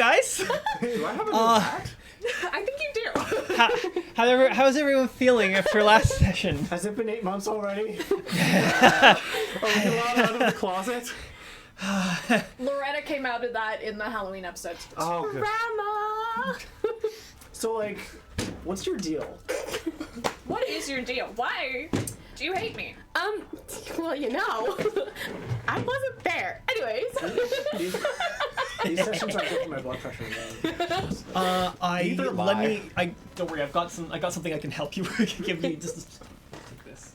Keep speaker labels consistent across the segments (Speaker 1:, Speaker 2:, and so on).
Speaker 1: guys?
Speaker 2: Do I have a new hat?
Speaker 3: I think you do.
Speaker 1: How's everyone feeling after last session?
Speaker 4: Has it been 8 months already?
Speaker 2: Are we allowed out of the closet?
Speaker 3: Loretta came out of that in the Halloween episode.
Speaker 2: Oh, good.
Speaker 3: Grandma!
Speaker 4: So, like, what's your deal?
Speaker 3: What is your deal? Why do you hate me?
Speaker 5: Well, you know, I wasn't there. Anyways.
Speaker 4: These sessions aren't good for my blood pressure.
Speaker 1: Don't worry. I got something I can help you with. Give me just take this.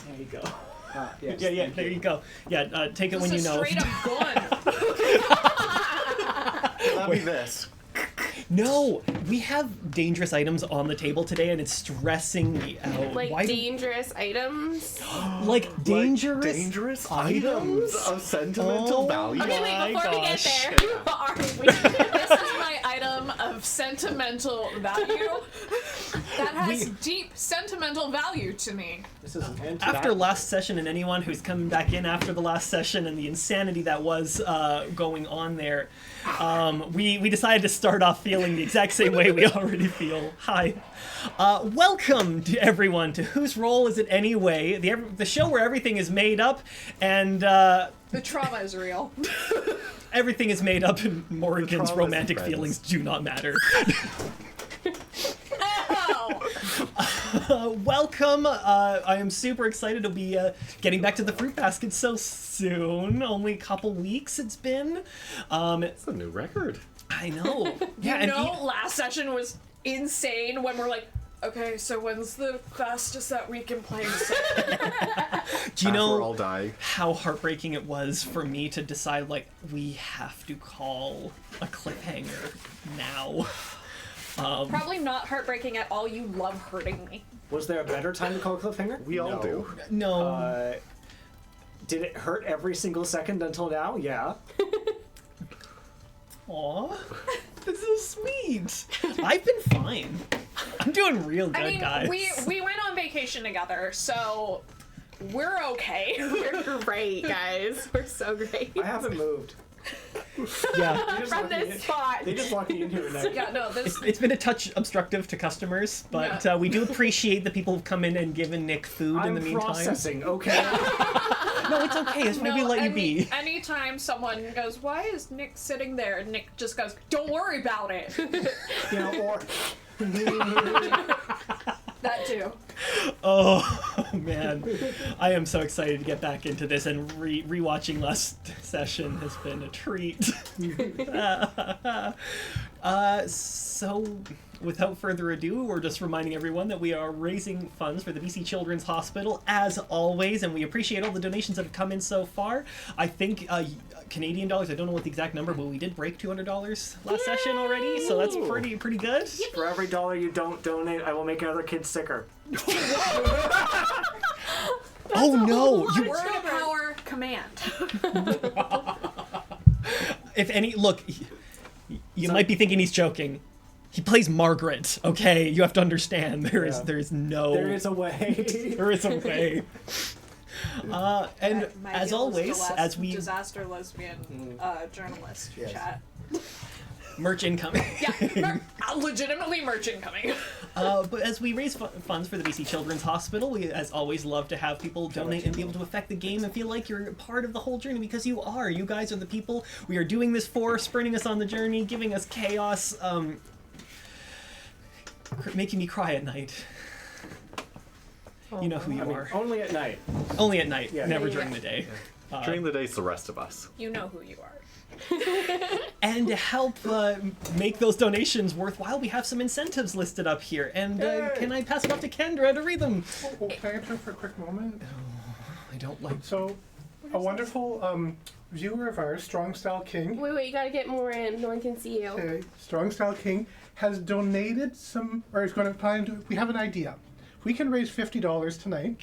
Speaker 1: There you go.
Speaker 4: Yes,
Speaker 1: Yeah. There you go. Yeah. Take it when you know.
Speaker 3: Straight up gun.
Speaker 2: Let me this.
Speaker 1: No, we have dangerous items on the table today, and it's stressing me out.
Speaker 5: Like dangerous items?
Speaker 1: Like
Speaker 2: dangerous items of sentimental value?
Speaker 5: Okay, wait, before we get there, who are we?
Speaker 3: This is my item of sentimental value that has deep sentimental value to me.
Speaker 4: This is an anti-
Speaker 1: After last session, and anyone who's coming back in after the last session and the insanity that was going on there, we decided to start off feeling the exact same way we already feel. Hi. Welcome to everyone to Whose Role Is It Anyway? The show where everything is made up and...
Speaker 3: the trauma is real.
Speaker 1: Everything is made up and Morrigan's romantic feelings do not matter. Welcome. I am super excited to be getting back to the fruit basket so soon. Only a couple weeks it's been.
Speaker 2: It's a new record.
Speaker 1: I know.
Speaker 3: Yeah, last session was insane when we're like, okay, so when's the fastest that we can play?
Speaker 1: Do you know
Speaker 2: we're all dying.
Speaker 1: how heartbreaking it was for me to decide, like, we have to call a cliffhanger now?
Speaker 3: Probably not heartbreaking at all. You love hurting me.
Speaker 4: Was there a better time to call a cliffhanger?
Speaker 2: We all do.
Speaker 1: No.
Speaker 4: Did it hurt every single second until now? Yeah.
Speaker 1: Aw, that's so sweet. I've been fine. I'm doing real good, guys.
Speaker 3: we went on vacation together, so we're okay.
Speaker 5: We're great, guys. We're so great.
Speaker 4: I haven't moved.
Speaker 1: Yeah.
Speaker 5: From this spot.
Speaker 4: They just locked me in here tonight.
Speaker 3: Yeah, no, this...
Speaker 1: It's been a touch obstructive to customers, but we do appreciate the people who've come in and given Nick food in the meantime.
Speaker 4: I'm processing, okay?
Speaker 1: No, it's okay. It's why we let you be.
Speaker 3: Anytime someone goes, why is Nick sitting there? And Nick just goes, don't worry about it.
Speaker 4: You know, or...
Speaker 3: That too.
Speaker 1: Oh, man. I am so excited to get back into this, and rewatching last session has been a treat. So, without further ado, we're just reminding everyone that we are raising funds for the BC Children's Hospital, as always, and we appreciate all the donations that have come in so far. I think Canadian dollars, I don't know what the exact number, but we did break $200 last session already, so that's pretty good.
Speaker 4: For every dollar you don't donate, I will make another kid sicker.
Speaker 1: Oh no!
Speaker 3: Word of power command.
Speaker 1: If any, look, you might be thinking he's joking. He plays Margaret, okay? You have to understand. There is no...
Speaker 4: There is a way.
Speaker 1: There is a way. And
Speaker 3: My
Speaker 1: as
Speaker 3: deal
Speaker 1: always,
Speaker 3: is
Speaker 1: as we...
Speaker 3: disaster lesbian journalist chat.
Speaker 1: Merch incoming.
Speaker 3: Yeah, legitimately merch incoming.
Speaker 1: But as we raise funds for the BC Children's Hospital, we, as always, love to have people donate and be able to affect the game and feel like you're part of the whole journey, because you are. You guys are the people we are doing this for, spurning us on the journey, giving us chaos, making me cry at night. You know who you are.
Speaker 4: Only at night.
Speaker 1: Only at night,
Speaker 4: Yeah.
Speaker 1: never during the day.
Speaker 2: During the day, it's the rest of us.
Speaker 3: You know who you are.
Speaker 1: And to help make those donations worthwhile, we have some incentives listed up here. And can I pass it off to Kendra to read them?
Speaker 6: Oh, can I interrupt for a quick moment?
Speaker 1: I don't like...
Speaker 6: So, a wonderful viewer of ours, Strong Style King.
Speaker 5: Wait, you gotta get more in. No one can see you.
Speaker 6: Okay, Strong Style King has donated some, or is going to plan to. We have an idea. We can raise $50 tonight.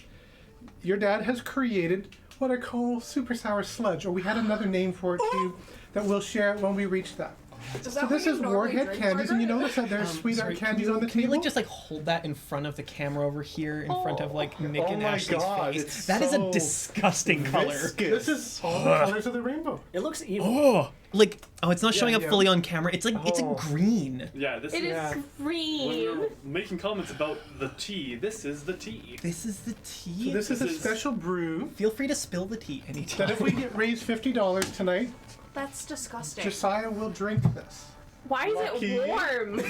Speaker 6: Your dad has created what I call super sour sludge, or we had another name for it too, that we'll share when we reach that.
Speaker 3: Is
Speaker 6: So
Speaker 3: that
Speaker 6: this
Speaker 3: what you
Speaker 6: is
Speaker 3: normally
Speaker 6: Warhead
Speaker 3: drink,
Speaker 6: candies, and you
Speaker 3: Margaret?
Speaker 6: notice that there's sweetheart
Speaker 1: Sorry,
Speaker 6: candies on the
Speaker 1: can you
Speaker 6: table.
Speaker 1: like just like hold that in front of the camera over here, in front of like Nick
Speaker 2: Oh
Speaker 1: and
Speaker 2: my
Speaker 1: Ashley's
Speaker 2: God,
Speaker 1: face?
Speaker 2: it's
Speaker 1: That is a
Speaker 2: so
Speaker 1: disgusting color.
Speaker 6: This is all the colors of the rainbow.
Speaker 4: It looks evil.
Speaker 1: Oh, like it's not showing up
Speaker 6: yeah.
Speaker 1: fully on camera. It's like it's a
Speaker 2: Oh.
Speaker 1: green.
Speaker 7: Yeah, this
Speaker 5: It
Speaker 7: is
Speaker 5: is
Speaker 7: when
Speaker 5: green.
Speaker 7: we're making comments about the tea. This is the tea.
Speaker 1: This is the tea.
Speaker 6: So this is a
Speaker 7: This is-
Speaker 6: special brew
Speaker 1: Feel free to spill the tea anytime.
Speaker 6: that if we get raised $50 tonight,
Speaker 3: That's disgusting.
Speaker 6: Josiah will drink this.
Speaker 5: Why is
Speaker 2: Lucky.
Speaker 5: it warm?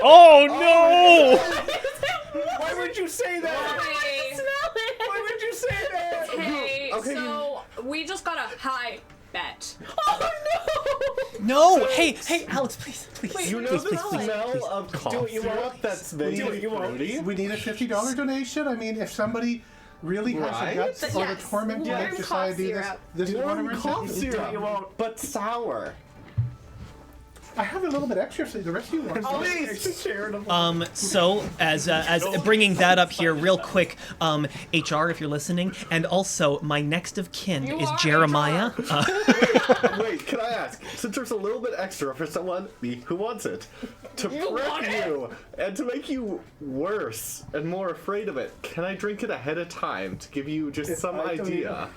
Speaker 1: Oh no!
Speaker 4: Why would you say that?
Speaker 3: Okay,
Speaker 5: Smell it.
Speaker 4: Why would you say that?
Speaker 3: okay,
Speaker 2: Okay.
Speaker 3: so we just got a high bet.
Speaker 1: No! Hey, Alex, please.
Speaker 2: You know
Speaker 1: please,
Speaker 2: the
Speaker 1: please, please,
Speaker 2: smell
Speaker 1: please.
Speaker 2: of
Speaker 4: Do
Speaker 2: cough
Speaker 4: what you
Speaker 2: syrup
Speaker 4: want.
Speaker 2: that's
Speaker 4: Do
Speaker 2: vaguely
Speaker 4: what you want.
Speaker 2: fruity?
Speaker 6: We need a $50 donation. I mean, if somebody really has
Speaker 2: Right?
Speaker 6: the guts or the
Speaker 5: Yes,
Speaker 6: torment to
Speaker 5: warm
Speaker 6: make Josiah
Speaker 5: cough
Speaker 6: do this,
Speaker 5: syrup.
Speaker 6: this is one of
Speaker 2: Warm
Speaker 6: our
Speaker 2: cough
Speaker 6: incentives.
Speaker 2: syrup,
Speaker 4: You won't.
Speaker 2: but sour.
Speaker 6: I have a little bit extra, so the rest of you want.
Speaker 4: Please. Charitable.
Speaker 1: So as bringing that up here real quick, HR, if you're listening, and also my next of kin
Speaker 3: You
Speaker 1: is
Speaker 3: are
Speaker 1: Jeremiah.
Speaker 2: Wait, can I ask? Since there's a little bit extra for someone me who wants it, to
Speaker 3: want
Speaker 2: prep
Speaker 3: it?
Speaker 2: you and to make you worse and more afraid of it, can I drink it ahead of time to give you just some
Speaker 4: I don't
Speaker 2: idea?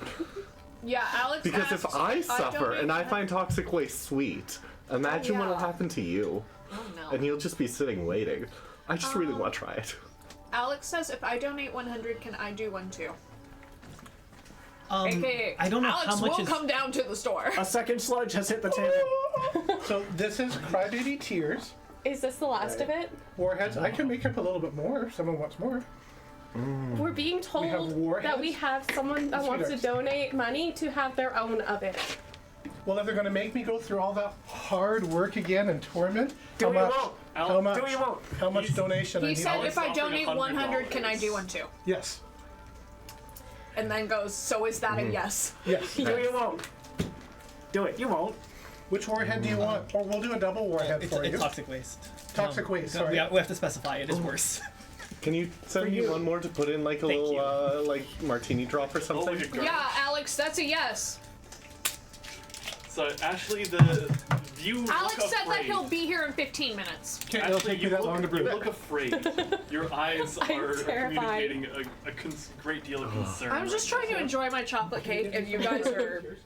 Speaker 3: Yeah, Alex.
Speaker 2: Because if
Speaker 3: asked,
Speaker 2: I suffer
Speaker 3: don't
Speaker 2: and I
Speaker 3: even-
Speaker 2: find toxic waste sweet, imagine what'll
Speaker 3: yeah.
Speaker 2: happen to you,
Speaker 3: Oh no.
Speaker 2: and you'll just be sitting waiting. I just really want to try it.
Speaker 3: Alex says if I donate 100, can I do one too? AKA,
Speaker 1: I don't know
Speaker 3: Alex
Speaker 1: how much
Speaker 3: will
Speaker 1: is.
Speaker 3: come down to the store.
Speaker 4: A second sludge has hit the table.
Speaker 6: So this is Crybaby Tears.
Speaker 5: Is this the last of it?
Speaker 6: Warheads. I can make up a little bit more if someone wants more.
Speaker 5: We're being
Speaker 6: have
Speaker 5: told
Speaker 6: warheads.
Speaker 5: that we have someone that wants to
Speaker 6: Sweethearts.
Speaker 5: donate money to have their own of it.
Speaker 6: Well, if they're going to make me go through all that hard work again and torment,
Speaker 4: Do
Speaker 6: how
Speaker 4: what you
Speaker 6: much?
Speaker 4: won't.
Speaker 6: How much?
Speaker 4: Do what you won't.
Speaker 6: How much
Speaker 7: He's-
Speaker 6: donation I
Speaker 3: He
Speaker 6: need?
Speaker 3: said
Speaker 7: Alex
Speaker 3: if I
Speaker 7: offering
Speaker 3: donate 100, can I do one too?
Speaker 6: Yes.
Speaker 3: And then goes, so is that a yes?
Speaker 6: Yes.
Speaker 4: Do what you won't. Do it. You won't.
Speaker 6: Which warhead do you want? Or we'll do a double warhead
Speaker 1: It's,
Speaker 6: for you.
Speaker 1: it's toxic waste.
Speaker 6: Toxic waste, sorry.
Speaker 1: We have to specify. It is worse.
Speaker 2: Can you send me
Speaker 6: you.
Speaker 2: one more to put in like a
Speaker 1: Thank
Speaker 2: little like martini drop or
Speaker 7: Oh,
Speaker 2: something?
Speaker 7: look at Gar-
Speaker 3: Yeah, Alex, that's a yes.
Speaker 7: So Ashley, the you
Speaker 3: Alex
Speaker 7: look
Speaker 3: said that
Speaker 7: afraid.
Speaker 3: he'll be here in 15 minutes.
Speaker 6: Okay, it'll
Speaker 7: Ashley,
Speaker 6: take me
Speaker 7: you
Speaker 6: that
Speaker 7: look,
Speaker 6: long to brew
Speaker 7: you
Speaker 6: it.
Speaker 7: look afraid. Your eyes
Speaker 5: I'm
Speaker 7: are
Speaker 5: terrified.
Speaker 7: communicating a great deal of concern.
Speaker 3: I'm just trying to enjoy my chocolate cake, and you guys are.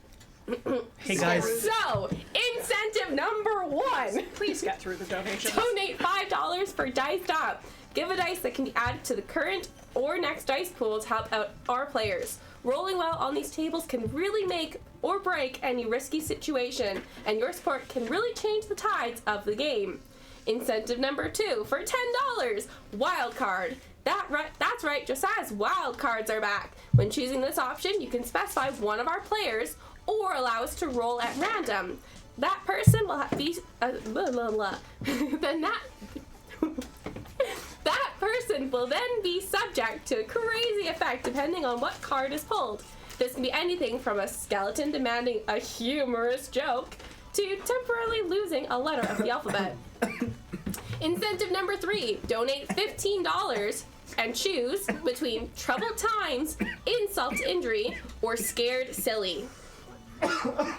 Speaker 1: Hey guys,
Speaker 5: So, incentive number 1.
Speaker 3: Please get through the donations.
Speaker 5: Donate $5 for Diced Up. Give a dice that can be added to the current or next dice pool to help out our players. Rolling well on these tables can really make or break any risky situation, and your support can really change the tides of the game. Incentive number 2 for $10. Wild card. That's right, Josiah's wild cards are back. When choosing this option, you can specify one of our players or allow us to roll at random. That person will be then that person will then be subject to a crazy effect depending on what card is pulled. This can be anything from a skeleton demanding a humorous joke to temporarily losing a letter of the alphabet. Incentive number 3, donate $15 and choose between troubled times, insult to injury, or scared silly.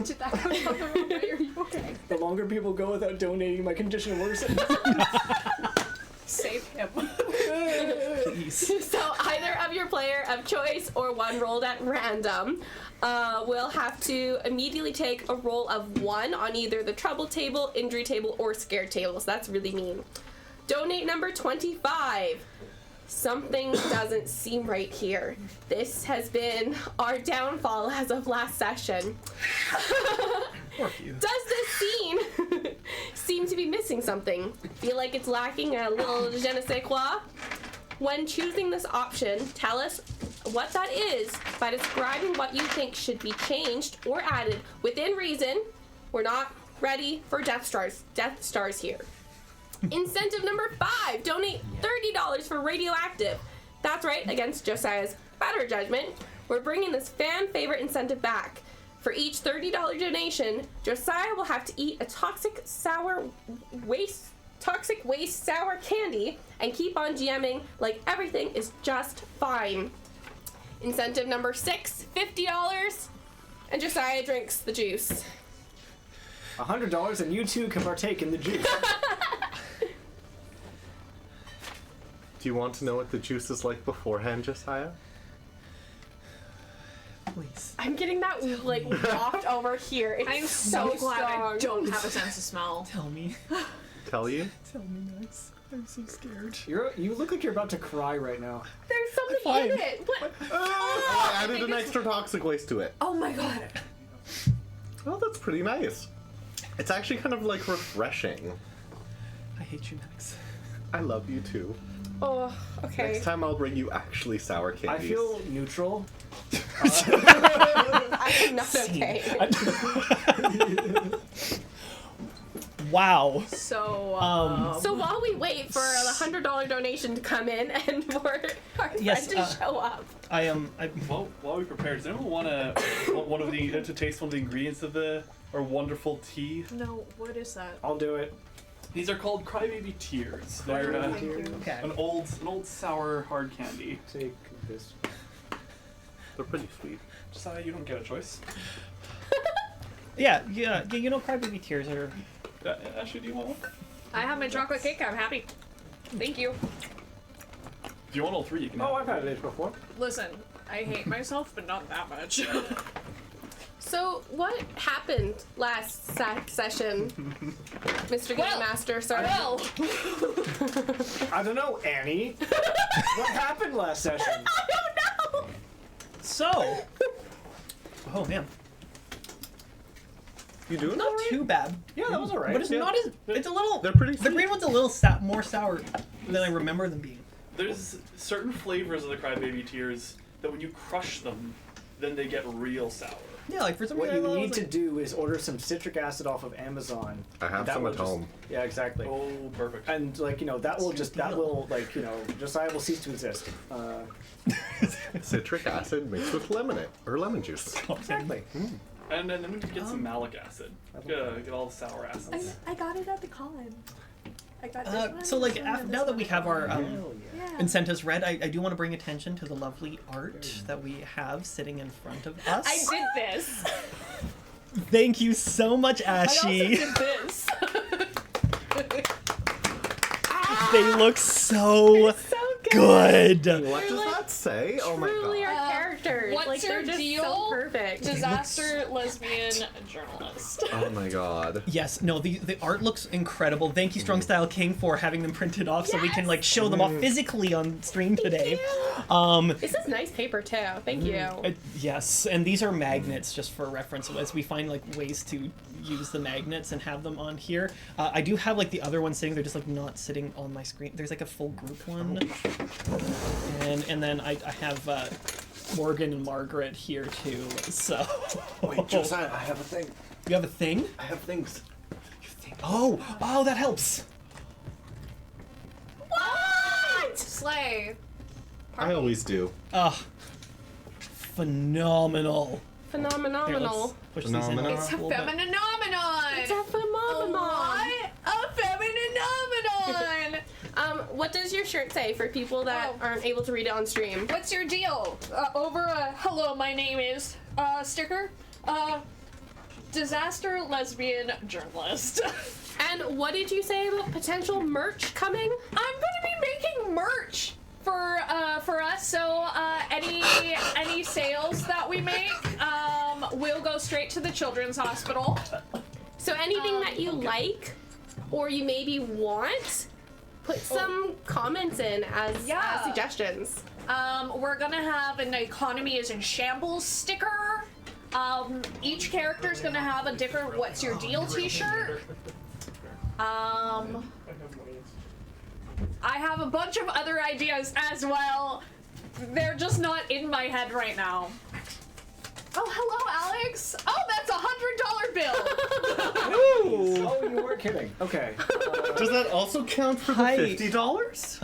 Speaker 3: Did that come from the wrong way? Are you okay?
Speaker 4: The longer people go without donating, my condition worsens.
Speaker 3: Save him.
Speaker 1: please.
Speaker 5: So either of your player of choice or one rolled at random will have to immediately take a roll of 1 on either the trouble table, injury table, or scared table. So that's really mean. Donate number 25. Something doesn't seem right here. This has been our downfall as of last session.
Speaker 1: Poor you.
Speaker 5: Does this scene seem to be missing something? Feel like it's lacking a little je ne sais quoi? When choosing this option, tell us what that is by describing what you think should be changed or added within reason. We're not ready for Death Stars here. Incentive number 5, donate $30 for Radioactive. That's right, against Josiah's better judgment, we're bringing this fan favorite incentive back. For each $30 donation, Josiah will have to eat a toxic waste sour candy and keep on GMing like everything is just fine. Incentive number 6, $50, and Josiah drinks the juice.
Speaker 4: $100 and you too can partake in the juice.
Speaker 2: Do you want to know what the juice is like beforehand, Josiah?
Speaker 1: Please.
Speaker 5: I'm getting that like waft over here. It's
Speaker 3: I'm
Speaker 5: so
Speaker 3: so glad I
Speaker 5: strong.
Speaker 3: don't have a sense of smell.
Speaker 1: Tell me.
Speaker 2: Tell you?
Speaker 1: Tell me, Max. I'm so scared.
Speaker 4: You look like you're about to cry right now.
Speaker 5: There's something
Speaker 1: Fine.
Speaker 5: in it. What?
Speaker 2: Oh, I added an extra toxic waste to it.
Speaker 3: Oh my god.
Speaker 2: Oh, that's pretty nice. It's actually kind of like refreshing.
Speaker 1: I hate you, Max.
Speaker 2: I love you too.
Speaker 5: Oh, okay.
Speaker 2: Next time I'll bring you actually sour candies.
Speaker 4: I feel neutral.
Speaker 5: I'm not okay.
Speaker 1: Wow.
Speaker 3: So,
Speaker 5: So while we wait for the $100 donation to come in and for our
Speaker 1: Yes,
Speaker 5: friend to show up,
Speaker 1: I am.
Speaker 7: While we prepare, does anyone want to taste one of the ingredients of our wonderful tea?
Speaker 3: no, what is that?
Speaker 4: I'll do it.
Speaker 7: These are called Crybaby Tears. They're
Speaker 3: Thank you.
Speaker 1: Okay.
Speaker 7: an old sour hard candy.
Speaker 4: Take this.
Speaker 2: They're pretty sweet.
Speaker 7: Josiah, you don't get a choice.
Speaker 1: Yeah. You know, crybaby tears are.
Speaker 7: Ashley, do you want one?
Speaker 3: I have my chocolate cake. I'm happy. Thank you.
Speaker 7: If you want all three, you can.
Speaker 4: Oh,
Speaker 7: have
Speaker 4: I've had it before.
Speaker 3: Listen, I hate myself, but not that much.
Speaker 5: so what happened last session, Mr. Game
Speaker 3: Well,
Speaker 5: Master, sir?
Speaker 3: well,
Speaker 4: I don't know, Annie. What happened last session?
Speaker 5: I don't know.
Speaker 1: So. Oh man.
Speaker 2: You doing
Speaker 1: Not
Speaker 2: alright?
Speaker 1: too bad.
Speaker 4: Yeah, that was alright.
Speaker 1: But it's not as. It's a little.
Speaker 2: They're pretty
Speaker 1: The
Speaker 2: sweet.
Speaker 1: green one's a little more sour than I remember them being.
Speaker 7: There's certain flavors of the Crybaby Tears that when you crush them, then they get real sour.
Speaker 1: Yeah, like for some
Speaker 4: What
Speaker 1: reason.
Speaker 4: you
Speaker 1: I
Speaker 4: need
Speaker 1: was
Speaker 4: to
Speaker 1: like,
Speaker 4: do is order some citric acid off of Amazon.
Speaker 2: I have
Speaker 4: That
Speaker 2: some
Speaker 4: will
Speaker 2: at
Speaker 4: just-
Speaker 2: home.
Speaker 4: Yeah, exactly.
Speaker 7: Oh, perfect.
Speaker 4: And like that will just
Speaker 1: deal.
Speaker 4: that will like Josiah will cease to exist.
Speaker 2: Citric acid mixed with lemon juice.
Speaker 4: Exactly.
Speaker 7: And then we can get some malic acid. Get all the sour acids.
Speaker 3: I got it at the con. I got this one.
Speaker 1: So like
Speaker 3: this one, and
Speaker 1: now
Speaker 3: this
Speaker 1: that we
Speaker 3: one.
Speaker 1: have our
Speaker 3: Yeah.
Speaker 1: incentives read, I do want to bring attention to the lovely art that we have sitting in front of us.
Speaker 3: I did this.
Speaker 1: Thank you so much,
Speaker 3: I also
Speaker 1: Ashy.
Speaker 3: did this.
Speaker 1: They look so
Speaker 5: So
Speaker 1: good.
Speaker 2: What does that say? Oh my
Speaker 5: Truly
Speaker 2: god.
Speaker 5: our characters.
Speaker 3: What's
Speaker 5: like,
Speaker 3: your
Speaker 5: they're just
Speaker 3: deal?
Speaker 5: so perfect.
Speaker 3: Disaster lesbian journalist.
Speaker 2: Oh my god.
Speaker 1: Yes, no, the art looks incredible. Thank you, Strong Style King, for having them printed off so we can like show them off physically on stream today.
Speaker 5: This is nice paper too. Thank you.
Speaker 1: Yes, and these are magnets just for reference as we find like ways to use the magnets and have them on here. I do have like the other ones sitting, they're just like not sitting on my screen. There's like a full group one. And then I have Morgan and Margaret here too, so.
Speaker 2: Wait, Josiah, I have a thing.
Speaker 1: You have a thing?
Speaker 2: I have things.
Speaker 1: Oh, that helps.
Speaker 3: What? Slay.
Speaker 2: I always do.
Speaker 1: Phenomenal. Here, let's
Speaker 5: Phenomenal.
Speaker 1: push these in
Speaker 2: Phenomenal.
Speaker 3: It's a
Speaker 1: little bit.
Speaker 3: femininomenon.
Speaker 5: It's a phenomenon.
Speaker 3: What? A femininomenon.
Speaker 5: What does your shirt say for people that
Speaker 3: Oh.
Speaker 5: aren't able to read it on stream?
Speaker 3: What's your deal? Over a hello, my name is sticker. Disaster lesbian journalist.
Speaker 5: And what did you say about potential merch coming?
Speaker 3: I'm gonna be making merch for us. So any sales that we make will go straight to the children's hospital.
Speaker 5: So anything that you like or you maybe want, put some comments in as
Speaker 3: Yeah.
Speaker 5: suggestions.
Speaker 3: We're gonna have an economy is in shambles sticker. Each character's gonna have a different what's your deal t-shirt. I have a bunch of other ideas as well. They're just not in my head right now. Oh, hello, Alex. Oh, that's $100 bill.
Speaker 4: Oh, you were kidding. Okay.
Speaker 2: Does that also count for the
Speaker 1: Hi.
Speaker 2: $50?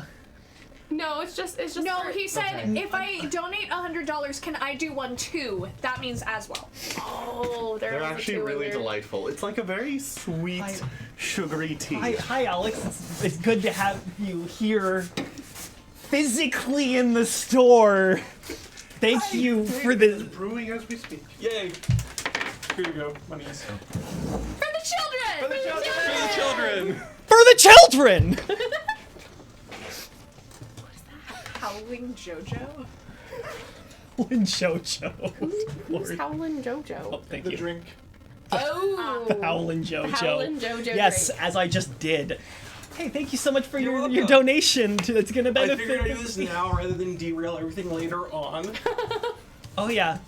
Speaker 5: No, it's just
Speaker 3: No,
Speaker 5: for-
Speaker 3: he said
Speaker 4: Okay.
Speaker 3: if I donate $100, can I do one too? That means as well.
Speaker 5: Oh, there
Speaker 2: They're
Speaker 5: was a
Speaker 2: actually
Speaker 5: two in
Speaker 2: really
Speaker 5: there.
Speaker 2: delightful. It's like a very sweet,
Speaker 1: Hi.
Speaker 2: sugary tea.
Speaker 1: Hi, Alex. It's good to have you here physically in the store. Thank you for
Speaker 6: It's
Speaker 1: the.
Speaker 6: brewing as we speak.
Speaker 7: Yay! Here you go, monies.
Speaker 5: For the children!
Speaker 7: For the children!
Speaker 1: For the children!
Speaker 3: Howling Jojo?
Speaker 1: When Jojo.
Speaker 5: Who's
Speaker 1: Lord.
Speaker 5: Howlin' Jojo?
Speaker 1: Oh, thank
Speaker 4: The
Speaker 1: you.
Speaker 4: drink.
Speaker 5: Oh!
Speaker 1: The Howlin' Jojo.
Speaker 5: Howlin' Jojo
Speaker 1: Yes,
Speaker 5: drink.
Speaker 1: as I just did. Hey, thank you so much for
Speaker 7: You're
Speaker 1: your
Speaker 7: welcome.
Speaker 1: donation. It's gonna
Speaker 7: I figured
Speaker 1: benefit.
Speaker 7: I'd do this now rather than derail everything later on.
Speaker 1: Oh yeah,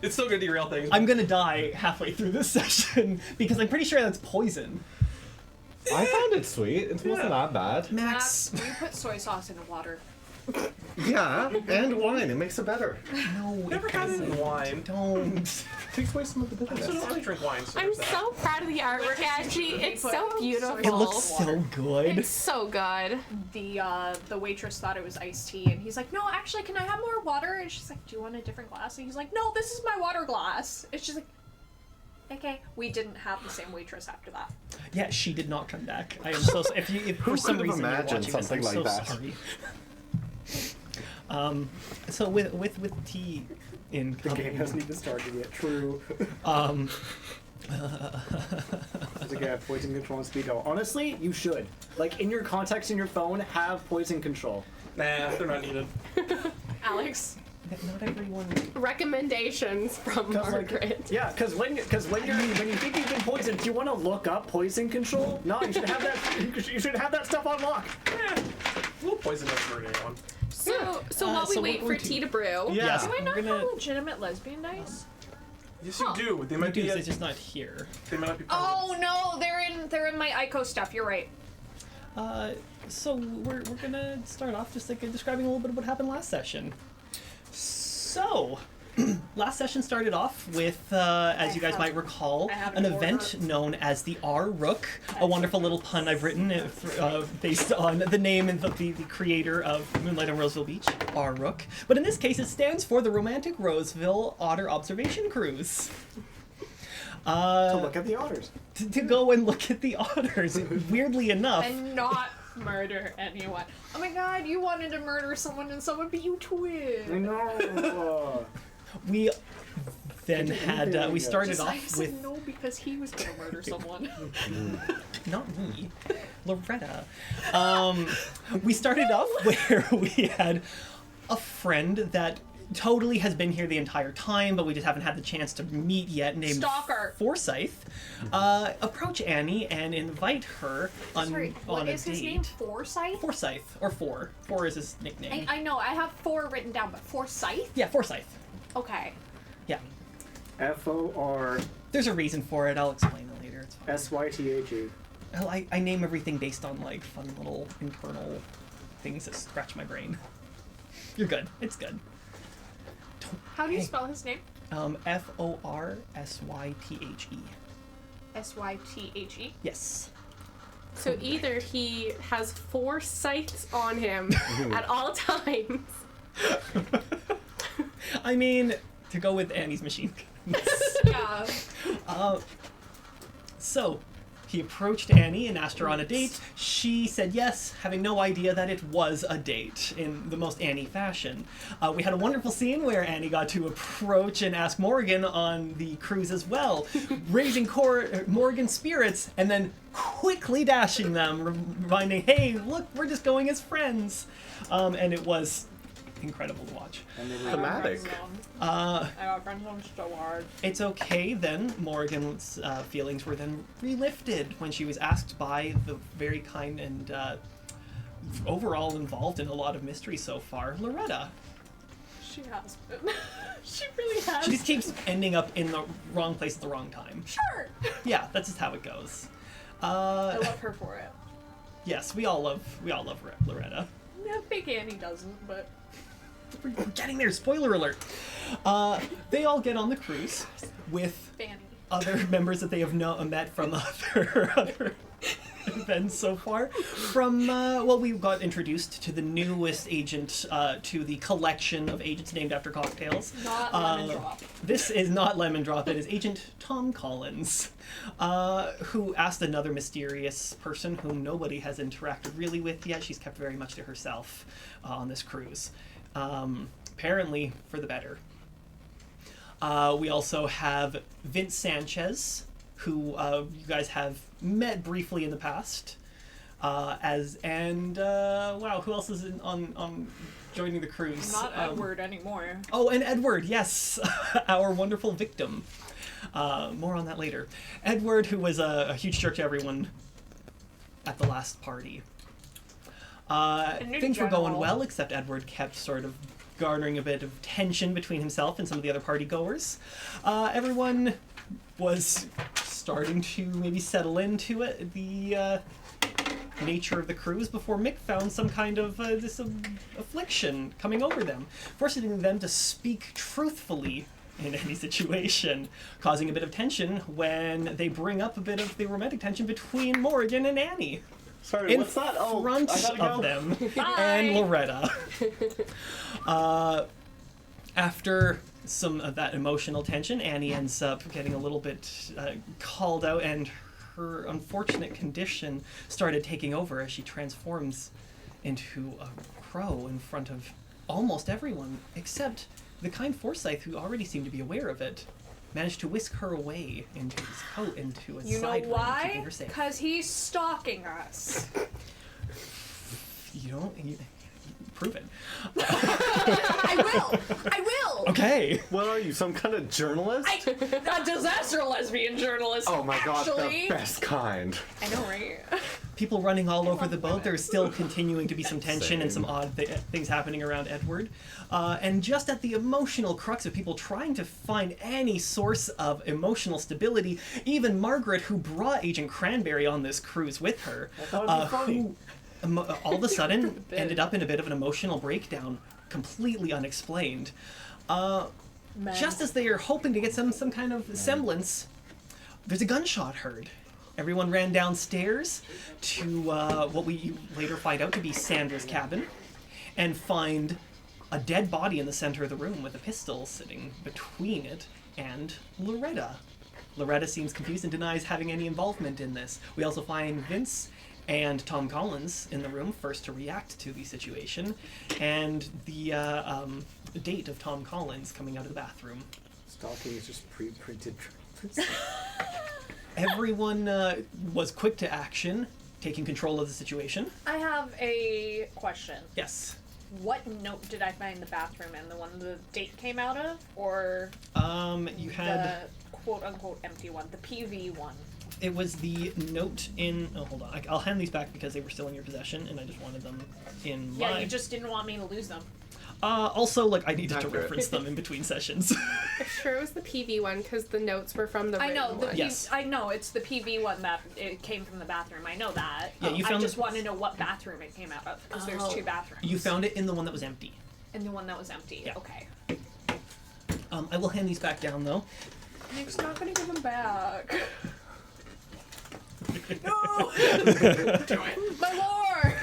Speaker 7: It's still gonna derail things.
Speaker 1: I'm gonna die halfway through this session because I'm pretty sure that's poison.
Speaker 2: I found it sweet. It wasn't that bad.
Speaker 1: Max,
Speaker 3: We put soy sauce into water.
Speaker 2: Yeah, and wine. It makes it better.
Speaker 1: no,
Speaker 7: Never
Speaker 1: it
Speaker 7: had it
Speaker 1: doesn't.
Speaker 7: in wine.
Speaker 1: Don't.
Speaker 2: Takes away some of the
Speaker 7: I
Speaker 2: bitterness.
Speaker 7: don't really drink wine. So
Speaker 5: I'm
Speaker 7: there's that.
Speaker 5: so proud of the artwork, Ashley. It's so beautiful.
Speaker 1: It looks so good.
Speaker 5: It's so good.
Speaker 3: The waitress thought it was iced tea, and he's like, "No, actually, can I have more water?" And she's like, "Do you want a different glass?" And he's like, "No, this is my water glass." And she's like, "Okay." We didn't have the same waitress after that.
Speaker 1: Yeah, she did not come back. I am so. If for some
Speaker 2: could have
Speaker 1: reason you're
Speaker 2: imagined
Speaker 1: watching this, I'm
Speaker 2: something like
Speaker 1: so
Speaker 2: that?
Speaker 1: sorry. So with tea in
Speaker 4: The game hasn't even started yet. True.
Speaker 1: um
Speaker 4: It's like, yeah, poison control and speed dial. Honestly, you should. Like, in your contacts in your phone, have poison control.
Speaker 7: Nah, they're not needed.
Speaker 3: Alex,
Speaker 1: not everyone.
Speaker 5: Recommendations from
Speaker 4: 'Cause,
Speaker 5: Margaret.
Speaker 4: Like, yeah, because when you think you've been poisoned, do you want to look up poison control? No, you should have that. You should have that stuff on lock.
Speaker 7: We'll poison us for anyone.
Speaker 5: So while we
Speaker 1: so
Speaker 5: wait
Speaker 1: we're
Speaker 5: for
Speaker 1: going to-
Speaker 5: tea to brew,
Speaker 1: Yes,
Speaker 3: do I not
Speaker 1: we're gonna.
Speaker 3: have legitimate lesbian dice?
Speaker 7: Yes, you
Speaker 3: Huh.
Speaker 7: do. They
Speaker 1: My
Speaker 7: might be.
Speaker 1: dudes, it's just not here.
Speaker 7: They might not be.
Speaker 3: Oh no, they're in my ICO stuff. You're right.
Speaker 1: So we're gonna start off just like describing a little bit of what happened last session. So, last session started off with, as you guys might recall,
Speaker 3: I have
Speaker 1: an
Speaker 3: an
Speaker 1: event
Speaker 3: order.
Speaker 1: known as the R Rook, a wonderful little pun I've written based on the name and the creator of Moonlight on Roseville Beach, R Rook. But in this case, it stands for the Romantic Roseville Otter Observation Cruise.
Speaker 4: To look at the otters.
Speaker 1: To go and look at the otters. Weirdly enough,
Speaker 3: And not murder anyone. Oh my god, you wanted to murder someone and someone beat you to
Speaker 4: I
Speaker 3: it.
Speaker 4: know.
Speaker 1: we then
Speaker 4: Did
Speaker 1: had
Speaker 4: anything
Speaker 1: we
Speaker 4: else?
Speaker 1: started
Speaker 3: Just, I
Speaker 1: off
Speaker 3: said
Speaker 1: with
Speaker 3: no because he was gonna murder someone.
Speaker 1: not me, Loretta. We started off where we had a friend that totally has been here the entire time, but we just haven't had the chance to meet yet. Named
Speaker 3: Stalker.
Speaker 1: Forsyth. Approach Annie and invite her
Speaker 3: Sorry, what
Speaker 1: on a
Speaker 3: is
Speaker 1: date.
Speaker 3: his name? Forsyth?
Speaker 1: Forsyth or Four. Four is his nickname.
Speaker 3: I know, I have 4 written down, but Forsyth?
Speaker 1: Yeah, Forsyth.
Speaker 3: Okay.
Speaker 1: Yeah.
Speaker 4: FORSYTHE.
Speaker 1: There's a reason for it. I'll explain it later. It's fine. Hell, I name everything based on like fun little internal things that scratch my brain. You're good. It's good.
Speaker 3: How do you
Speaker 1: Hey.
Speaker 3: spell his name?
Speaker 1: Forsythe.
Speaker 3: S-Y-T-H-E?
Speaker 1: Yes.
Speaker 5: so either he has 4 scythes on him at all times.
Speaker 1: I mean, to go with Annie's machine guns.
Speaker 3: Yeah.
Speaker 1: So, he approached Annie and asked her on a date. She said yes, having no idea that it was a date in the most Annie fashion. We had a wonderful scene where Annie got to approach and ask Morgan on the cruise as well, raising Morgan's spirits and then quickly dashing them, reminding, hey, look, we're just going as friends. And it was incredible to watch.
Speaker 2: Thematic.
Speaker 3: I got friends on so hard.
Speaker 1: It's okay then. Morgan's feelings were then relifted when she was asked by the very kind and overall involved in a lot of mystery so far, Loretta.
Speaker 3: She has been. She really has.
Speaker 1: She just keeps ending up in the wrong place at the wrong time.
Speaker 3: Sure.
Speaker 1: Yeah, that's just how it goes.
Speaker 3: I love her for it.
Speaker 1: Yes, we all love Loretta.
Speaker 3: Yeah, Big Annie doesn't, but
Speaker 1: We're getting there. Spoiler alert. They all get on the cruise with
Speaker 3: Fanny.
Speaker 1: other members that they have met from other events so far. From we got introduced to the newest agent to the collection of agents named after cocktails.
Speaker 3: Not Lemon Drop.
Speaker 1: This is not Lemon Drop. It is Agent Tom Collins, who asked another mysterious person whom nobody has interacted really with yet. She's kept very much to herself on this cruise. Apparently for the better. We also have Vince Sanchez, who you guys have met briefly in the past. Wow, who else is on joining the cruise?
Speaker 3: Not Edward anymore.
Speaker 1: Oh, and Edward, yes, our wonderful victim. More on that later. Edward, who was a huge jerk to everyone at the last party. Things were going well, except Edward kept sort of garnering a bit of tension between himself and some of the other party goers. Everyone was starting to maybe settle into it, the nature of the cruise, before Mick found some kind of this affliction coming over them, forcing them to speak truthfully in any situation, causing a bit of tension when they bring up a bit of the romantic tension between Morgan and Annie.
Speaker 2: Sorry,
Speaker 1: In
Speaker 2: what's that? Oh,
Speaker 1: front
Speaker 2: I gotta
Speaker 1: of
Speaker 2: go.
Speaker 1: them
Speaker 3: Bye.
Speaker 1: and Loretta. After some of that emotional tension, Annie ends up getting a little bit called out, and her unfortunate condition started taking over as she transforms into a crow in front of almost everyone, except the kind Forsyth, who already seemed to be aware of it, managed to whisk her away into his coat, into a
Speaker 3: You know
Speaker 1: side room, keeping
Speaker 3: why?
Speaker 1: her safe.
Speaker 3: Because he's stalking us.
Speaker 1: You don't... prove it.
Speaker 3: I will!
Speaker 1: Okay.
Speaker 2: What are you, some kind of journalist?
Speaker 3: A disaster lesbian journalist.
Speaker 2: Oh my god,
Speaker 3: actually.
Speaker 2: the best kind.
Speaker 3: I know, right?
Speaker 1: People running all over the boat. There's still continuing to be some tension and some odd things happening around Edward. And just at the emotional crux of people trying to find any source of emotional stability, even Margaret, who brought Agent Cranberry on this cruise with her,
Speaker 4: I thought it'd be funny.
Speaker 1: who all of a sudden ended up in a bit of an emotional breakdown, completely unexplained. Just as they are hoping to get some kind of semblance, there's a gunshot heard. Everyone ran downstairs to what we later find out to be Sandra's cabin, and find a dead body in the center of the room with a pistol sitting between it and Loretta. Loretta seems confused and denies having any involvement in this. We also find Vince and Tom Collins in the room, first to react to the situation, and the date of Tom Collins coming out of the bathroom.
Speaker 4: Stalking is just pre-printed.
Speaker 1: Everyone was quick to action, taking control of the situation.
Speaker 3: I have a question.
Speaker 1: Yes.
Speaker 3: What note did I find in the bathroom, and the one the date came out of, or
Speaker 1: You had...
Speaker 3: the quote-unquote empty one, the PV one?
Speaker 1: It was the note in... Oh, hold on. I'll hand these back because they were still in your possession, and I just wanted them in
Speaker 3: Yeah,
Speaker 1: my...
Speaker 3: you just didn't want me to lose them.
Speaker 1: Also, like, I needed to
Speaker 2: Accurate.
Speaker 1: reference them in between sessions.
Speaker 5: I'm sure it was the PV one because the notes were from the
Speaker 3: I
Speaker 5: written
Speaker 3: know,
Speaker 5: one.
Speaker 1: Yes.
Speaker 3: I know, it's the PV one that it came from the bathroom. I know that.
Speaker 1: Yeah, you
Speaker 3: I
Speaker 1: found
Speaker 3: just
Speaker 1: the-
Speaker 3: want to know what bathroom it came out of, because there's two bathrooms.
Speaker 1: You found it in the one that was empty.
Speaker 3: And the one that was empty.
Speaker 1: Yeah.
Speaker 3: Okay.
Speaker 1: I will hand these back down, though.
Speaker 3: Nick's not gonna give them back. No! My lord!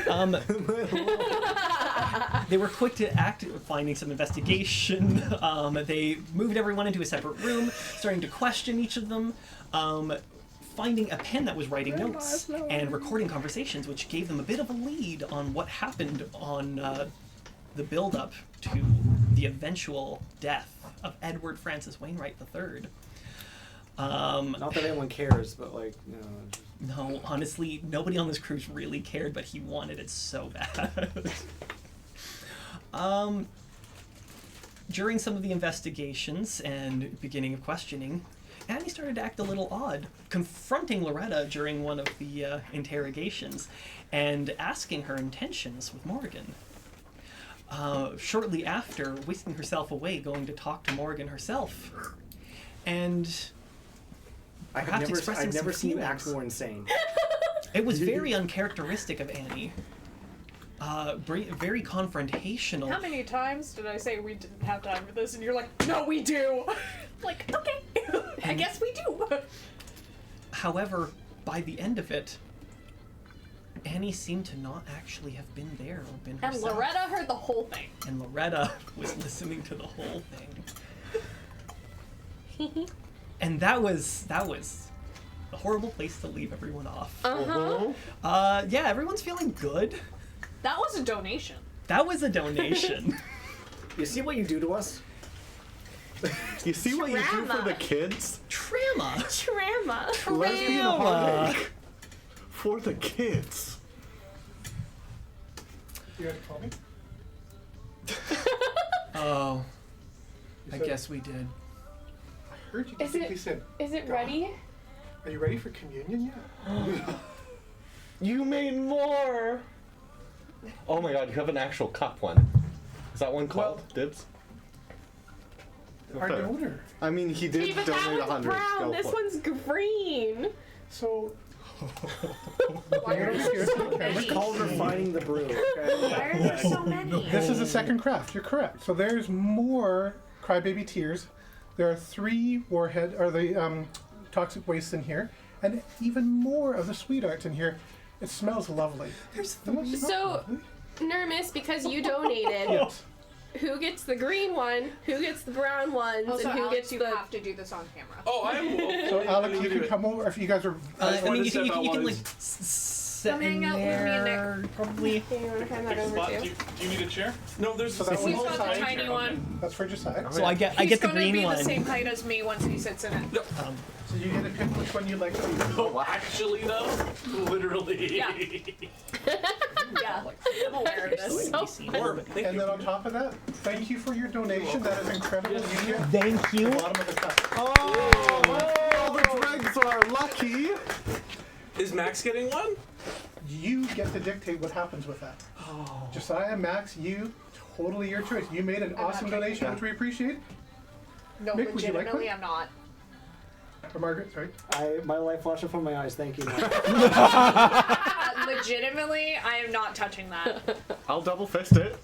Speaker 1: They were quick to act, finding some investigation. They moved everyone into a separate room, starting to question each of them, finding a pen that was writing notes and recording conversations, which gave them a bit of a lead on what happened on the build-up to the eventual death of Edward Francis Wainwright III.
Speaker 4: Not that anyone cares, but like, you know.
Speaker 1: No, honestly, nobody on this cruise really cared, but he wanted it so bad. During some of the investigations and beginning of questioning, Annie started to act a little odd, confronting Loretta during one of the interrogations and asking her intentions with Morgan. Shortly after, whisking herself away, going to talk to Morgan herself. And perhaps expressing
Speaker 4: I've never
Speaker 1: some
Speaker 4: seen you act
Speaker 1: feelings.
Speaker 4: more insane.
Speaker 1: It was very uncharacteristic of Annie. Very confrontational.
Speaker 3: How many times did I say we didn't have time for this, and you're like, no, we do! Like, okay, I guess we do.
Speaker 1: However, by the end of it, Annie seemed to not actually have been there or been
Speaker 3: And
Speaker 1: herself.
Speaker 3: Loretta heard the whole thing.
Speaker 1: And Loretta was listening to the whole thing. And that was a horrible place to leave everyone off. Yeah, everyone's feeling good.
Speaker 3: That was a donation.
Speaker 1: That was a donation.
Speaker 4: You see what you do to us?
Speaker 2: You see what you do for
Speaker 5: Drama.
Speaker 2: the kids?
Speaker 1: Trama.
Speaker 5: Trama.
Speaker 2: Lesbian heartache for the kids.
Speaker 6: You guys call me?
Speaker 1: Oh,
Speaker 6: You
Speaker 1: I
Speaker 6: said-
Speaker 1: guess we did.
Speaker 6: I heard you
Speaker 5: Is
Speaker 6: distinctly
Speaker 5: it-
Speaker 6: said,
Speaker 5: Is it ready?
Speaker 6: are you ready for communion yet?
Speaker 2: You made more. Oh my god, you have an actual cup one. Is that one called? Dibs?
Speaker 6: Our
Speaker 2: Fair.
Speaker 6: donor.
Speaker 2: I mean, he did
Speaker 5: Hey, but that
Speaker 2: donate
Speaker 5: one's
Speaker 2: 100.
Speaker 5: brown.
Speaker 2: Go
Speaker 5: This
Speaker 2: for it.
Speaker 5: one's green.
Speaker 6: So,
Speaker 3: Why are there so
Speaker 4: It's
Speaker 3: many?
Speaker 4: called refining the brew. Okay?
Speaker 3: Why are there so many?
Speaker 6: this is the second craft. You're correct. So there's more crybaby tears. There are 3 warhead or the toxic wastes in here, and even more of the sweethearts in here. It smells lovely.
Speaker 1: There's
Speaker 6: Doesn't it smell
Speaker 5: So-
Speaker 6: lovely?
Speaker 5: Nermus, because you donated,
Speaker 6: Yes.
Speaker 5: who gets the green one, who gets the brown ones,
Speaker 3: Also,
Speaker 5: and who
Speaker 3: Alex,
Speaker 5: gets
Speaker 3: you
Speaker 5: the...
Speaker 3: have to do this on camera.
Speaker 7: Oh, I am.
Speaker 6: So Alex, you
Speaker 7: do
Speaker 6: can
Speaker 7: it.
Speaker 6: come over if you guys are.
Speaker 1: I
Speaker 7: wanted
Speaker 1: mean,
Speaker 7: to
Speaker 1: you
Speaker 7: step
Speaker 1: can
Speaker 7: out
Speaker 1: like
Speaker 7: while
Speaker 1: sit
Speaker 3: Come
Speaker 1: in
Speaker 3: hang out with me and
Speaker 1: there, probably.
Speaker 5: Do you want to hand that over
Speaker 7: Spot,
Speaker 5: to?
Speaker 7: do you need a chair? No, there's
Speaker 6: So that
Speaker 3: He's
Speaker 6: one's
Speaker 3: got the
Speaker 6: side.
Speaker 3: tiny one.
Speaker 6: That's for Josiah.
Speaker 1: So I get
Speaker 3: He's
Speaker 1: the
Speaker 3: gonna
Speaker 1: green
Speaker 3: be
Speaker 1: one.
Speaker 3: the same height as me once he sits in it.
Speaker 6: So you get to pick which one you'd like to eat.
Speaker 7: Oh, actually, though, literally.
Speaker 3: Yeah. Yeah, I'm aware of this.
Speaker 7: Or, thank
Speaker 6: And
Speaker 7: you.
Speaker 6: then on top of that, thank you for your donation. That is incredible. You get
Speaker 1: Thank you.
Speaker 6: the bottom of the cup.
Speaker 2: Oh, the dregs are lucky.
Speaker 7: Is Max getting one?
Speaker 6: You get to dictate what happens with that. Josiah, Max, you, totally your choice. You made an
Speaker 3: not
Speaker 6: awesome
Speaker 3: taking
Speaker 6: donation,
Speaker 2: that.
Speaker 6: which we appreciate.
Speaker 3: No,
Speaker 6: Mick, would you like
Speaker 3: legitimately,
Speaker 6: one?
Speaker 3: I'm not.
Speaker 6: Or Margaret, sorry.
Speaker 4: My life flashed before my eyes. Thank you.
Speaker 3: Legitimately, I am not touching that.
Speaker 2: I'll double fist it.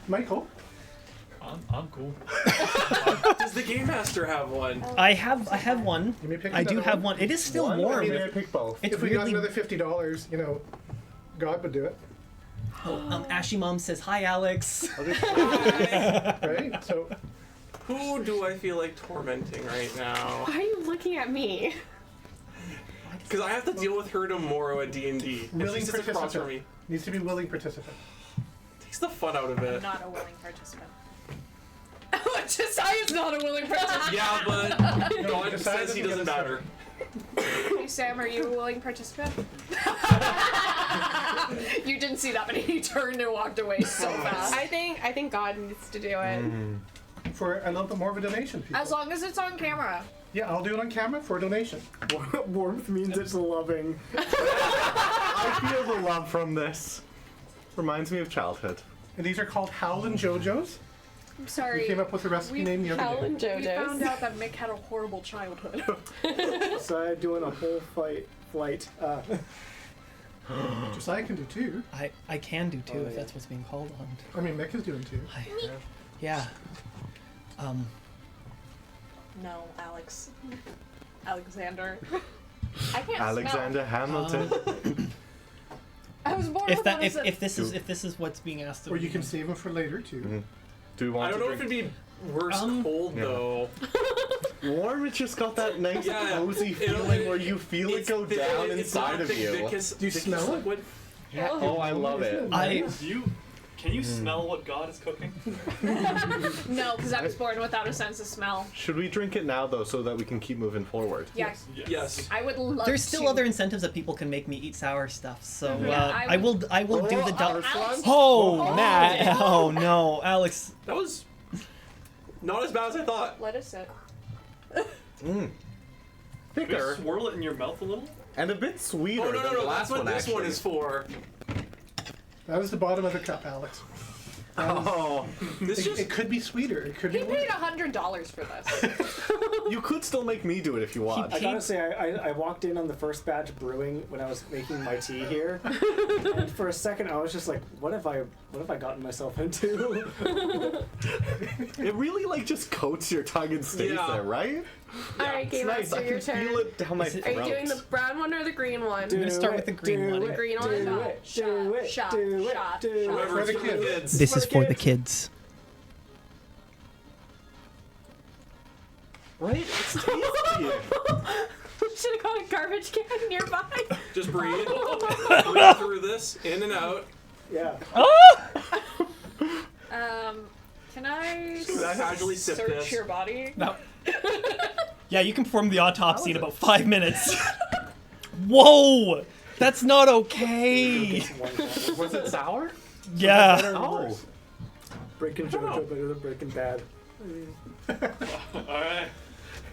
Speaker 6: Michael,
Speaker 7: I'm cool. Does the Game Master have one?
Speaker 1: I have one.
Speaker 6: you may pick
Speaker 1: I do
Speaker 6: another
Speaker 1: have one. It is still
Speaker 2: One?
Speaker 6: I
Speaker 1: warm.
Speaker 6: mean, I pick both.
Speaker 1: It's
Speaker 6: If we got
Speaker 1: weirdly-
Speaker 6: another $50, you know, God would do it,
Speaker 1: Ashy Mom says hi, Alex.
Speaker 6: right? So
Speaker 7: Who do I feel like tormenting right now?
Speaker 5: Why are you looking at me?
Speaker 7: Because I have to deal with her tomorrow at D&D. And she
Speaker 6: willing
Speaker 7: sits across from me.
Speaker 6: participant needs to be willing participant.
Speaker 7: Takes the fun out of
Speaker 3: I'm
Speaker 7: it.
Speaker 3: not a willing participant. Josiah's not a willing participant.
Speaker 7: Yeah, but God
Speaker 6: Josiah
Speaker 7: says he
Speaker 6: doesn't
Speaker 7: doesn't
Speaker 6: get a
Speaker 7: matter.
Speaker 3: Hey, Sam, are you a willing participant? You didn't see that, but he turned and walked away so fast.
Speaker 5: I think God needs to do it.
Speaker 6: For a little bit more of a donation, people.
Speaker 3: As long as it's on camera.
Speaker 6: Yeah, I'll do it on camera for a donation.
Speaker 4: Warmth means it's loving.
Speaker 2: I feel the love from this. Reminds me of childhood.
Speaker 6: And these are called Howlin' JoJo's.
Speaker 3: I'm
Speaker 6: We
Speaker 3: sorry.
Speaker 6: came up with a recipe
Speaker 3: We-
Speaker 6: name the other
Speaker 5: Hal
Speaker 6: day.
Speaker 5: and
Speaker 3: We found
Speaker 5: JoJo's.
Speaker 3: out that Mick had a horrible childhood.
Speaker 4: So I'm doing a whole flight.
Speaker 6: Josiah can do 2.
Speaker 1: I can do too
Speaker 4: Oh,
Speaker 1: if
Speaker 4: yeah.
Speaker 1: that's what's being called on.
Speaker 6: I mean, Mick is doing 2.
Speaker 1: Yeah.
Speaker 3: No, Alex. Alexander. I can't
Speaker 2: Alexander Hamilton.
Speaker 3: I was born
Speaker 1: If
Speaker 3: without
Speaker 1: that
Speaker 3: a
Speaker 1: if this is what's being asked of
Speaker 6: Or you
Speaker 1: me.
Speaker 6: can save them for later, too.
Speaker 2: Do we want
Speaker 7: I don't
Speaker 2: to
Speaker 7: know if
Speaker 2: drink?
Speaker 7: it'd be worse cold,
Speaker 2: Yeah.
Speaker 7: though.
Speaker 2: Warm, it's just got that nice
Speaker 7: Yeah,
Speaker 2: cozy
Speaker 7: it'll-
Speaker 2: feeling where you feel it
Speaker 7: It's
Speaker 2: go
Speaker 7: thick-
Speaker 2: down
Speaker 7: it's not
Speaker 2: inside of
Speaker 7: thick
Speaker 2: you.
Speaker 7: Vicus-
Speaker 6: Do you
Speaker 7: Vicus
Speaker 6: smell it?
Speaker 7: liquid.
Speaker 2: Oh, I love it.
Speaker 7: Can you smell what God is cooking?
Speaker 3: No, because I was born without a sense of smell.
Speaker 2: Should we drink it now, though, so that we can keep moving forward?
Speaker 3: Yes.
Speaker 7: Yes.
Speaker 3: I would love
Speaker 1: There's still
Speaker 3: to.
Speaker 1: other incentives that people can make me eat sour stuff. So
Speaker 3: Yeah,
Speaker 1: I will do the
Speaker 2: Arslan?
Speaker 3: Alex-
Speaker 1: Oh, Matt! Oh no, Alex.
Speaker 7: That was not as bad as I thought.
Speaker 3: Let us sit.
Speaker 2: Thicker
Speaker 7: swirl it in your mouth a little?
Speaker 2: and a bit sweeter
Speaker 7: Oh, no,
Speaker 2: than
Speaker 7: no,
Speaker 2: the
Speaker 7: no.
Speaker 2: last
Speaker 7: That's what
Speaker 2: one,
Speaker 7: this
Speaker 2: actually.
Speaker 7: one is for.
Speaker 6: That was the bottom of the cup, Alex.
Speaker 2: Oh,
Speaker 7: This just.
Speaker 6: It could be sweeter. It could
Speaker 3: He
Speaker 6: be
Speaker 3: paid
Speaker 6: worse.
Speaker 3: $100 for this.
Speaker 2: you could still make me do it if you want.
Speaker 4: I gotta say, I walked in on the first batch brewing when I was making my tea here, and for a second I was just like, what have I gotten myself into?
Speaker 2: It really like just coats your tongue and stays
Speaker 7: Yeah.
Speaker 2: there, right?
Speaker 5: Alright,
Speaker 2: It's
Speaker 5: Game
Speaker 2: nice.
Speaker 5: Master,
Speaker 2: I
Speaker 5: your
Speaker 2: can
Speaker 5: turn.
Speaker 2: feel it down my
Speaker 1: Is it-
Speaker 5: Are
Speaker 2: throat.
Speaker 5: you doing the brown one or the green one?
Speaker 1: I'm gonna start with the green one.
Speaker 5: The green one?
Speaker 4: Do it, do it,
Speaker 3: Shot,
Speaker 4: do it,
Speaker 3: shot,
Speaker 4: do
Speaker 3: shot.
Speaker 4: it.
Speaker 7: Whoever's
Speaker 6: For the
Speaker 7: for the
Speaker 6: kids.
Speaker 7: kids.
Speaker 1: This
Speaker 4: For
Speaker 1: is
Speaker 4: the
Speaker 1: for the
Speaker 4: kids.
Speaker 1: kids.
Speaker 2: Right? It's tasty.
Speaker 5: We should have got a garbage can nearby.
Speaker 7: Just breathe. Breathe through this, in and out.
Speaker 4: Yeah.
Speaker 3: Can I
Speaker 7: Casually sip
Speaker 3: search
Speaker 7: this.
Speaker 3: your body?
Speaker 1: No. Yeah, you can perform the autopsy in about 5 minutes. Whoa! That's not okay.
Speaker 2: Was it sour?
Speaker 1: Yeah.
Speaker 4: Better or
Speaker 2: Oh.
Speaker 4: worse? Breaking JoJo better than Breaking Bad.
Speaker 7: Alright. Alright,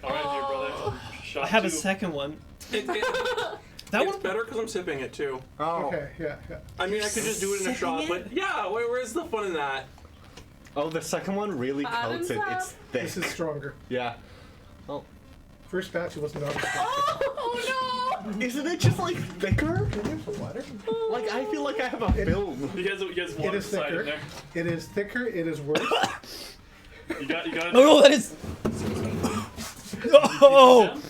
Speaker 7: dear brother. Shot
Speaker 1: I have a
Speaker 7: two.
Speaker 1: second one.
Speaker 8: It,
Speaker 1: That
Speaker 8: it's
Speaker 1: one.
Speaker 8: better because I'm sipping it too.
Speaker 2: Oh.
Speaker 6: Okay, yeah.
Speaker 8: I mean, I could just do it in a shot,
Speaker 1: Sipping
Speaker 8: but yeah, where's the fun in that?
Speaker 2: Oh, the second one really
Speaker 5: Bottoms
Speaker 2: coats it.
Speaker 5: up.
Speaker 2: It's thick.
Speaker 6: This is stronger.
Speaker 2: Yeah. Oh.
Speaker 6: First batch, it wasn't on.
Speaker 5: Oh no!
Speaker 2: Isn't it just like thicker?
Speaker 6: Water.
Speaker 2: Like I feel like I have a film.
Speaker 7: You guys
Speaker 6: It
Speaker 7: water
Speaker 6: is
Speaker 7: beside in
Speaker 6: thicker.
Speaker 7: there.
Speaker 6: It is thicker. It is worse.
Speaker 7: You got it.
Speaker 1: Oh no, that is. Oh,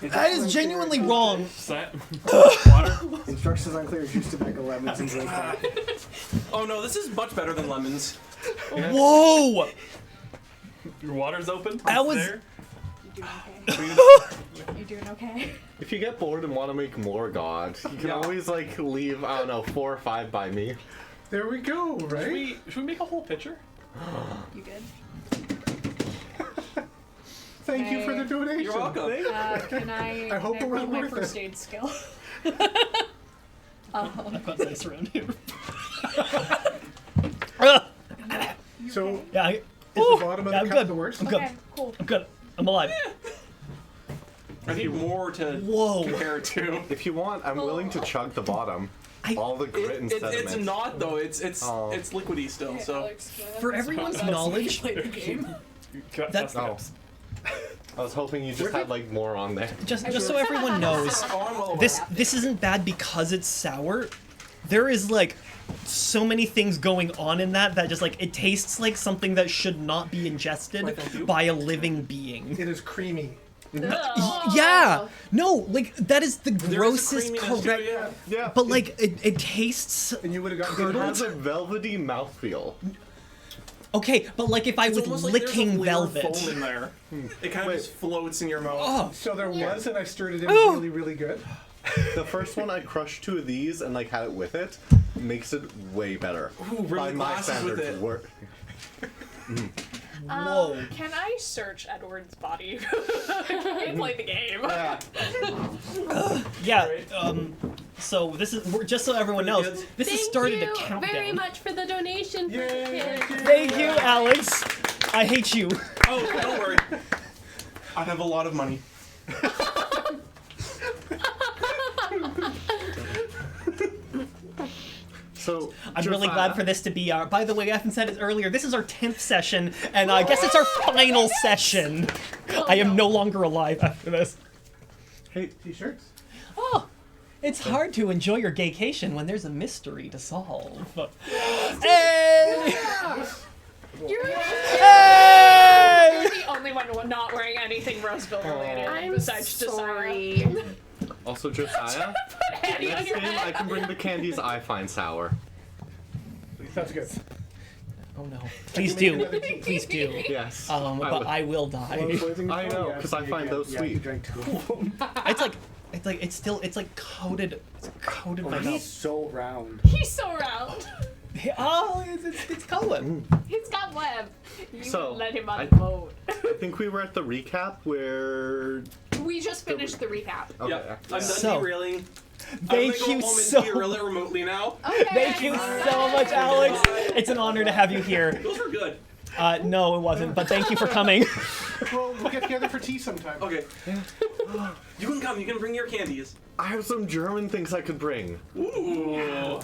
Speaker 1: that is genuinely wrong.
Speaker 7: Water.
Speaker 4: Instructions unclear. Juice to make a lemons and drink that.
Speaker 8: Oh no, this is much better than lemons.
Speaker 1: Whoa!
Speaker 7: Your water's open.
Speaker 1: That
Speaker 7: It's
Speaker 1: was-
Speaker 7: there.
Speaker 3: You doing okay?
Speaker 2: If you get bored and want to make more God, you can
Speaker 8: Yeah.
Speaker 2: always like leave, I don't know, 4 or 5 by me.
Speaker 6: There we go. Right.
Speaker 7: Should we make a whole pitcher?
Speaker 3: You good?
Speaker 6: Thank you for the donation.
Speaker 8: You're welcome.
Speaker 3: Can I?
Speaker 6: I hope
Speaker 3: can
Speaker 6: it was
Speaker 3: roll my
Speaker 6: worth
Speaker 3: first
Speaker 6: it.
Speaker 3: aid skill.
Speaker 1: I've got dice around here.
Speaker 6: So
Speaker 1: Yeah.
Speaker 6: is the bottom of
Speaker 1: yeah,
Speaker 6: the
Speaker 1: I'm
Speaker 6: cup
Speaker 1: good.
Speaker 6: the worst?
Speaker 1: I'm good.
Speaker 3: Okay, cool.
Speaker 1: I'm good. I'm alive.
Speaker 8: I need more to
Speaker 1: Whoa.
Speaker 8: compare it to.
Speaker 2: If you want, I'm willing to chug the bottom. All the grit and sediment.
Speaker 8: It's not though. It's
Speaker 2: Oh.
Speaker 8: it's liquidy still. So
Speaker 1: For everyone's knowledge,
Speaker 3: Play the game.
Speaker 1: That's-
Speaker 2: Oh. I was hoping you just had like more on there.
Speaker 1: just so everyone knows,
Speaker 8: oh, I'm all
Speaker 1: this isn't bad because it's sour. There is like so many things going on in that just like it tastes like something that should not be ingested
Speaker 8: Why, thank you.
Speaker 1: by a living being.
Speaker 6: It is creamy.
Speaker 1: Yeah, no, like that is the
Speaker 8: There is a
Speaker 1: grossest
Speaker 8: creaminess to
Speaker 1: correct.
Speaker 8: it, yeah.
Speaker 2: Yeah.
Speaker 1: But like it tastes
Speaker 6: And you would have
Speaker 2: it
Speaker 6: gotten
Speaker 2: has a velvety mouthfeel.
Speaker 1: okay, but like if I
Speaker 8: It's
Speaker 1: was
Speaker 8: almost like
Speaker 1: licking
Speaker 8: there's a layer of
Speaker 1: velvet.
Speaker 8: foam in there. It kind of
Speaker 2: Wait.
Speaker 8: just floats in your mouth.
Speaker 1: Oh,
Speaker 6: So there was, and I stirred it in
Speaker 1: Oh.
Speaker 6: really, really good.
Speaker 2: The first one I crushed 2 of these and like had it with it makes it way better.
Speaker 8: Ooh, rim
Speaker 2: By
Speaker 8: the
Speaker 2: my
Speaker 8: glasses with
Speaker 2: standards,
Speaker 8: it.
Speaker 1: whoa.
Speaker 3: Can I search Edward's body? Can we play the game?
Speaker 2: Yeah.
Speaker 1: Yeah. So this is just so everyone knows.
Speaker 8: kids.
Speaker 1: This has
Speaker 5: Thank
Speaker 1: started
Speaker 5: you
Speaker 1: a countdown.
Speaker 5: very much for the donation. For the
Speaker 6: Yay.
Speaker 5: kids.
Speaker 1: Thank you, Alex. I hate you.
Speaker 8: Oh, don't worry. I have a lot of money.
Speaker 2: So
Speaker 1: I'm really
Speaker 2: Josiah,
Speaker 1: glad for this to be our. By the way, I haven't said it earlier. This is our 10th session, and I guess it's our final session. I am no longer alive after this.
Speaker 2: Hey,
Speaker 6: T-shirts.
Speaker 1: Oh, it's hard to enjoy your gaycation when there's a mystery to solve. Hey!
Speaker 5: You're
Speaker 1: Hey!
Speaker 3: You're the only one not wearing anything Roseville related
Speaker 5: I'm
Speaker 3: besides
Speaker 5: sorry.
Speaker 2: also Josiah,
Speaker 3: Handy on
Speaker 2: next
Speaker 3: your
Speaker 2: game I
Speaker 3: head.
Speaker 2: can bring the candies I find sour.
Speaker 6: That's good.
Speaker 1: Oh no! Please
Speaker 6: Can you
Speaker 1: do,
Speaker 6: make another tea?
Speaker 1: please do.
Speaker 2: Yes.
Speaker 1: But
Speaker 2: would.
Speaker 1: I will die.
Speaker 2: I know, 'cause I find those
Speaker 4: You
Speaker 2: sweet.
Speaker 4: drank 2 of them.
Speaker 1: It's like coated. It's coated by
Speaker 4: He's
Speaker 1: milk.
Speaker 4: so round.
Speaker 3: He's so round.
Speaker 1: Oh, it's Cohen.
Speaker 3: He's got web. You
Speaker 2: So,
Speaker 3: let him on
Speaker 2: I-
Speaker 3: the boat.
Speaker 2: I think we were at the recap where.
Speaker 3: We just finished the recap.
Speaker 2: Okay.
Speaker 8: Yeah, I'm done
Speaker 1: So-
Speaker 8: derailing.
Speaker 1: Thank
Speaker 8: I'm
Speaker 1: you
Speaker 8: gonna go home
Speaker 1: so.
Speaker 8: and derail it remotely now.
Speaker 3: Okay.
Speaker 1: Thank you so much, Alex. It's an honor to have you here.
Speaker 8: Those were good.
Speaker 1: No, it wasn't, but thank you for coming.
Speaker 6: Well, we'll get together for tea sometime.
Speaker 8: Okay. You can come. You can bring your candies.
Speaker 2: I have some German things I could bring.
Speaker 8: Ooh.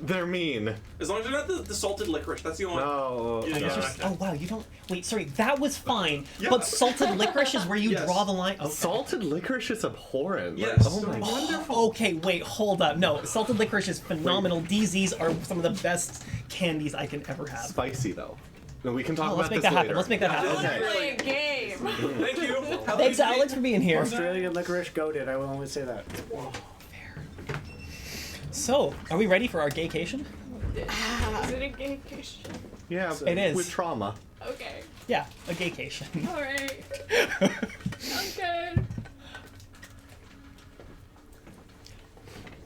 Speaker 2: They're mean.
Speaker 8: As long as they're not the salted licorice. That's the only one.
Speaker 2: No.
Speaker 8: Yeah, yeah.
Speaker 2: no.
Speaker 1: Oh wow, you don't. Wait, sorry, that was fine.
Speaker 8: Yeah.
Speaker 1: But salted licorice is where you
Speaker 8: Yes.
Speaker 1: draw the line. Okay.
Speaker 2: Salted licorice is abhorrent. Like,
Speaker 8: Yes.
Speaker 2: oh my god.
Speaker 8: Wonderful.
Speaker 1: Okay, wait, hold up. No, salted licorice is phenomenal. DZs are some of the best candies I can ever have.
Speaker 2: Spicy though. No, we can talk
Speaker 1: Oh,
Speaker 2: about
Speaker 1: let's make
Speaker 2: this
Speaker 1: that happen.
Speaker 2: later.
Speaker 1: Let's make that happen.
Speaker 8: Okay.
Speaker 3: Brilliant game.
Speaker 8: Thank you. Have a
Speaker 1: Thanks,
Speaker 8: good
Speaker 1: Alex, for being here.
Speaker 4: Australian licorice goated. I will only say that.
Speaker 1: So, are we ready for our gaycation?
Speaker 3: Is it a gay question?
Speaker 2: Yeah,
Speaker 1: It is.
Speaker 2: with trauma.
Speaker 3: Okay.
Speaker 1: Yeah, a gaycation.
Speaker 3: Alright. Sounds good.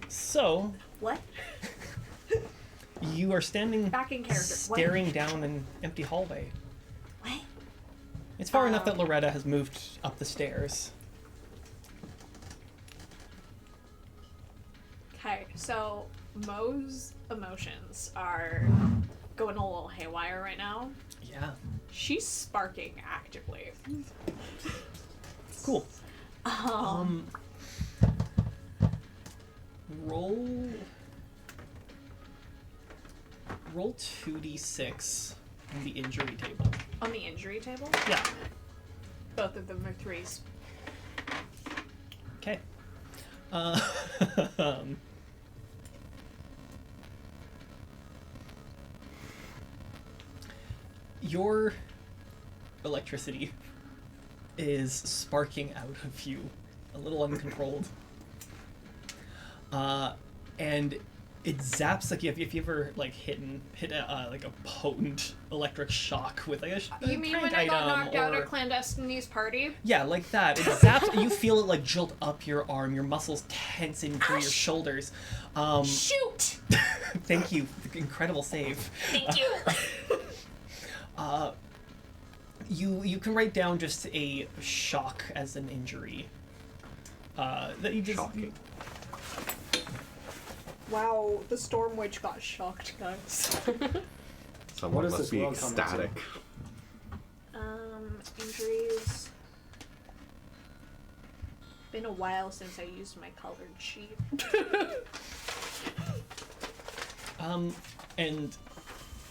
Speaker 1: So,
Speaker 3: What?
Speaker 1: you are standing
Speaker 3: Back in character.
Speaker 1: staring down an empty hallway.
Speaker 3: What?
Speaker 1: It's far enough that Loretta has moved up the stairs.
Speaker 3: Okay, so Mo's emotions are going a little haywire right now.
Speaker 1: Yeah.
Speaker 3: She's sparking actively.
Speaker 1: Cool. Roll 2d6 on the injury table.
Speaker 3: On the injury table?
Speaker 1: Yeah.
Speaker 3: Both of them are 3s.
Speaker 1: Okay. Your electricity is sparking out of you, a little uncontrolled. And it zaps, like if you ever like hit a like a potent electric shock with like a
Speaker 3: You mean
Speaker 1: prank
Speaker 3: when I got
Speaker 1: item
Speaker 3: knocked out
Speaker 1: or-
Speaker 3: at Clandestiny's party?
Speaker 1: Yeah, like that. It zaps. You feel it like jolt up your arm. Your muscles tense in through your shoulders.
Speaker 3: Shoot!
Speaker 1: Thank you. Incredible save.
Speaker 3: Thank you!
Speaker 1: You can write down just a shock as an injury. That you just.
Speaker 2: Shocking.
Speaker 3: Wow, the Storm Witch got shocked, guys.
Speaker 2: Someone
Speaker 4: What is
Speaker 2: must
Speaker 4: this
Speaker 2: be
Speaker 4: world coming to?
Speaker 2: ecstatic.
Speaker 3: Injuries. Been a while since I used my colored sheet.
Speaker 1: And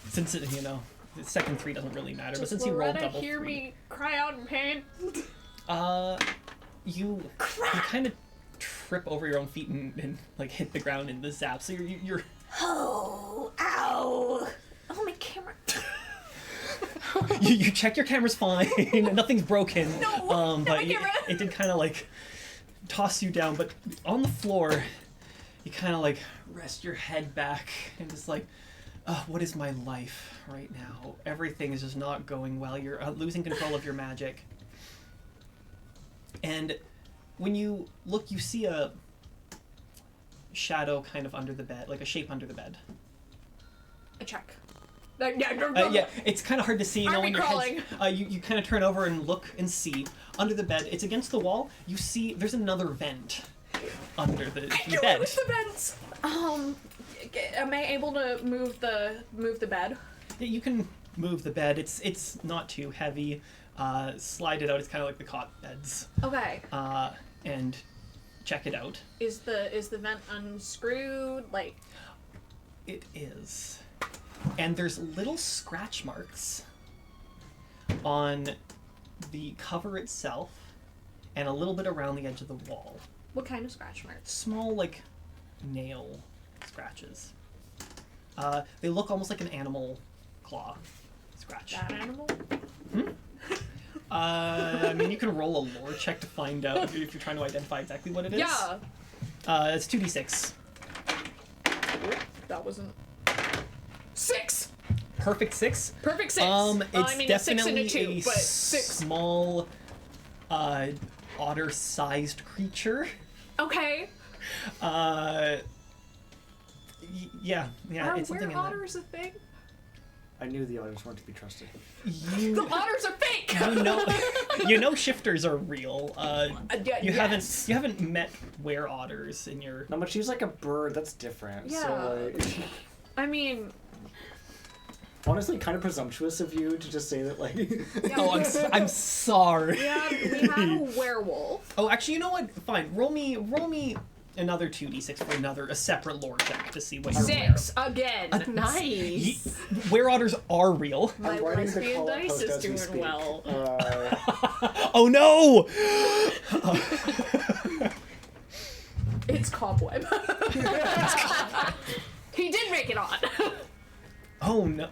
Speaker 1: since it, the second 3 doesn't really matter, but since you rolled
Speaker 3: Loretta
Speaker 1: double
Speaker 3: hear
Speaker 1: 3,
Speaker 3: me cry out in pain?
Speaker 1: you kind of trip over your own feet and like hit the ground in the zap. So you're
Speaker 3: Oh, ow! Oh, my camera.
Speaker 1: you check your camera's fine, nothing's broken.
Speaker 3: No,
Speaker 1: but
Speaker 3: my camera.
Speaker 1: it did kind of like toss you down, but on the floor, you kind of like rest your head back and just like, what is my life right now? Everything is just not going well. You're losing control of your magic. And when you look, you see a shadow kind of under the bed, like a shape under the bed.
Speaker 3: A check.
Speaker 1: Yeah, it's kind of hard to see.
Speaker 3: Army
Speaker 1: When your
Speaker 3: crawling.
Speaker 1: you kind of turn over and look and see under the bed. It's against the wall. You see there's another vent under the bed.
Speaker 3: With the vents. Am I able to move the bed?
Speaker 1: Yeah, you can move the bed. It's not too heavy. Slide it out. It's kind of like the cot beds.
Speaker 3: Okay.
Speaker 1: And check it out.
Speaker 3: Is the vent unscrewed? Like,
Speaker 1: It is. And there's little scratch marks on the cover itself and a little bit around the edge of the wall.
Speaker 3: what kind of scratch marks?
Speaker 1: Small, like, nail scratches. They look almost like an animal claw scratch.
Speaker 3: That animal?
Speaker 1: I mean, you can roll a lore check to find out if you're trying to identify exactly what it is.
Speaker 3: Yeah.
Speaker 1: It's 2d6.
Speaker 3: That wasn't. 6.
Speaker 1: Perfect 6.
Speaker 3: Perfect 6.
Speaker 1: It's
Speaker 3: I mean, a 6 and
Speaker 1: definitely
Speaker 3: a 2, but 6.
Speaker 1: small, otter-sized creature.
Speaker 3: Okay.
Speaker 1: Yeah,
Speaker 3: Are
Speaker 1: it's something in that.
Speaker 3: otters a thing?
Speaker 4: I knew the others weren't to be trusted.
Speaker 1: You,
Speaker 3: The otters are fake.
Speaker 1: you know shifters are real.
Speaker 3: Yeah,
Speaker 1: You
Speaker 3: yes.
Speaker 1: haven't met were-otters in your.
Speaker 4: No, but she's like a bird. That's different.
Speaker 3: Yeah.
Speaker 4: So, like,
Speaker 3: I mean,
Speaker 4: honestly, kind of presumptuous of you to just say that, like.
Speaker 3: yeah,
Speaker 1: Oh, I'm sorry.
Speaker 3: we have a werewolf.
Speaker 1: Oh, actually, you know what? Fine. Roll me another 2d6 for a separate lore check to see what you're aware
Speaker 3: 6 again.
Speaker 5: Nice.
Speaker 1: of. Were-otters are real.
Speaker 3: My
Speaker 4: I'm writing the
Speaker 3: lesbian
Speaker 4: call-out
Speaker 3: dice
Speaker 4: post
Speaker 3: is
Speaker 4: as we
Speaker 3: doing
Speaker 4: speak.
Speaker 3: well.
Speaker 1: Oh no!
Speaker 3: It's Cobweb. He did make it on.
Speaker 1: Oh no.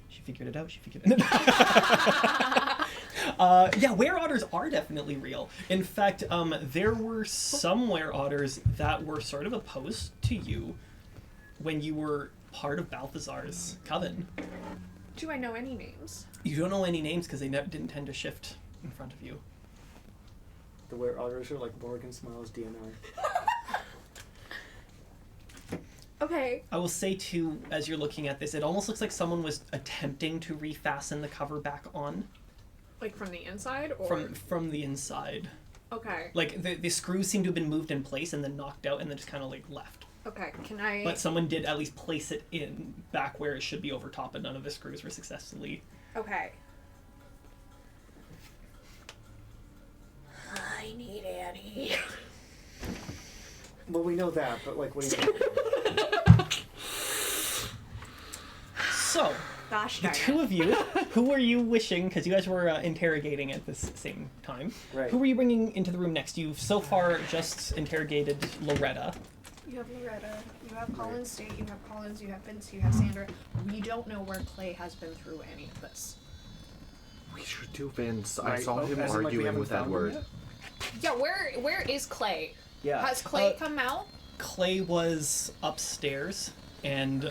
Speaker 1: She figured it out. Yeah, were-otters are definitely real. In fact, there were some were-otters that were sort of opposed to you when you were part of Balthazar's coven.
Speaker 3: Do I know any names?
Speaker 1: You don't know any names because they didn't tend to shift in front of you.
Speaker 4: The were otters are like Morgan Smiles DNR.
Speaker 3: Okay.
Speaker 1: I will say too, as you're looking at this, it almost looks like someone was attempting to refasten the cover back on.
Speaker 3: Like from the inside, or
Speaker 1: From the inside.
Speaker 3: okay.
Speaker 1: Like the screws seem to have been moved in place and then knocked out and then just kind of like left.
Speaker 3: Okay, can I?
Speaker 1: But someone did at least place it in back where it should be over top, but none of the screws were successfully.
Speaker 3: Okay. I need Annie.
Speaker 4: Well, we know that, but like, what do you?
Speaker 1: So,
Speaker 3: Gosh
Speaker 1: the
Speaker 3: darn
Speaker 1: two
Speaker 3: it.
Speaker 1: of you, who were you wishing, because you guys were interrogating at this same time,
Speaker 4: Right.
Speaker 1: who were you bringing into the room next? You've so far just interrogated Loretta.
Speaker 3: You have Loretta, you have Collins State, you have Collins, you have Vince, you have Sandra. We don't know where Clay has been through any of this.
Speaker 2: We should do Vince. I
Speaker 4: Right.
Speaker 2: saw
Speaker 4: Oh,
Speaker 2: him
Speaker 4: as in, like, we
Speaker 2: arguing
Speaker 4: haven't
Speaker 2: with that
Speaker 4: found him
Speaker 2: word.
Speaker 4: yet?
Speaker 3: Yeah, where is Clay?
Speaker 4: Yeah.
Speaker 3: Has Clay come out?
Speaker 1: Clay was upstairs, and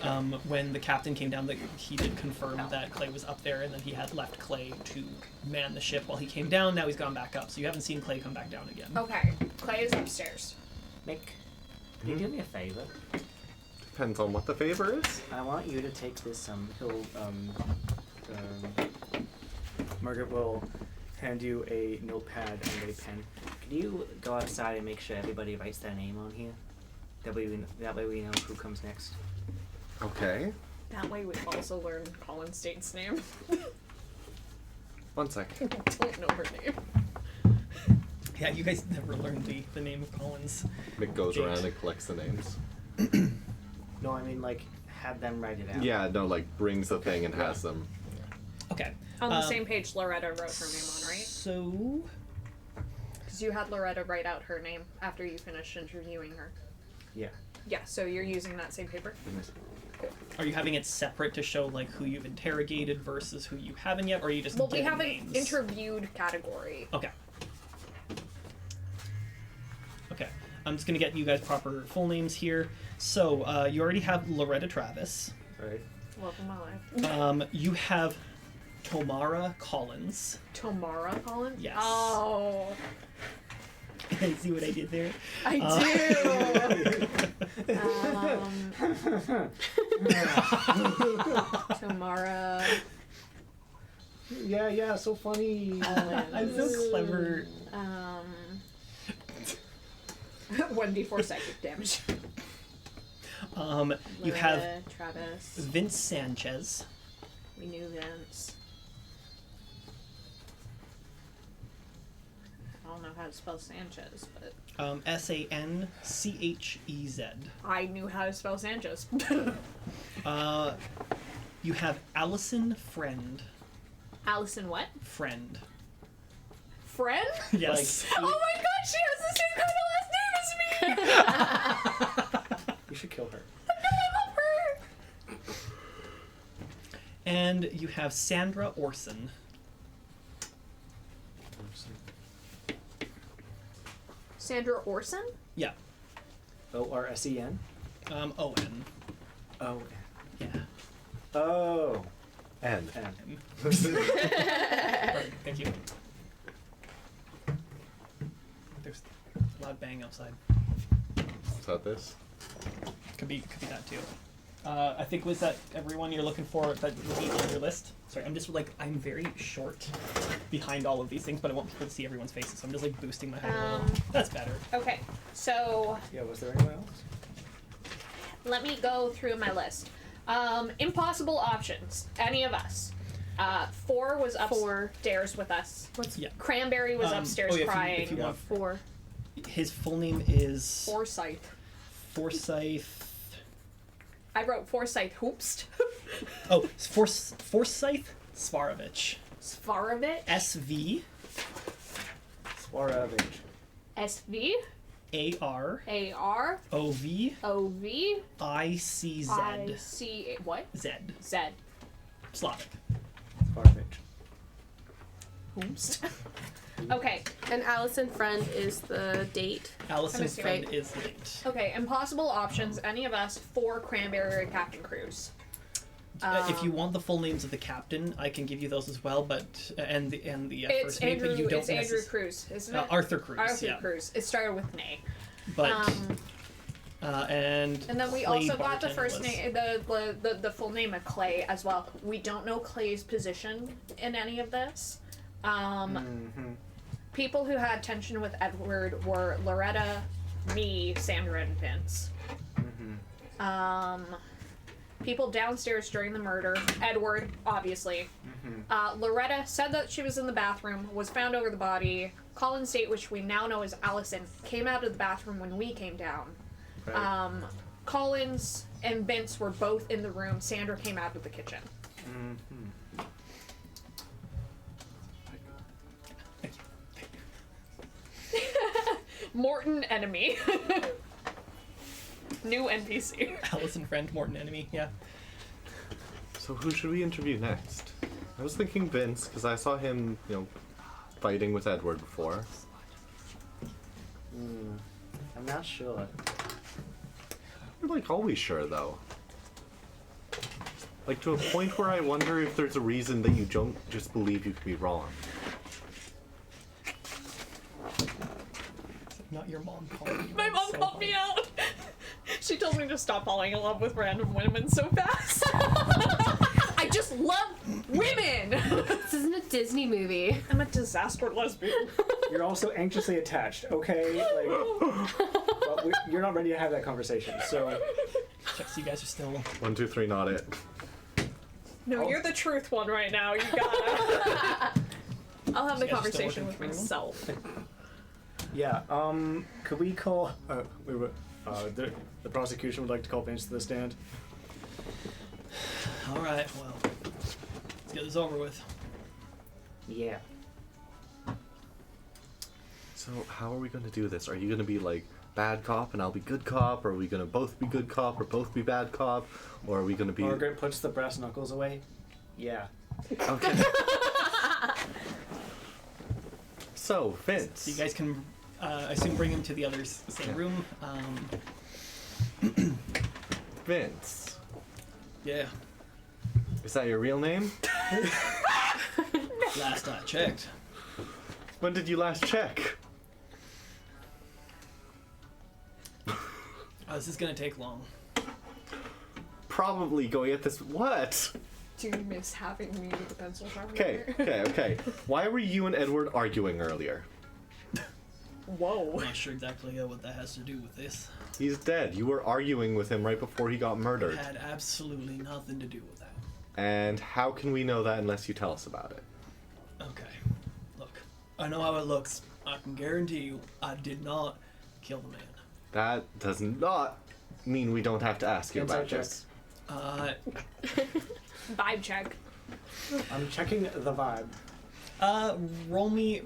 Speaker 1: when the captain came down, he did confirm that Clay was up there, and then he had left Clay to man the ship while he came down. Now he's gone back up, so you haven't seen Clay come back down again.
Speaker 3: Okay, Clay is upstairs.
Speaker 9: Mick, can you do me a favor?
Speaker 2: Depends on what the favor is.
Speaker 9: I want you to take this
Speaker 4: Margaret will hand you a notepad and a pen.
Speaker 9: Can you go outside and make sure everybody writes their name on here? That way we know who comes next.
Speaker 2: Okay.
Speaker 3: That way we also learn Collins State's name.
Speaker 2: 1 sec.
Speaker 3: Don't know her name.
Speaker 1: Yeah, you guys never learned the name of Collins.
Speaker 2: Mick goes
Speaker 1: James.
Speaker 2: around and collects the names.
Speaker 9: No, I mean like have them write it out.
Speaker 2: Yeah, no, like brings the thing and has them.
Speaker 1: Okay.
Speaker 3: On the same page Loretta wrote her name on, right?
Speaker 1: So,
Speaker 3: Because you had Loretta write out her name after you finished interviewing her.
Speaker 9: Yeah.
Speaker 3: Yeah, so you're using that same paper?
Speaker 1: are you having it separate to show like who you've interrogated versus who you haven't yet, or are you just
Speaker 3: Well, we
Speaker 1: getting
Speaker 3: have an
Speaker 1: names?
Speaker 3: interviewed category.
Speaker 1: Okay. Okay. I'm just gonna get you guys proper full names here. So you already have Loretta Travis.
Speaker 4: Right.
Speaker 3: Love of my life.
Speaker 1: You have Tomara Collins.
Speaker 3: Tamara Collins?
Speaker 1: Yes.
Speaker 3: Oh,
Speaker 1: See what I did there?
Speaker 3: I do. Tamara
Speaker 4: Yeah, so funny.
Speaker 3: Collins.
Speaker 1: I'm so clever.
Speaker 3: 1d4 psychic damage.
Speaker 1: You have
Speaker 3: Loretta, Travis.
Speaker 1: Vince Sanchez.
Speaker 3: We knew Vince. I don't know how to spell Sanchez, but
Speaker 1: Sanchez.
Speaker 3: I knew how to spell Sanchez.
Speaker 1: You have Allison Friend.
Speaker 3: Allison what?
Speaker 1: Friend.
Speaker 3: Friend?
Speaker 1: Yes.
Speaker 3: Oh my god, she has the same kind of last name as me!
Speaker 4: You should kill her.
Speaker 3: No, I love her!
Speaker 1: And you have Sandra Orson.
Speaker 3: Sandra Orson?
Speaker 1: Yeah.
Speaker 4: O-R-S-E-N?
Speaker 1: O-N.
Speaker 4: Oh.
Speaker 1: Yeah.
Speaker 4: Oh.
Speaker 2: And
Speaker 4: N.
Speaker 1: Perfect. Thank you. There's a loud bang outside.
Speaker 2: is that this?
Speaker 1: Could be that too. I think was that everyone you're looking for that would be on your list. Sorry, I'm very short behind all of these things, but I want people to see everyone's faces, so I'm just like boosting my height a little. That's better.
Speaker 3: Okay, so
Speaker 4: Yeah, was there anyone else?
Speaker 3: let me go through my list. Impossible options. Any of us. 4 was upstairs with us.
Speaker 1: Yeah.
Speaker 3: Cranberry was upstairs
Speaker 1: if
Speaker 3: crying.
Speaker 1: you want,
Speaker 3: 4.
Speaker 1: his full name is
Speaker 3: Forsyth.
Speaker 1: Forsyth.
Speaker 3: I wrote Forsyth Hoopst.
Speaker 1: Oh, Forsyth Svarovich.
Speaker 3: Svarovich.
Speaker 1: SV
Speaker 4: Svarovich.
Speaker 3: SV.
Speaker 1: AR
Speaker 3: AR.
Speaker 1: OV
Speaker 3: OV.
Speaker 1: ICZ
Speaker 3: IC. What?
Speaker 1: Z
Speaker 3: Z.
Speaker 1: Slavic.
Speaker 4: Svarovich.
Speaker 3: Hoopst. Okay.
Speaker 5: And Allison Friend is the date.
Speaker 1: Allison
Speaker 3: assuming-
Speaker 1: Friend is late.
Speaker 3: Okay, impossible options. Any of us 4 Cranberry or Captain Cruz.
Speaker 1: If you want the full names of the captain, I can give you those as well. But and the
Speaker 3: It's
Speaker 1: first name,
Speaker 3: Andrew.
Speaker 1: but you don't
Speaker 3: It's Andrew
Speaker 1: necess-
Speaker 3: Cruz, isn't it?
Speaker 1: Arthur Cruz.
Speaker 3: Arthur
Speaker 1: yeah.
Speaker 3: Cruz. It started with Nay.
Speaker 1: But and
Speaker 3: And then we
Speaker 1: Clay
Speaker 3: also got the
Speaker 1: Barton
Speaker 3: first
Speaker 1: was-
Speaker 3: name, the full name of Clay as well. We don't know Clay's position in any of this. People who had tension with Edward were Loretta, me, Sandra, and Vince. People downstairs during the murder, Edward, obviously. Loretta said that she was in the bathroom, was found over the body. Colin's date, which we now know as Allison, came out of the bathroom when we came down.
Speaker 4: Right.
Speaker 3: Collins and Vince were both in the room. Sandra came out of the kitchen. Morton, enemy. New NPC.
Speaker 1: Allison friend, Morton enemy. Yeah.
Speaker 2: So who should we interview next? I was thinking Vince, because I saw him, fighting with Edward before.
Speaker 4: I'm not sure.
Speaker 2: We're like always sure though. Like to a point where I wonder if there's a reason that you don't just believe you can be wrong.
Speaker 1: Not your mom calling you.
Speaker 3: My
Speaker 1: out
Speaker 3: mom
Speaker 1: so
Speaker 3: called me out. She told me to stop falling in love with random women so fast. I just love women.
Speaker 5: This isn't a Disney movie.
Speaker 3: I'm a disaster lesbian.
Speaker 4: You're also anxiously attached, okay? But you're not ready to have that conversation, so...
Speaker 1: Checks, you guys are still.
Speaker 2: 1, 2, 3, not it.
Speaker 3: No, you're the truth one right now. You gotta. I'll have the
Speaker 1: You guys are still
Speaker 3: conversation
Speaker 1: working
Speaker 3: with
Speaker 1: through them?
Speaker 3: myself.
Speaker 4: Yeah, could we call... the prosecution would like to call Vince to the stand.
Speaker 1: Alright, well. Let's get this over with.
Speaker 9: Yeah.
Speaker 2: So how are we going to do this? Are you going to be like bad cop and I'll be good cop? Or are we going to both be good cop or both be bad cop? Or are we going to be...
Speaker 4: Margaret puts the brass knuckles away. Yeah.
Speaker 2: Okay. So, Vince.
Speaker 1: So you guys can, I assume, bring him to the other's same room.
Speaker 2: Vince.
Speaker 1: Yeah.
Speaker 2: Is that your real name?
Speaker 1: Last I checked.
Speaker 2: When did you last check?
Speaker 1: This is gonna take long.
Speaker 2: Probably going at this... What?
Speaker 3: Do you miss having me with the pencil sharpener?
Speaker 2: Okay. Why were you and Edward arguing earlier?
Speaker 3: Whoa.
Speaker 1: I'm not sure exactly what that has to do with this.
Speaker 2: He's dead. You were arguing with him right before he got
Speaker 1: It
Speaker 2: murdered.
Speaker 1: had absolutely nothing to do with that.
Speaker 2: And how can we know that unless you tell us about it?
Speaker 1: Okay. Look, I know how it looks. I can guarantee you I did not kill the man.
Speaker 2: That does not mean we don't have to ask you about
Speaker 4: Inside
Speaker 2: this.
Speaker 3: Vibe check.
Speaker 4: I'm checking the vibe.
Speaker 1: Roll me.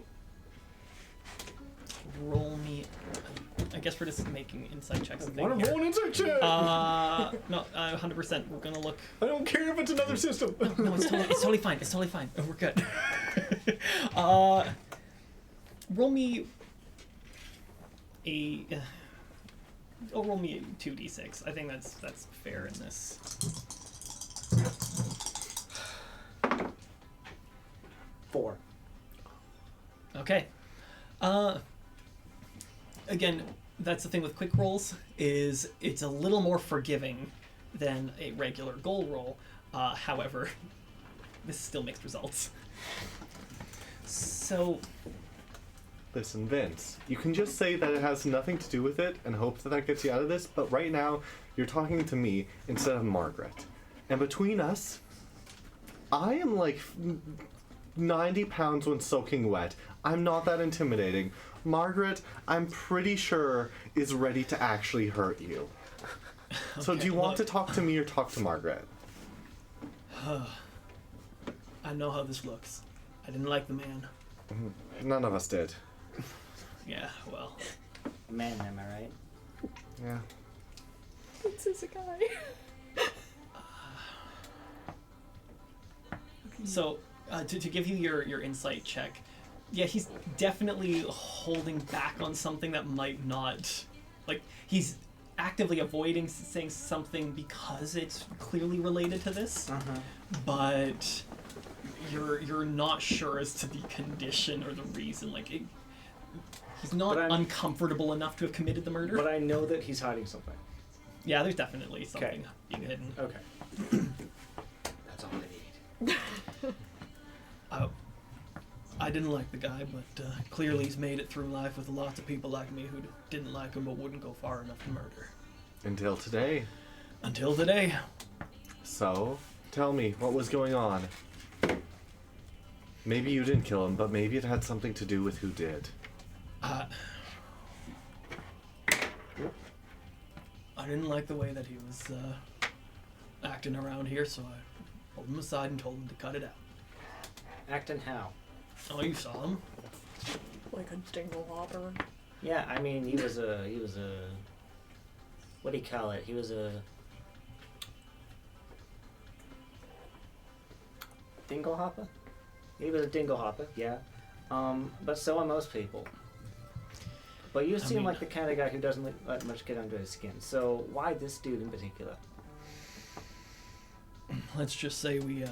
Speaker 1: I guess we're just making insight checks.
Speaker 4: Want to roll an insight check?
Speaker 1: No, 100%. We're gonna look.
Speaker 4: I don't care if it's another system.
Speaker 1: No, it's totally fine. It's totally fine. We're good. Roll me a. Roll me a 2d6. I think that's fair in this.
Speaker 4: 4.
Speaker 1: Okay. Again, that's the thing with quick rolls, is it's a little more forgiving than a regular goal roll. However, this is still mixed results. So,
Speaker 2: Listen, Vince, you can just say that it has nothing to do with it and hope that that gets you out of this, but right now, you're talking to me instead of Margaret. And between us, I am like 90 pounds when soaking wet. I'm not that intimidating. Margaret, I'm pretty sure, is ready to actually hurt you. So
Speaker 1: Okay,
Speaker 2: do you want
Speaker 1: look.
Speaker 2: to talk to me or talk to Margaret?
Speaker 1: I know how this looks. I didn't like the man.
Speaker 2: None of us did.
Speaker 1: Yeah, well.
Speaker 9: Man, am I right?
Speaker 2: Yeah.
Speaker 3: This is a guy.
Speaker 1: So, to give you your insight check, yeah, he's definitely holding back on something that might not, like, he's actively avoiding saying something because it's clearly related to this, but you're not sure as to the condition or the reason. Like, he's not
Speaker 4: But I'm-
Speaker 1: uncomfortable enough to have committed the murder.
Speaker 4: But I know that he's hiding something.
Speaker 1: Yeah, there's definitely something being hidden.
Speaker 4: Okay.
Speaker 9: That's all I need.
Speaker 1: didn't like the guy, but clearly he's made it through life with lots of people like me who didn't like him but wouldn't go far enough to murder.
Speaker 2: Until today.
Speaker 1: Until today.
Speaker 2: So, tell me, what was going on? Maybe you didn't kill him, but maybe it had something to do with who did.
Speaker 1: I didn't like the way that he was acting around here, so I pulled him aside and told him to cut it out.
Speaker 9: Acting how?
Speaker 1: Oh, you saw him?
Speaker 3: Like a dingle hopper.
Speaker 9: Yeah, I mean, he was a, what do you call it? He was a dingle hopper? He was a dingle hopper, yeah. But so are most people. But you seem like the kind of guy who doesn't let much get under his skin. So why this dude in particular?
Speaker 1: Let's just say we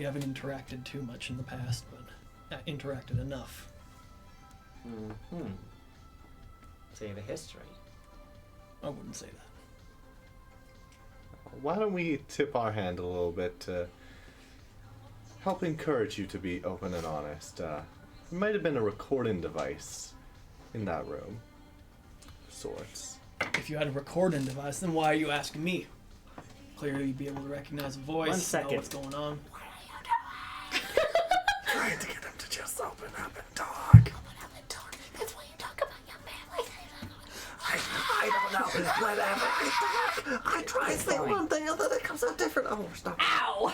Speaker 1: haven't interacted too much in the past, but interacted enough.
Speaker 9: Mm-hmm. So you have a history.
Speaker 1: I wouldn't say that.
Speaker 2: Why don't we tip our hand a little bit to help encourage you to be open and honest? There might have been a recording device in that room. Of sorts.
Speaker 1: If you had a recording device, then why are you asking me? Clearly you'd be able to recognize a voice,
Speaker 9: 1 second.
Speaker 1: know what's going on.
Speaker 2: Trying to get him to just open up and talk.
Speaker 5: That's why you talk about your family.
Speaker 2: I don't know. Whatever. I try to say one thing and then it comes out different. Oh, stop.
Speaker 5: Ow!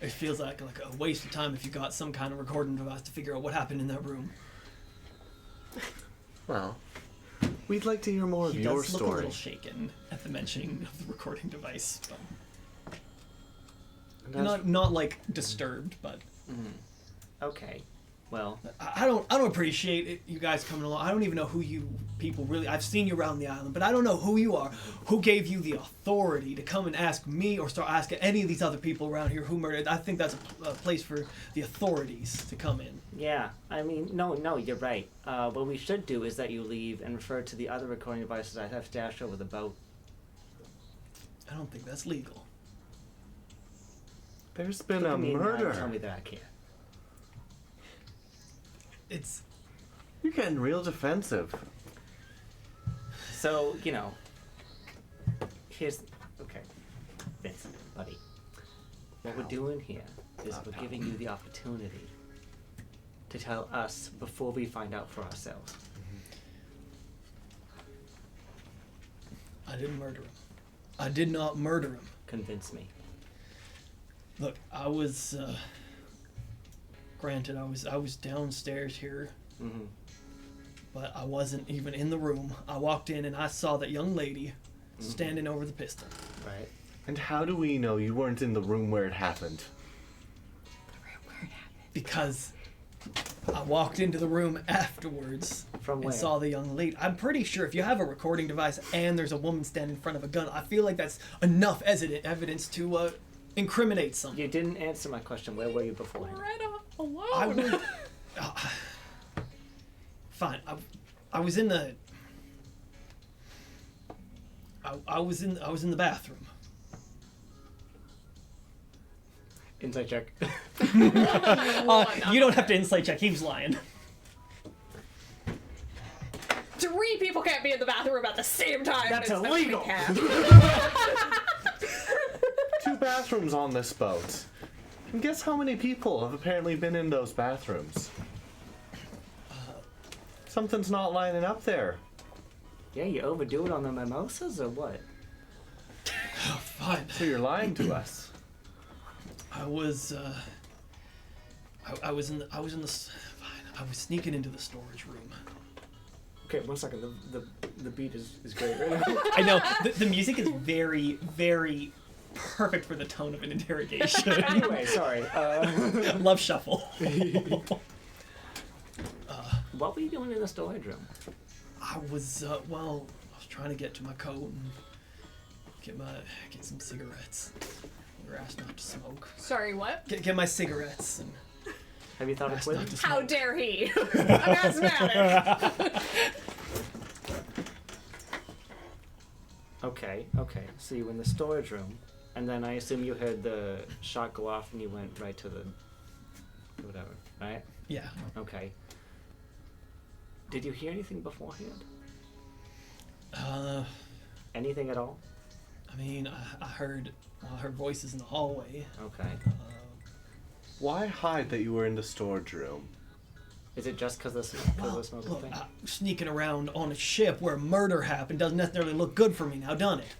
Speaker 1: It feels like a waste of time if you got some kind of recording device to figure out what happened in that room.
Speaker 2: Well, we'd like to hear more of
Speaker 1: He
Speaker 2: your
Speaker 1: does look a
Speaker 2: story.
Speaker 1: little shaken at the mentioning of the recording device, but not like disturbed, but
Speaker 9: Okay. Well,
Speaker 1: I don't appreciate it, you guys coming along. I don't even know who you people really. I've seen you around the island, but I don't know who you are. Who gave you the authority to come and ask me or start asking any of these other people around here who murdered? I think that's a place for the authorities to come in.
Speaker 9: yeah. I mean, no, you're right. What we should do is that you leave and refer to the other recording devices I have stashed over the boat.
Speaker 1: I don't think that's legal.
Speaker 2: There's been
Speaker 9: Look
Speaker 2: a
Speaker 9: at me in the eye and
Speaker 2: murder.
Speaker 9: Tell me that I care.
Speaker 1: It's
Speaker 2: You're getting real defensive.
Speaker 9: So, here's... Okay. Vince, buddy. What we're doing here is we're giving you the opportunity to tell us before we find out for ourselves.
Speaker 1: I didn't murder him. I did not murder him.
Speaker 9: Convince me.
Speaker 1: Look, I was granted I was downstairs here,
Speaker 9: Mm-hmm.
Speaker 1: but I wasn't even in the room. I walked in and I saw that young lady standing over the pistol.
Speaker 9: Right?
Speaker 2: And how do we know you weren't in the room where it happened?
Speaker 1: Because I walked into the room afterwards
Speaker 9: From
Speaker 1: and
Speaker 9: where?
Speaker 1: saw the young lady. I'm pretty sure if you have a recording device and there's a woman standing in front of a gun, I feel like that's enough evidence to incriminate someone.
Speaker 9: You didn't answer my question. Where were you beforehand?
Speaker 3: Alone.
Speaker 1: I was fine. I was in the. I was in the bathroom.
Speaker 9: Insight check.
Speaker 1: You don't have to insight check. He was lying.
Speaker 3: 3 people can't be in the bathroom at the same time.
Speaker 9: That's
Speaker 3: It's not
Speaker 9: illegal.
Speaker 3: we can.
Speaker 2: 2 bathrooms on this boat. And guess how many people have apparently been in those bathrooms? Something's not lining up there.
Speaker 9: Yeah, you overdo it on the mimosas or what?
Speaker 1: Fine.
Speaker 2: So you're lying to us.
Speaker 1: I was sneaking into the storage room.
Speaker 4: Okay, 1 second. The beat is great right now.
Speaker 1: I know the music is very, very perfect for the tone of an interrogation.
Speaker 9: Anyway, sorry.
Speaker 1: Love shuffle.
Speaker 9: What were you doing in the storage room?
Speaker 1: I was trying to get to my coat and get some cigarettes. We were asked not to smoke.
Speaker 3: Sorry, what?
Speaker 1: Get my cigarettes and
Speaker 9: Have you thought of
Speaker 1: asked not
Speaker 9: quitting?
Speaker 1: to
Speaker 3: How
Speaker 1: smoke.
Speaker 3: dare he? I'm asthmatic.
Speaker 9: Okay. Okay. So you were in the storage room, and then I assume you heard the shot go off, and you went right to the whatever, right?
Speaker 1: Yeah.
Speaker 9: Okay. Did you hear anything beforehand? Anything at all?
Speaker 1: I mean, I heard her voices in the hallway.
Speaker 9: Okay.
Speaker 2: Why hide that you were in the storage room?
Speaker 9: Is it just because of the smoke
Speaker 1: Look,
Speaker 9: thing?
Speaker 1: sneaking around on a ship where murder happened doesn't necessarily look good for me now, done it?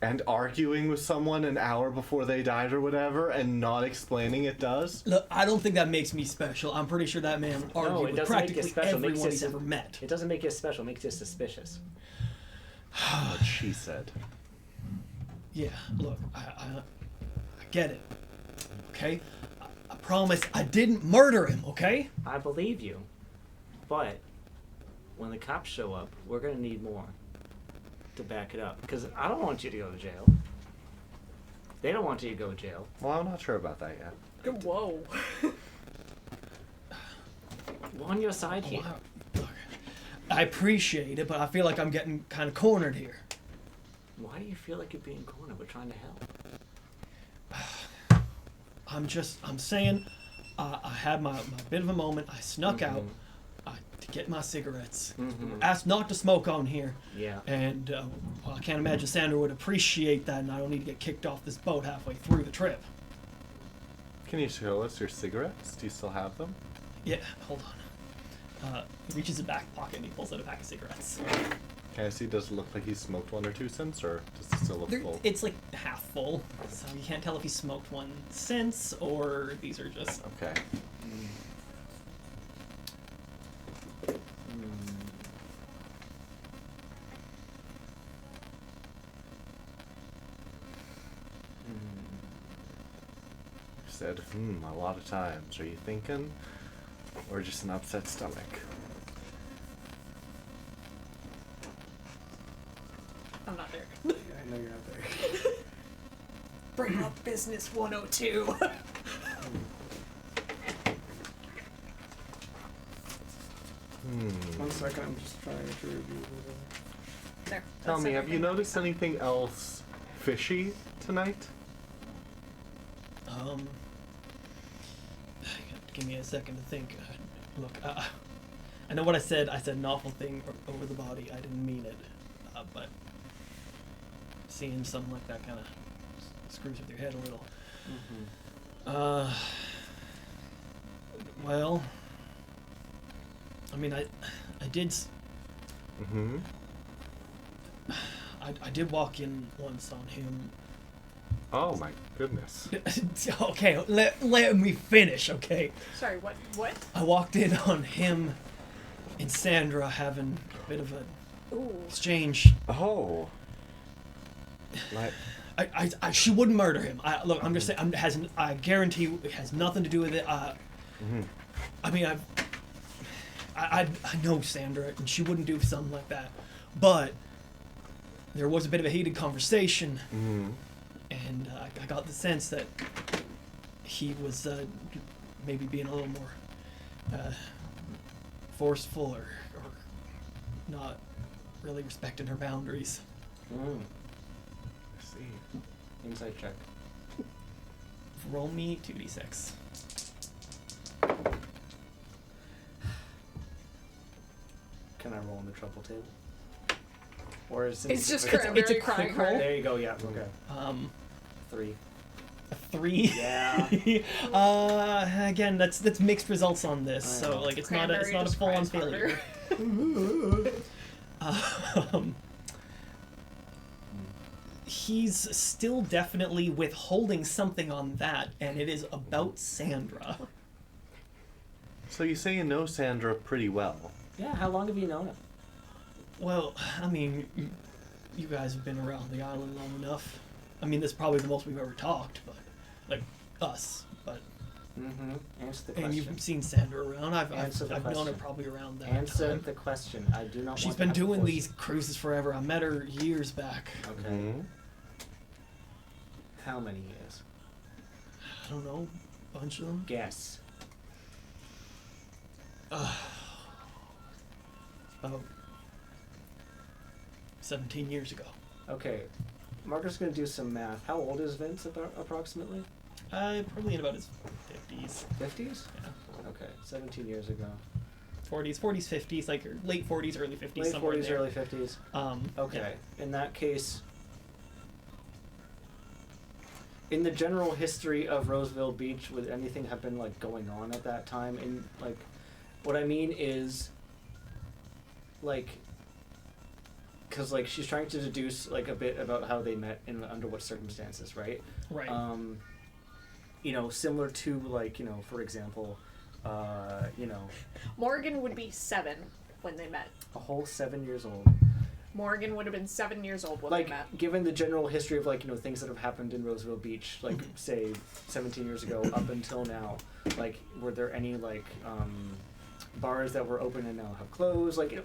Speaker 2: And arguing with someone an hour before they died or whatever, and not explaining it does?
Speaker 1: Look, I don't think that makes me special. I'm pretty sure that man
Speaker 9: No,
Speaker 1: argued
Speaker 9: it
Speaker 1: with
Speaker 9: doesn't make you
Speaker 1: practically
Speaker 9: special. It makes
Speaker 1: everyone
Speaker 9: you
Speaker 1: he's ever met.
Speaker 9: It doesn't make you special. It makes you suspicious.
Speaker 2: What she said.
Speaker 1: Yeah, look, I get it. Okay? I promise I didn't murder him, okay?
Speaker 9: I believe you, but when the cops show up, we're gonna need more to back it up. Because I don't want you to go to jail. They don't want you to go to jail.
Speaker 2: Well, I'm not sure about that yet.
Speaker 3: Whoa.
Speaker 9: We're on your side here.
Speaker 1: Wow. Look, I appreciate it, but I feel like I'm getting kind of cornered here.
Speaker 9: Why do you feel like you're being cornered? We're trying to help.
Speaker 1: I'm saying, I had my bit of a moment. I snuck out to get my cigarettes. Asked not to smoke on here.
Speaker 9: Yeah.
Speaker 1: And well, I can't imagine Sandra would appreciate that, and I don't need to get kicked off this boat halfway through the trip.
Speaker 2: Can you show us your cigarettes? Do you still have them?
Speaker 1: Yeah, hold on. He reaches his back pocket and he pulls out a pack of cigarettes.
Speaker 2: Can I see, does it look like he smoked one or two since, or does it still look full?
Speaker 1: It's like half full, so you can't tell if he smoked one since or these are just.
Speaker 2: Okay. You said, a lot of times. Are you thinking? Or just an upset stomach?
Speaker 3: I'm not there.
Speaker 4: I know you're not there.
Speaker 1: Bring up business 102.
Speaker 4: One second, I'm just trying to review
Speaker 3: There.
Speaker 2: Tell
Speaker 3: That's
Speaker 2: me, have you
Speaker 3: everything.
Speaker 2: noticed anything else fishy tonight?
Speaker 1: Give me a second to think. Look, I know what I said. I said an awful thing over the body. I didn't mean it. But seeing something like that kind of screws with your head a little. Well, I mean, I did. I did walk in once on him.
Speaker 2: Oh my goodness.
Speaker 1: Okay, let me finish, okay?
Speaker 3: Sorry, what?
Speaker 1: I walked in on him and Sandra having a bit of a
Speaker 3: Ooh.
Speaker 1: exchange.
Speaker 2: Oh. Like,
Speaker 1: She wouldn't murder him. Look, I'm just saying. I guarantee it has nothing to do with it. I mean, I know Sandra, and she wouldn't do something like that. But there was a bit of a heated conversation, and I got the sense that he was maybe being a little more forceful or not really respecting her boundaries.
Speaker 2: I see.
Speaker 9: Insight check.
Speaker 1: Roll me 2d6.
Speaker 9: Can I roll on the truffle table?
Speaker 4: Or is
Speaker 3: It's just
Speaker 1: It's a
Speaker 3: cranberry
Speaker 1: quick
Speaker 3: crying
Speaker 1: roll.
Speaker 3: heart.
Speaker 9: There you go. Yeah. Okay. 3.
Speaker 1: A 3.
Speaker 9: Yeah.
Speaker 1: Again, that's mixed results on this,
Speaker 9: I
Speaker 1: so
Speaker 9: know.
Speaker 1: like it's
Speaker 3: Cranberry
Speaker 1: not a
Speaker 3: just
Speaker 1: full on
Speaker 3: cries harder.
Speaker 1: failure. He's still definitely withholding something on that, and it is about Sandra.
Speaker 2: So you say you know Sandra pretty well.
Speaker 9: Yeah. How long have you known him?
Speaker 1: Well, I mean, you guys have been around the island long enough. I mean, this is probably the most we've ever talked, but like us. But
Speaker 9: Answer the
Speaker 1: and
Speaker 9: question.
Speaker 1: you've seen Sandra around. I've
Speaker 9: Answer the
Speaker 1: known her
Speaker 9: question.
Speaker 1: probably around that
Speaker 9: Answer
Speaker 1: time.
Speaker 9: the question. I do not.
Speaker 1: She's
Speaker 9: want
Speaker 1: been
Speaker 9: to have
Speaker 1: doing
Speaker 9: force-
Speaker 1: these cruises forever. I met her years back.
Speaker 9: Okay. How many years?
Speaker 1: I don't know, a bunch of them.
Speaker 9: Guess.
Speaker 1: About 17 years ago.
Speaker 9: Okay. Margaret's gonna do some math. How old is Vince about approximately?
Speaker 1: Probably in about his 50s.
Speaker 9: 50s?
Speaker 1: Yeah.
Speaker 9: Okay, 17 years ago.
Speaker 1: 40s, 50s, like late 40s, early 50s,
Speaker 9: Late
Speaker 1: somewhere
Speaker 9: 40s,
Speaker 1: there.
Speaker 9: early 50s. Okay. In that case, in the general history of Roseville Beach, would anything have been like going on at that time? In like, what I mean is, like, because like she's trying to deduce like a bit about how they met and under what circumstances, right?
Speaker 1: Right.
Speaker 9: You know, similar to like, you know, for example, you know,
Speaker 3: Morgan would be 7 when they met.
Speaker 9: a whole 7 years old.
Speaker 3: Morgan would have been 7 years old when
Speaker 9: Like,
Speaker 3: they met.
Speaker 9: given the general history of like, you know, things that have happened in Roseville Beach, like say 17 years ago up until now, like were there any like bars that were open and now have closed? Like, do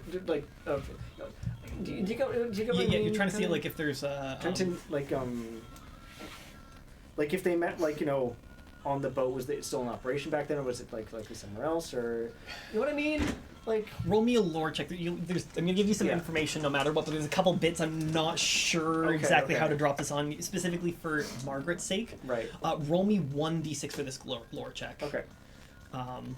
Speaker 9: you get what I mean?
Speaker 1: You're trying to see
Speaker 9: Kinda?
Speaker 1: like if there's
Speaker 9: Trying to like if they met like, you know, on the boat, was it still in operation back then, or was it like somewhere else, or you know what I mean? Like,
Speaker 1: roll me a lore check. I'm gonna give you some
Speaker 9: Yeah.
Speaker 1: information no matter what, but there's a couple bits I'm not sure
Speaker 9: Okay,
Speaker 1: exactly how
Speaker 9: okay.
Speaker 1: to drop this on, specifically for Margaret's sake.
Speaker 9: right.
Speaker 1: Roll me 1d6 for this lore check.
Speaker 9: Okay.
Speaker 1: Um,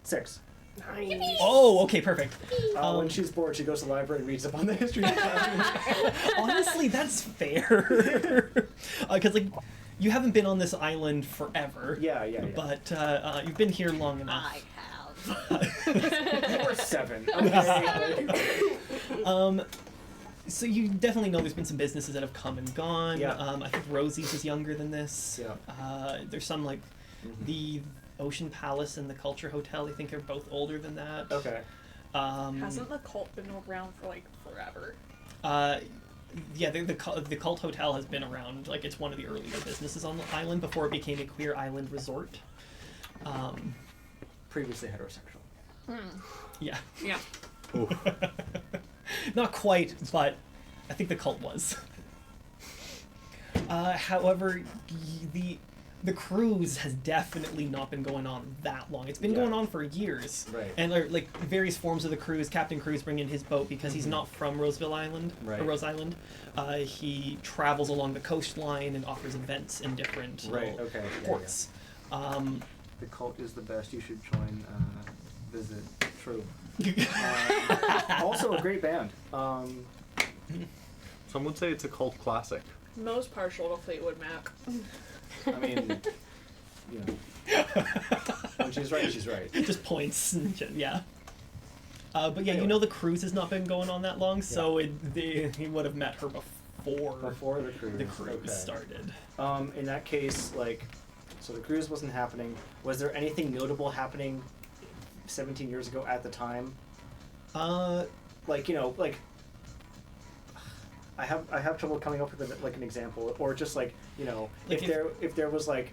Speaker 9: 6.
Speaker 5: Nice.
Speaker 1: oh, okay, perfect.
Speaker 9: When she's bored, she goes to the library and reads up on the history of town.
Speaker 1: Honestly, that's fair. Because like, you haven't been on this island forever.
Speaker 9: Yeah.
Speaker 1: But you've been here long enough.
Speaker 3: I have.
Speaker 9: You were 7. Okay.
Speaker 1: So you definitely know there's been some businesses that have come and gone.
Speaker 9: Yeah.
Speaker 1: I think Rosie's is younger than this.
Speaker 9: Yeah.
Speaker 1: There's some like the Ocean Palace and the Culture Hotel. I think are both older than that.
Speaker 9: Okay.
Speaker 3: Hasn't the cult been around for like forever?
Speaker 1: Yeah, the Cult Hotel has been around. Like it's one of the earlier businesses on the island before it became a queer island resort.
Speaker 9: Previously heterosexual.
Speaker 1: Yeah.
Speaker 3: Yeah.
Speaker 1: Not quite, but I think the cult was. However, the cruise has definitely not been going on that long. It's been
Speaker 9: Yeah.
Speaker 1: going on for years.
Speaker 9: Right.
Speaker 1: And like various forms of the cruise, Captain Crew's bringing his boat because he's not from Roseville Island or
Speaker 9: Right.
Speaker 1: Rose Island. He travels along the coastline and offers events in different
Speaker 9: Right.
Speaker 1: little
Speaker 9: Okay. Yeah,
Speaker 1: ports.
Speaker 9: The cult is the best. You should join. Visit. True. Also a great band.
Speaker 2: Some would say it's a cult classic.
Speaker 3: Most partial to Fleetwood Mac.
Speaker 9: I mean, you know, when she's right, she's right.
Speaker 1: Just points, and yeah. But yeah, you
Speaker 9: Anyway.
Speaker 1: know the cruise has not been going on that long, so he would have met her before
Speaker 9: Before the cruise.
Speaker 1: the cruise
Speaker 9: Okay.
Speaker 1: started.
Speaker 9: In that case, like, so the cruise wasn't happening. Was there anything notable happening 17 years ago at the time? Like, you know, like, I have trouble coming up with like an example, or just like, you know,
Speaker 1: Like
Speaker 9: if there was like,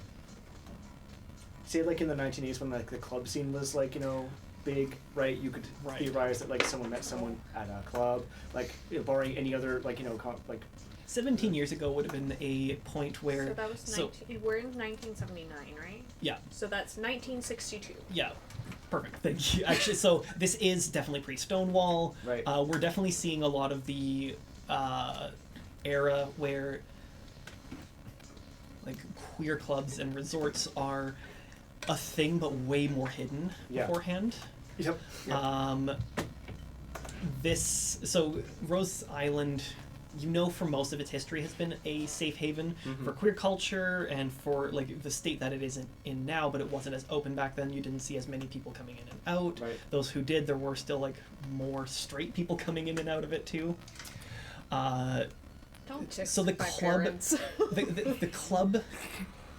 Speaker 9: say like in the 1980s when like the club scene was like, you know, big, right? You could
Speaker 1: Right.
Speaker 9: theorize that like someone met someone at a club, like, you know, barring any other like, you know, like
Speaker 1: 17 years ago would have been a point where
Speaker 3: So that was we're in 1979, right?
Speaker 1: yeah.
Speaker 3: So that's 1962.
Speaker 1: Yeah, perfect. Thank you. Actually, so this is definitely pre-Stonewall.
Speaker 9: Right.
Speaker 1: We're definitely seeing a lot of the era where like queer clubs and resorts are a thing, but way more hidden
Speaker 9: Yeah.
Speaker 1: beforehand.
Speaker 9: Yep.
Speaker 1: So Rose Island, you know, for most of its history has been a safe haven for queer culture and for like the state that it is in now, but it wasn't as open back then. You didn't see as many people coming in and out.
Speaker 9: Right.
Speaker 1: Those who did, there were still like more straight people coming in and out of it too.
Speaker 3: Don't tick
Speaker 1: So the
Speaker 3: my
Speaker 1: club-
Speaker 3: parents.
Speaker 1: The club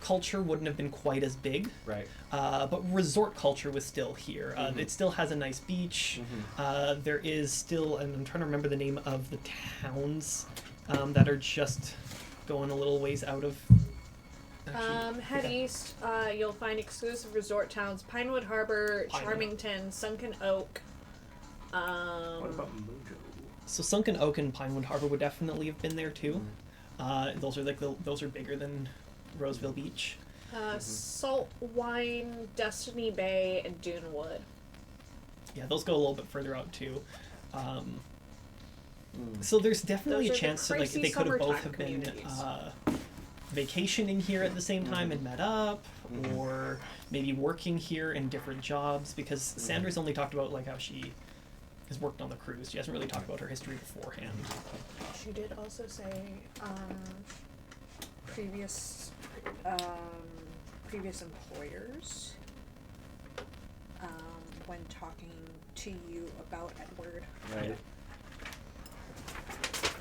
Speaker 1: culture wouldn't have been quite as big.
Speaker 9: Right.
Speaker 1: But resort culture was still here. It still has a nice beach. There is still, and I'm trying to remember the name of the towns that are just going a little ways out of.
Speaker 3: Head east, you'll find exclusive resort towns: Pinewood Harbor,
Speaker 1: Pinewood.
Speaker 3: Charmington, Sunken Oak.
Speaker 9: What about Mojo?
Speaker 1: So Sunken Oak and Pinewood Harbor would definitely have been there too. Those are like those are bigger than Roseville Beach.
Speaker 3: Salt Wine, Destiny Bay, and Dunewood.
Speaker 1: Yeah, those go a little bit further out too. So there's definitely
Speaker 3: Those
Speaker 1: a
Speaker 3: are the
Speaker 1: chance that like
Speaker 3: crazy
Speaker 1: they could have both
Speaker 3: summertime
Speaker 1: have been
Speaker 3: communities.
Speaker 1: vacationing here at the same time and met up, or maybe working here in different jobs. Because Sandra's only talked about like how she has worked on the cruise. She hasn't really talked about her history beforehand.
Speaker 3: She did also say previous employers when talking to you about Edward.
Speaker 9: Right.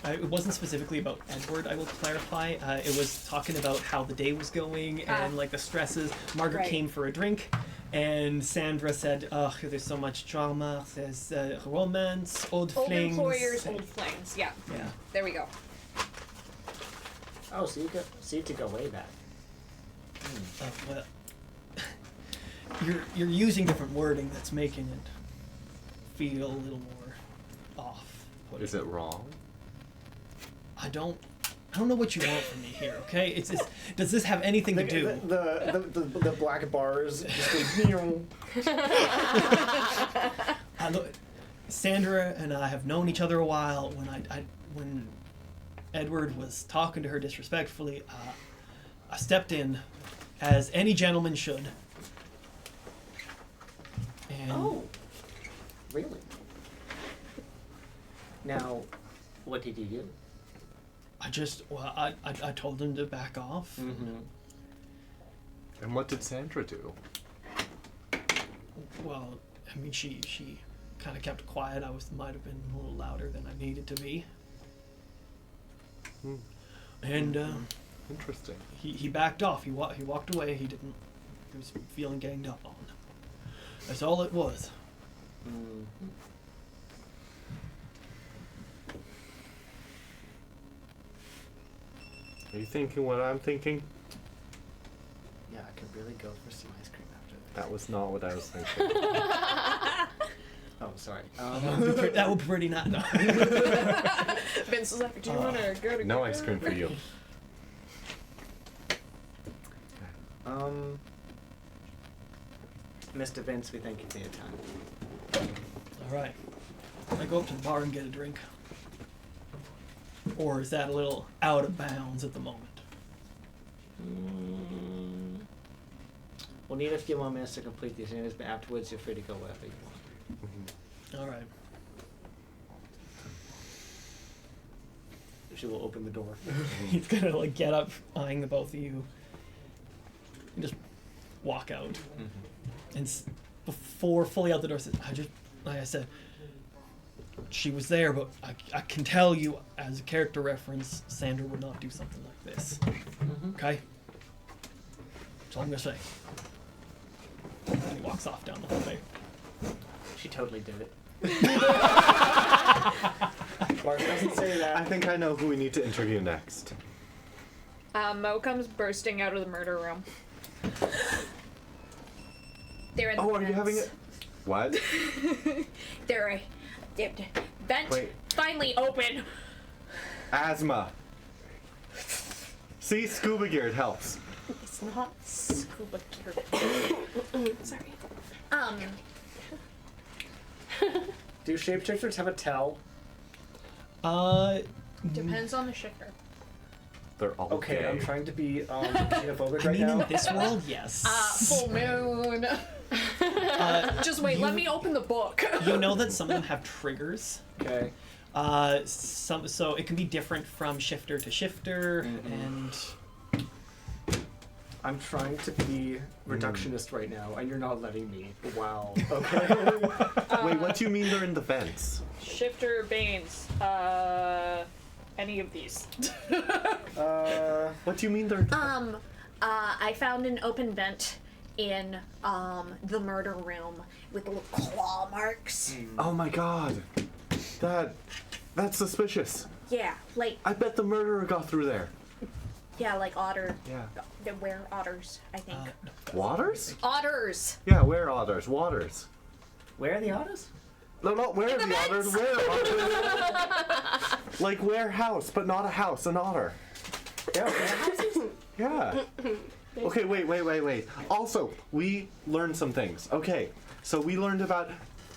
Speaker 1: It wasn't specifically about Edward, I will clarify. It was talking about how the day was going and like the stresses. Margaret
Speaker 3: Right.
Speaker 1: came for a drink, and Sandra said, "Oh, there's so much drama. There's romance, old
Speaker 3: Old
Speaker 1: flings."
Speaker 3: employers, old flames. Yeah.
Speaker 1: Yeah.
Speaker 3: There we go.
Speaker 9: Oh, so you could go way back.
Speaker 1: Well, you're using different wording that's making it feel a little more off.
Speaker 2: Is it wrong?
Speaker 1: I don't know what you want from me here. Okay, does this have anything to do?
Speaker 4: The black bars just go,
Speaker 1: Look, Sandra and I have known each other a while. When Edward was talking to her disrespectfully, I stepped in, as any gentleman should. And
Speaker 9: Oh, really? Now, what did you do?
Speaker 1: I told him to back off.
Speaker 9: Mm-hmm.
Speaker 2: And what did Sandra do?
Speaker 1: Well, I mean, she kind of kept quiet. Might have been a little louder than I needed to be. And
Speaker 2: Interesting.
Speaker 1: he backed off. He walked away. He was feeling ganged up on. That's all it was.
Speaker 9: Mm-hmm.
Speaker 2: Are you thinking what I'm thinking?
Speaker 9: Yeah, I could really go for some ice cream after this.
Speaker 2: That was not what I was thinking.
Speaker 9: Oh, sorry.
Speaker 1: That would be pretty not. No.
Speaker 3: Vince is like, do you want to go to
Speaker 2: No ice cream for you.
Speaker 9: Mr. Vince, we thank you for your time.
Speaker 1: All right. I go up to the bar and get a drink. Or is that a little out of bounds at the moment?
Speaker 9: We'll need a few more minutes to complete these interviews, but afterwards you're free to go wherever you want.
Speaker 1: All right.
Speaker 4: She will open the door.
Speaker 1: He's gonna like get up, eyeing the both of you, and just walk out.
Speaker 9: Mm-hmm.
Speaker 1: And before fully out the door, says, like I said, she was there, but I can tell you, as a character reference, Sandra would not do something like this.
Speaker 9: Mm-hmm.
Speaker 1: Okay? That's all I'm gonna say. And he walks off down the hallway.
Speaker 9: She totally did it.
Speaker 4: Bart doesn't say that.
Speaker 2: I think I know who we need to interview next.
Speaker 3: Mo comes bursting out of the murder room. They're in the
Speaker 2: Oh, are you
Speaker 3: vents.
Speaker 2: having it? What?
Speaker 3: They're vent
Speaker 2: Wait.
Speaker 3: finally open.
Speaker 2: Asthma. See, scuba gear, it helps.
Speaker 3: It's not scuba gear. Sorry.
Speaker 4: Do shapeshifters have a tell?
Speaker 3: Depends on the shifter.
Speaker 2: They're all
Speaker 4: Okay,
Speaker 2: gay.
Speaker 4: I'm trying to be xenophobic
Speaker 1: I
Speaker 4: right
Speaker 1: mean,
Speaker 4: now.
Speaker 1: in this world, yes.
Speaker 3: Full moon. Just wait, let me open the book.
Speaker 1: You know that some of them have triggers.
Speaker 4: Okay.
Speaker 1: So it can be different from shifter to shifter, and
Speaker 4: I'm trying to be reductionist right now, and you're not letting me. Wow. Okay.
Speaker 2: Wait, what do you mean they're in the vents?
Speaker 3: Shifter Banes. Any of these.
Speaker 2: What do you mean they're in
Speaker 3: I found an open vent in the murder room with little claw marks.
Speaker 2: Oh my god. That's suspicious.
Speaker 3: Yeah, like
Speaker 2: I bet the murderer got through there.
Speaker 3: like otter.
Speaker 2: Yeah.
Speaker 3: They wear otters, I think.
Speaker 2: Waters?
Speaker 3: Otters.
Speaker 2: Yeah, where otters? Waters.
Speaker 9: Where are the otters?
Speaker 2: No, not where
Speaker 3: the
Speaker 2: the otters. Where otters? Like warehouse, but not a house, an otter. Yeah. Okay, wait. Also, we learned some things. Okay, so we learned about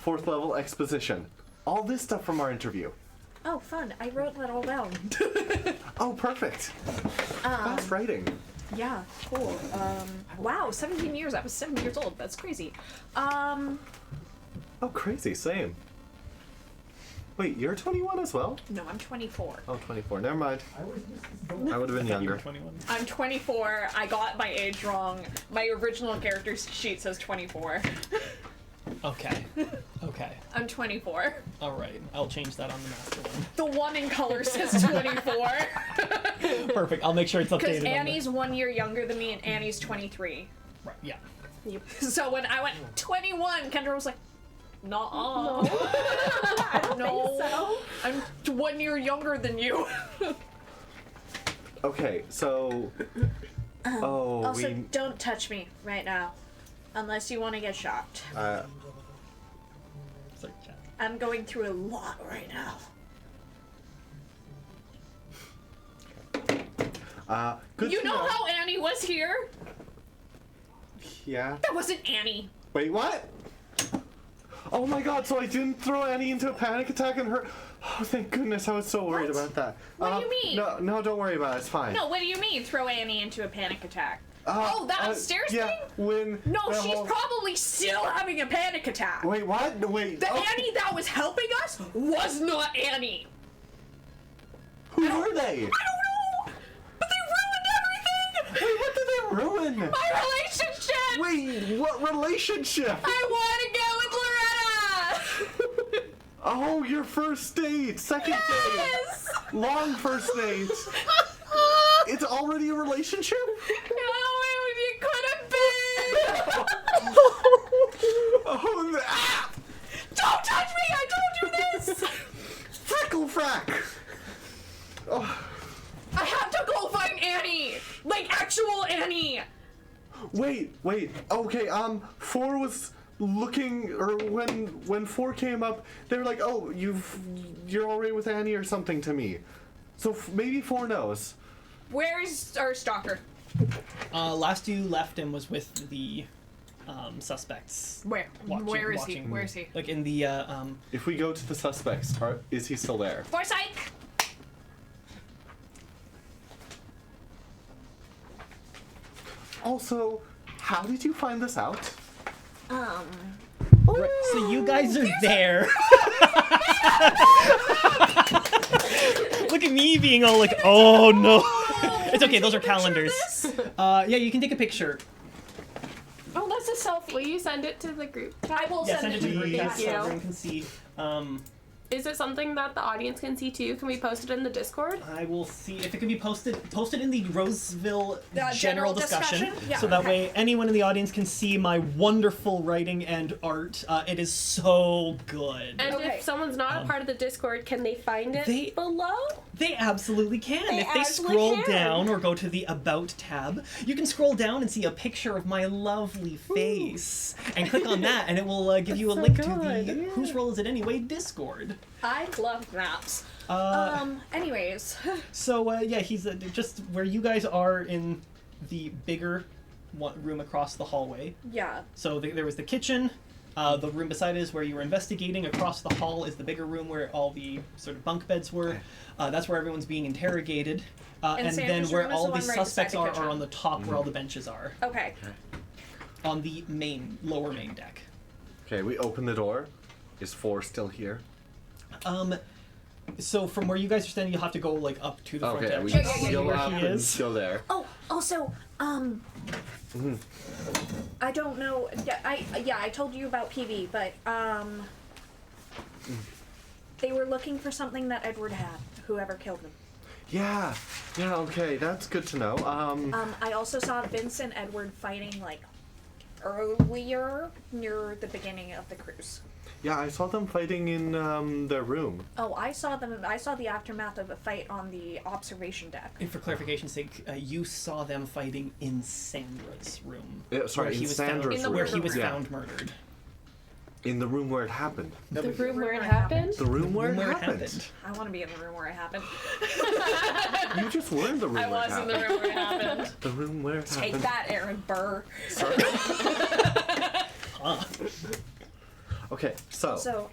Speaker 2: 4th level exposition. All this stuff from our interview.
Speaker 3: Oh, fun. I wrote that all down.
Speaker 2: Oh, perfect. Fast writing.
Speaker 3: Yeah, cool. Wow, 17 years. I was 7 years old. That's crazy.
Speaker 2: Oh, crazy. Same. Wait, you're 21 as well?
Speaker 3: No, I'm 24.
Speaker 2: Oh, 24. Never mind. I would have been younger.
Speaker 1: 21.
Speaker 3: I'm 24. I got my age wrong. My original character sheet says 24.
Speaker 1: Okay. Okay.
Speaker 3: I'm 24.
Speaker 1: All right. I'll change that on the master one.
Speaker 3: The one in color says 24.
Speaker 1: Perfect. I'll make sure it's updated.
Speaker 3: Because
Speaker 1: on the-
Speaker 3: Annie's 1 year younger than me, and Annie's 23.
Speaker 1: Right. Yeah.
Speaker 3: So when I went 21, Kendra was like, "Nuh-uh."
Speaker 5: I don't
Speaker 3: No.
Speaker 5: think so.
Speaker 3: I'm 1 year younger than you.
Speaker 2: Okay, so. Oh,
Speaker 3: Also,
Speaker 2: we.
Speaker 3: don't touch me right now. Unless you want to get shocked.
Speaker 1: Sorry, chat.
Speaker 3: I'm going through a lot right now.
Speaker 2: Good
Speaker 3: You
Speaker 2: to
Speaker 3: know how Annie was here?
Speaker 2: Yeah.
Speaker 3: That wasn't Annie.
Speaker 2: Wait, what? Oh my god, so I didn't throw Annie into a panic attack and her. Oh, thank goodness, I was so worried
Speaker 3: What?
Speaker 2: about that.
Speaker 3: What do you mean?
Speaker 2: No, don't worry about it, it's fine.
Speaker 3: No, what do you mean throw Annie into a panic attack? Oh, that upstairs
Speaker 2: yeah,
Speaker 3: thing?
Speaker 2: when.
Speaker 3: No,
Speaker 2: the
Speaker 3: she's
Speaker 2: whole-
Speaker 3: probably still having a panic attack.
Speaker 2: Wait, what? No, wait.
Speaker 3: The
Speaker 2: oh,
Speaker 3: Annie that was helping us was not Annie.
Speaker 2: Who were they?
Speaker 3: I don't know, but they ruined everything.
Speaker 2: Wait, what did they ruin?
Speaker 3: My relationship.
Speaker 2: Wait, what relationship?
Speaker 3: I want to go with Loretta.
Speaker 2: Oh, your first date, second date,
Speaker 3: Yes.
Speaker 2: long first date. It's already a relationship?
Speaker 3: No, it could have been.
Speaker 2: Oh,
Speaker 3: Don't touch me! I told you this.
Speaker 2: Freckle frack. Oh,
Speaker 3: I have to go find Annie, like actual Annie.
Speaker 2: wait. Okay, 4 was looking, or when 4 came up, they were like, "Oh, you're already with Annie or something" to me. So maybe 4 knows.
Speaker 3: Where's our stalker?
Speaker 1: Last you left him was with the suspects.
Speaker 3: Where? Where is he?
Speaker 1: Watching,
Speaker 3: Where is he?
Speaker 1: Like in the
Speaker 2: If we go to the suspects, is he still there?
Speaker 3: Foresight.
Speaker 2: Also, how did you find this out?
Speaker 1: Right, so you guys are there. Look at me being all like, oh no. It's okay, those are calendars. Yeah, you can take a picture.
Speaker 3: Oh, that's a selfie.
Speaker 5: Will you send it to the group?
Speaker 3: I will
Speaker 1: Yeah,
Speaker 3: send it to
Speaker 1: the
Speaker 3: the
Speaker 1: group
Speaker 3: group
Speaker 1: chat
Speaker 3: chat.
Speaker 1: so everyone can see.
Speaker 5: Is it something that the audience can see too? Can we post it in the Discord?
Speaker 1: I will see if it can be posted in the Roseville general
Speaker 3: general
Speaker 1: discussion,
Speaker 3: discussion? Yeah,
Speaker 1: so that
Speaker 3: okay.
Speaker 1: way anyone in the audience can see my wonderful writing and art. It is so good.
Speaker 5: And
Speaker 3: Okay.
Speaker 5: if someone's not a part of the Discord, can they find it
Speaker 1: they-
Speaker 5: below?
Speaker 1: They absolutely can.
Speaker 5: They
Speaker 1: If they
Speaker 5: absolutely
Speaker 1: scroll
Speaker 5: can.
Speaker 1: down or go to the About tab, you can scroll down and see a picture of my lovely face. And click on that, and it will give you a
Speaker 5: That's
Speaker 1: link
Speaker 5: so
Speaker 1: to the
Speaker 5: good, yeah.
Speaker 1: Whose Role Is It Anyway Discord.
Speaker 3: I love maps. Anyways.
Speaker 1: So, yeah, he's just where you guys are in the bigger room across the hallway.
Speaker 3: Yeah.
Speaker 1: So there was the kitchen. The room beside it is where you were investigating. Across the hall is the bigger room where all the sort of bunk beds were. That's where everyone's being interrogated. And then
Speaker 3: Sandra's
Speaker 1: where
Speaker 3: room is
Speaker 1: all
Speaker 3: the
Speaker 1: the
Speaker 3: one right beside
Speaker 1: suspects
Speaker 3: the
Speaker 1: are
Speaker 3: kitchen.
Speaker 1: on the top where all the benches are.
Speaker 3: Okay.
Speaker 1: On the lower main deck.
Speaker 2: Okay, we open the door. Is 4 still here?
Speaker 1: So from where you guys are standing, you'll have to go like up to the front
Speaker 2: Okay,
Speaker 1: edge.
Speaker 2: we
Speaker 3: Yeah,
Speaker 2: just
Speaker 3: yeah,
Speaker 2: seal
Speaker 1: where
Speaker 2: up
Speaker 1: he
Speaker 2: and
Speaker 1: is.
Speaker 2: go there.
Speaker 3: Oh, also, I don't know. I told you about PV, but they were looking for something that Edward had. Whoever killed him.
Speaker 2: Yeah, okay, that's good to know.
Speaker 3: I also saw Vince and Edward fighting like earlier near the beginning of the cruise.
Speaker 2: Yeah, I saw them fighting in their room.
Speaker 3: Oh, I saw the aftermath of a fight on the observation deck.
Speaker 1: And for clarification's sake, you saw them fighting in Sandra's room.
Speaker 2: Yeah, sorry,
Speaker 1: where
Speaker 2: in
Speaker 1: he was
Speaker 2: Sandra's
Speaker 1: found, where
Speaker 3: room.
Speaker 1: he was
Speaker 2: Yeah.
Speaker 1: found murdered.
Speaker 2: In the room where it happened.
Speaker 5: The room where it happened?
Speaker 2: The room where,
Speaker 1: Where
Speaker 2: it happened.
Speaker 3: I want to be in the room where it happened.
Speaker 2: You just were in the room
Speaker 3: I
Speaker 2: where it
Speaker 3: was in
Speaker 2: happened.
Speaker 3: the room where it happened.
Speaker 2: The room where it
Speaker 3: Take
Speaker 2: happened.
Speaker 3: that, Aaron Burr.
Speaker 2: Sorry.
Speaker 1: Huh.
Speaker 2: Okay, so.
Speaker 3: So,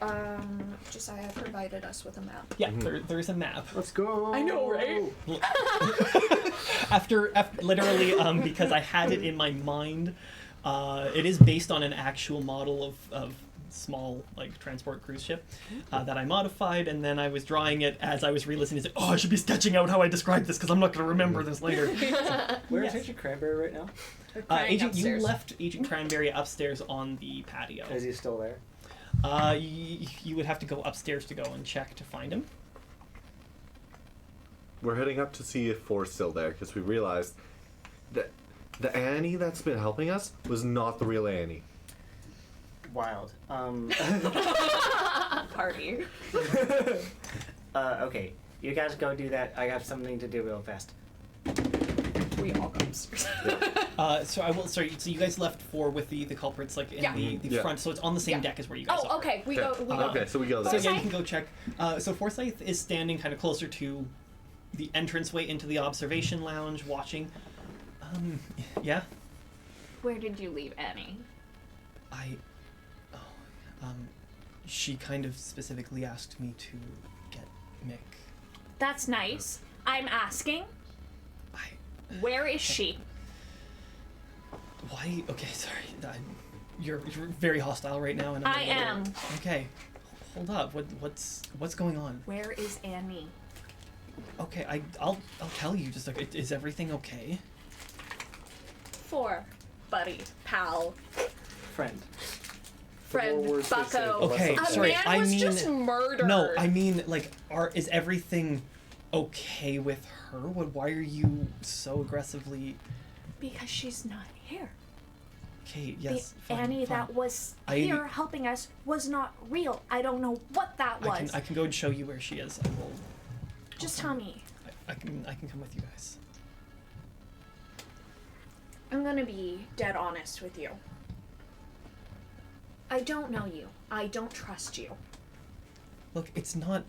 Speaker 3: Josiah provided us with a map.
Speaker 1: Yeah, there's a map.
Speaker 4: Let's go.
Speaker 3: I know, right?
Speaker 1: after literally, because I had it in my mind, it is based on an actual model of small like transport cruise ship that I modified, and then I was drawing it as I was re-listening. It's like, oh, I should be sketching out how I described this because I'm not going to remember this later.
Speaker 4: Where is
Speaker 1: Yes.
Speaker 4: Agent Cranberry right now?
Speaker 1: Agent, you
Speaker 3: upstairs.
Speaker 1: left Agent Cranberry upstairs on the patio.
Speaker 4: Is he still there?
Speaker 1: You would have to go upstairs to go and check to find him.
Speaker 2: We're heading up to see if Four's still there because we realized that the Annie that's been helping us was not the real Annie.
Speaker 9: Wild.
Speaker 3: Party.
Speaker 9: Okay. You guys go do that. I have something to do real fast.
Speaker 3: We all go upstairs.
Speaker 1: So I will. Sorry. So you guys left 4 with the culprits like in
Speaker 3: Yeah.
Speaker 1: the
Speaker 2: Yeah.
Speaker 1: front. So it's on the same
Speaker 3: Yeah.
Speaker 1: deck as where you guys are.
Speaker 3: Oh, okay. We go.
Speaker 2: Okay, so we go
Speaker 1: So
Speaker 2: there.
Speaker 1: yeah, you can go check. So Forsyth is standing kind of closer to the entranceway into the observation lounge, watching. Yeah.
Speaker 3: Where did you leave Annie?
Speaker 1: She kind of specifically asked me to get Mick.
Speaker 3: That's nice. I'm asking, where is she?
Speaker 1: Why? Okay, sorry. You're very hostile right now, and
Speaker 3: I am.
Speaker 1: Okay, hold up. What's going on?
Speaker 3: Where is Annie?
Speaker 1: Okay, I'll tell you. Just like, is everything okay?
Speaker 3: 4, buddy, pal,
Speaker 4: Friend.
Speaker 3: friend,
Speaker 4: more words they say,
Speaker 3: bucko.
Speaker 4: the less
Speaker 1: Okay,
Speaker 3: A
Speaker 1: sorry.
Speaker 3: man
Speaker 1: I
Speaker 3: was
Speaker 1: mean,
Speaker 3: just murdered.
Speaker 1: no. I mean, like, is everything okay with her? Why are you so aggressively?
Speaker 3: Because she's not here.
Speaker 1: Okay, yes.
Speaker 10: The
Speaker 1: fine,
Speaker 10: Annie
Speaker 1: fine.
Speaker 10: that was
Speaker 1: I-
Speaker 10: here helping us was not real. I don't know what that was.
Speaker 1: I can go and show you where she is. I will.
Speaker 10: Just tell me.
Speaker 1: I can come with you guys.
Speaker 3: I'm gonna be dead honest with you. I don't know you. I don't trust you.
Speaker 1: Look, it's not.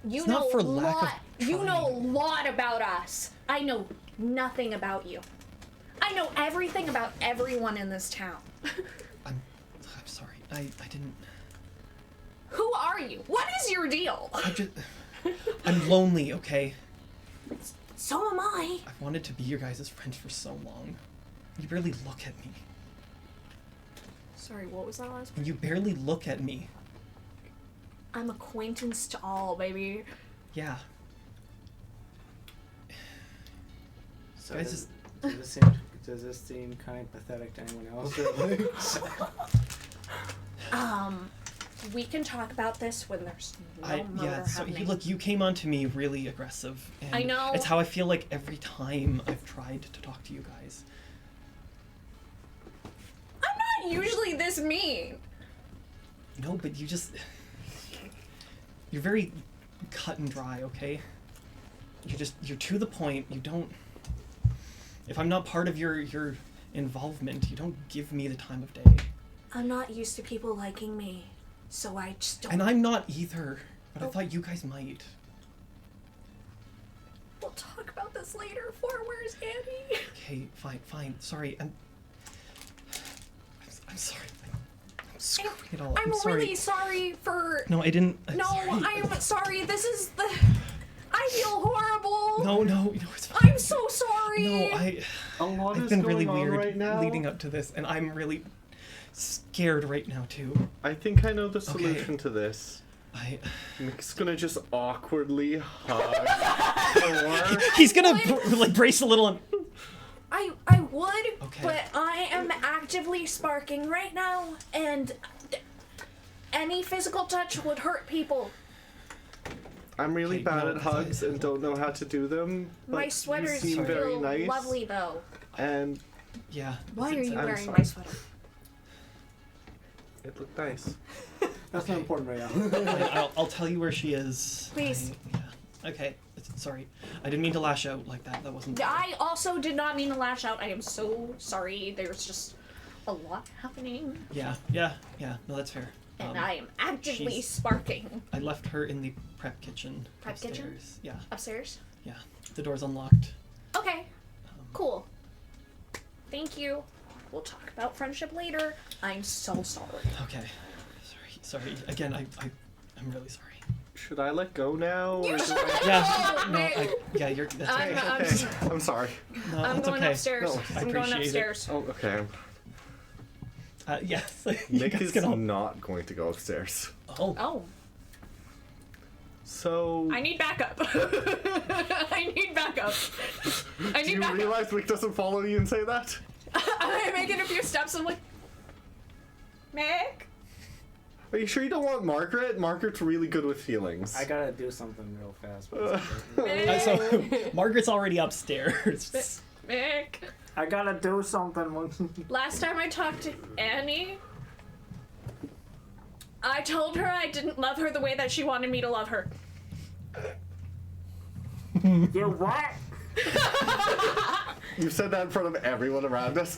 Speaker 3: You
Speaker 1: It's
Speaker 3: know
Speaker 1: not for
Speaker 3: a
Speaker 1: lack of
Speaker 3: lot. You know a
Speaker 1: trying.
Speaker 3: lot about us. I know nothing about you. I know everything about everyone in this town.
Speaker 1: I'm sorry. I didn't.
Speaker 3: Who are you? What is your deal?
Speaker 1: I'm lonely. Okay.
Speaker 10: So am I.
Speaker 1: I've wanted to be your guys' friend for so long. You barely look at me.
Speaker 3: Sorry, what was that last?
Speaker 1: And you barely look at me.
Speaker 3: I'm acquaintance to all, baby.
Speaker 1: Yeah.
Speaker 4: So
Speaker 1: Guys,
Speaker 4: does,
Speaker 1: just-
Speaker 4: does this seem kind of pathetic to anyone else?
Speaker 3: We can talk about this when there's no murder
Speaker 1: So
Speaker 3: happening.
Speaker 1: look, you came on to me really aggressive. And
Speaker 3: I know.
Speaker 1: It's how I feel like every time I've tried to talk to you guys.
Speaker 3: I'm not usually this mean.
Speaker 1: No, but you just. You're very cut and dry, okay? You're to the point. You don't. If I'm not part of your involvement, you don't give me the time of day.
Speaker 10: I'm not used to people liking me, so I just don't.
Speaker 1: And I'm not either, but I thought you guys might.
Speaker 3: We'll talk about this later. Where's Annie?
Speaker 1: Okay, fine. Sorry, I'm sorry. I'm screwing it all up.
Speaker 3: I'm
Speaker 1: sorry.
Speaker 3: really sorry for.
Speaker 1: No, I didn't.
Speaker 3: No,
Speaker 1: sorry.
Speaker 3: I'm sorry. This is the. I feel horrible.
Speaker 1: No, it's fine.
Speaker 3: I'm so sorry.
Speaker 1: No,
Speaker 2: A lot
Speaker 1: I've
Speaker 2: is
Speaker 1: been
Speaker 2: going
Speaker 1: really
Speaker 2: on
Speaker 1: weird
Speaker 2: right now.
Speaker 1: leading up to this, and I'm really scared right now too.
Speaker 2: I think I know the solution to this. Mick's gonna just awkwardly hug Thor.
Speaker 1: He's gonna brace a little and.
Speaker 10: I would,
Speaker 1: Okay.
Speaker 10: but I am actively sparking right now, and any physical touch would hurt people.
Speaker 2: I'm really
Speaker 1: Okay,
Speaker 2: bad
Speaker 1: no,
Speaker 2: at
Speaker 1: that's-
Speaker 2: hugs and don't know how to do them. But
Speaker 10: My sweaters
Speaker 2: you seem very
Speaker 10: feel
Speaker 2: nice.
Speaker 10: lovely though.
Speaker 2: And
Speaker 1: Yeah.
Speaker 10: Why are you
Speaker 2: I'm
Speaker 10: wearing
Speaker 2: sorry.
Speaker 10: my sweater?
Speaker 2: it looked nice.
Speaker 4: That's not important right now.
Speaker 1: I'll tell you where she is.
Speaker 10: Please.
Speaker 1: Yeah. Okay. Sorry. I didn't mean to lash out like that. That wasn't.
Speaker 3: I also did not mean to lash out. I am so sorry. There's just a lot happening.
Speaker 1: Yeah. No, that's fair.
Speaker 3: And I am actively
Speaker 1: she's-
Speaker 3: sparking.
Speaker 1: I left her in the prep kitchen.
Speaker 3: Prep kitchen?
Speaker 1: upstairs. Yeah.
Speaker 3: Upstairs?
Speaker 1: Yeah. The door's unlocked.
Speaker 3: Okay. Cool. Thank you. We'll talk about friendship later. I'm so sorry.
Speaker 1: Okay. Sorry. Again, I'm really sorry.
Speaker 2: Should I let go now? Or do I...
Speaker 1: Yeah. No. Yeah. You're. That's okay.
Speaker 2: Okay. I'm sorry.
Speaker 1: No,
Speaker 3: I'm
Speaker 1: that's
Speaker 3: going
Speaker 1: okay.
Speaker 3: upstairs.
Speaker 2: No,
Speaker 1: I
Speaker 3: I'm going
Speaker 1: appreciate it.
Speaker 3: upstairs.
Speaker 2: Oh, okay.
Speaker 1: Yes.
Speaker 2: Nick
Speaker 1: you guys
Speaker 2: is
Speaker 1: can all...
Speaker 2: not going to go upstairs.
Speaker 1: Oh.
Speaker 3: Oh,
Speaker 2: So...
Speaker 3: I need backup. I need backup. I
Speaker 2: Do
Speaker 3: need
Speaker 2: you
Speaker 3: backup.
Speaker 2: realize Rick doesn't follow you and say that?
Speaker 3: I'm making a few steps. I'm like, Mick.
Speaker 2: Are you sure you don't want Margaret? Margaret's really good with feelings.
Speaker 9: I gotta do something real fast.
Speaker 3: Mick.
Speaker 1: So Margaret's already upstairs.
Speaker 3: Mick.
Speaker 9: I gotta do something.
Speaker 3: Last time I talked to Annie, I told her I didn't love her the way that she wanted me to love her.
Speaker 9: You what?
Speaker 2: You said that in front of everyone around us.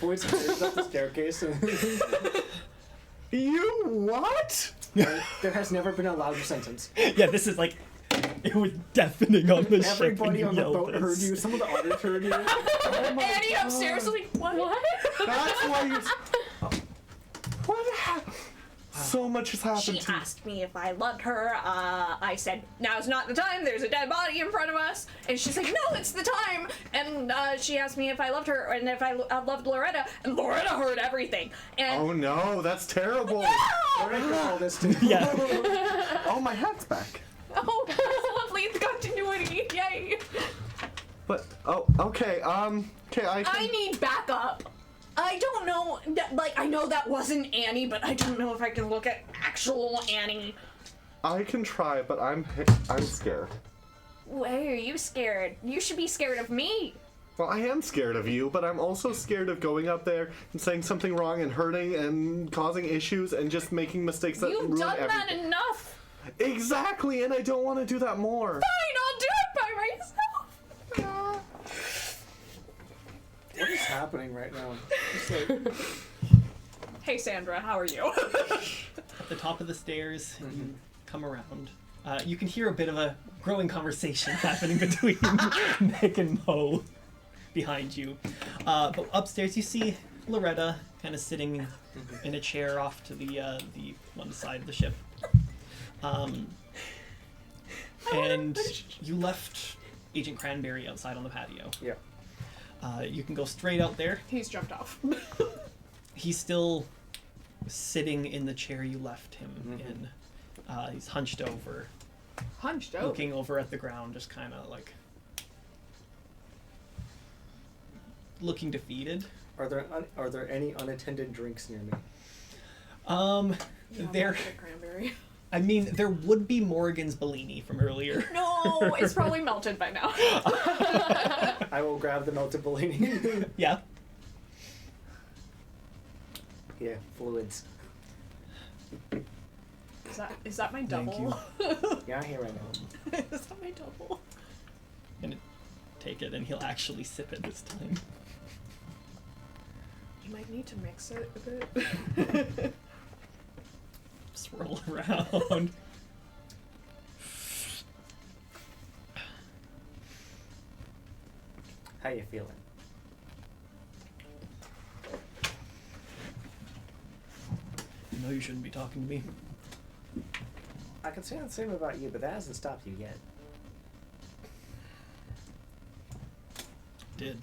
Speaker 4: Boys clears up the staircase.
Speaker 2: You what?
Speaker 4: There has never been a louder sentence.
Speaker 1: Yeah. This is like. It was deafening on the ship when
Speaker 4: Everybody
Speaker 1: you
Speaker 4: on the
Speaker 1: yelled
Speaker 4: boat
Speaker 1: this.
Speaker 4: heard you. Some of the others heard you. Oh my
Speaker 3: Annie
Speaker 4: God.
Speaker 3: upstairs was like, what?
Speaker 2: That's why you're... What happened? So much has happened
Speaker 3: She
Speaker 2: to
Speaker 3: asked me if I loved her. I said, now's not the time. There's a dead body in front of us. And she's like, no, it's the time. And she asked me if I loved her and if I loved Loretta. And Loretta heard everything. And
Speaker 2: Oh no, that's terrible.
Speaker 4: Where did all this to?
Speaker 1: Yeah.
Speaker 2: Oh, my hat's back.
Speaker 3: oh, that's lovely. It's continuity. Yay.
Speaker 2: But, oh, okay, okay, I can...
Speaker 3: I need backup. I don't know, like, I know that wasn't Annie, but I don't know if I can look at actual Annie.
Speaker 2: I can try, but I'm scared.
Speaker 3: Why are you scared? You should be scared of me.
Speaker 2: Well, I am scared of you, but I'm also scared of going up there and saying something wrong and hurting and causing issues and just making mistakes that
Speaker 3: You've
Speaker 2: ruin
Speaker 3: done
Speaker 2: everything.
Speaker 3: that enough.
Speaker 2: Exactly, and I don't want to do that more.
Speaker 3: Fine, I'll do it by myself.
Speaker 4: What is happening right now? It's like,
Speaker 3: Hey, Sandra, how are you?
Speaker 1: At the top of the stairs, you come around. You can hear a bit of a growing conversation happening between Nick and Mo behind you. But upstairs, you see Loretta kind of sitting in a chair off to the one side of the ship. And you left Agent Cranberry outside on the patio.
Speaker 4: yeah.
Speaker 1: You can go straight out there.
Speaker 3: He's jumped off.
Speaker 1: He's still sitting in the chair you left him in. He's hunched over,
Speaker 3: Hunched over.
Speaker 1: looking over at the ground, just kind of like looking defeated.
Speaker 4: Are there any unattended drinks near me?
Speaker 1: There.
Speaker 3: Cranberry.
Speaker 1: I mean, there would be Morgan's Bellini from earlier.
Speaker 3: No, it's probably melted by now.
Speaker 4: I will grab the melted Bellini.
Speaker 1: Yeah.
Speaker 4: Yeah, fluids.
Speaker 3: Is that my
Speaker 1: Thank
Speaker 3: double?
Speaker 4: Yeah, here I know.
Speaker 3: Is that my double?
Speaker 1: Gonna take it, and he'll actually sip it this time.
Speaker 3: You might need to mix it a bit.
Speaker 1: Swirl around.
Speaker 9: How you feeling?
Speaker 1: You know you shouldn't be talking to me.
Speaker 9: I can say the same about you, but that hasn't stopped you yet.
Speaker 1: Did.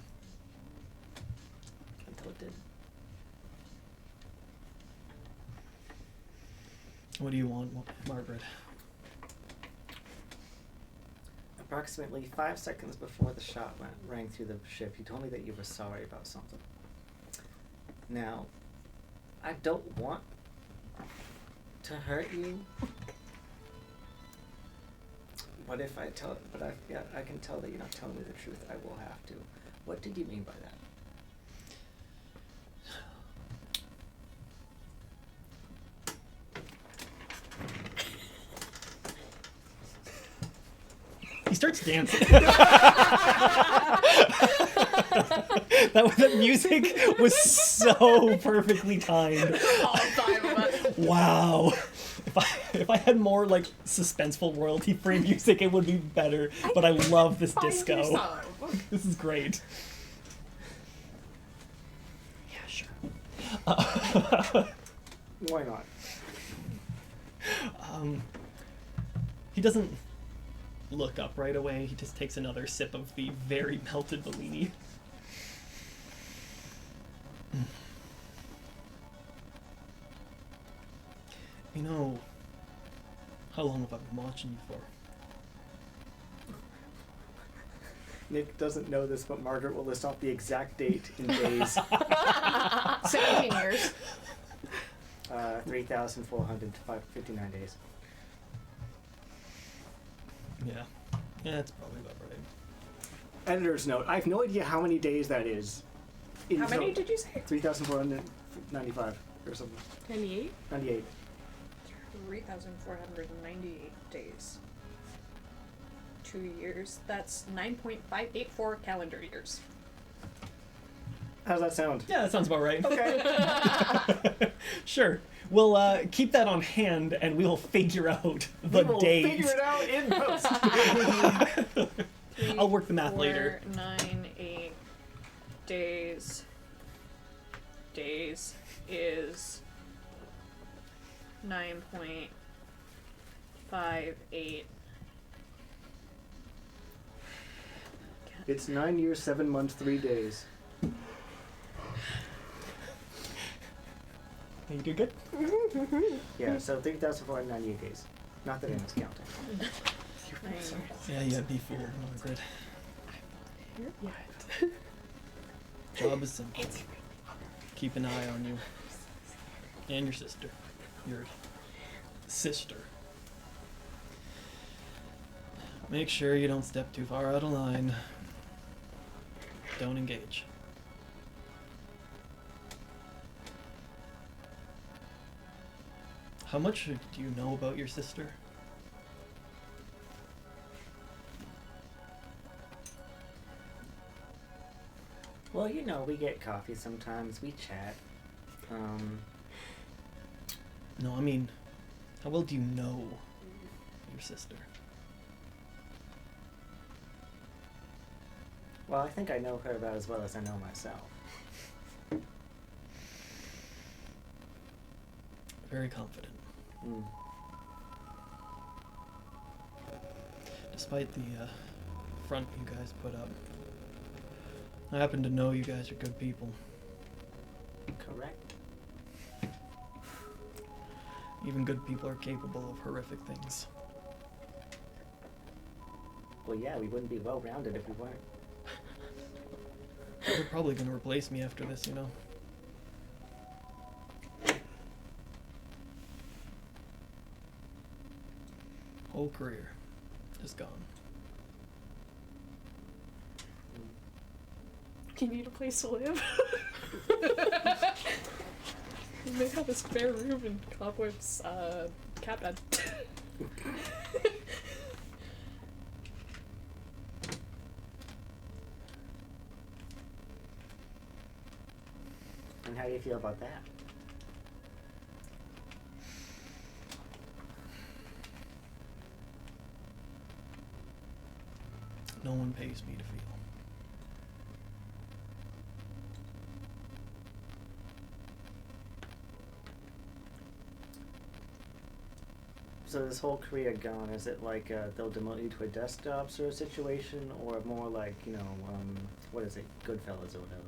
Speaker 9: Until it did.
Speaker 1: What do you want, Margaret?
Speaker 9: Approximately 5 seconds before the shot rang through the ship, you told me that you were sorry about something. Now, I don't want to hurt you, but if I tell, I can tell that you're not telling me the truth. I will have to. What did you mean by that?
Speaker 1: He starts dancing. that music was so perfectly timed.
Speaker 3: All 5 of us.
Speaker 1: Wow. If I had more like suspenseful royalty-free music, it would be better. But I love this disco. This is great. Yeah, sure.
Speaker 4: Why not?
Speaker 1: He doesn't look up right away. He just takes another sip of the very melted Bellini. You know, how long have I been watching you for?
Speaker 4: Nick doesn't know this, but Margaret will list off the exact date in days.
Speaker 3: 17 years.
Speaker 9: 3,459 days.
Speaker 1: Yeah. Yeah, that's probably about right.
Speaker 4: Editor's note: I have no idea how many days that is.
Speaker 3: How many did you say?
Speaker 4: 3,495 or something.
Speaker 5: 98?
Speaker 4: 98.
Speaker 3: 3,498 days. 2 years. That's 9.584 calendar years.
Speaker 4: How's that sound?
Speaker 1: Yeah, that sounds about right.
Speaker 4: Okay.
Speaker 1: Sure. We'll keep that on hand, and we'll figure out the
Speaker 4: We'll
Speaker 1: days.
Speaker 4: figure it out in post.
Speaker 1: I'll work the math later.
Speaker 3: 9, 8 days. Days is 9.58.
Speaker 4: It's 9 years, 7 months, 3 days.
Speaker 1: You do good?
Speaker 9: Yeah, so 3,498 days. Not that anyone's counting.
Speaker 1: Yeah, you had me fooled, Margaret. Job is simple. Keep an eye on you. And your sister. Your sister. Make sure you don't step too far out of line. Don't engage. How much do you know about your sister?
Speaker 9: Well, you know, we get coffee sometimes, we chat.
Speaker 1: No, I mean, how well do you know your sister?
Speaker 9: Well, I think I know her about as well as I know myself.
Speaker 1: Very confident.
Speaker 9: Mm.
Speaker 1: Despite the front you guys put up, I happen to know you guys are good people.
Speaker 9: Correct.
Speaker 1: Even good people are capable of horrific things.
Speaker 9: Well, yeah, we wouldn't be well-rounded if we weren't.
Speaker 1: They're probably going to replace me after this, you know? Whole career just gone.
Speaker 3: You need a place to live? You may have a spare room in Cobweb's cat bed.
Speaker 9: And how do you feel about that?
Speaker 1: No one pays me to feel.
Speaker 9: So this whole career gone, is it like they'll demote you to a desktop sort of situation, or more like, you know, what is it, Goodfellas or whatever?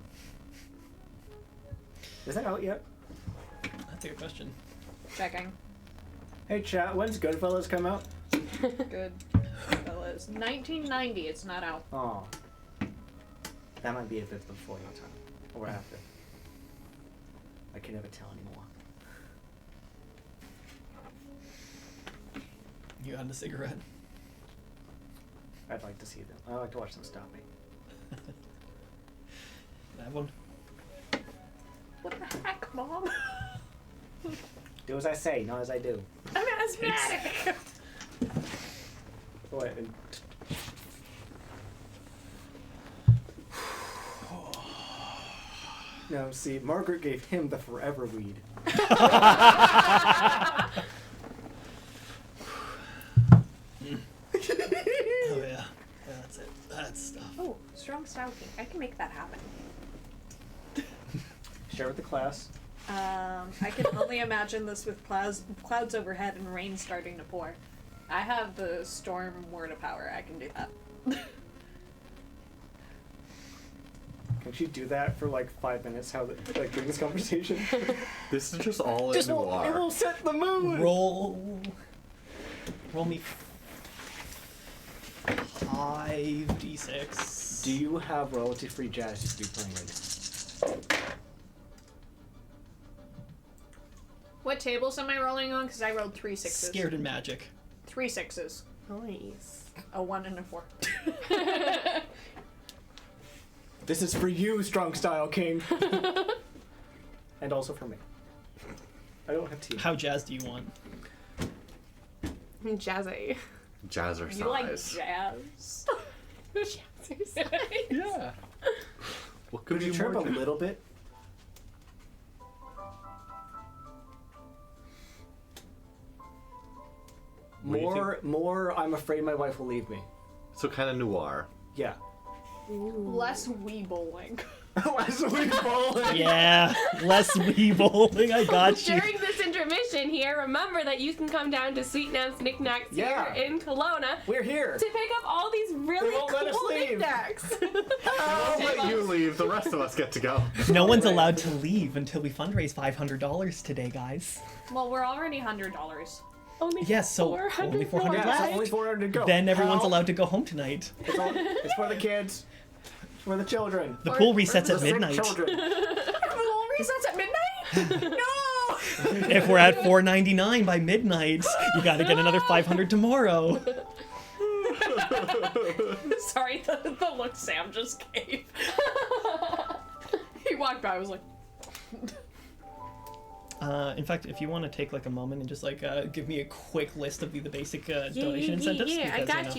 Speaker 9: Is that out yet?
Speaker 1: That's a good question.
Speaker 3: Checking.
Speaker 4: Hey chat, when's Goodfellas come out?
Speaker 3: Good. Fellas. 1990, it's not out.
Speaker 9: Oh. That might be a bit before your time. Or after. I can never tell anymore.
Speaker 1: You got a cigarette?
Speaker 9: I'd like to see them. I like to watch them stop me.
Speaker 1: That one?
Speaker 3: What the heck, Mom?
Speaker 9: Do as I say, not as I do.
Speaker 3: I'm asthmatic!
Speaker 4: What? And no, see, Margaret gave him the forever weed.
Speaker 1: Oh yeah. That's it. That's stuff.
Speaker 3: Oh, strong style cake. I can make that happen.
Speaker 4: Share with the class.
Speaker 3: I can only imagine this with clouds overhead and rain starting to pour. I have the storm word of power. I can do that.
Speaker 4: Can't you do that for like 5 minutes? Like during this conversation?
Speaker 2: This is just all
Speaker 4: Just
Speaker 2: in
Speaker 4: it
Speaker 2: noir.
Speaker 4: will set the mood.
Speaker 1: Roll me 5d6.
Speaker 4: Do you have royalty-free jazz you could be playing right now?
Speaker 3: What tables am I rolling on? Because I rolled 3 sixes.
Speaker 1: Scared and magic.
Speaker 3: 3 sixes.
Speaker 5: Nice.
Speaker 3: A 1 and a 4.
Speaker 4: This is for you, Strong Style King. And also for me. I don't have tea.
Speaker 1: How jazzed do you want?
Speaker 5: Jazzy.
Speaker 2: Jazzercise.
Speaker 3: You like jazz?
Speaker 2: Yeah. What could
Speaker 4: Could you
Speaker 2: be
Speaker 4: chirp a
Speaker 2: more?
Speaker 4: little bit?
Speaker 2: What do you
Speaker 4: More, I'm afraid my wife will leave me.
Speaker 2: So kind of noir.
Speaker 4: Yeah.
Speaker 3: Less wee bowling.
Speaker 4: Less we bowling.
Speaker 1: Yeah, less wee bowling. I got you.
Speaker 5: During this intermission here, remember that you can come down to Sweet Nan's Knickknacks
Speaker 4: Yeah.
Speaker 5: here in Kelowna
Speaker 4: We're here.
Speaker 5: to pick up all these really
Speaker 4: They won't let us
Speaker 5: cool
Speaker 4: leave.
Speaker 5: knickknacks.
Speaker 2: I'll let you leave. The rest of us get to go.
Speaker 1: No one's allowed to leave until we fundraise $500 today, guys.
Speaker 3: Well, we're already $100.
Speaker 5: Only
Speaker 1: Yes, so
Speaker 5: 400
Speaker 1: only 400
Speaker 5: more
Speaker 4: Yeah, so
Speaker 1: left.
Speaker 4: only 400 to go.
Speaker 1: Then everyone's
Speaker 4: How?
Speaker 1: allowed to go home tonight.
Speaker 4: It's for the kids. It's for the children.
Speaker 1: The pool resets
Speaker 4: The
Speaker 1: at
Speaker 4: sick
Speaker 1: midnight.
Speaker 4: children.
Speaker 3: Pool resets at midnight? No!
Speaker 1: If we're at $4.99 by midnight, you gotta get another 500 tomorrow.
Speaker 3: Sorry, the look Sam just gave. He walked by, I was like...
Speaker 1: In fact, if you want to take like a moment and just like give me a quick list of the basic donation incentives.
Speaker 5: Yeah, I
Speaker 1: because,
Speaker 5: got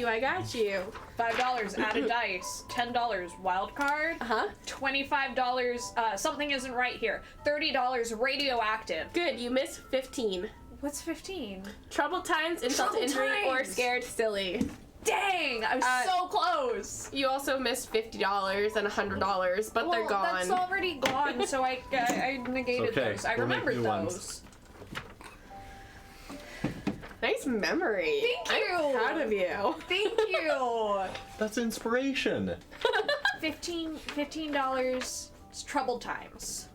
Speaker 5: you.
Speaker 3: $5, add a dice. $10, wild card.
Speaker 5: Uh-huh.
Speaker 3: $25, something isn't right here. $30, radioactive.
Speaker 5: Good, you missed 15.
Speaker 3: What's 15?
Speaker 5: Troubled times, insult to
Speaker 3: Troubled
Speaker 5: injury, or
Speaker 3: times.
Speaker 5: scared silly.
Speaker 3: Dang, I was so close.
Speaker 5: You also missed $50 and $100, but they're gone.
Speaker 3: That's already gone, so I negated
Speaker 2: okay.
Speaker 3: those. I
Speaker 2: We'll make
Speaker 3: remembered
Speaker 2: new
Speaker 3: those.
Speaker 2: ones.
Speaker 5: Nice memory.
Speaker 3: Thank you.
Speaker 5: I'm proud of you.
Speaker 3: Thank you.
Speaker 2: That's inspiration.
Speaker 3: $15 is troubled times.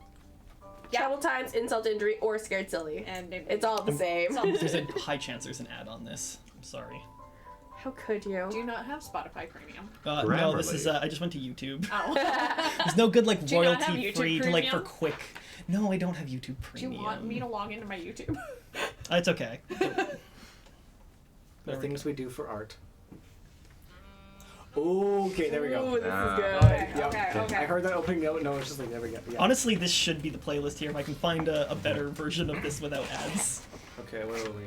Speaker 3: Yeah.
Speaker 5: Troubled times, insult to injury, or scared silly.
Speaker 3: And
Speaker 5: It's all the same.
Speaker 3: it's all the
Speaker 1: There's
Speaker 3: same.
Speaker 1: a high chance there's an ad on this. I'm sorry.
Speaker 5: How could you?
Speaker 3: Do you not have Spotify Premium?
Speaker 1: No, this is.
Speaker 2: Grammarly.
Speaker 1: I just went to YouTube.
Speaker 3: Oh.
Speaker 1: There's no good like
Speaker 3: Do you not have
Speaker 1: royalty
Speaker 3: YouTube
Speaker 1: free to like for
Speaker 3: Premium?
Speaker 1: quick. No, I don't have YouTube
Speaker 3: Do you
Speaker 1: Premium.
Speaker 3: want me to log into my YouTube?
Speaker 1: It's okay.
Speaker 4: The things we do for art. Okay, there we go.
Speaker 5: Ooh, this
Speaker 2: Ah.
Speaker 5: is good.
Speaker 3: Okay,
Speaker 4: Yep.
Speaker 3: okay, okay.
Speaker 4: I heard that opening note. No, it's just like there we go. Yeah.
Speaker 1: Honestly, this should be the playlist here if I can find a better version of this without ads.
Speaker 4: Okay, where were we?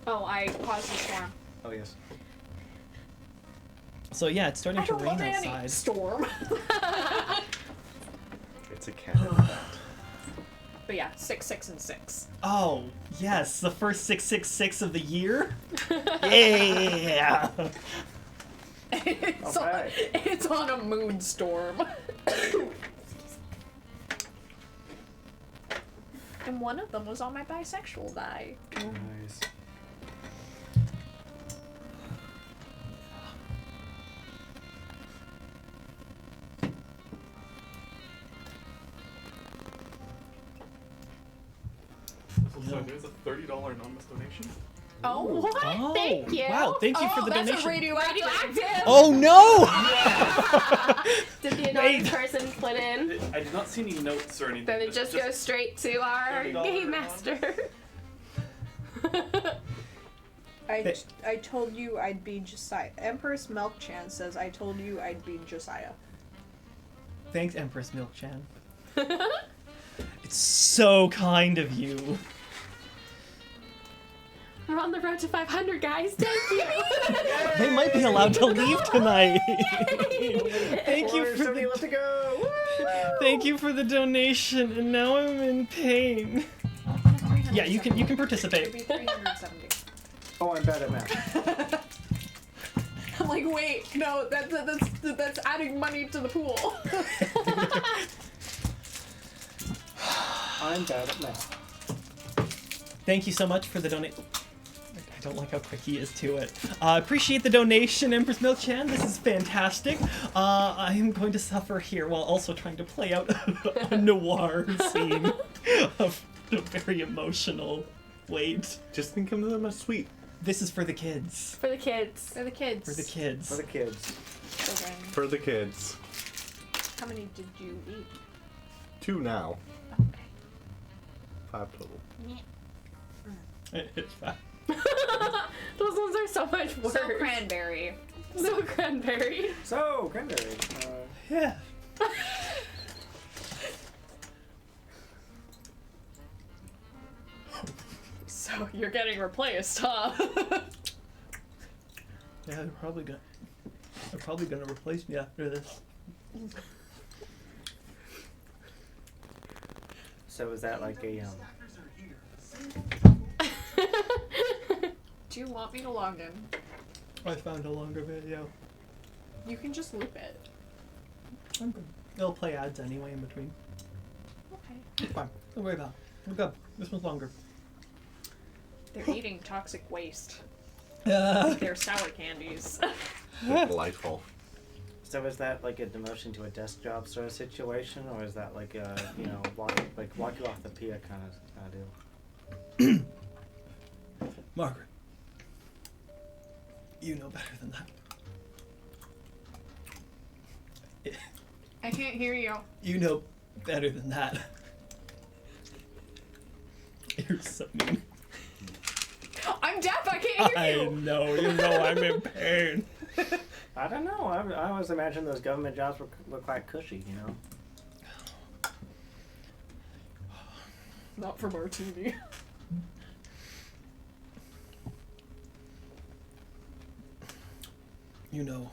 Speaker 3: Oh, I paused the storm.
Speaker 4: Oh yes.
Speaker 1: So yeah, it's starting
Speaker 3: I
Speaker 1: to
Speaker 3: don't
Speaker 1: rain
Speaker 3: want any
Speaker 1: outside.
Speaker 3: storm.
Speaker 2: It's a cannon effect.
Speaker 3: But yeah, 6, 6, and 6.
Speaker 1: Oh yes, the first 666 of the year. Yeah.
Speaker 4: Alright.
Speaker 3: It's on a mood storm. And one of them was on my bisexual die.
Speaker 4: Nice.
Speaker 7: So there's a $30 anonymous donation.
Speaker 3: Oh,
Speaker 5: What?
Speaker 1: Oh,
Speaker 5: Thank you.
Speaker 1: wow! Thank you for the
Speaker 3: that's
Speaker 1: donation.
Speaker 3: a radioactive.
Speaker 5: Radioactive.
Speaker 1: Oh no!
Speaker 5: Did the anonymous person put in?
Speaker 7: I did not see any notes or anything.
Speaker 5: Then it just goes straight to our
Speaker 7: $30
Speaker 5: game master.
Speaker 3: I told you I'd be Josiah. Empress Milk Chan says I told you I'd be Josiah.
Speaker 1: Thanks, Empress Milk Chan. It's so kind of you.
Speaker 5: We're on the road to 500, guys. Thank you.
Speaker 1: They might be allowed to leave tonight. Thank you for
Speaker 4: Somebody left to go. Woo!
Speaker 1: thank you for the donation, and now I'm in pain. Yeah, you can
Speaker 3: It'd
Speaker 1: participate.
Speaker 3: be 370.
Speaker 4: Oh, I'm bad at math.
Speaker 3: I'm like, wait, no, that's adding money to the pool.
Speaker 4: I'm bad at math.
Speaker 1: Thank you so much for the donate. I don't like how quick he is to it. Appreciate the donation, Empress Milk-chan. This is fantastic. I am going to suffer here while also trying to play out a noir scene of a very emotional wait.
Speaker 2: Just think of them as sweet.
Speaker 1: This is for the kids.
Speaker 5: For the kids.
Speaker 3: For the kids.
Speaker 1: For the kids.
Speaker 4: For the kids.
Speaker 3: Children.
Speaker 2: For the kids.
Speaker 3: How many did you eat?
Speaker 2: 2 now.
Speaker 3: Okay.
Speaker 2: 5 total.
Speaker 1: It's fine.
Speaker 5: Those ones are so much worse.
Speaker 3: So cranberry.
Speaker 5: So cranberry.
Speaker 4: So, cranberry.
Speaker 1: Yeah.
Speaker 3: So you're getting replaced, huh?
Speaker 1: Yeah, they're probably gonna replace me after this.
Speaker 9: So is that like a
Speaker 3: Do you want me to log in?
Speaker 1: I found a longer video.
Speaker 3: You can just loop it.
Speaker 1: I'm good. They'll play ads anyway in between.
Speaker 3: Okay.
Speaker 1: It's fine. Don't worry about it. We're good. This one's longer.
Speaker 3: They're eating toxic waste. They're sour candies.
Speaker 2: They're delightful.
Speaker 9: So is that like a demotion to a desk job sort of situation, or is that like a walk you off the pier kind of deal?
Speaker 1: Margaret, you know better than that.
Speaker 3: I can't hear you.
Speaker 1: You know better than that. You're so mean.
Speaker 3: I'm deaf. I can't hear
Speaker 1: I
Speaker 3: you.
Speaker 1: know. You know I'm in pain.
Speaker 9: I don't know. I always imagine those government jobs were quite cushy, you know.
Speaker 3: Not from our TV.
Speaker 1: You know.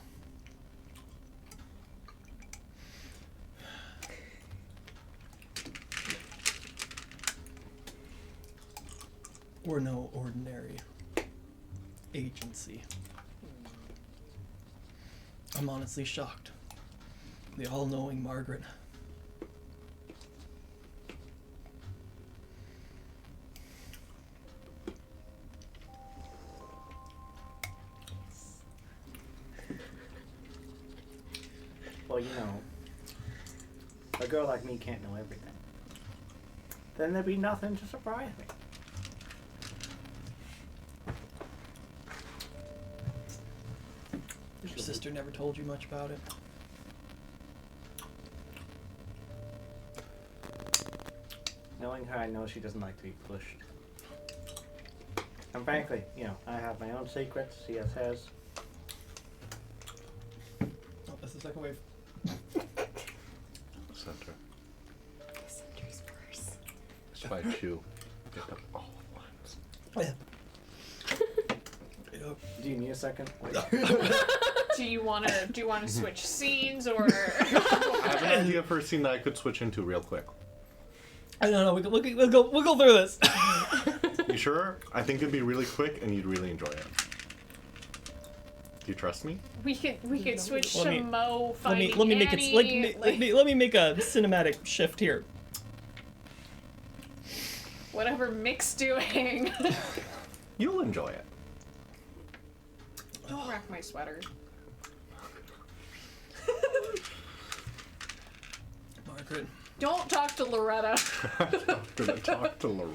Speaker 1: We're no ordinary agency. I'm honestly shocked. The all-knowing Margaret.
Speaker 9: Well, a girl like me can't know everything. Then there'd be nothing to surprise me.
Speaker 1: Your sister never told you much about it.
Speaker 9: Knowing her, I know she doesn't like to be pushed. And frankly, I have my own secrets. She has hers.
Speaker 1: Oh, that's the second wave.
Speaker 2: Center.
Speaker 5: Center's worse.
Speaker 2: Spike you. Get them all at once.
Speaker 1: Yeah.
Speaker 9: Do you need a second?
Speaker 3: Do you want to switch scenes or?
Speaker 2: I have an idea for a scene that I could switch into real quick.
Speaker 1: I don't know. We'll go through this.
Speaker 2: You sure? I think it'd be really quick and you'd really enjoy it. Do you trust me?
Speaker 3: We could switch
Speaker 1: Let
Speaker 3: to
Speaker 1: me-
Speaker 3: Mo fighting
Speaker 1: Let me make
Speaker 3: Annie,
Speaker 1: it. Let me make a cinematic shift here.
Speaker 3: whatever Mick's doing.
Speaker 2: You'll enjoy it.
Speaker 3: Don't wreck my sweater.
Speaker 1: Margaret.
Speaker 3: Don't talk to Loretta.
Speaker 2: I'm not gonna talk to Laura.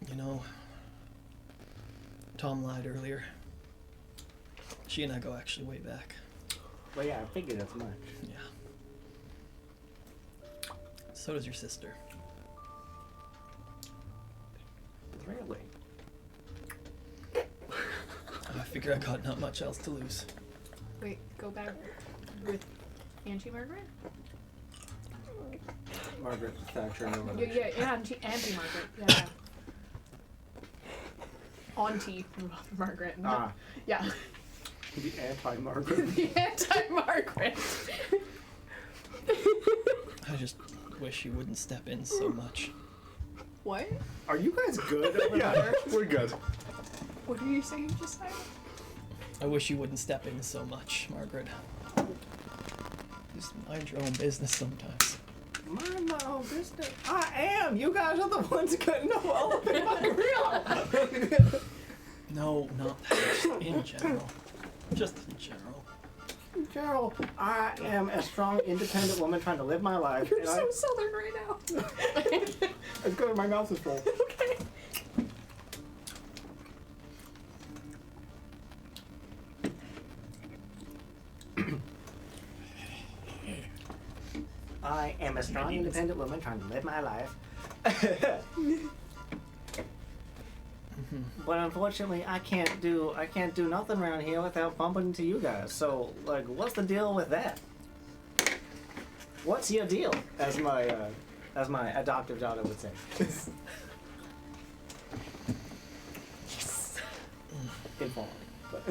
Speaker 1: You know, Tom lied earlier. She and I go actually way back.
Speaker 9: Well, yeah, I figured as much.
Speaker 1: Yeah. So does your sister.
Speaker 9: Really?
Speaker 1: I figure I got not much else to lose.
Speaker 3: Wait, go back with Auntie Margaret?
Speaker 4: Margaret Thatcher. No
Speaker 3: Yeah, yeah, Auntie Margaret. Yeah. Auntie Margaret. No.
Speaker 4: Ah,
Speaker 3: Yeah.
Speaker 4: the anti-Margaret.
Speaker 3: The anti-Margaret.
Speaker 1: I just wish you wouldn't step in so much.
Speaker 3: What?
Speaker 4: Are you guys good over
Speaker 2: Yeah,
Speaker 4: there?
Speaker 2: we're good.
Speaker 3: What are you saying just now?
Speaker 1: I wish you wouldn't step in so much, Margaret. just mind your own business sometimes.
Speaker 9: Mind my own business. I am. You guys are the ones who couldn't know all of it fucking real.
Speaker 1: No, not that. Just in general. Just in general.
Speaker 9: Gerald, I am a strong, independent woman trying to live my life.
Speaker 3: You're
Speaker 9: and
Speaker 3: so southern right now.
Speaker 9: It's good. My mouth is full.
Speaker 3: Okay.
Speaker 9: I am a strong, independent woman trying to live my life. But unfortunately, I can't do nothing around here without bumping into you guys. So, like, what's the deal with that? What's your deal? As my adoptive daughter would say.
Speaker 3: Yes.
Speaker 9: Informal. But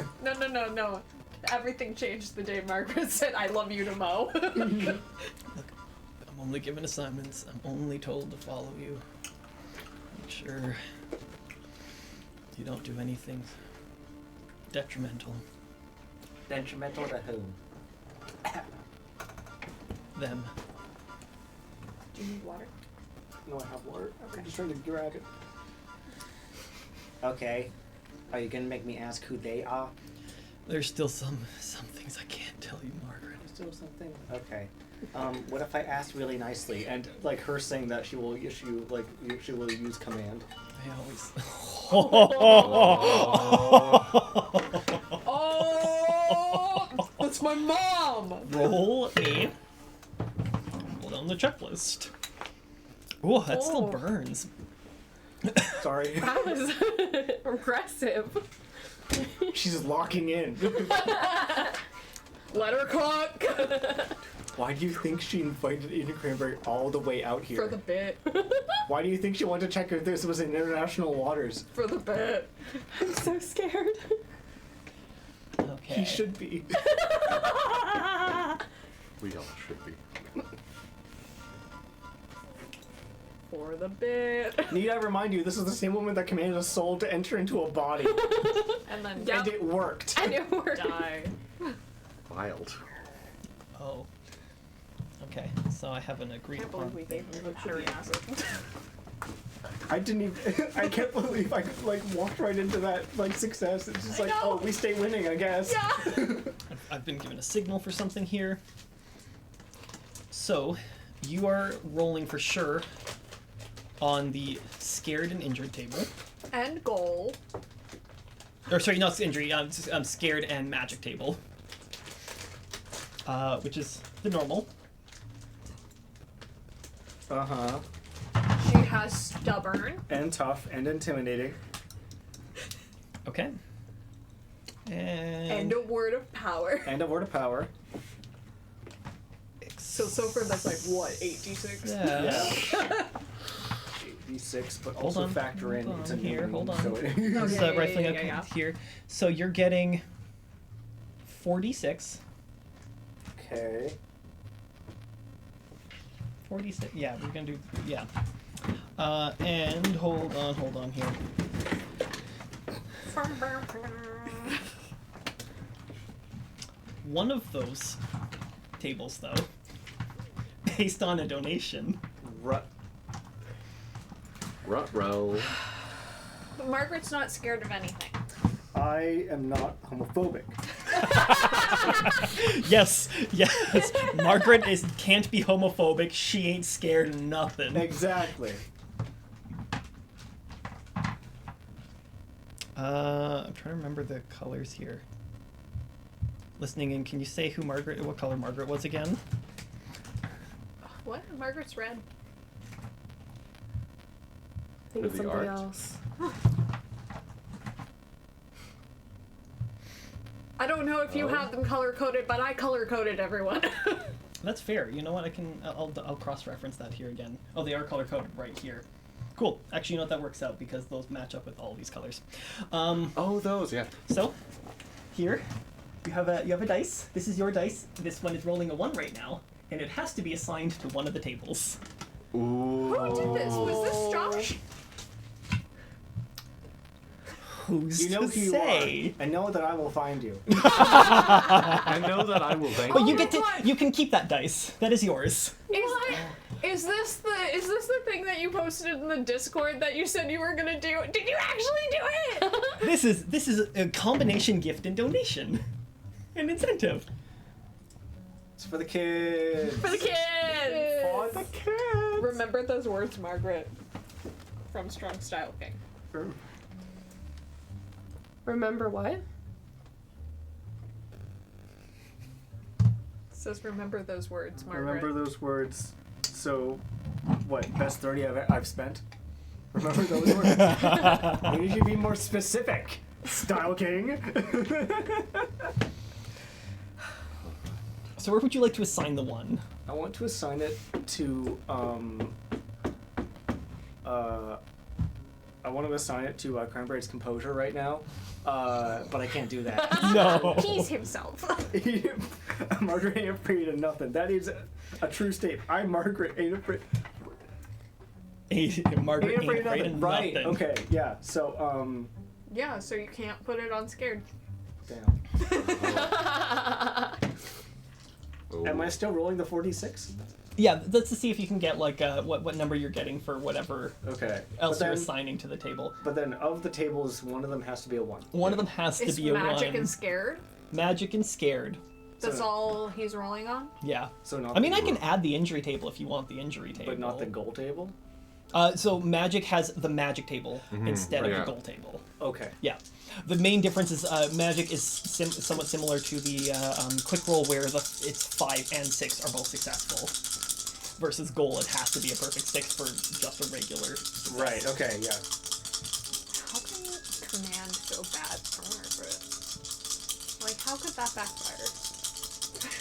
Speaker 3: No. Everything changed the day Margaret said, "I love you" to Mo.
Speaker 1: Look, I'm only given assignments. I'm only told to follow you. Make sure you don't do anything detrimental.
Speaker 9: Detrimental to whom?
Speaker 1: Them.
Speaker 3: Do you need water?
Speaker 4: No, I have water. I'm just trying to grab it.
Speaker 9: Okay. Are you gonna make me ask who they are?
Speaker 1: There's still some things I can't tell you, Margaret.
Speaker 9: Still something? Okay. What if I asked really nicely and like her saying that she will use command?
Speaker 1: I always.
Speaker 3: Oh, that's my mom.
Speaker 1: Roll me. Hold on the checklist. Ooh, that still
Speaker 3: Oh.
Speaker 1: burns.
Speaker 9: Sorry.
Speaker 5: That was aggressive.
Speaker 9: She's locking in.
Speaker 3: Let her cook.
Speaker 9: Why do you think she invited Eden Cranberry all the way out here?
Speaker 3: For the bit.
Speaker 9: Why do you think she wanted to check if this was in international waters?
Speaker 3: For the bit.
Speaker 5: I'm so scared.
Speaker 1: Okay.
Speaker 9: He should be.
Speaker 2: We all should be.
Speaker 3: For the bit.
Speaker 9: Need I remind you, this is the same woman that commanded a soul to enter into a body.
Speaker 3: And then
Speaker 5: Yep.
Speaker 9: And it worked.
Speaker 5: And it worked.
Speaker 3: die.
Speaker 2: Wild.
Speaker 1: Oh. Okay, so I have an agreed
Speaker 3: Can't
Speaker 1: upon
Speaker 3: believe we
Speaker 1: thing.
Speaker 3: gave him luxury acid.
Speaker 9: I didn't even. I can't believe I like walked right into that like success. It's just
Speaker 3: I
Speaker 9: like,
Speaker 3: know.
Speaker 9: oh, we stay winning, I guess.
Speaker 3: Yeah.
Speaker 1: I've been given a signal for something here. So, you are rolling for sure on the scared and injured table.
Speaker 3: And goal.
Speaker 1: Or sorry, not injury. I'm scared and magic table. Which is the normal.
Speaker 9: Uh-huh.
Speaker 3: She has stubborn.
Speaker 9: And tough and intimidating.
Speaker 1: Okay.
Speaker 3: And a word of power.
Speaker 9: And a word of power.
Speaker 3: So far that's like what, 8d6?
Speaker 1: Yeah.
Speaker 9: D6, but
Speaker 1: Hold
Speaker 9: also
Speaker 1: on,
Speaker 9: factor in
Speaker 1: hold
Speaker 9: it's
Speaker 1: on
Speaker 9: a
Speaker 1: here,
Speaker 9: noon,
Speaker 1: hold on.
Speaker 9: so it-
Speaker 1: This is
Speaker 3: yeah,
Speaker 1: rifling up
Speaker 3: yeah.
Speaker 1: here. So you're getting 4d6.
Speaker 9: Okay.
Speaker 1: 46. Yeah, we're gonna do. Yeah. And hold on here. One of those tables, though, based on a donation.
Speaker 2: Ruh-roh.
Speaker 3: But Margaret's not scared of anything.
Speaker 9: I am not homophobic.
Speaker 1: Yes. Margaret can't be homophobic. She ain't scared of nothing.
Speaker 9: Exactly.
Speaker 1: I'm trying to remember the colors here. Listening in, can you say what color Margaret was again?
Speaker 3: What? Margaret's red.
Speaker 5: I think it's
Speaker 2: For the
Speaker 5: something
Speaker 2: art.
Speaker 5: else.
Speaker 3: I don't know if you have them color coded, but I color coded everyone.
Speaker 1: That's fair. You know what? I'll cross-reference that here again. Oh, they are color-coded right here. Cool. Actually, you know what? That works out because those match up with all these colors.
Speaker 2: Oh, those, yeah.
Speaker 1: So, here, you have a dice. This is your dice. This one is rolling a 1 right now, and it has to be assigned to one of the tables.
Speaker 2: Ooh.
Speaker 3: Who did this? Was this Josh?
Speaker 1: Who's
Speaker 4: You know
Speaker 1: to
Speaker 4: who
Speaker 1: say?
Speaker 4: you are, and know that I will find you.
Speaker 2: I know that I will thank
Speaker 1: But
Speaker 2: you.
Speaker 1: you can keep that dice. That is yours.
Speaker 3: Is this the thing that you posted in the Discord that you said you were gonna do? Did you actually do it?
Speaker 1: This is a combination gift and donation. An incentive.
Speaker 4: It's for the kids.
Speaker 5: For the kids!
Speaker 2: For the kids.
Speaker 3: Remember those words, Margaret, from Strong Style King.
Speaker 5: Remember what?
Speaker 3: It says remember those words, Margaret.
Speaker 4: Remember those words. So, what? Best 30 I've spent. Remember those words. We need to be more specific, Style King.
Speaker 1: So where would you like to assign the one?
Speaker 4: I want to assign it to I want to assign it to Cranberry's composure right now, but I can't do that.
Speaker 1: No.
Speaker 3: He's himself.
Speaker 4: Margaret ain't afraid of nothing. That is a true statement. Margaret ain't afraid.
Speaker 1: Margaret
Speaker 4: Ain't afraid of nothing. Right.
Speaker 1: nothing.
Speaker 4: Okay. Yeah. So
Speaker 3: Yeah, so you can't put it on scared.
Speaker 4: damn.
Speaker 2: Oh.
Speaker 4: Am I still rolling the 46?
Speaker 1: Yeah, that's to see if you can get like what number you're getting for whatever
Speaker 4: Okay.
Speaker 1: else
Speaker 4: but
Speaker 1: you're
Speaker 4: then,
Speaker 1: assigning to the table.
Speaker 4: but then of the tables, one of them has to be a 1.
Speaker 1: One of them has to
Speaker 3: It's
Speaker 1: be a
Speaker 3: magic
Speaker 1: one.
Speaker 3: and scared.
Speaker 1: Magic and scared.
Speaker 3: That's
Speaker 4: So-
Speaker 3: all he's rolling on.
Speaker 1: Yeah.
Speaker 4: So not.
Speaker 1: I mean,
Speaker 4: the,
Speaker 1: I can add the injury table if you want the injury table.
Speaker 4: But not the goal table.
Speaker 1: So magic has the magic table instead of
Speaker 2: right.
Speaker 1: the goal table.
Speaker 4: Okay.
Speaker 1: Yeah. The main difference is magic is somewhat similar to the quick roll where it's 5 and 6 are both successful. Versus goal, it has to be a perfect 6 for just a regular success.
Speaker 4: Right. Okay. Yeah.
Speaker 3: How can command go bad for Margaret? Like, how could that backfire?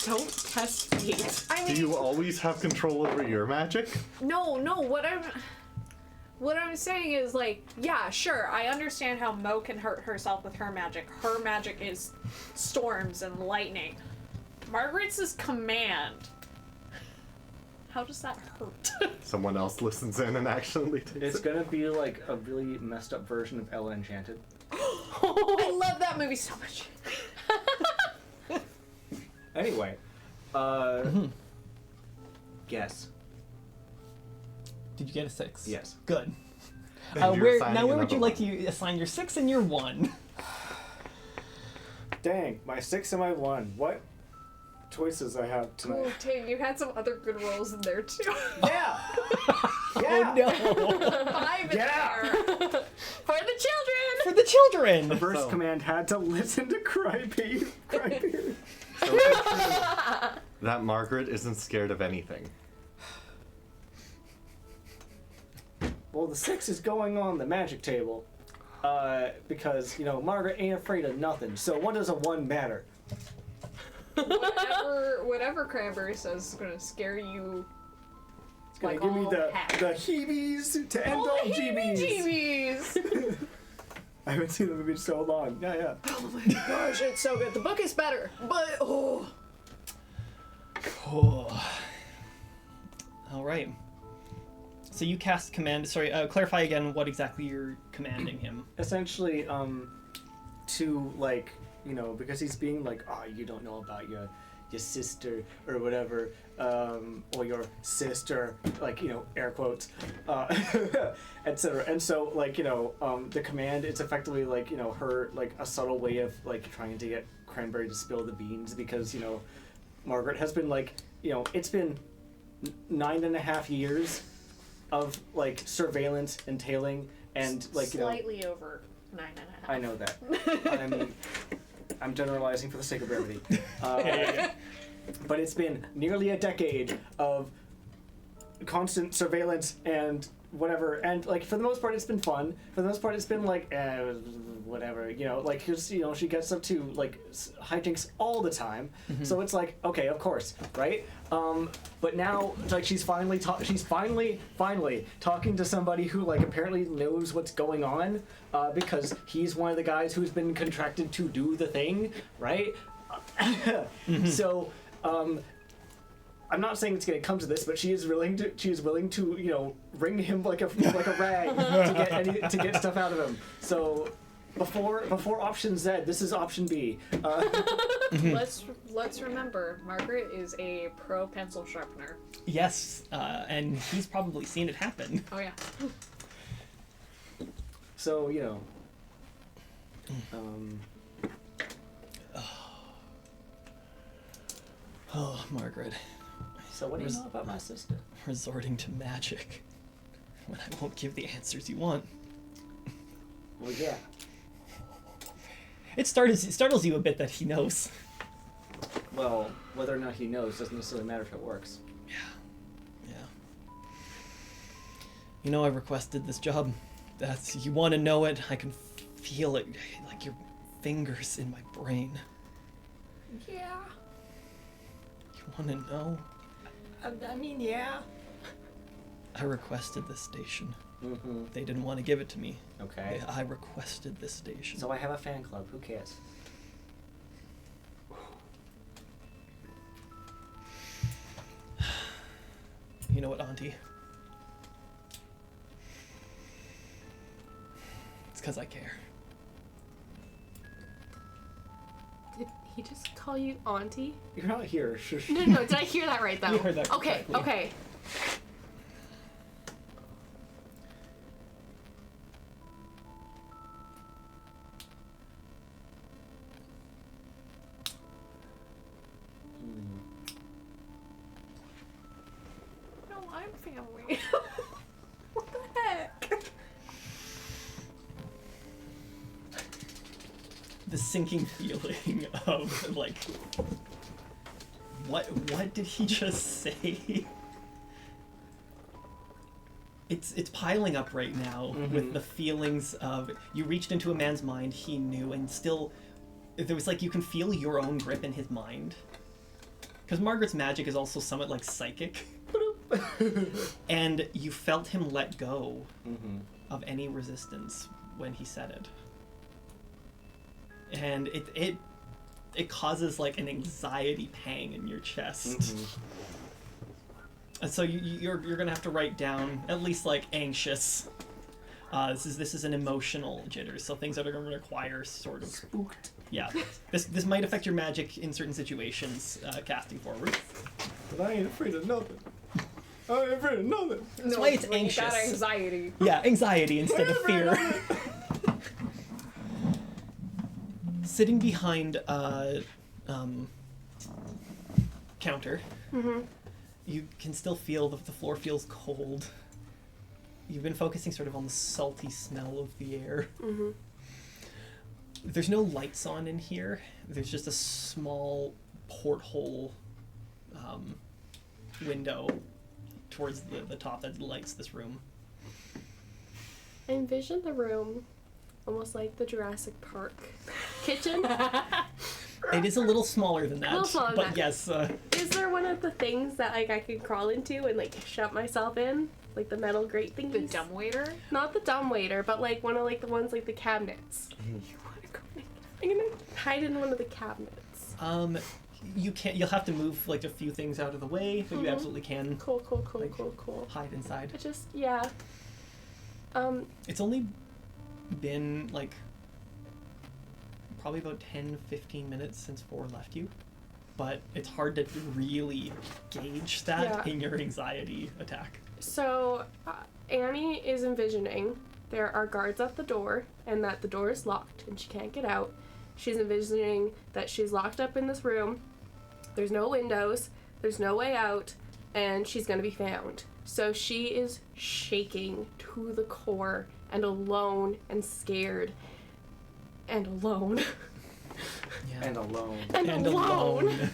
Speaker 5: Don't test fate.
Speaker 3: I
Speaker 2: Do
Speaker 3: mean,
Speaker 2: you always have control over your magic?
Speaker 3: no. What I'm saying is, like, yeah, sure, I understand how Mo can hurt herself with her magic. Her magic is storms and lightning. Margaret's is command. How does that hurt?
Speaker 2: Someone else listens in and actually takes
Speaker 4: It's
Speaker 2: it.
Speaker 4: gonna be like a really messed up version of Ella Enchanted.
Speaker 3: I love that movie so much.
Speaker 4: Anyway, guess.
Speaker 1: Did you get a 6?
Speaker 4: Yes.
Speaker 1: Good.
Speaker 2: And you're
Speaker 1: Where
Speaker 2: assigning
Speaker 1: would you
Speaker 2: another
Speaker 1: like
Speaker 2: one.
Speaker 1: to assign your 6 and your 1?
Speaker 4: Dang, my 6 and my 1. What choices I have tonight?
Speaker 3: Oh, dang, you had some other good rolls in there, too.
Speaker 4: Yeah. Yeah.
Speaker 1: Oh no!
Speaker 3: 5 in
Speaker 4: Yeah.
Speaker 3: there.
Speaker 5: For the children!
Speaker 1: For the children!
Speaker 4: First
Speaker 2: So-
Speaker 4: command had to listen to Crybaby. Crybaby.
Speaker 2: So it's true that Margaret isn't scared of anything.
Speaker 4: Well, the 6 is going on the magic table. Because, Margaret ain't afraid of nothing. So what does a 1 matter?
Speaker 3: Whatever Cranberry says is gonna scare you.
Speaker 4: It's gonna
Speaker 3: Like
Speaker 4: give me
Speaker 3: all
Speaker 4: the
Speaker 3: heck.
Speaker 4: heebies to end all jeebies.
Speaker 3: Jeebies!
Speaker 4: I haven't seen the movie in so long. Yeah.
Speaker 3: Oh my gosh, it's so good. The book is better, but oh.
Speaker 1: All right. So you cast command. Sorry, clarify again what exactly you're commanding him.
Speaker 4: Essentially, to because he's being like, oh, you don't know about your sister or whatever, or your sister, air quotes, etc. And so, the command, it's effectively her, a subtle way of trying to get Cranberry to spill the beans because Margaret has been it's been 9.5 years of surveillance and tailing and
Speaker 3: Slightly over 9.5.
Speaker 4: I know that. I'm generalizing for the sake of brevity. But it's been nearly a decade of constant surveillance and whatever, and for the most part it's been fun. For the most part it's been whatever, because she gets up to hijinks all the time. So it's okay, of course, right? But now she's finally talking to somebody who apparently knows what's going on, because he's one of the guys who's been contracted to do the thing, right? So I'm not saying it's going to come to this, but she is willing to wring him like a rag to get stuff out of him. So before option Z, this is option B.
Speaker 3: Let's remember, Margaret is a pro pencil sharpener.
Speaker 1: Yes, and he's probably seen it happen.
Speaker 3: Oh yeah.
Speaker 4: So
Speaker 1: Oh, Margaret.
Speaker 4: So what do you know about my sister?
Speaker 1: Resorting to magic when I won't give the answers you want.
Speaker 4: Well, yeah.
Speaker 1: It startles you a bit that he knows.
Speaker 4: Well, whether or not he knows doesn't necessarily matter if it works.
Speaker 1: Yeah. You know, I requested this job. You want to know it. I can feel it, like your fingers in my brain.
Speaker 3: Yeah.
Speaker 1: You want to know?
Speaker 4: I mean, yeah.
Speaker 1: I requested this station.
Speaker 4: Mm-hmm.
Speaker 1: They didn't want to give it to me.
Speaker 4: Okay.
Speaker 1: I requested this station.
Speaker 4: So I have a fan club. Who cares?
Speaker 1: You know what, Auntie? It's because I care.
Speaker 5: Did he just call you auntie?
Speaker 4: You're not here. Shush.
Speaker 5: No. Did I hear that right though?
Speaker 1: You heard that
Speaker 5: Okay.
Speaker 1: correctly.
Speaker 5: Okay.
Speaker 3: No, I'm family. What the heck?
Speaker 1: The sinking feeling of like, what did he just say? It's piling up right now with the feelings of you reached into a man's mind he knew, and still there was like you can feel your own grip in his mind. Because Margaret's magic is also somewhat like psychic. And you felt him let go of any resistance when he said it. And it causes like an anxiety pang in your chest. And so you're gonna have to write down at least like anxious. This is an emotional jitter, so things that are gonna require sort of spooked. Yeah, this might affect your magic in certain situations. Casting forward.
Speaker 4: But I ain't afraid of nothing. I ain't afraid of nothing.
Speaker 1: That's why it's
Speaker 3: when you got
Speaker 1: anxious.
Speaker 3: anxiety.
Speaker 1: Yeah, anxiety instead of fear. Sitting behind a counter, you can still feel the floor feels cold. You've been focusing sort of on the salty smell of the air. There's no lights on in here. There's just a small porthole window towards the top that lights this room.
Speaker 5: I envision the room almost like the Jurassic Park kitchen.
Speaker 1: It is a little smaller than that,
Speaker 5: A little smaller
Speaker 1: but
Speaker 5: than that.
Speaker 1: yes.
Speaker 5: Is there one of the things that like I could crawl into and like shut myself in? Like the metal grate thingies?
Speaker 3: The dumbwaiter?
Speaker 5: Not the dumbwaiter, but like one of like the ones like the cabinets. I'm gonna hide in one of the cabinets.
Speaker 1: You can't. You'll have to move like a few things out of the way, but you absolutely can
Speaker 5: Cool.
Speaker 1: Like-
Speaker 5: Cool.
Speaker 1: hide inside.
Speaker 5: I just yeah.
Speaker 1: It's only been like probably about 10-15 minutes since 4 left you, but it's hard to really gauge that
Speaker 5: Yeah.
Speaker 1: in your anxiety attack.
Speaker 5: So Annie is envisioning there are guards at the door and that the door is locked and she can't get out. She's envisioning that she's locked up in this room. There's no windows. There's no way out, and she's gonna be found. So she is shaking to the core and alone and scared and alone.
Speaker 1: Yeah.
Speaker 4: And alone.
Speaker 5: and alone.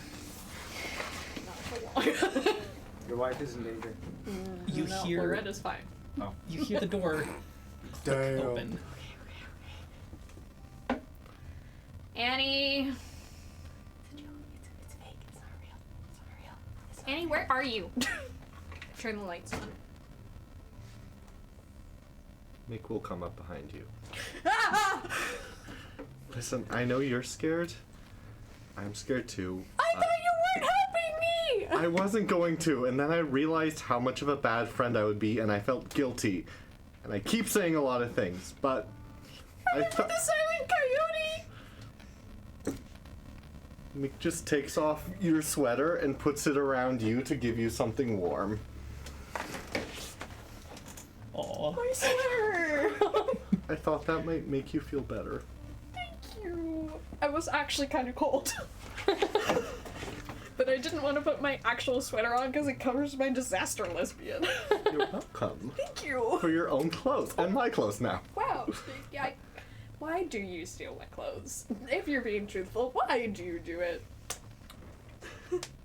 Speaker 4: Your wife is in danger.
Speaker 1: You
Speaker 3: No,
Speaker 1: hear
Speaker 3: Loretta's fine.
Speaker 1: you hear the door
Speaker 8: Damn.
Speaker 1: open.
Speaker 3: Annie!
Speaker 5: It's fake. It's not real. It's not real. It's not
Speaker 3: Annie, where are you? Turn the lights on.
Speaker 2: Nick will come up behind you. Listen, I know you're scared. I'm scared too.
Speaker 3: I thought you weren't helping me!
Speaker 2: I wasn't going to, and then I realized how much of a bad friend I would be, and I felt guilty. And I keep saying a lot of things, but I thought
Speaker 3: The silent coyote!
Speaker 2: Mick just takes off your sweater and puts it around you to give you something warm.
Speaker 1: Aw.
Speaker 3: My sweater!
Speaker 2: I thought that might make you feel better.
Speaker 3: Thank you. I was actually kind of cold. But I didn't want to put my actual sweater on because it covers my disaster lesbian.
Speaker 2: You're welcome.
Speaker 3: Thank you.
Speaker 2: For your own clothes. And my clothes now.
Speaker 3: Wow. Yeah. Why do you steal my clothes? If you're being truthful, why do you do it?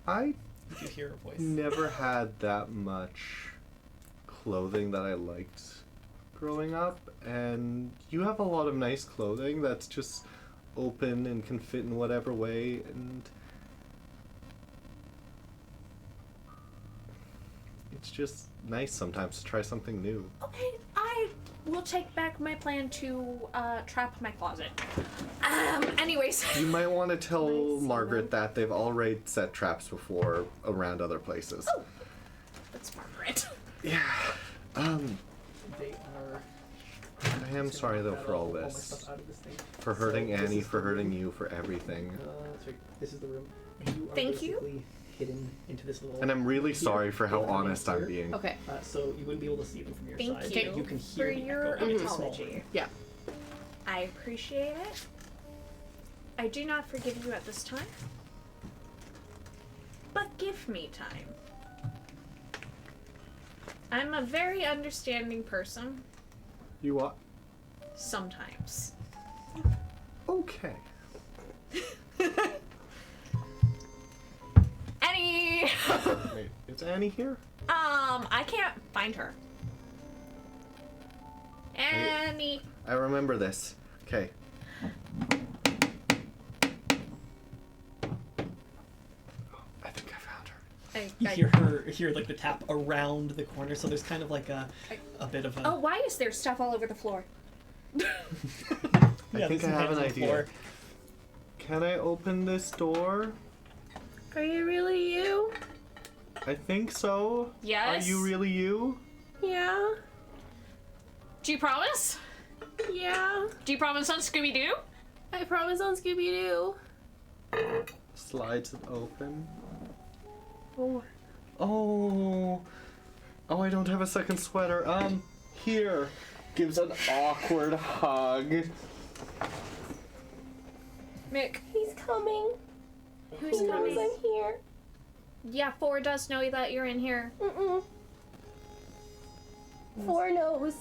Speaker 2: I
Speaker 1: You hear her voice.
Speaker 2: never had that much clothing that I liked growing up, and you have a lot of nice clothing that's just open and can fit in whatever way, and it's just nice sometimes to try something new.
Speaker 3: Okay, I will take back my plan to trap my closet. Anyways.
Speaker 2: You might want to tell Margaret that they've already set traps before around other places.
Speaker 3: Oh, that's Margaret.
Speaker 2: Yeah.
Speaker 4: They are.
Speaker 2: I am sorry though for all
Speaker 4: my
Speaker 2: this.
Speaker 4: stuff out of this thing.
Speaker 2: For hurting
Speaker 4: So, this
Speaker 2: Annie,
Speaker 4: is
Speaker 2: for
Speaker 4: the
Speaker 2: hurting
Speaker 4: room.
Speaker 2: you, for everything.
Speaker 4: Sorry, this is the room. You are
Speaker 3: Thank you.
Speaker 4: basically hidden into this little.
Speaker 2: And I'm really
Speaker 4: here.
Speaker 2: sorry for how
Speaker 4: They come in
Speaker 2: honest I'm
Speaker 4: here.
Speaker 2: being.
Speaker 5: Okay.
Speaker 4: So you wouldn't be able to see them from your
Speaker 3: Thank
Speaker 4: side.
Speaker 3: you
Speaker 4: You can
Speaker 3: for
Speaker 4: hear the
Speaker 3: your
Speaker 4: echo. It's a small
Speaker 3: apology.
Speaker 4: room.
Speaker 5: Yeah.
Speaker 3: I appreciate it. I do not forgive you at this time. But give me time. I'm a very understanding person.
Speaker 2: You are
Speaker 3: Sometimes.
Speaker 2: okay.
Speaker 3: Annie!
Speaker 2: Wait, is Annie here?
Speaker 3: I can't find her. Annie.
Speaker 2: I remember this. Okay. I think I found her.
Speaker 1: You hear like the tap around the corner, so there's kind of like a bit of a.
Speaker 3: Oh, why is there stuff all over the floor?
Speaker 1: Yeah,
Speaker 2: I
Speaker 1: there's
Speaker 2: think I
Speaker 1: some
Speaker 2: have
Speaker 1: hands
Speaker 2: an
Speaker 1: on the
Speaker 2: idea.
Speaker 1: floor.
Speaker 2: Can I open this door?
Speaker 5: Are you really you?
Speaker 2: I think so.
Speaker 3: Yes?
Speaker 2: Are you really you?
Speaker 5: Yeah.
Speaker 3: Do you promise?
Speaker 5: Yeah.
Speaker 3: Do you promise on Scooby-Doo?
Speaker 5: I promise on Scooby-Doo.
Speaker 2: Slides it open.
Speaker 5: Oh.
Speaker 2: Oh. Oh, I don't have a second sweater. Here. Gives an awkward hug.
Speaker 3: Mick.
Speaker 5: He's coming.
Speaker 3: Who's
Speaker 5: He knows
Speaker 3: coming?
Speaker 5: I'm here.
Speaker 3: Yeah, 4 does know that you're in here.
Speaker 5: Mm-mm. 4 knows.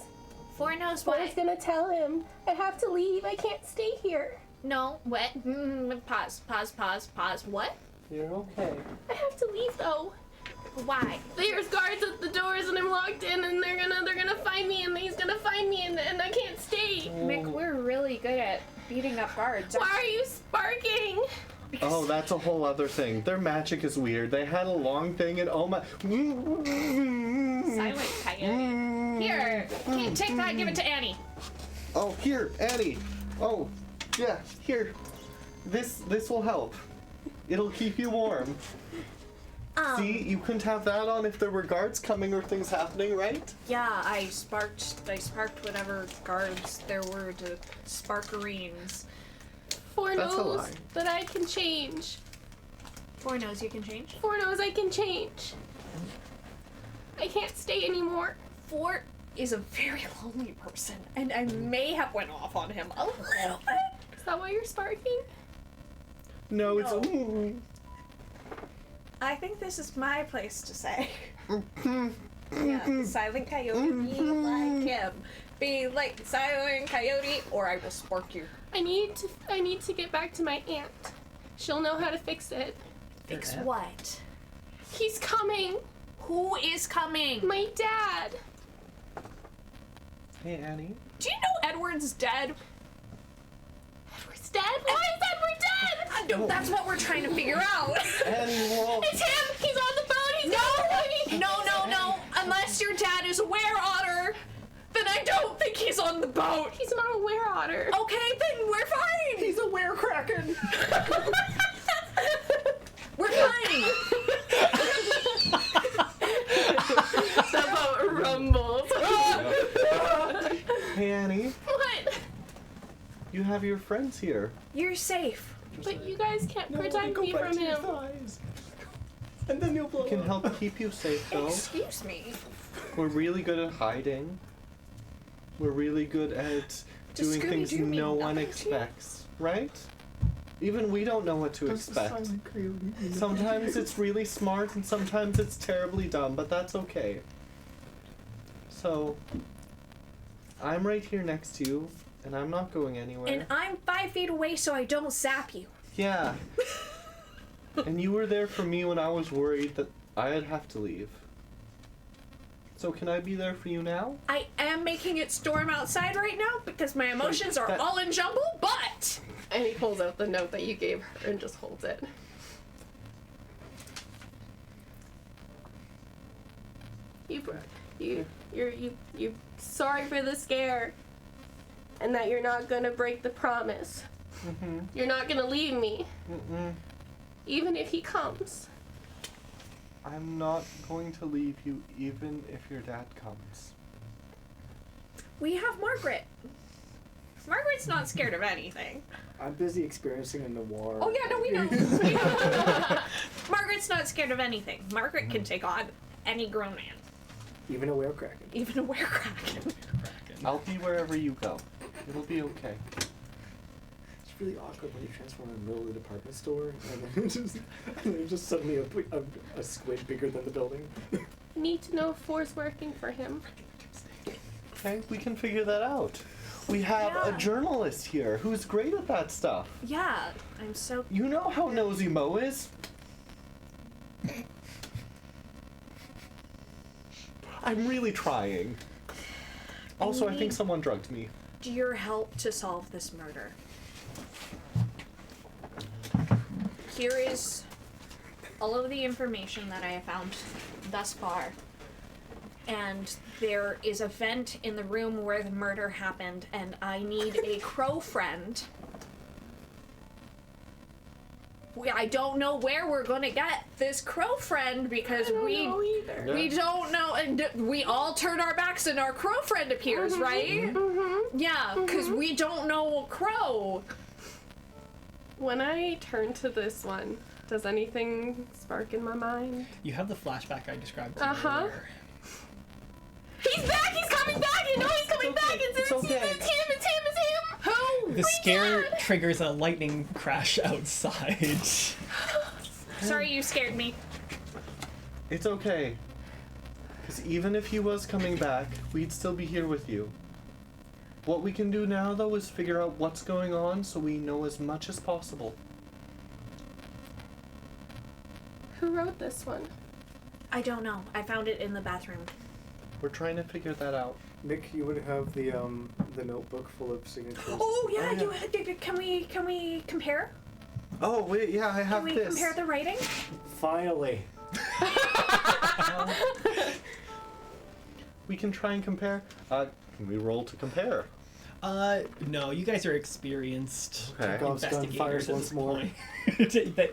Speaker 3: 4 knows
Speaker 5: 4's
Speaker 3: what?
Speaker 5: gonna tell him. I have to leave. I can't stay here.
Speaker 3: No, what? Pause. What?
Speaker 2: You're okay.
Speaker 5: I have to leave though.
Speaker 3: Why?
Speaker 5: There's guards at the doors and I'm locked in and they're gonna find me and he's gonna find me and I can't stay.
Speaker 3: Mick, we're really good at beating up guards.
Speaker 5: Why are you sparking?
Speaker 2: Oh, that's a whole other thing. Their magic is weird. They had a long thing and oh my.
Speaker 3: Silent coyote. Here, take that, give it to Annie.
Speaker 2: Oh, here, Annie. Oh, yeah, here. This will help. It'll keep you warm. See, you couldn't have that on if there were guards coming or things happening, right?
Speaker 3: Yeah, I sparked whatever guards there were to sparkerines.
Speaker 5: 4
Speaker 2: That's a
Speaker 5: knows
Speaker 2: lie.
Speaker 5: that I can change.
Speaker 3: 4 knows you can change.
Speaker 5: 4 knows I can change. I can't stay anymore.
Speaker 3: 4 is a very lonely person, and I may have went off on him a little bit.
Speaker 5: Is that why you're sparking?
Speaker 2: No, it's.
Speaker 3: I think this is my place to say. Yeah, the silent coyote, be like him. Be like the silent coyote, or I will spark you.
Speaker 5: I need to get back to my aunt. She'll know how to fix it.
Speaker 3: Fix what?
Speaker 5: He's coming.
Speaker 3: Who is coming?
Speaker 5: My dad.
Speaker 2: Hey, Annie.
Speaker 3: Do you know Edward's dead?
Speaker 5: Edward's dead? Why is Edward dead?
Speaker 3: I know, that's what we're trying to figure out.
Speaker 2: Annie, well.
Speaker 5: It's him. He's on the boat. He's on the boat.
Speaker 3: No. Unless your dad is a were-otter, then I don't think he's on the boat.
Speaker 5: He's not a were-otter.
Speaker 3: Okay, then we're fine.
Speaker 6: He's a were-kraken.
Speaker 3: We're fine.
Speaker 5: The boat rumbles.
Speaker 2: Hey, Annie.
Speaker 5: What?
Speaker 2: You have your friends here.
Speaker 10: You're safe.
Speaker 5: But you guys can't protect me from him.
Speaker 4: And then you'll blow
Speaker 2: We can
Speaker 4: up.
Speaker 2: help keep you safe, though.
Speaker 3: Excuse me.
Speaker 2: We're really good at hiding. We're really good at
Speaker 3: Does
Speaker 2: doing things
Speaker 3: Scooby-Doo mean
Speaker 2: no one
Speaker 3: nothing to you?
Speaker 2: expects, right? Even we don't know what to expect. Sometimes it's really smart and sometimes it's terribly dumb, but that's okay. So, I'm right here next to you, and I'm not going anywhere.
Speaker 10: And I'm 5 feet away so I don't zap you.
Speaker 2: Yeah. And you were there for me when I was worried that I'd have to leave. So can I be there for you now?
Speaker 10: I am making it storm outside right now because my emotions are
Speaker 2: that-
Speaker 10: all in jumble, but
Speaker 5: And he pulls out the note that you gave her and just holds it. You're sorry for the scare, and that you're not gonna break the promise.
Speaker 2: Mm-hmm.
Speaker 5: You're not gonna leave me,
Speaker 2: Mm-mm.
Speaker 5: even if he comes.
Speaker 2: I'm not going to leave you even if your dad comes.
Speaker 10: we have Margaret.
Speaker 3: Margaret's not scared of anything.
Speaker 4: I'm busy experiencing a noir.
Speaker 3: Oh yeah, no, we know. Margaret's not scared of anything. Margaret can take on any grown man,
Speaker 4: Even a werekraken.
Speaker 3: even a werekraken.
Speaker 2: I'll be wherever you go. It'll be okay.
Speaker 4: It's really awkward when you transform in the middle of the department store and then there's just suddenly a squid bigger than the building.
Speaker 5: Need to know if 4's working for him.
Speaker 2: Okay, we can figure that out. We have a
Speaker 3: Yeah.
Speaker 2: journalist here who's great at that stuff.
Speaker 3: Yeah, I'm so.
Speaker 2: You know how nosy Mo is? I'm really trying. Also, I think someone drugged me.
Speaker 3: Your help to solve this murder. Here is all of the information that I have found thus far. And there is a vent in the room where the murder happened, and I need a crow friend. I don't know where we're gonna get this crow friend because
Speaker 5: I don't know either.
Speaker 3: we don't know, and we all turn our backs and our crow friend appears, right?
Speaker 5: Mm-hmm.
Speaker 3: Yeah, because we don't know a crow.
Speaker 5: When I turn to this one, does anything spark in my mind?
Speaker 1: You have the flashback I described to you
Speaker 5: Uh-huh.
Speaker 1: earlier.
Speaker 5: He's back! He's coming back! You know he's coming back! It's him!
Speaker 2: okay.
Speaker 5: It's him! It's him! It's him! Who?
Speaker 1: The scare triggers a lightning crash outside.
Speaker 3: Sorry, you scared me.
Speaker 2: It's okay. Because even if he was coming back, we'd still be here with you. What we can do now, though, is figure out what's going on so we know as much as possible.
Speaker 5: Who wrote this one?
Speaker 3: I don't know. I found it in the bathroom.
Speaker 2: We're trying to figure that out.
Speaker 4: Nick, you would have the notebook full of signatures.
Speaker 3: Oh yeah, can we compare?
Speaker 2: Oh, wait, yeah, I have
Speaker 3: Can we
Speaker 2: this.
Speaker 3: compare the writing?
Speaker 4: Finally.
Speaker 2: We can try and compare. Can we roll to compare?
Speaker 1: No, you guys are experienced
Speaker 2: Okay.
Speaker 4: Gov's gun
Speaker 1: investigators
Speaker 4: fires
Speaker 1: at
Speaker 4: once
Speaker 1: this
Speaker 4: more.
Speaker 1: point.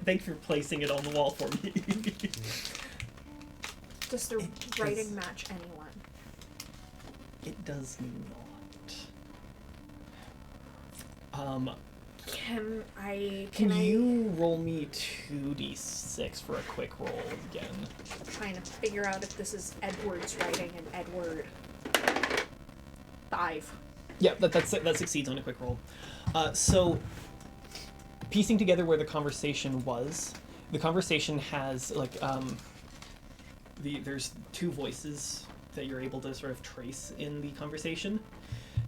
Speaker 1: Thanks for placing it on the wall for me.
Speaker 3: Does the writing match anyone?
Speaker 1: It does not.
Speaker 3: Can I?
Speaker 1: Can you roll me 2d6 for a quick roll again?
Speaker 3: I'm trying to figure out if this is Edward's writing and Edward. 5.
Speaker 1: Yeah, that succeeds on a quick roll. So, piecing together where the conversation was, the conversation has there's two voices that you're able to sort of trace in the conversation,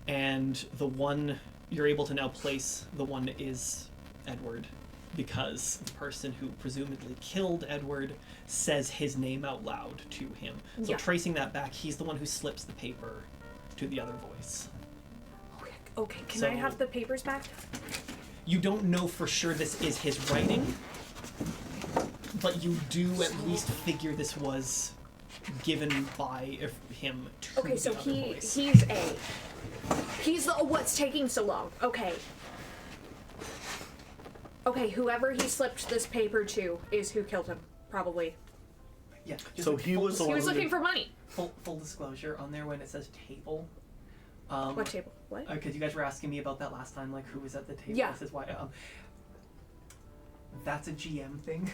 Speaker 1: and the one you're able to now place, the one is Edward, because the person who presumably killed Edward says his name out loud to him. So
Speaker 3: Yeah.
Speaker 1: tracing that back, he's the one who slips the paper to the other voice.
Speaker 3: Okay, can
Speaker 1: So-
Speaker 3: I have the papers back?
Speaker 1: You don't know for sure this is his writing, but you do at least figure this was given by him to
Speaker 3: Okay,
Speaker 1: the
Speaker 3: so
Speaker 1: other voice.
Speaker 3: he's the what's taking so long. Okay. Okay, whoever he slipped this paper to is who killed him, probably.
Speaker 1: Yeah.
Speaker 2: So he was the
Speaker 3: He
Speaker 2: one
Speaker 3: was
Speaker 2: who
Speaker 3: looking for money.
Speaker 1: Full disclosure on there when it says table.
Speaker 3: What table? What?
Speaker 1: Because you guys were asking me about that last time, like who was at the table.
Speaker 3: Yeah.
Speaker 1: This is why. That's a GM thing.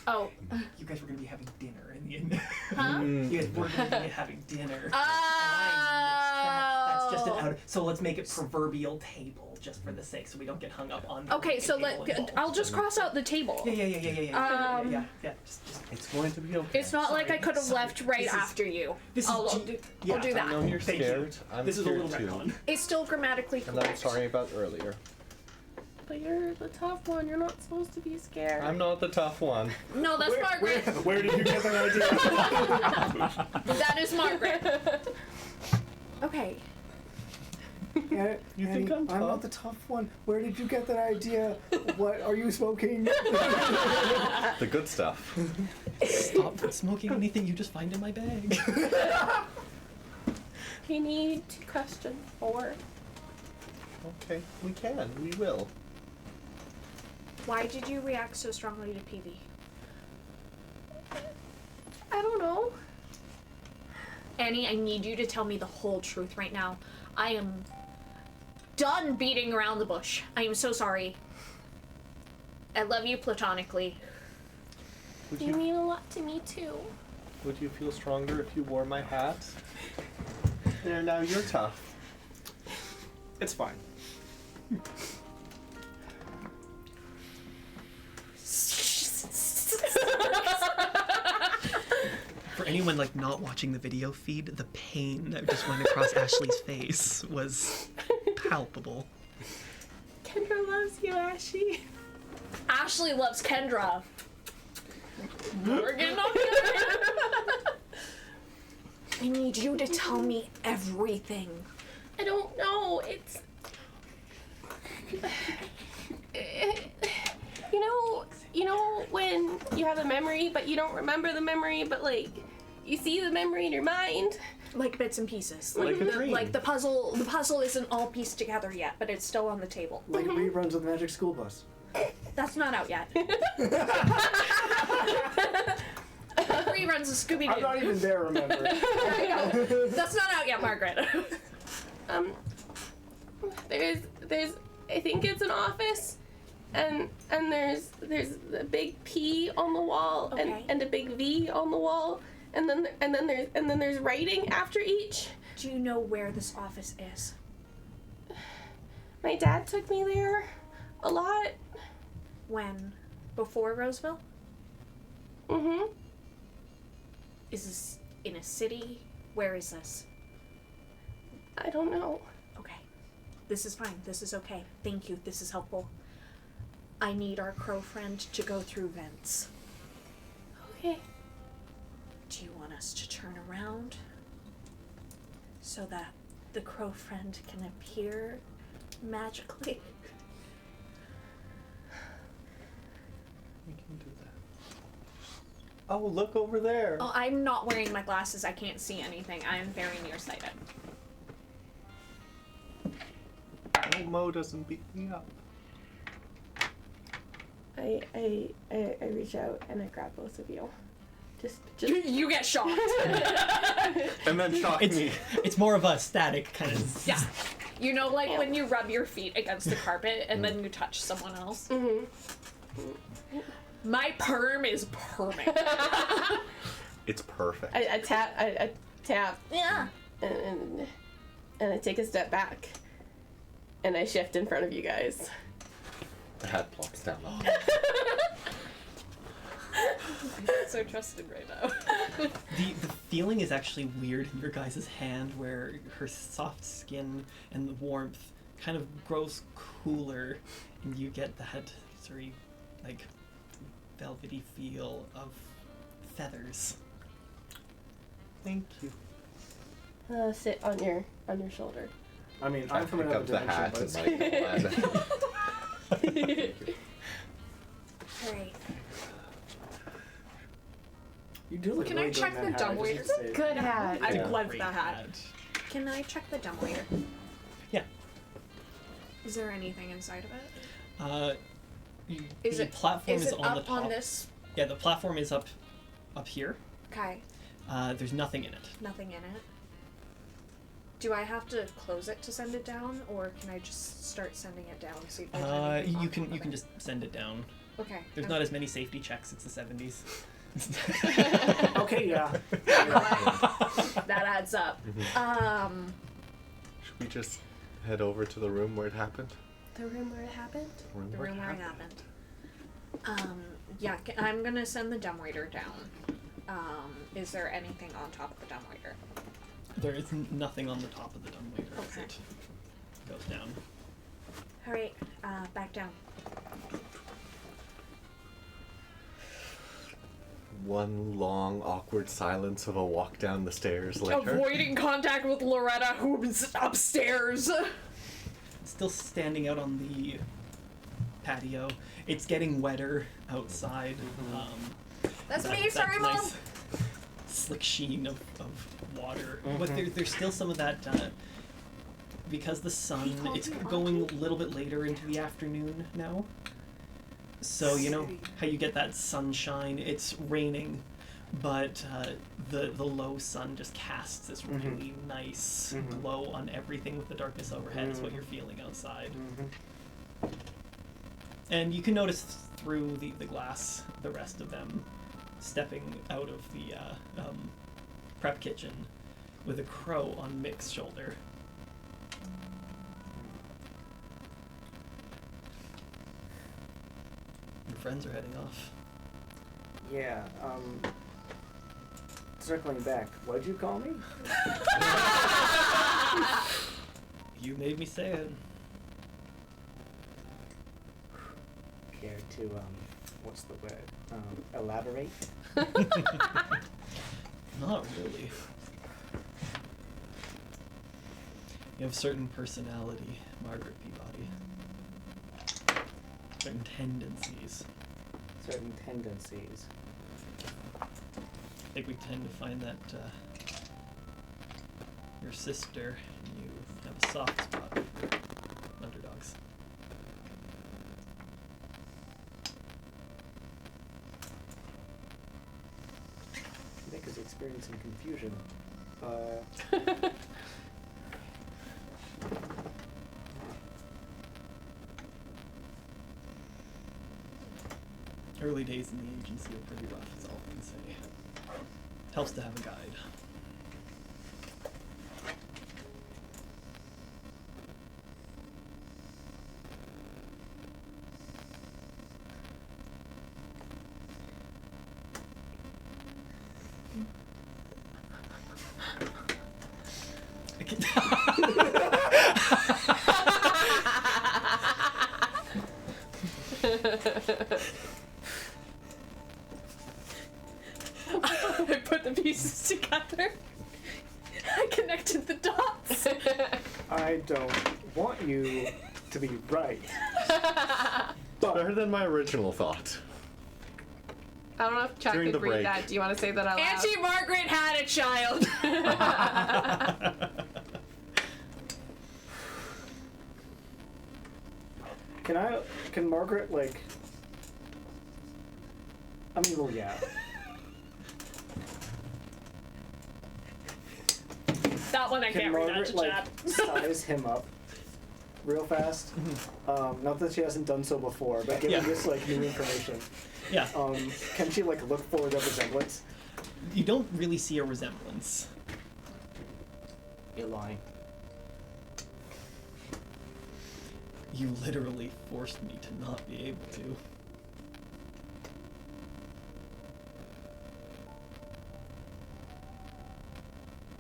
Speaker 3: Oh.
Speaker 1: You guys were gonna be having dinner in the end.
Speaker 3: Huh?
Speaker 1: You guys were gonna be having dinner.
Speaker 3: Oh.
Speaker 1: That's just an out. So let's make it proverbial table, just for the sake, so we don't get hung up on. the
Speaker 3: Okay, so
Speaker 1: table involved.
Speaker 3: I'll just cross out the table.
Speaker 1: Yeah. Just
Speaker 2: It's going to be okay.
Speaker 3: It's not like I could have
Speaker 1: Sorry.
Speaker 3: left right
Speaker 1: This is-
Speaker 3: after you.
Speaker 1: this is
Speaker 3: I'll
Speaker 1: G-
Speaker 3: do
Speaker 1: yeah,
Speaker 3: that.
Speaker 2: I know you're
Speaker 1: Thank you.
Speaker 2: scared. I'm
Speaker 1: This is a
Speaker 2: scared
Speaker 1: little
Speaker 2: too.
Speaker 1: retcon.
Speaker 3: It's still grammatically
Speaker 2: And I'm
Speaker 3: correct.
Speaker 2: sorry about earlier.
Speaker 5: But you're the tough one. You're not supposed to be scared.
Speaker 2: I'm not the tough one.
Speaker 3: No, that's Margaret.
Speaker 4: Where did you get that idea?
Speaker 3: That is Margaret. Okay.
Speaker 4: Yeah,
Speaker 2: You think
Speaker 4: Annie,
Speaker 2: I'm
Speaker 4: not
Speaker 2: tough?
Speaker 4: the tough one. Where did you get that idea? What are you smoking?
Speaker 2: The good stuff.
Speaker 1: Stop smoking anything you just find in my bag.
Speaker 5: We need to question 4.
Speaker 2: Okay, we can. We will.
Speaker 3: Why did you react so strongly to PV?
Speaker 5: I don't know.
Speaker 3: Annie, I need you to tell me the whole truth right now. I am done beating around the bush. I am so sorry. I love you platonically.
Speaker 2: Would
Speaker 5: You
Speaker 2: you,
Speaker 5: mean a lot to me too.
Speaker 2: would you feel stronger if you wore my hat? There, now you're tough.
Speaker 4: It's fine.
Speaker 1: For anyone like not watching the video feed, the pain that just went across Ashley's face was palpable.
Speaker 5: Kendra loves you, Ashy.
Speaker 3: Ashley loves Kendra. We're getting on I need you to tell me everything.
Speaker 5: I don't know. It's. You know when you have a memory, but you don't remember the memory, but like you see the memory in your mind.
Speaker 3: Like bits and pieces.
Speaker 2: Like a dream.
Speaker 3: Like the puzzle isn't all pieced together yet, but it's still on the table.
Speaker 4: Like reruns of the Magic School Bus.
Speaker 3: That's not out yet. Reruns of Scooby
Speaker 4: I'm not
Speaker 3: Doo.
Speaker 4: even there, remember.
Speaker 3: That's not out yet, Margaret.
Speaker 5: There's I think it's an office, and there's a big P on the wall
Speaker 3: Okay.
Speaker 5: and a big V on the wall, and then there's writing after each.
Speaker 3: Do you know where this office is?
Speaker 5: My dad took me there a lot.
Speaker 3: When? Before Roseville?
Speaker 5: Mhm.
Speaker 3: Is this in a city? Where is this?
Speaker 5: I don't know.
Speaker 3: Okay. This is fine. This is okay. Thank you. This is helpful. I need our crow friend to go through vents.
Speaker 5: Okay.
Speaker 3: Do you want us to turn around so that the crow friend can appear magically?
Speaker 2: We can do that. Oh, look over there.
Speaker 3: Oh, I'm not wearing my glasses. I can't see anything. I am very nearsighted.
Speaker 2: Oh, Mo doesn't beat me up.
Speaker 5: I reach out and I grab both of you. Just
Speaker 3: You get shocked.
Speaker 2: And then shock me.
Speaker 1: It's more of a static kind of.
Speaker 3: Yeah. You know, like when you rub your feet against the carpet and then you touch someone else?
Speaker 5: Mhm.
Speaker 3: My perm is perming.
Speaker 2: It's perfect.
Speaker 5: I tap
Speaker 3: Yeah.
Speaker 5: and I take a step back and I shift in front of you guys.
Speaker 2: The hat plops down.
Speaker 3: So trusted right now.
Speaker 1: The feeling is actually weird in your guys' hand, where her soft skin and the warmth kind of grows cooler, and you get that sort of like velvety feel of feathers.
Speaker 2: Thank you.
Speaker 5: Sit on your shoulder.
Speaker 4: I mean,
Speaker 2: I
Speaker 4: I'm from
Speaker 2: pick
Speaker 4: another
Speaker 2: up the
Speaker 4: dimension,
Speaker 2: hat
Speaker 4: but
Speaker 2: and
Speaker 4: it's-
Speaker 2: like
Speaker 3: Great.
Speaker 4: You do look
Speaker 3: Can I
Speaker 4: really good
Speaker 3: check
Speaker 4: in
Speaker 3: the
Speaker 4: that hat, I just
Speaker 3: dumbwaiter?
Speaker 4: need to say.
Speaker 5: Good hat.
Speaker 3: I
Speaker 2: Yeah.
Speaker 3: love
Speaker 1: Great
Speaker 3: that hat. Can I check the dumbwaiter?
Speaker 1: Yeah.
Speaker 3: Is there anything inside of it? Is
Speaker 1: The
Speaker 3: it
Speaker 1: platform
Speaker 3: is
Speaker 1: is
Speaker 3: it
Speaker 1: on the
Speaker 3: up
Speaker 1: top.
Speaker 3: on this?
Speaker 1: Yeah, the platform is up here.
Speaker 3: Okay.
Speaker 1: There's nothing in it.
Speaker 3: Nothing in it. Do I have to close it to send it down, or can I just start sending it down? See if there's anything on
Speaker 1: You
Speaker 3: top of
Speaker 1: can
Speaker 3: it?
Speaker 1: just send it down.
Speaker 3: Okay.
Speaker 1: There's not as many safety checks. It's the 70s.
Speaker 4: Okay, yeah.
Speaker 3: That adds up.
Speaker 2: Should we just head over to the room where it happened?
Speaker 5: The room where it happened?
Speaker 3: The room where it happened. Yeah, I'm gonna send the dumbwaiter down. Is there anything on top of the dumbwaiter?
Speaker 1: There is nothing on the top of the dumbwaiter as
Speaker 3: Okay.
Speaker 1: it goes down.
Speaker 3: Alright, back down.
Speaker 2: One long, awkward silence of a walk down the stairs later.
Speaker 3: Avoiding contact with Loretta, who's upstairs.
Speaker 1: Still standing out on the patio. It's getting wetter outside.
Speaker 3: That's
Speaker 1: that-
Speaker 3: me,
Speaker 1: that
Speaker 3: sorry, Mom.
Speaker 1: nice slick sheen of water. But there's still some of that, because the sun, it's going a little bit later into the afternoon now. So you know how you get that sunshine, it's raining, but the low sun just casts this really nice glow on everything with the darkness overhead is what you're feeling outside. And you can notice through the glass the rest of them stepping out of the prep kitchen with a crow on Mick's shoulder. Your friends are heading off.
Speaker 4: Yeah, circling back, what'd you call me?
Speaker 1: You made me say it.
Speaker 4: Care to, what's the word? Elaborate?
Speaker 1: Not really. You have certain personality, Margaret Peabody. Certain tendencies.
Speaker 4: Certain tendencies.
Speaker 1: I think we tend to find that your sister and you have a soft spot for underdogs.
Speaker 4: Nick is experiencing confusion.
Speaker 1: Early days in the agency are pretty rough, is all I can say. Helps to have a guide.
Speaker 3: I put the pieces together. I connected the dots.
Speaker 4: I don't want you to be right.
Speaker 2: Better than my original thought.
Speaker 5: I don't know if Chuck
Speaker 2: During
Speaker 5: could
Speaker 2: the
Speaker 5: read
Speaker 2: break.
Speaker 5: that. Do you want to say that out loud?
Speaker 3: Auntie Margaret had a child.
Speaker 4: Can Margaret, like... I mean, well, yeah.
Speaker 3: That one I
Speaker 4: Can
Speaker 3: can't read out
Speaker 4: Margaret,
Speaker 3: to
Speaker 4: like,
Speaker 3: chat.
Speaker 4: size him up real fast? Not that she hasn't done so before, but given
Speaker 1: Yeah.
Speaker 4: this, like, new information,
Speaker 1: Yeah,
Speaker 4: can she, like, look for the resemblance?
Speaker 1: you don't really see a resemblance.
Speaker 4: You're lying.
Speaker 1: You literally forced me to not be able to.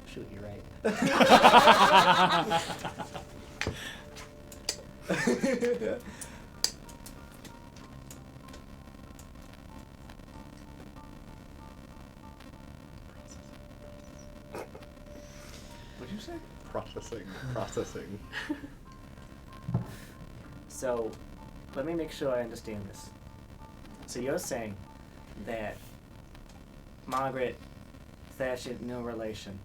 Speaker 4: Shoot, you're right.
Speaker 2: What'd you say? Processing.
Speaker 4: So, let me make sure I understand this. So you're saying that Margaret Thatcher, no relation.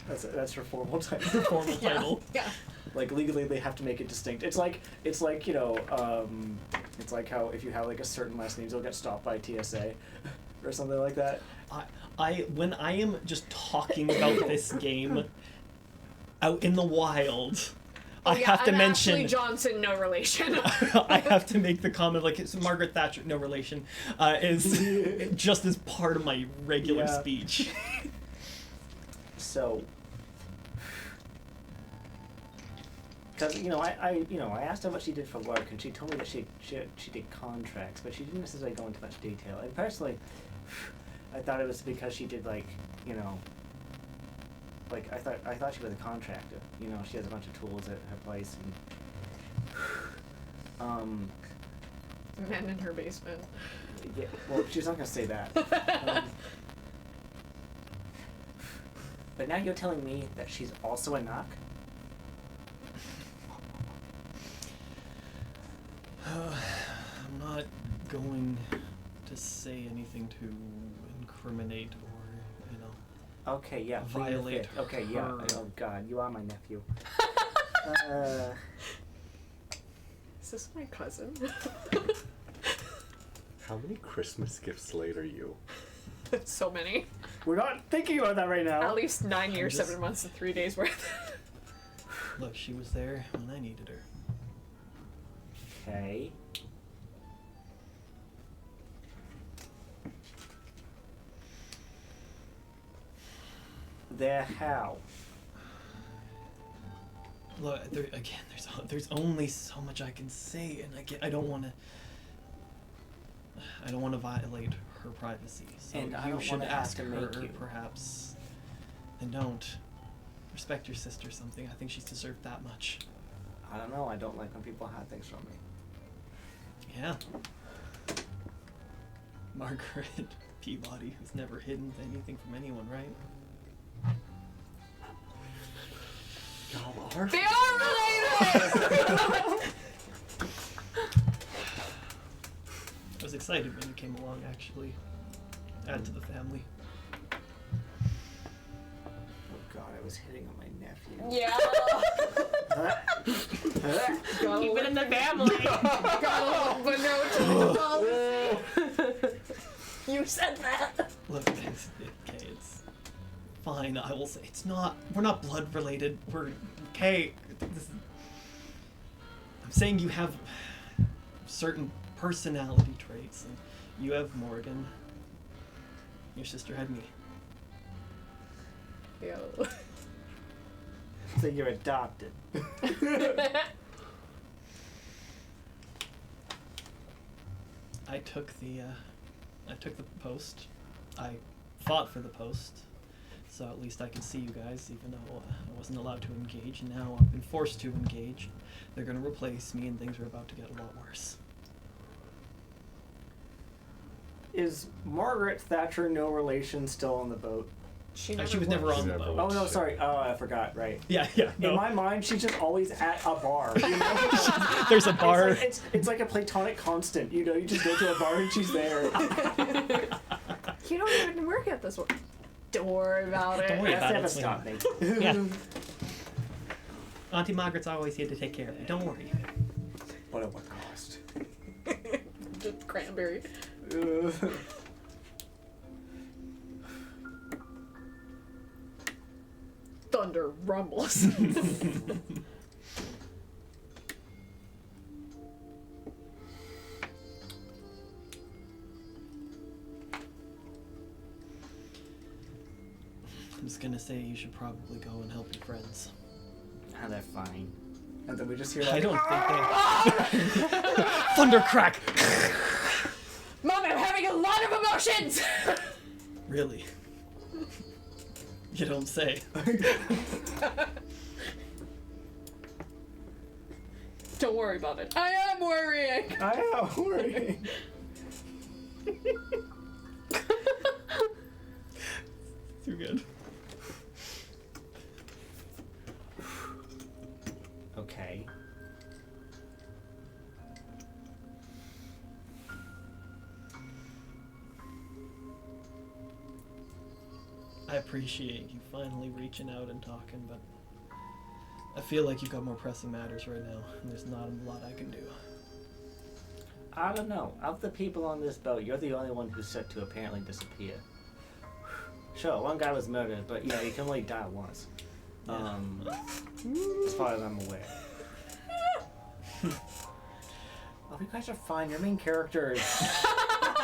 Speaker 4: That's her formal title.
Speaker 1: Formal title.
Speaker 3: Yeah.
Speaker 4: Like legally, they have to make it distinct. It's like you know, it's like how if you have like a certain last name, you'll get stopped by TSA or something like that.
Speaker 1: when I am just talking about this game out in the wild,
Speaker 3: Oh,
Speaker 1: I
Speaker 3: yeah,
Speaker 1: have to
Speaker 3: I'm
Speaker 1: mention
Speaker 3: Ashley Johnson, no relation.
Speaker 1: I have to make the comment like it's Margaret Thatcher, no relation, is just as part of my regular
Speaker 4: Yeah.
Speaker 1: speech.
Speaker 9: So, because I asked her what she did for work, and she told me that she did contracts, but she didn't necessarily go into much detail. And personally, I thought it was because she did like I thought she was a contractor. You know, she has a bunch of tools at her place, and
Speaker 3: Men in her basement.
Speaker 9: yeah. Well, she's not gonna say that. But now you're telling me that she's also a knock?
Speaker 1: I'm not going to say anything to incriminate or,
Speaker 9: Okay, yeah. plead the
Speaker 1: violate
Speaker 9: fifth. Okay, yeah.
Speaker 1: her.
Speaker 9: Oh God, you are my nephew.
Speaker 3: Is this my cousin?
Speaker 2: How many Christmas gifts late are you?
Speaker 3: So many.
Speaker 4: We're not thinking about that right now.
Speaker 3: At least 9 years,
Speaker 1: just-
Speaker 3: 7 months, and 3 days worth.
Speaker 1: Look, she was there when I needed her.
Speaker 9: Okay. There how?
Speaker 1: Look, there's only so much I can say, and I don't want to violate her privacy. So
Speaker 9: And I
Speaker 1: you
Speaker 9: don't
Speaker 1: should
Speaker 9: wanna have
Speaker 1: ask
Speaker 9: to
Speaker 1: her,
Speaker 9: make you.
Speaker 1: perhaps. And don't respect your sister. Something. I think she's deserved that much.
Speaker 9: I don't know. I don't like when people hide things from me.
Speaker 1: Yeah. Margaret Peabody, who's never hidden anything from anyone, right?
Speaker 2: Y'all are.
Speaker 3: They are related!
Speaker 1: I was excited when you came along, actually. Add to the family.
Speaker 9: Oh God, I was hitting on my nephew.
Speaker 5: Yeah. Keep it in the family.
Speaker 3: Gotta look the note. You said that.
Speaker 1: Look, it's fine. I will say it's not. We're not blood related. We're okay. I'm saying you have certain personality traits, and you have Morgan. Your sister had me.
Speaker 3: Yo.
Speaker 9: So you're adopted.
Speaker 1: I took the post. I fought for the post, so at least I can see you guys, even though I wasn't allowed to engage. And now I've been forced to engage. They're gonna replace me, and things are about to get a lot worse.
Speaker 4: Is Margaret Thatcher no relation still on the boat?
Speaker 1: She was never on the
Speaker 2: Never
Speaker 1: boat.
Speaker 2: was.
Speaker 4: Oh no, sorry. Oh, I forgot. Right.
Speaker 1: Yeah.
Speaker 4: In my mind, she's just always at a bar. You know?
Speaker 1: There's a bar.
Speaker 4: It's like a platonic constant. You know, you just go to a bar and she's there.
Speaker 3: You don't even work at this one. Don't worry about it.
Speaker 1: Don't worry
Speaker 9: That's
Speaker 1: about
Speaker 9: never
Speaker 1: it.
Speaker 9: stopped me.
Speaker 1: Yeah. Auntie Margaret's always here to take care of me. Don't worry.
Speaker 4: But at what cost?
Speaker 3: Just cranberry. Thunder rumbles.
Speaker 1: I'm just gonna say you should probably go and help your friends.
Speaker 9: Ah, they're fine.
Speaker 4: And then we just hear
Speaker 1: I
Speaker 4: like,
Speaker 1: don't think they. Thunder crack.
Speaker 3: Mom, I'm having a lot of emotions!
Speaker 1: Really? You don't say.
Speaker 3: Don't worry about it. I am worrying!
Speaker 4: I am worrying.
Speaker 1: Too good.
Speaker 9: Okay.
Speaker 1: I appreciate you finally reaching out and talking, but I feel like you've got more pressing matters right now, and there's not a lot I can do.
Speaker 9: I don't know. Of the people on this boat, you're the only one who's set to apparently disappear. Sure, one guy was murdered, but you know, you can only die once. As far as I'm aware. Oh, you guys are fine. Your main character is...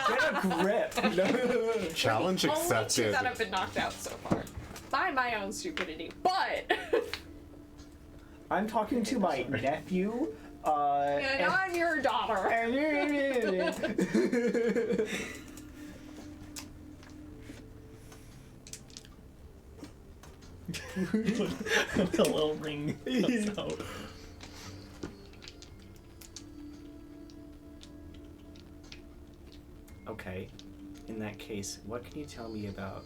Speaker 9: Get a grip.
Speaker 2: Challenge
Speaker 3: Only two
Speaker 2: accepted.
Speaker 3: that have been knocked out so far. By my own stupidity, but...
Speaker 9: I'm talking to my nephew,
Speaker 3: and I'm your daughter.
Speaker 1: The little ring comes out.
Speaker 9: Okay, in that case, what can you tell me about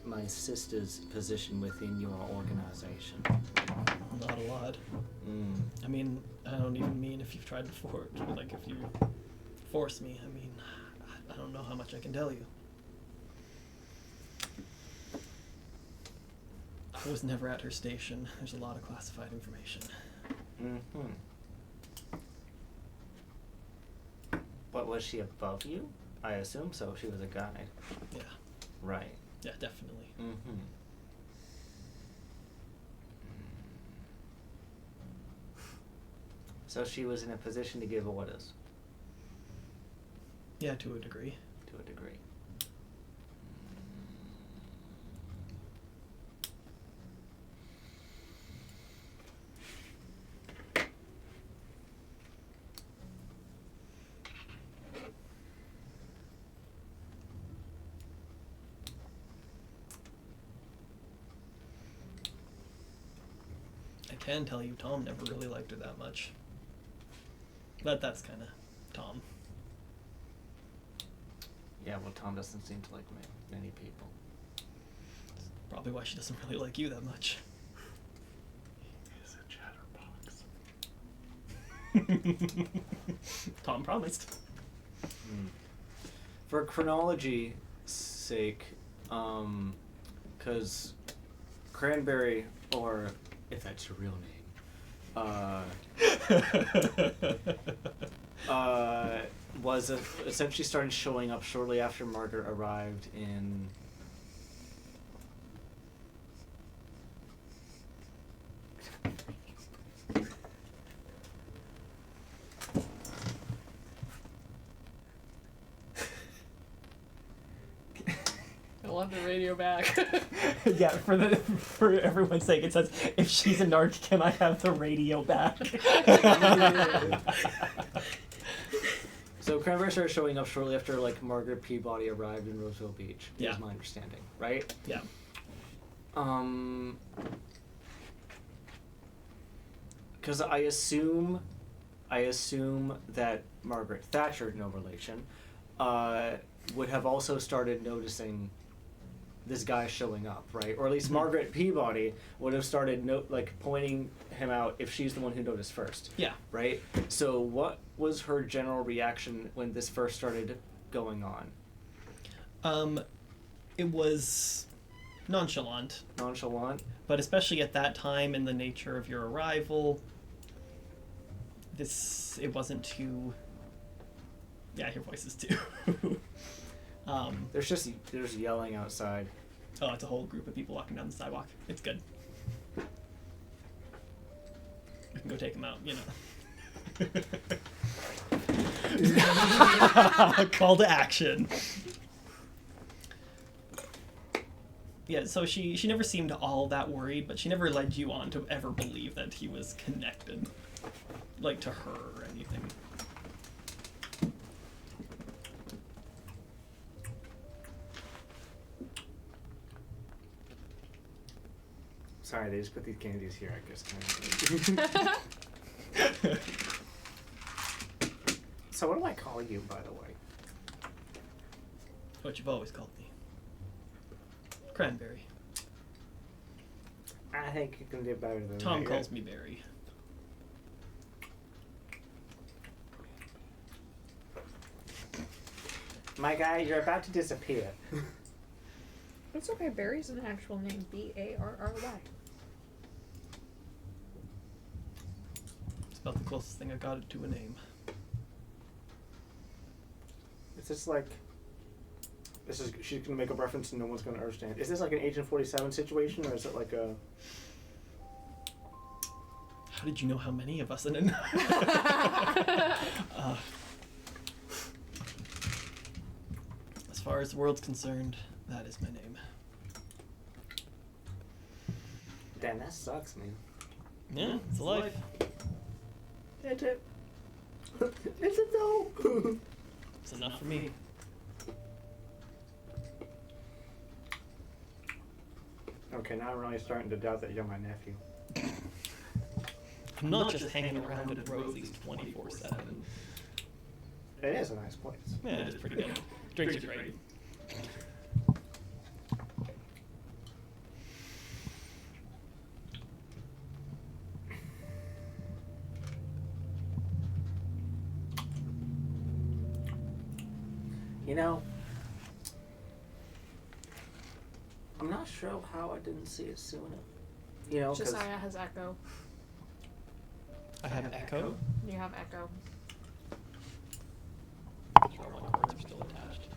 Speaker 9: my sister's position within your organization?
Speaker 1: Not a lot. I mean, I don't even mean if you've tried to force, like if you force me, I mean, I don't know how much I can tell you. I was never at her station. There's a lot of classified information.
Speaker 9: But was she above you? I assume so. She was a guide.
Speaker 1: Yeah.
Speaker 9: Right.
Speaker 1: Yeah, definitely.
Speaker 9: So she was in a position to give orders.
Speaker 1: Yeah, to a degree.
Speaker 9: To a degree.
Speaker 1: I can tell you Tom never really liked her that much. But that's kind of Tom.
Speaker 9: Yeah, well, Tom doesn't seem to like many people.
Speaker 1: Probably why she doesn't really like you that much.
Speaker 2: He's a chatterbox.
Speaker 1: Tom promised.
Speaker 9: For chronology's sake, because Cranberry, or if that's your real name, was essentially started showing up shortly after Margaret arrived in...
Speaker 3: I love the radio back.
Speaker 1: Yeah, for everyone's sake, it says, if she's a narc, can I have the radio back?
Speaker 9: So Cranberry started showing up shortly after like Margaret Peabody arrived in Roseville Beach.
Speaker 1: Yeah.
Speaker 9: Is my understanding, right?
Speaker 1: Yeah.
Speaker 9: Because I assume that Margaret Thatcher, no relation, would have also started noticing this guy showing up, right? Or at least Margaret Peabody would have started pointing him out if she's the one who noticed first.
Speaker 1: Yeah.
Speaker 9: Right? So what was her general reaction when this first started going on?
Speaker 1: It was nonchalant.
Speaker 9: Nonchalant?
Speaker 1: But especially at that time in the nature of your arrival, it wasn't too... Yeah, I hear voices too.
Speaker 9: There's yelling outside.
Speaker 1: Oh, it's a whole group of people walking down the sidewalk. It's good. We can go take them out, you know. Call to action. Yeah, so she never seemed all that worried, but she never led you on to ever believe that he was connected, like, to her or anything.
Speaker 9: Sorry, they just put these candies here, I guess. So what do I call you, by the way?
Speaker 1: What you've always called me. Cranberry.
Speaker 9: I think you can do better than
Speaker 1: Tom
Speaker 9: that.
Speaker 1: calls me Berry.
Speaker 9: My guy, you're about to disappear.
Speaker 3: It's okay, Barry's an actual name. Barry.
Speaker 1: It's about the closest thing I got to a name.
Speaker 9: It's just like
Speaker 4: she's gonna make a reference and no one's gonna understand. Is this like an Agent 47 situation, or is it like a?
Speaker 1: How did you know how many of us in it? As far as the world's concerned, that is my name.
Speaker 9: Damn, that sucks, man.
Speaker 1: Yeah, it's a life.
Speaker 4: It's it. It's it though.
Speaker 1: It's enough for me.
Speaker 4: Okay, now I'm really starting to doubt that you're my nephew.
Speaker 1: I'm not just hanging around at Rosie's 24/7.
Speaker 4: It is a nice place.
Speaker 1: Yeah, it is pretty good. Drinks are great.
Speaker 9: You know, I'm not sure how I didn't see it sooner. You know, because
Speaker 3: Josiah has echo.
Speaker 1: I have Echo.
Speaker 3: You have echo.
Speaker 1: Sure, all my cords are still attached.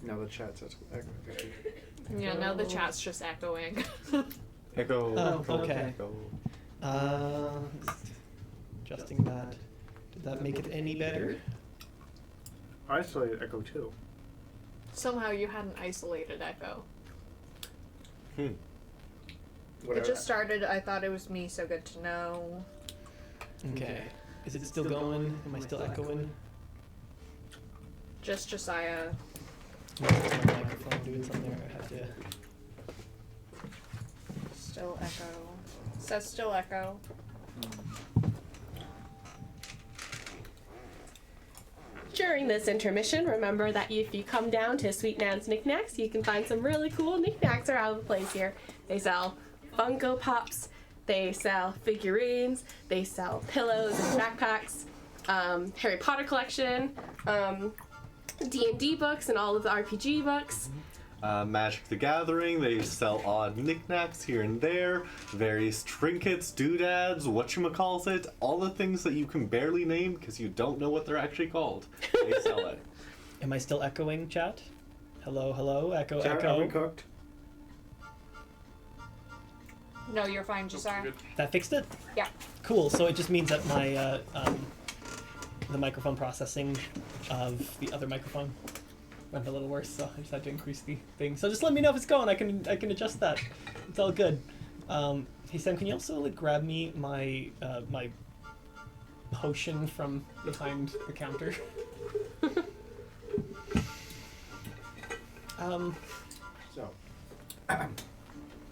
Speaker 4: No, the chat says echo.
Speaker 3: Yeah, no, the chat's just echoing.
Speaker 2: Echo.
Speaker 1: Oh,
Speaker 2: echo,
Speaker 1: okay.
Speaker 2: Echo.
Speaker 1: Adjusting that. Did that make it any better?
Speaker 4: I saw echo too.
Speaker 3: Somehow you had an isolated echo.
Speaker 4: Whatever.
Speaker 3: It just started, I thought it was me, so good to know.
Speaker 1: Okay. Is it still going? Am I still echoing?
Speaker 3: Just Josiah.
Speaker 1: Is my microphone doing something? I have to.
Speaker 3: Still echo. Says still echo.
Speaker 5: During this intermission, remember that if you come down to Sweet Nan's Knickknacks, you can find some really cool knickknacks around the place here. They sell Funko Pops, they sell figurines, they sell pillows and backpacks, Harry Potter collection, D&D books and all of the RPG books.
Speaker 2: Magic the Gathering, they sell odd knickknacks here and there, various trinkets, doodads, whatchamacallit, all the things that you can barely name because you don't know what they're actually called. They sell it.
Speaker 1: Am I still echoing, chat? Hello, hello, echo,
Speaker 4: Are we
Speaker 1: echo.
Speaker 4: cooked?
Speaker 3: No, you're fine, Josiah.
Speaker 1: That fixed it?
Speaker 3: Yeah.
Speaker 1: Cool, so it just means that my, the microphone processing of the other microphone went a little worse, so I just had to increase the thing. So just let me know if it's going. I can adjust that. It's all good. Hey Sam, can you also like grab me my my potion from behind the counter?
Speaker 4: So.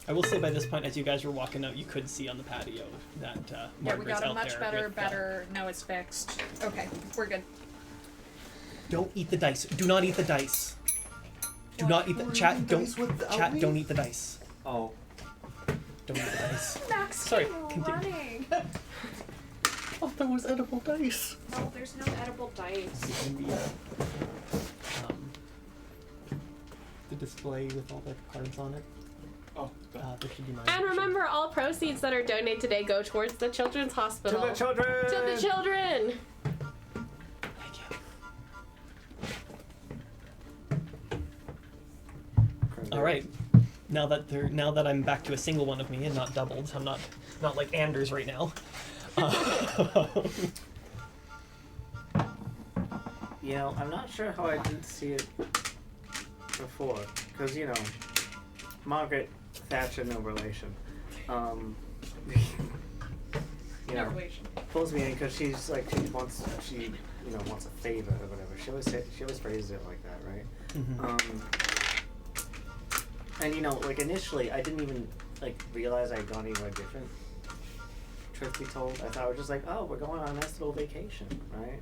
Speaker 1: I will say by this point, as you guys were walking out, you could see on the patio that
Speaker 3: Yeah, we
Speaker 1: Margaret's
Speaker 3: got a
Speaker 1: out
Speaker 3: much
Speaker 1: there
Speaker 3: better,
Speaker 1: with,
Speaker 3: now it's fixed. Okay, we're good.
Speaker 1: Don't eat the dice. Do not eat the dice. Do not eat the chat. Don't chat. Don't eat the dice.
Speaker 9: oh,
Speaker 1: Don't eat the dice.
Speaker 3: Max,
Speaker 1: Sorry,
Speaker 3: keep
Speaker 1: continue.
Speaker 3: running.
Speaker 1: Oh, there was edible dice.
Speaker 3: No, there's no edible dice.
Speaker 1: In the display with all the cards on it.
Speaker 7: Oh,
Speaker 1: There should be mine.
Speaker 5: And remember, all proceeds that are donated today go towards the Children's Hospital.
Speaker 4: To the children!
Speaker 5: To the children!
Speaker 1: Thank you. All right. Now that I'm back to a single one of me and not doubled, I'm not like Anders right now.
Speaker 9: you know, I'm not sure how I didn't see it before, because you know, Margaret Thatcher, no relation. You know, pulls me in because she's like she wants a favor or whatever. She always phrases it like that, right?
Speaker 1: Mm-hmm.
Speaker 9: And you know, like initially, I didn't even like realize I'd gone anywhere different. Truth be told, I thought we're just like, oh, we're going on a nice little vacation, right?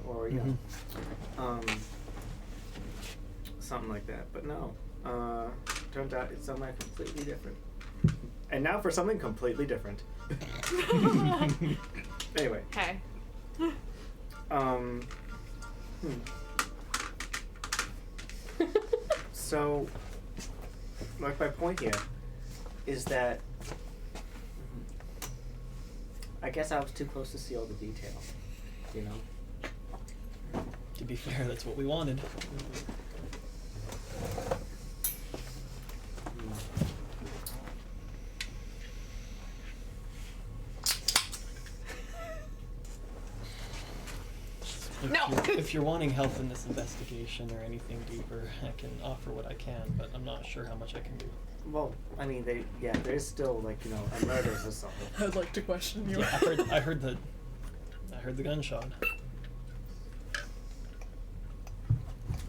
Speaker 9: Or you know, something like that. But no, turns out it's somewhere completely different. And now for something completely different. Anyway.
Speaker 3: Okay.
Speaker 9: So, like my point here, is that I guess I was too close to see all the detail, you know?
Speaker 1: To be fair, that's what we wanted. If you're wanting help in this investigation or anything deeper, I can offer what I can, but I'm not sure how much I can do.
Speaker 9: Well, I mean, there's still, like, you know, a murder or something.
Speaker 3: I'd like to question you.
Speaker 1: Yeah, I heard the gunshot.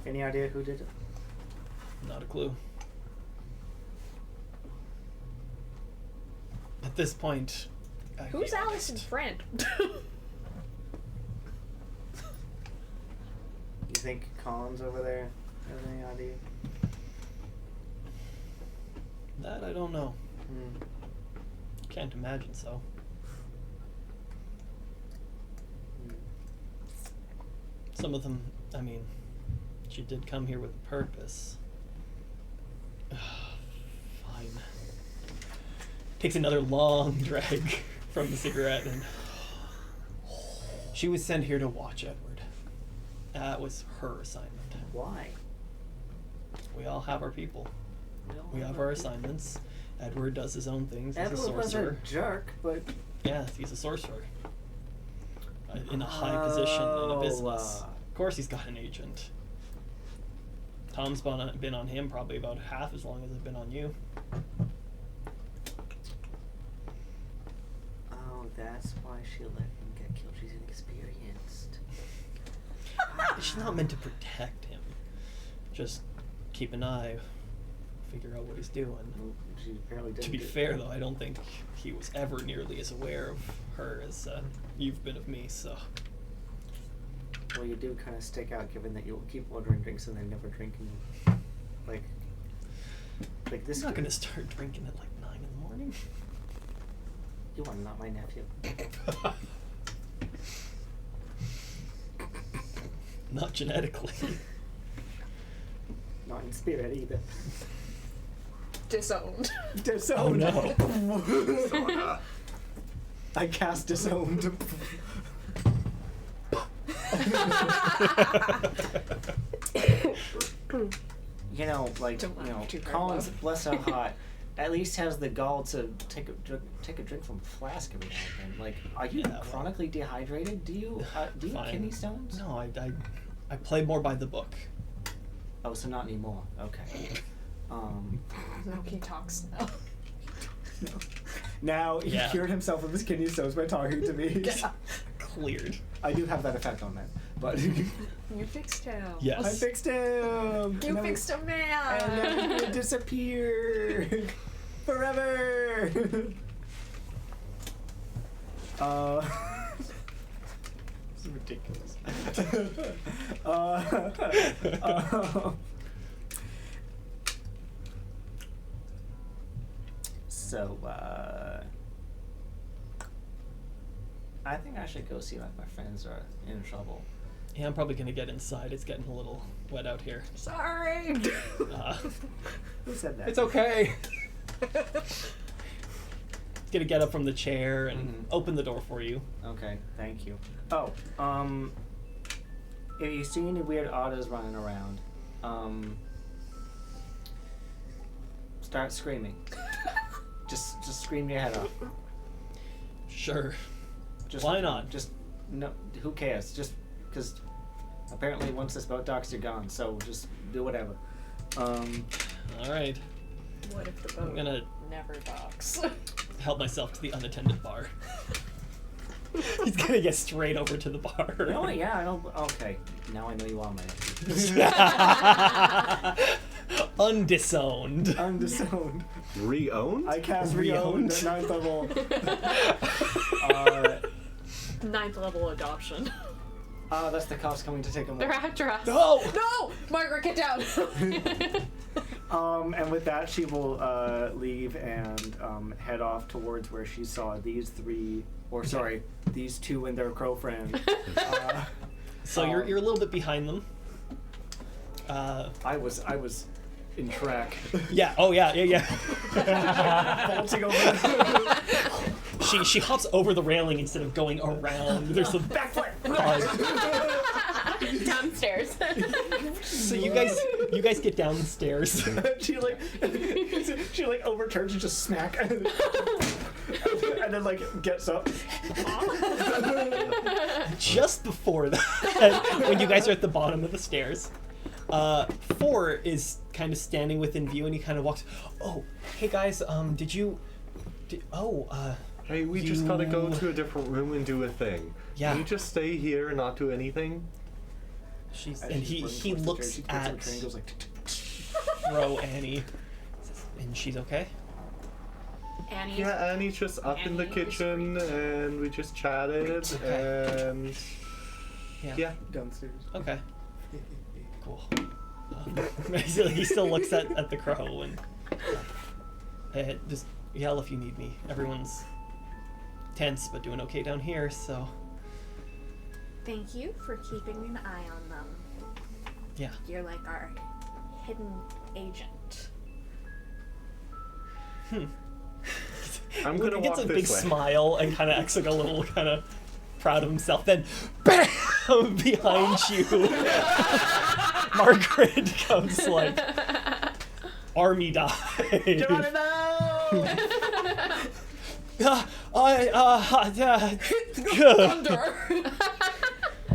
Speaker 9: Any idea who did it?
Speaker 1: Not a clue. At this point,
Speaker 3: Who's Allison's friend?
Speaker 9: You think Collins over there has any idea?
Speaker 1: That I don't know. Can't imagine so. Some of them, I mean, she did come here with a purpose. Fine. Takes another long drag from the cigarette, and she was sent here to watch Edward. That was her assignment.
Speaker 9: Why?
Speaker 1: We all have our people.
Speaker 9: We all
Speaker 1: We have our assignments. Edward does his own things. He's a
Speaker 9: Edward was a
Speaker 1: sorcerer.
Speaker 9: jerk, but
Speaker 1: Yeah, he's a sorcerer. In a high position in a business. Of course he's got an agent. Tom's been on him probably about half as long as I've been on you.
Speaker 9: oh, that's why she let him get killed. She's inexperienced.
Speaker 1: She's not meant to protect him. Just keep an eye, figure out what he's doing.
Speaker 9: Well, she apparently didn't.
Speaker 1: To be fair, though, I don't think he was ever nearly as aware of her as you've been of me, so...
Speaker 9: Well, you do kind of stick out, given that you keep ordering drinks and then never drinking them. Like this.
Speaker 1: I'm not gonna start drinking at like 9 in the morning.
Speaker 9: You are not my nephew.
Speaker 1: Not genetically.
Speaker 9: Not in spirit either.
Speaker 3: Disowned.
Speaker 9: Disowned.
Speaker 1: Oh
Speaker 8: Persona.
Speaker 9: I cast disowned. You know, like,
Speaker 3: Don't
Speaker 9: you know,
Speaker 3: laugh too hard,
Speaker 9: Collins,
Speaker 3: love.
Speaker 9: bless her heart, at least has the gall to take a drink from a flask every now and then. Like, are you
Speaker 1: Yeah, well.
Speaker 9: chronically dehydrated? Do you
Speaker 1: Fine.
Speaker 9: kidney stones?
Speaker 1: No, I play more by the book.
Speaker 9: Oh, so not anymore. Okay.
Speaker 3: No, he talks now.
Speaker 4: Now he
Speaker 1: Yeah.
Speaker 4: cured himself of his kidney stones by talking to me.
Speaker 3: Yeah.
Speaker 1: Cleared.
Speaker 4: I do have that effect on men, but
Speaker 3: You fixed him.
Speaker 1: Yes.
Speaker 4: I fixed him.
Speaker 3: You fixed a man.
Speaker 4: And then he will disappear forever.
Speaker 1: This is ridiculous.
Speaker 9: So, I think I should go see if my friends are in trouble.
Speaker 1: Yeah, I'm probably gonna get inside. It's getting a little wet out here.
Speaker 3: Sorry.
Speaker 9: Who said that?
Speaker 1: It's okay. Gonna get up from the chair and
Speaker 9: Mhm.
Speaker 1: open the door for you.
Speaker 9: Okay, thank you. Oh, if you see any weird otters running around, start screaming. Just scream your head off.
Speaker 1: Sure.
Speaker 9: Just,
Speaker 1: Why not?
Speaker 9: Just no. Who cares? Just because apparently once this boat docks, you're gone. So just do whatever.
Speaker 1: All right.
Speaker 3: What if the
Speaker 1: I'm
Speaker 3: boat
Speaker 1: gonna
Speaker 3: never docks?
Speaker 1: help myself to the unattended bar. He's gonna get straight over to the bar.
Speaker 9: You know what? Yeah, I don't. Okay, now I know you are my.
Speaker 1: Undisowned.
Speaker 4: Undisowned.
Speaker 2: Re-owned?
Speaker 4: I cast
Speaker 1: Re-owned.
Speaker 4: Re-owned at 9th level.
Speaker 3: 9th level adoption.
Speaker 9: Oh, that's the cops coming to take him.
Speaker 5: They're after us.
Speaker 1: No!
Speaker 3: No! Margaret, get down!
Speaker 4: And with that, she will leave and head off towards where she saw these three, or sorry, these two and their crow friend.
Speaker 1: So you're a little bit behind them.
Speaker 4: I was in track.
Speaker 1: Yeah. Oh yeah. Yeah.
Speaker 4: Vaulting over.
Speaker 1: She hops over the railing instead of going around. There's a
Speaker 4: Backflip.
Speaker 5: Downstairs.
Speaker 1: So you guys get down the stairs.
Speaker 4: she like overturns and just smack and then like gets up.
Speaker 1: Just before that, when you guys are at the bottom of the stairs, 4 is kind of standing within view, and he kind of walks. Oh, hey guys,
Speaker 2: Hey, we just gotta go to a different room and do a thing.
Speaker 1: Yeah.
Speaker 2: Can you just stay here and not do anything?
Speaker 1: He looks at
Speaker 4: goes like,
Speaker 1: Ro Annie, and she's okay.
Speaker 3: Annie's
Speaker 2: Yeah, Annie's just up in the
Speaker 3: Annie is
Speaker 2: kitchen, and we just chatted,
Speaker 1: Okay.
Speaker 2: and
Speaker 1: Yeah.
Speaker 2: yeah.
Speaker 4: downstairs.
Speaker 1: Okay. Cool. He still looks at the crow and just yell if you need me. Everyone's tense but doing okay down here, so
Speaker 10: Thank you for keeping an eye on them.
Speaker 1: yeah.
Speaker 10: You're like our hidden agent.
Speaker 2: I'm gonna
Speaker 1: He gets
Speaker 2: walk
Speaker 1: a
Speaker 2: this
Speaker 1: big
Speaker 2: way.
Speaker 1: smile and kind of acts like a little kind of proud of himself. Then, BAM! Behind you, Margaret comes like army died.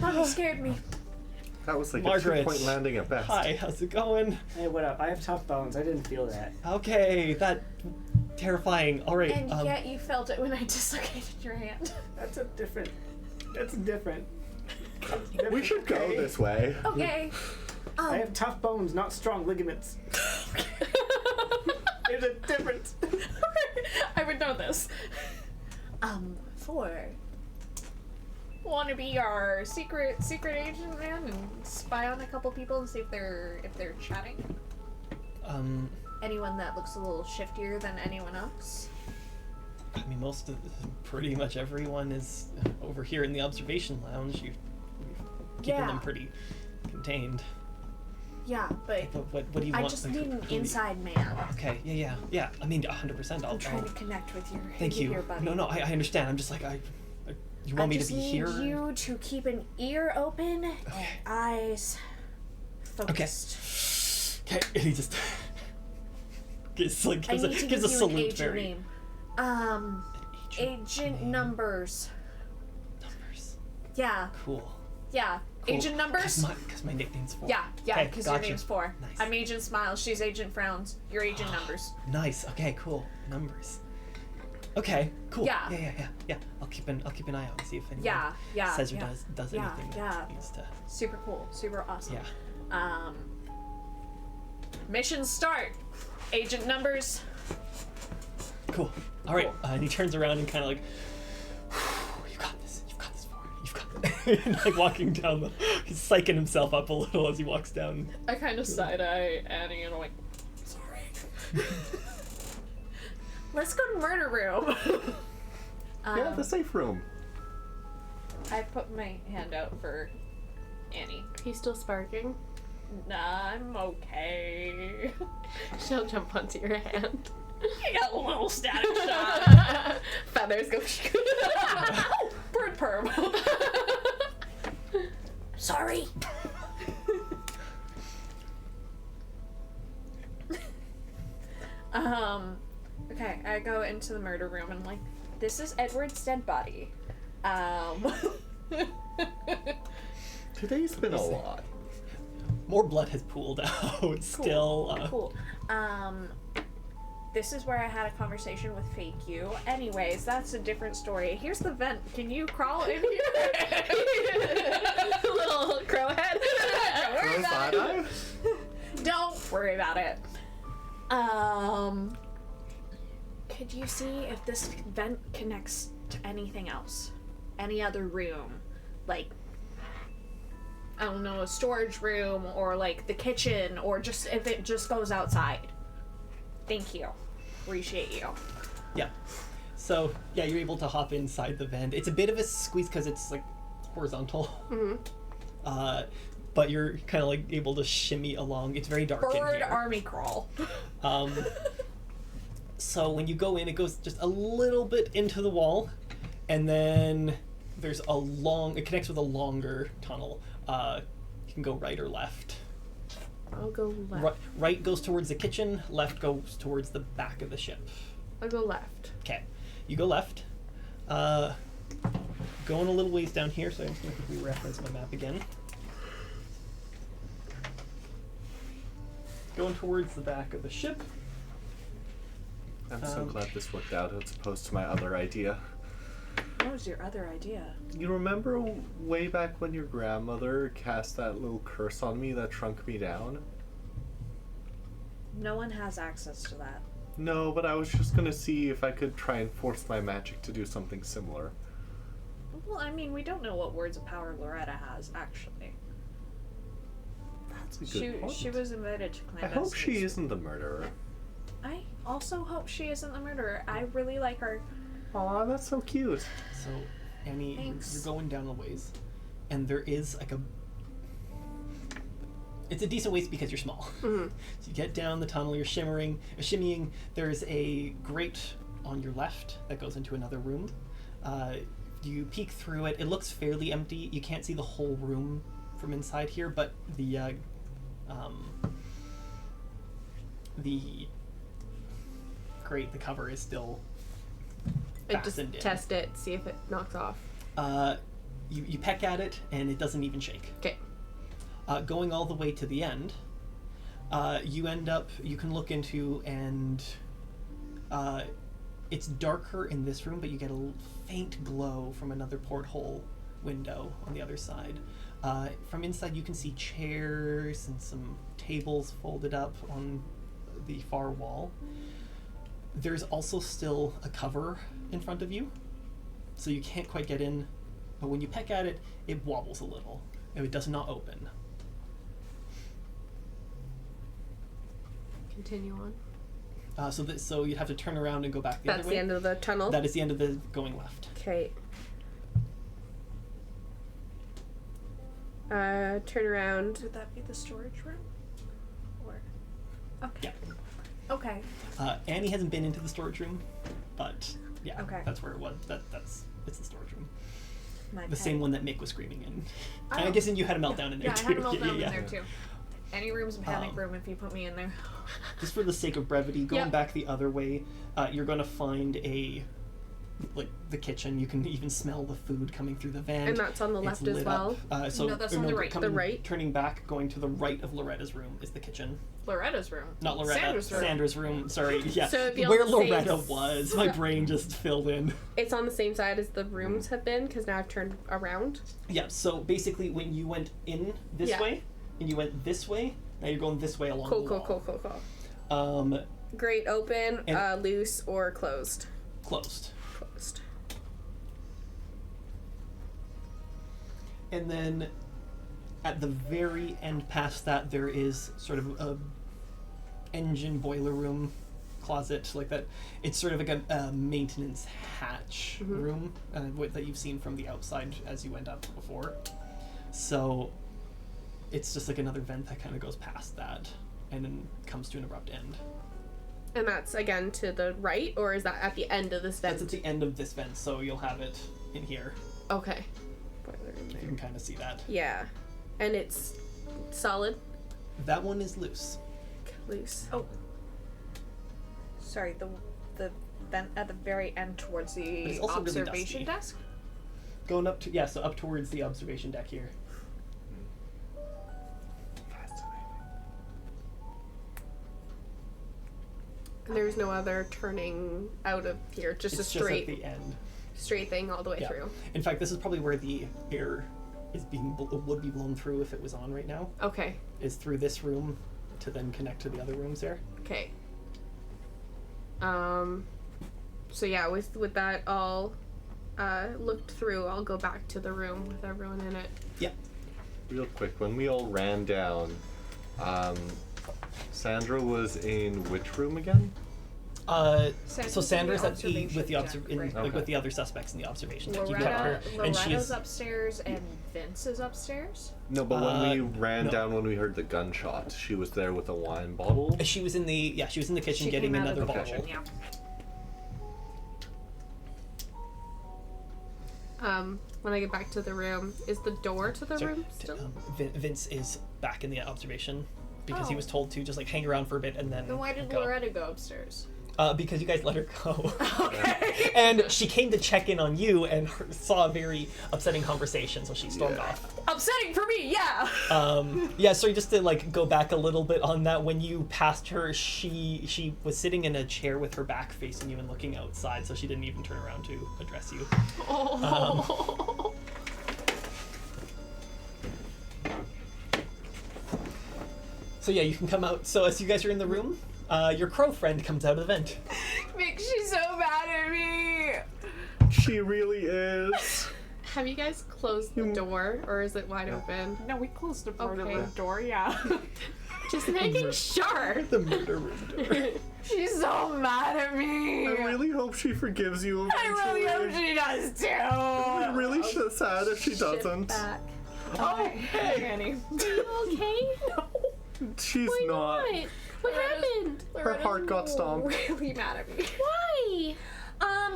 Speaker 10: Mommy scared me.
Speaker 2: That was like
Speaker 1: Margaret.
Speaker 2: a 2-point landing at best.
Speaker 1: Hi, how's it going?
Speaker 9: Hey, what up? I have tough bones. I didn't feel that.
Speaker 1: Okay, that terrifying. All right.
Speaker 10: And yet you felt it when I dislocated your hand.
Speaker 9: That's different. That's different.
Speaker 2: We should go this way.
Speaker 10: Okay.
Speaker 9: I have tough bones, not strong ligaments. There's a difference.
Speaker 3: I would know this.
Speaker 10: 4.
Speaker 3: Want to be our secret agent man and spy on a couple people and see if they're chatting?
Speaker 10: Anyone that looks a little shiftier than anyone else?
Speaker 1: I mean, pretty much everyone is over here in the observation lounge. You've keeping them pretty contained.
Speaker 10: Yeah, but
Speaker 1: What do you
Speaker 10: I
Speaker 1: want?
Speaker 10: just
Speaker 1: Like,
Speaker 10: need an
Speaker 1: who-
Speaker 10: inside man.
Speaker 1: Okay, yeah. I mean, 100%.
Speaker 10: I'm trying to connect with your
Speaker 1: Thank you.
Speaker 10: your buddy.
Speaker 1: No, I understand. I'm just like you want me to be here?
Speaker 10: I just need you to keep an ear open and eyes focused.
Speaker 1: Okay, and he just gives
Speaker 10: I need to
Speaker 1: a
Speaker 10: give you an
Speaker 1: salute.
Speaker 10: agent
Speaker 1: Very
Speaker 10: name. Agent
Speaker 1: name.
Speaker 10: numbers.
Speaker 1: Numbers.
Speaker 10: Yeah,
Speaker 1: Cool.
Speaker 10: yeah.
Speaker 1: Cool.
Speaker 10: Agent numbers?
Speaker 1: Because my nickname's 4.
Speaker 3: Yeah,
Speaker 1: Okay,
Speaker 3: because
Speaker 1: gotcha.
Speaker 3: your name's 4.
Speaker 1: Nice.
Speaker 3: I'm Agent Smiles, she's Agent Frowns. You're Agent Numbers.
Speaker 1: Nice. Okay, cool. Numbers. Okay, cool.
Speaker 3: Yeah.
Speaker 1: Yeah. I'll keep an eye out and see if anyone
Speaker 3: Yeah.
Speaker 1: says or
Speaker 3: yeah.
Speaker 1: does
Speaker 3: Yeah,
Speaker 1: anything
Speaker 10: yeah.
Speaker 1: that needs to.
Speaker 3: Super cool, super awesome.
Speaker 1: Yeah.
Speaker 3: Mission start. Agent Numbers.
Speaker 1: Cool. All right.
Speaker 3: Cool.
Speaker 1: And he turns around and kind of like, you got this. You've got this, Warren. You've got this. And like walking down he's psyching himself up a little as he walks down.
Speaker 3: I kind of side-eye Annie and I'm like, sorry.
Speaker 10: let's go to murder room.
Speaker 2: Yeah, the safe room.
Speaker 3: I put my hand out for Annie.
Speaker 5: He's still sparking.
Speaker 3: Nah, I'm okay.
Speaker 5: She'll jump onto your hand.
Speaker 3: I got a little static shot.
Speaker 5: Feathers go.
Speaker 3: Oh, bird perm.
Speaker 10: Sorry.
Speaker 3: Okay, I go into the murder room and I'm like, this is Edward's dead body.
Speaker 2: Today's been a lot.
Speaker 1: More blood has pooled out. Still.
Speaker 10: Cool.
Speaker 3: This is where I had a conversation with Fake You. Anyways, that's a different story. Here's the vent. Can you crawl in here?
Speaker 5: Little crow head.
Speaker 3: Don't worry
Speaker 2: Rose
Speaker 3: about it.
Speaker 2: eye?
Speaker 3: Don't worry about it.
Speaker 10: Could you see if this vent connects to anything else? Any other room? Like,
Speaker 3: I don't know, a storage room or like the kitchen or just if it just goes outside. Thank you. Appreciate you.
Speaker 1: Yeah. So yeah, you're able to hop inside the vent. It's a bit of a squeeze because it's like horizontal.
Speaker 5: Mm-hmm.
Speaker 1: but you're kind of like able to shimmy along. It's very dark in
Speaker 3: Bird
Speaker 1: here.
Speaker 3: army crawl.
Speaker 1: So when you go in, it goes just a little bit into the wall, and then there's it connects with a longer tunnel. You can go right or left.
Speaker 5: I'll go left.
Speaker 1: Right goes towards the kitchen, left goes towards the back of the ship.
Speaker 5: I'll go left.
Speaker 1: Okay, you go left. Going a little ways down here, so I'm just going to quickly reference my map again. Going towards the back of the ship.
Speaker 2: I'm so glad this worked out as opposed to my other idea.
Speaker 10: What was your other idea?
Speaker 2: You remember way back when your grandmother cast that little curse on me that shrunk me down?
Speaker 10: No one has access to that.
Speaker 2: No, but I was just gonna see if I could try and force my magic to do something similar.
Speaker 10: Well, I mean, we don't know what words of power Loretta has, actually.
Speaker 2: That's a good point.
Speaker 10: She was invited to
Speaker 2: I hope she isn't the murderer.
Speaker 10: I also hope she isn't the murderer. I really like her.
Speaker 2: Aw, that's so cute.
Speaker 1: So, Annie,
Speaker 10: Thanks.
Speaker 1: you're going down a ways, and there is like it's a decent ways because you're small.
Speaker 5: Mm-hmm.
Speaker 1: So you get down the tunnel, you're shimmying. There's a grate on your left that goes into another room. You peek through it. It looks fairly empty. You can't see the whole room from inside here, but the grate, the cover is still
Speaker 5: I just
Speaker 1: fastened in.
Speaker 5: test it, see if it knocks off.
Speaker 1: You peck at it, and it doesn't even shake.
Speaker 5: Okay.
Speaker 1: Going all the way to the end, you can look into, and it's darker in this room, but you get a faint glow from another porthole window on the other side. From inside, you can see chairs and some tables folded up on the far wall. There's also still a cover in front of you, so you can't quite get in, but when you peck at it, it wobbles a little, and it does not open.
Speaker 5: Continue on.
Speaker 1: So you'd have to turn around and go back the other way.
Speaker 5: That's the end of the tunnel?
Speaker 1: That is the end of the going left.
Speaker 5: Okay. Turn around.
Speaker 10: Would that be the storage room? Or... Okay.
Speaker 1: Yeah.
Speaker 10: Okay.
Speaker 1: Annie hasn't been into the storage room, but yeah,
Speaker 10: Okay.
Speaker 1: that's where it was. It's the storage room.
Speaker 10: My
Speaker 1: The
Speaker 10: pet.
Speaker 1: same one that Mick was screaming in.
Speaker 10: I
Speaker 1: I'm guessing you had a meltdown in there
Speaker 3: Yeah,
Speaker 1: too.
Speaker 3: I had a meltdown
Speaker 1: yeah.
Speaker 3: in there too. Any room's a panic room if you put me in there.
Speaker 1: Just for the sake of brevity, going
Speaker 3: Yep.
Speaker 1: back the other way, you're going to find the kitchen. You can even smell the food coming through the vent.
Speaker 5: And that's on the
Speaker 1: It's
Speaker 5: left as
Speaker 1: lit
Speaker 5: well?
Speaker 1: up. So
Speaker 3: No, that's on the right.
Speaker 1: coming-
Speaker 5: The right?
Speaker 1: Turning back, going to the right of Loretta's room is the kitchen.
Speaker 3: Loretta's room.
Speaker 1: Not Loretta.
Speaker 3: Sandra's room.
Speaker 1: Sandra's room. Sorry. Yeah.
Speaker 5: So it'd be on
Speaker 1: Where
Speaker 5: the same
Speaker 1: Loretta
Speaker 5: s-
Speaker 1: was. My brain just filled in.
Speaker 5: It's on the same side as the rooms have been, because now I've turned around.
Speaker 1: Yeah, so basically when you went in this
Speaker 5: Yeah.
Speaker 1: way, and you went this way, now you're going this way along the wall.
Speaker 5: Cool. Grate open,
Speaker 1: And-
Speaker 5: loose, or closed?
Speaker 1: Closed.
Speaker 5: Closed.
Speaker 1: And then at the very end past that, there is sort of a engine boiler room closet like that. It's sort of like a maintenance hatch room that you've seen from the outside as you went up before. So it's just like another vent that kind of goes past that and then comes to an abrupt end.
Speaker 5: And that's, again, to the right, or is that at the end of this vent?
Speaker 1: That's at the end of this vent, so you'll have it in here.
Speaker 5: Okay. Boiler in
Speaker 1: You
Speaker 5: there.
Speaker 1: can kind of see that.
Speaker 5: Yeah. And it's solid?
Speaker 1: That one is loose.
Speaker 5: Loose.
Speaker 10: Oh. Sorry, the vent at the very end towards
Speaker 1: But
Speaker 10: the
Speaker 1: it's also really
Speaker 10: observation
Speaker 1: dusty.
Speaker 10: desk?
Speaker 1: Going up to, so up towards the observation deck here.
Speaker 5: There's no other turning out of here, just
Speaker 1: It's
Speaker 5: a straight
Speaker 1: just at the end.
Speaker 5: straight thing all the way
Speaker 1: Yeah.
Speaker 5: through.
Speaker 1: In fact, this is probably where the air is would be blown through if it was on right now.
Speaker 5: Okay.
Speaker 1: Is through this room to then connect to the other rooms there.
Speaker 5: Okay. So yeah, with that all looked through, I'll go back to the room with everyone in it.
Speaker 1: Yep.
Speaker 2: Real quick, when we all ran down, Sandra was in which room again?
Speaker 1: So Sandra's at E with the
Speaker 3: right.
Speaker 1: with the other suspects in the observation deck. You got her, and
Speaker 3: Loretta's
Speaker 1: she's
Speaker 3: upstairs and Vince is upstairs.
Speaker 2: No, but when we ran
Speaker 1: no.
Speaker 2: down when we heard the gunshot, she was there with a wine bottle.
Speaker 1: she was in the kitchen
Speaker 3: She
Speaker 1: getting
Speaker 3: came out of
Speaker 1: another
Speaker 3: the
Speaker 1: bottle.
Speaker 3: kitchen, yeah.
Speaker 5: When I get back to the room, is the door to the
Speaker 1: Sorry,
Speaker 5: room still?
Speaker 1: Vince is back in the observation because he
Speaker 3: Oh.
Speaker 1: was told to just like hang around for a bit and then.
Speaker 3: Then why did
Speaker 1: go.
Speaker 3: Loretta go upstairs?
Speaker 1: Because you guys let her go.
Speaker 3: Okay.
Speaker 1: And she came to check in on you and saw a very upsetting conversation, so she stormed off.
Speaker 3: Upsetting for me, yeah.
Speaker 1: So just to like go back a little bit on that, when you passed her, she was sitting in a chair with her back facing you and looking outside, so she didn't even turn around to address you.
Speaker 5: Oh.
Speaker 1: So yeah, you can come out. So as you guys are in the room, your crow friend comes out of the vent.
Speaker 3: Makes you so mad at me.
Speaker 2: She really is.
Speaker 5: Have you guys closed the door, or is it wide open?
Speaker 3: No, we closed the part
Speaker 5: Okay.
Speaker 3: of the door, yeah.
Speaker 5: Just making sure.
Speaker 1: The murder room door.
Speaker 3: She's so mad at me.
Speaker 2: I really hope she forgives you
Speaker 3: I
Speaker 2: eventually.
Speaker 3: really hope she does too.
Speaker 2: I'm really sad if she doesn't.
Speaker 5: Back.
Speaker 3: Oh, hey, Annie.
Speaker 5: Are you okay?
Speaker 2: She's
Speaker 5: Why
Speaker 2: not.
Speaker 5: not? What happened?
Speaker 2: Her heart got stomped.
Speaker 3: Really mad at me.
Speaker 5: Why?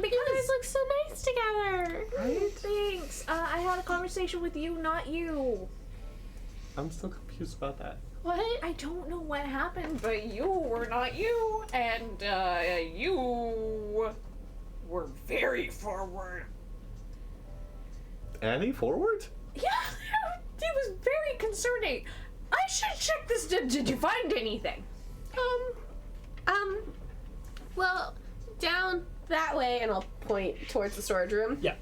Speaker 3: Because
Speaker 5: You guys look so nice together.
Speaker 3: thanks. I had a conversation with you, not you.
Speaker 2: I'm still confused about that.
Speaker 5: What?
Speaker 3: I don't know what happened, but you were not you, and you were very forward.
Speaker 2: Annie, forward?
Speaker 3: Yeah, it was very concerning. I should check this. Did you find anything?
Speaker 5: Well, down that way, and I'll point towards the storage room.
Speaker 1: Yeah.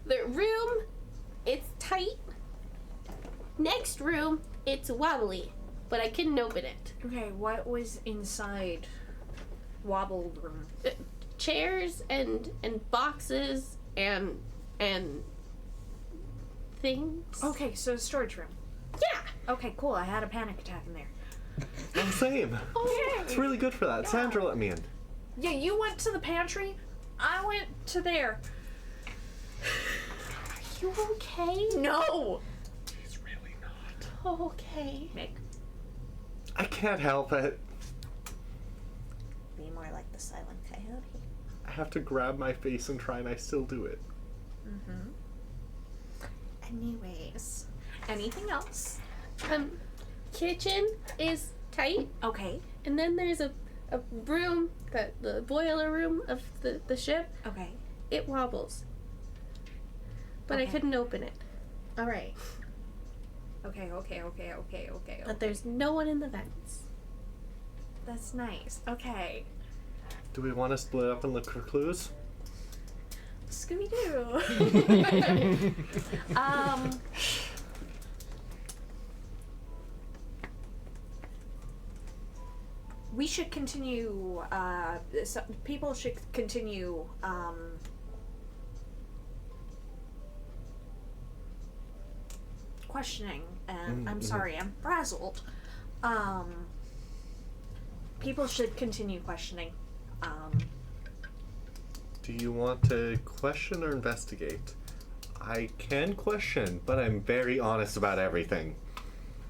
Speaker 5: The room, it's tight. Next room, it's wobbly, but I couldn't open it.
Speaker 3: Okay, what was inside Wobble Room?
Speaker 5: Chairs and boxes and things.
Speaker 3: Okay, so storage room.
Speaker 5: Yeah.
Speaker 3: Okay, cool. I had a panic attack in there.
Speaker 2: I'm same. It's really good for that. Sandra let me in.
Speaker 3: Yeah, you went to the pantry. I went to there.
Speaker 5: Are you okay?
Speaker 3: No.
Speaker 2: She's really not.
Speaker 5: Okay.
Speaker 3: Mick.
Speaker 2: I can't help it.
Speaker 10: Be more like the silent coyote.
Speaker 2: I have to grab my face and try, and I still do it.
Speaker 10: Anyways.
Speaker 3: Anything else?
Speaker 5: Kitchen is tight,
Speaker 3: Okay.
Speaker 5: and then there's a room, the boiler room of the ship.
Speaker 3: Okay.
Speaker 5: It wobbles. But I
Speaker 3: Okay.
Speaker 5: couldn't open it.
Speaker 10: Alright.
Speaker 3: Okay.
Speaker 5: But there's no one in the vents.
Speaker 3: That's nice. Okay.
Speaker 2: Do we want to split up and look for clues?
Speaker 3: Scooby Doo. We should continue. People should continue. Questioning, and I'm sorry, I'm frazzled. People should continue questioning.
Speaker 2: Do you want to question or investigate? I can question, but I'm very honest about everything.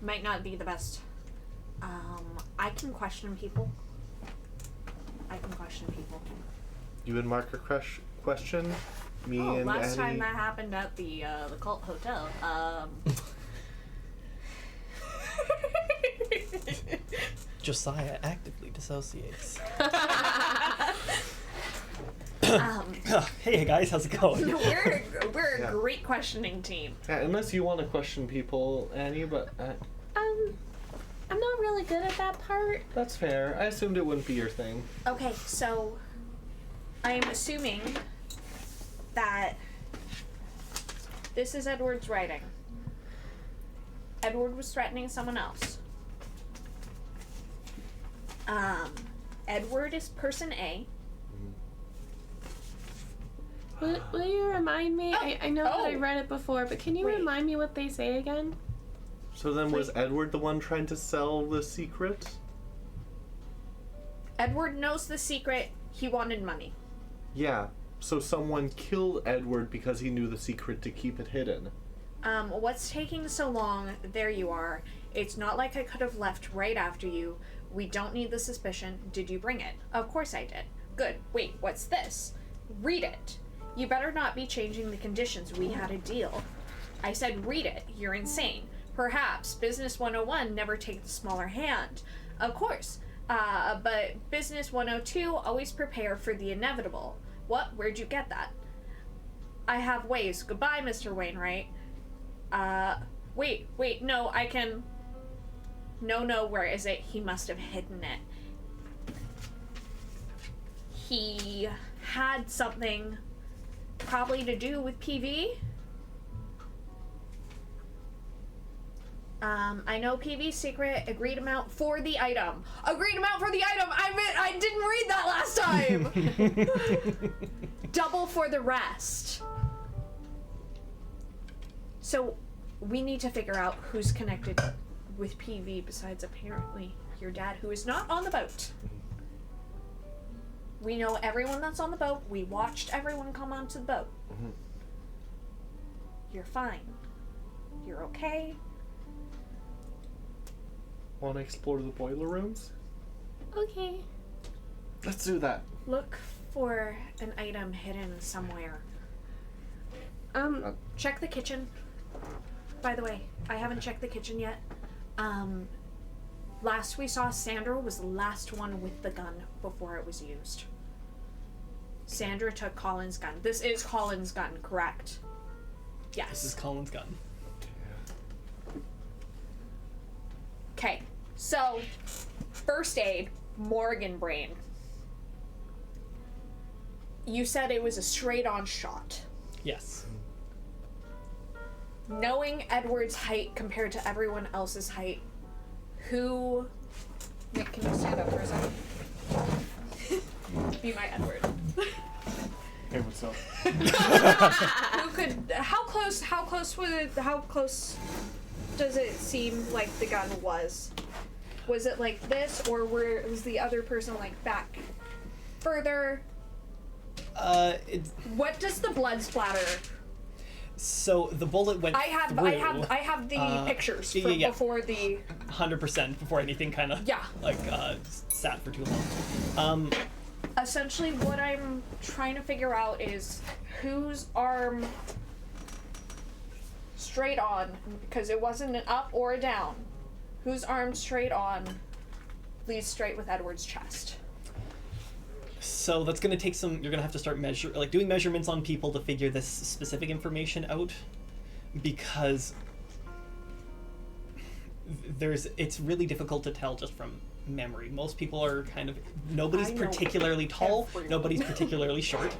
Speaker 3: Might not be the best. I can question people.
Speaker 2: You and Mark are question? Me and
Speaker 3: last time
Speaker 2: Annie?
Speaker 3: that happened at the cult hotel.
Speaker 1: Josiah actively dissociates. Hey guys, how's it going?
Speaker 3: we're a
Speaker 2: Yeah.
Speaker 3: great questioning team.
Speaker 2: Yeah, unless you want to question people, Annie, but
Speaker 5: I'm not really good at that part.
Speaker 2: that's fair. I assumed it wouldn't be your thing.
Speaker 3: Okay, so I am assuming that this is Edward's writing. Edward was threatening someone else. Edward is person A.
Speaker 5: Will you remind me? I know that I read it before, but can you
Speaker 3: Wait.
Speaker 5: remind me what they say again?
Speaker 2: So then was Edward the one trying to sell the secret?
Speaker 3: Edward knows the secret. He wanted money.
Speaker 2: Yeah, so someone killed Edward because he knew the secret to keep it hidden.
Speaker 3: What's taking so long? There you are. It's not like I could have left right after you. We don't need the suspicion. Did you bring it? Of course I did. Good. Wait, what's this? Read it. You better not be changing the conditions. We had a deal. I said read it. You're insane. Perhaps Business 101 never take the smaller hand. Of course. But Business 102 always prepare for the inevitable. What? Where'd you get that? I have ways. Goodbye, Mr. Wainwright. Wait, no, I can... No, where is it? He must have hidden it. He had something probably to do with PV. I know PV's secret. Agreed amount for the item. Agreed amount for the item! I didn't read that last time! Double for the rest. So, we need to figure out who's connected with PV besides apparently your dad, who is not on the boat. We know everyone that's on the boat. We watched everyone come onto the boat.
Speaker 2: Mm-hmm.
Speaker 3: You're fine. You're okay.
Speaker 2: Want to explore the boiler rooms?
Speaker 5: Okay.
Speaker 2: Let's do that.
Speaker 3: Look for an item hidden somewhere. Check the kitchen. By the way, I haven't checked the kitchen yet. Last we saw, Sandra was the last one with the gun before it was used. Sandra took Colin's gun. This is Colin's gun, correct? Yes.
Speaker 1: This is Colin's gun.
Speaker 3: Okay, so first aid, Morgan brain. You said it was a straight-on shot.
Speaker 1: Yes.
Speaker 3: Knowing Edward's height compared to everyone else's height, who... Nick, can you stand up for a second? Be my Edward.
Speaker 8: Hey, what's up?
Speaker 3: Who could... How close does it seem like the gun was? Was it like this, or was the other person like back further? What does the blood splatter?
Speaker 1: So the bullet went
Speaker 3: I have the pictures from before the
Speaker 1: 100% before anything kind of sat for too long.
Speaker 3: Essentially, what I'm trying to figure out is whose arm straight on, because it wasn't an up or a down. Whose arm straight on leads straight with Edward's chest.
Speaker 1: So that's going to take some, you're going to have to start doing measurements on people to figure this specific information out, because it's really difficult to tell just from memory. Most people are kind of, nobody's particularly tall, nobody's particularly short.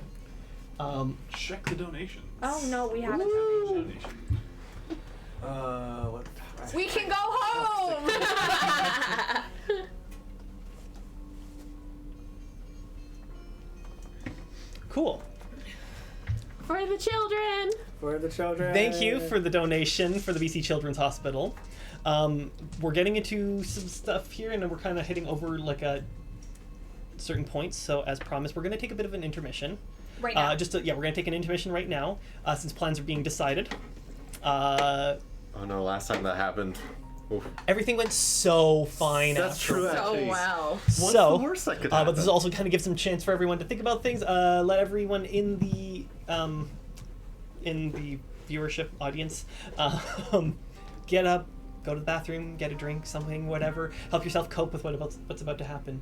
Speaker 7: Check the donation.
Speaker 3: Oh no, we haven't.
Speaker 7: Donation.
Speaker 8: What?
Speaker 3: We can go home!
Speaker 1: Cool.
Speaker 5: For the children.
Speaker 4: For the children.
Speaker 1: Thank you for the donation for the BC Children's Hospital. We're getting into some stuff here, and then we're kind of hitting over like a certain points. So as promised, we're going to take a bit of an intermission.
Speaker 3: Right now.
Speaker 1: We're going to take an intermission right now, since plans are being decided.
Speaker 2: Oh no, last time that happened. Oof.
Speaker 1: Everything went so fine.
Speaker 2: That's true, actually.
Speaker 5: Oh wow.
Speaker 2: What's
Speaker 1: So,
Speaker 2: the worst that could happen?
Speaker 1: but this also kind of gives some chance for everyone to think about things. Let everyone in the viewership audience get up, go to the bathroom, get a drink, something, whatever. Help yourself cope with what's about to happen.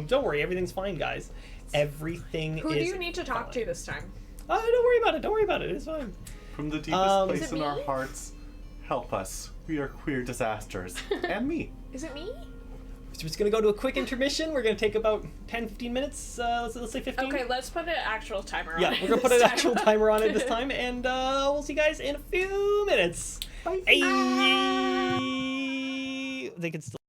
Speaker 1: Don't worry, everything's fine, guys. Everything
Speaker 3: Who
Speaker 1: is
Speaker 3: do you need to talk
Speaker 1: fine.
Speaker 3: to this time?
Speaker 1: Don't worry about it. Don't worry about it. It's fine.
Speaker 2: From the deepest place
Speaker 3: Is it
Speaker 2: in our
Speaker 3: me?
Speaker 2: hearts, help us. We are queer disasters. And me.
Speaker 3: Is it me?
Speaker 1: So we're just gonna go to a quick intermission. We're gonna take about 10-15 minutes. Let's say 15.
Speaker 3: Okay, let's put an actual timer on
Speaker 1: Yeah,
Speaker 3: it.
Speaker 1: we're gonna put
Speaker 3: this
Speaker 1: an
Speaker 3: time.
Speaker 1: actual timer on it this time, and we'll see you guys in a few minutes.
Speaker 2: Bye.
Speaker 1: Hey. They can still.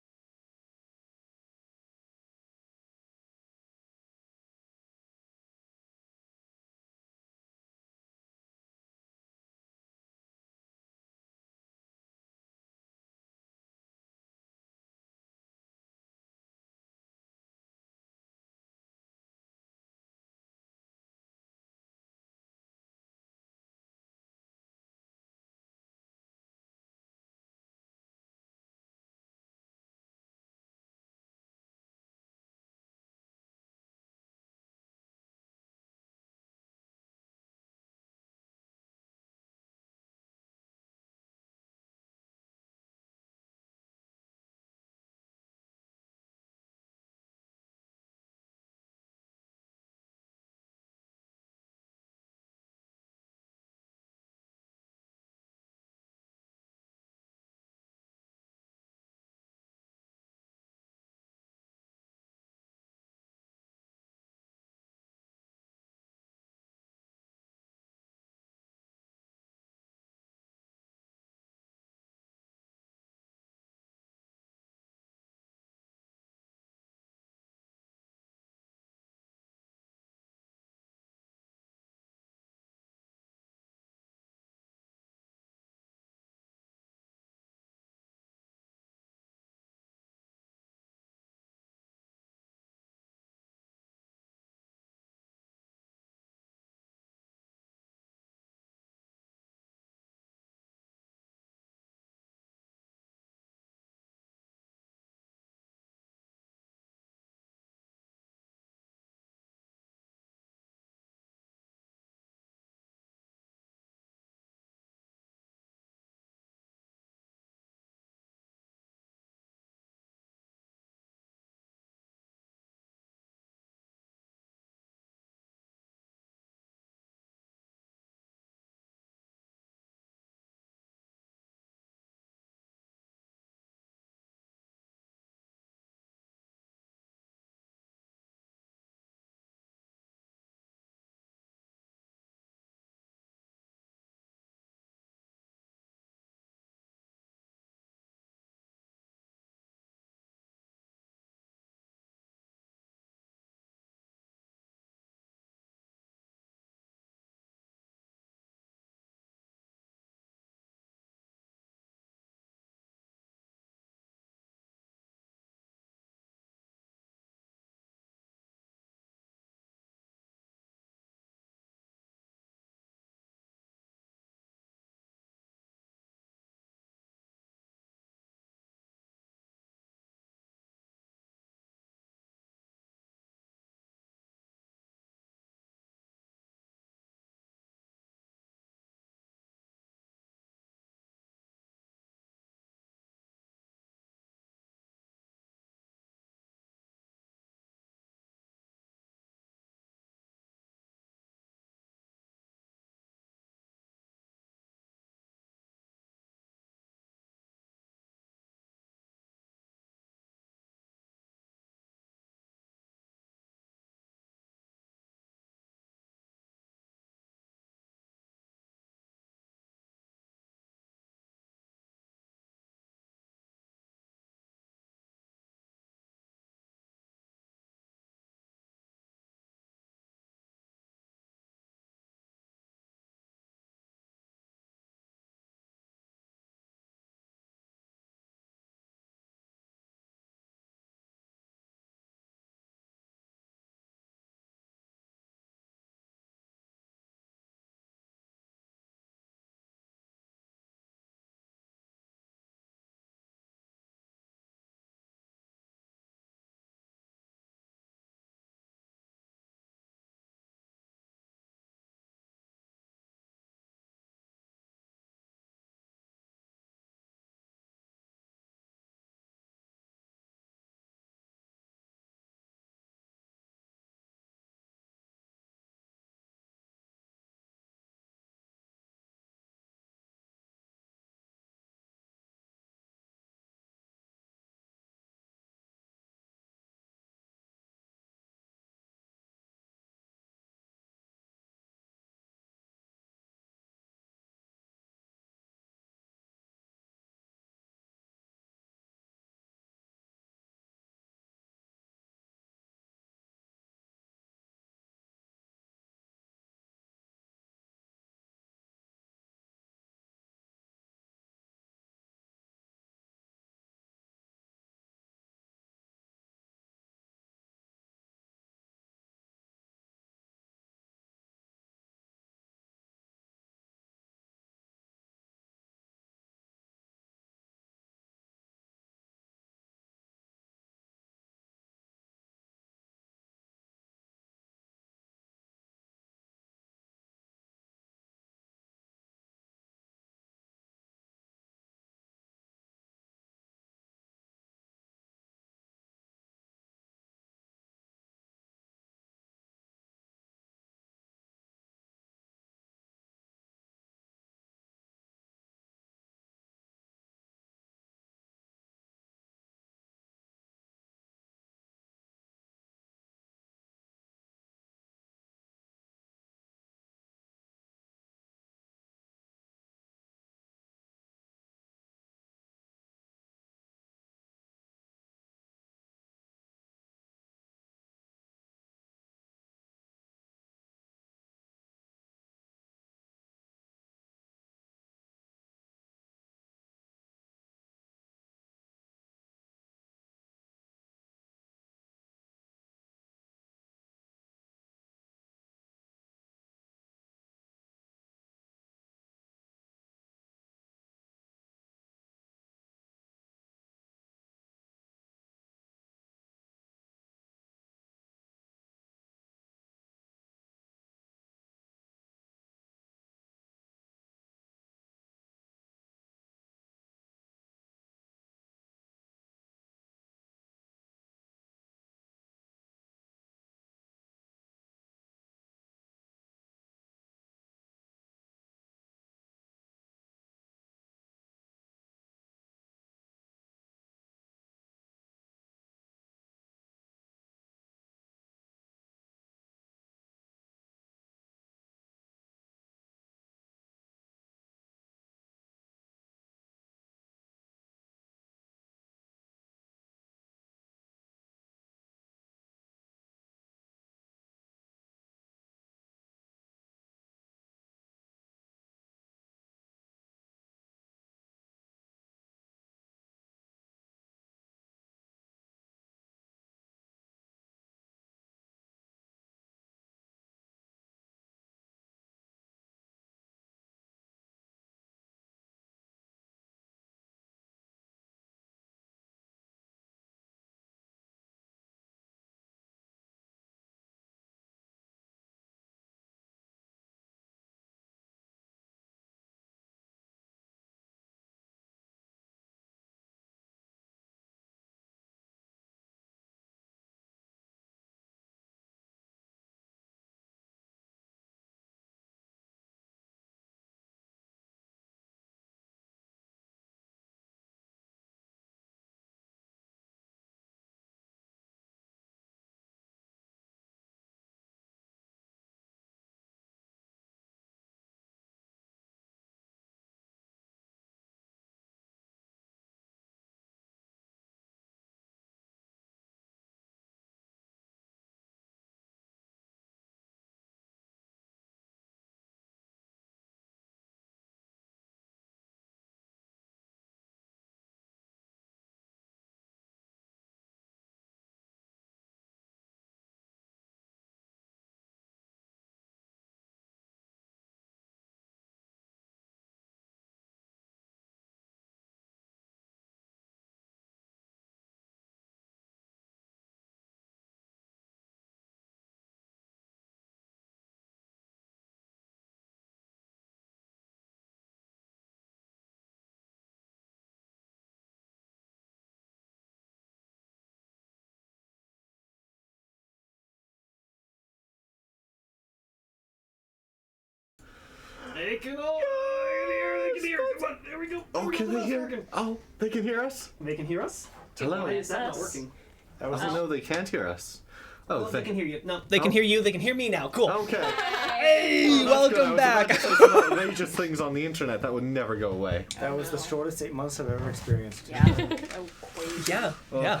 Speaker 7: can. Oh, they can hear. Come on, there we go.
Speaker 2: Oh, can they hear?
Speaker 7: Working.
Speaker 2: Oh, they can hear us?
Speaker 7: They can hear us.
Speaker 2: Hello.
Speaker 7: Why is that not
Speaker 3: Yes.
Speaker 7: working?
Speaker 2: I wasn't know they can't hear us. Oh,
Speaker 1: Well, they
Speaker 2: thank
Speaker 1: can hear you. No, they can hear you. They can hear me now. Cool.
Speaker 2: Okay.
Speaker 1: Hey,
Speaker 2: That's good. I
Speaker 1: welcome
Speaker 2: was
Speaker 1: back.
Speaker 2: about to say some outrageous things on the internet that would never go away.
Speaker 4: That was the shortest 8 months I've ever experienced.
Speaker 3: Yeah. Oh, crazy.
Speaker 1: Yeah,
Speaker 2: Oh.
Speaker 1: yeah.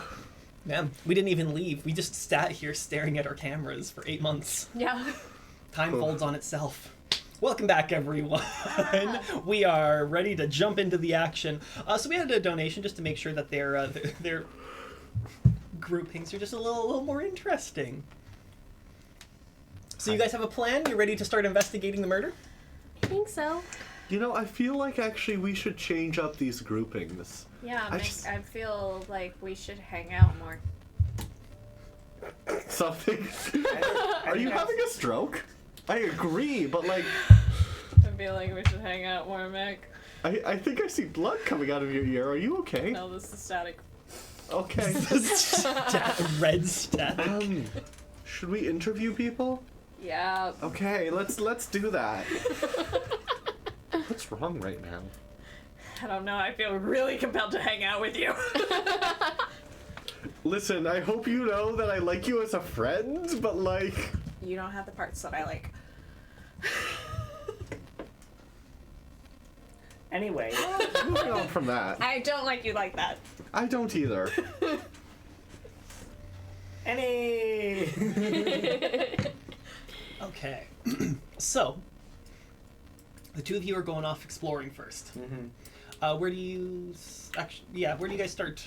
Speaker 1: Man, we didn't even leave. We just sat here staring at our cameras for 8 months.
Speaker 3: Yeah.
Speaker 1: Time
Speaker 2: Cool.
Speaker 1: folds on itself. Welcome back, everyone. We are ready to jump into the action. So we had a donation just to make sure that their groupings are just a little more interesting. So you guys have a plan? You ready to start investigating the murder?
Speaker 5: I think so.
Speaker 2: You know, I feel like actually we should change up these groupings.
Speaker 3: Yeah,
Speaker 2: I
Speaker 3: Mick,
Speaker 2: just-
Speaker 3: I feel like we should hang out more.
Speaker 2: Something. Are you having a stroke? I agree, but like,
Speaker 3: I feel like we should hang out more, Mick.
Speaker 2: I think I see blood coming out of your ear. Are you okay?
Speaker 3: No, this is static.
Speaker 2: Okay.
Speaker 1: Red stat.
Speaker 2: Should we interview people?
Speaker 3: Yeah.
Speaker 2: Okay, let's do that. What's wrong right now?
Speaker 3: I don't know. I feel really compelled to hang out with you.
Speaker 2: Listen, I hope you know that I like you as a friend, but like,
Speaker 3: You don't have the parts that I like.
Speaker 9: Anyway,
Speaker 2: moving on from that.
Speaker 3: I don't like you like that.
Speaker 2: I don't either.
Speaker 9: any.
Speaker 1: Okay. So, the two of you are going off exploring first. Where do you actually? Yeah, where do you guys start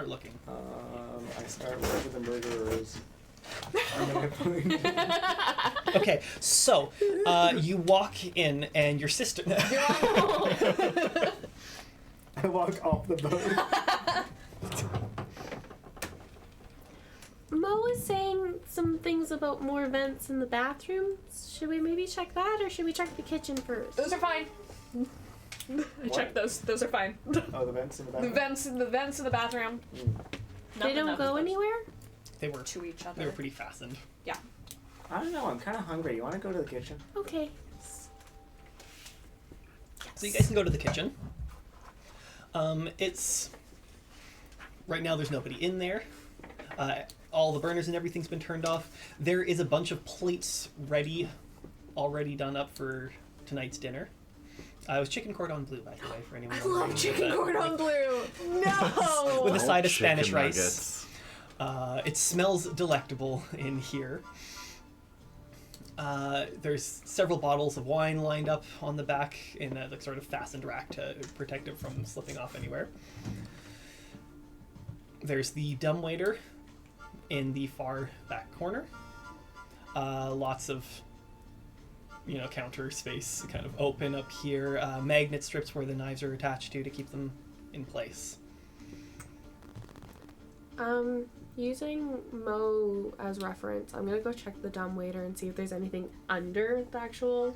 Speaker 1: looking?
Speaker 4: I start with the murderers.
Speaker 1: Okay, so you walk in, and your sister.
Speaker 4: I walk off the boat.
Speaker 5: Mo was saying some things about more vents in the bathroom. Should we maybe check that, or should we check the kitchen first?
Speaker 3: Those are fine. I checked those. Those are fine.
Speaker 4: Oh, the vents in the
Speaker 3: The
Speaker 4: bathroom.
Speaker 3: vents in the bathroom.
Speaker 5: They don't go anywhere?
Speaker 1: They were
Speaker 3: To each other.
Speaker 1: they were pretty fastened.
Speaker 9: I don't know. I'm kind of hungry. You want to go to the kitchen?
Speaker 5: Okay.
Speaker 1: So you guys can go to the kitchen. It's right now. There's nobody in there. All the burners and everything's been turned off. There is a bunch of plates already done up for tonight's dinner. It was chicken cordon bleu, by the way, for anyone.
Speaker 3: I love chicken cordon bleu. No.
Speaker 1: With a side of
Speaker 2: Chicken
Speaker 1: Spanish rice.
Speaker 2: nuggets.
Speaker 1: It smells delectable in here. There's several bottles of wine lined up on the back in a sort of fastened rack to protect it from slipping off anywhere. There's the dumbwaiter in the far back corner. Lots of, counter space kind of open up here. Magnet strips where the knives are attached to keep them in place.
Speaker 5: Using Mo as reference, I'm gonna go check the dumbwaiter and see if there's anything under the actual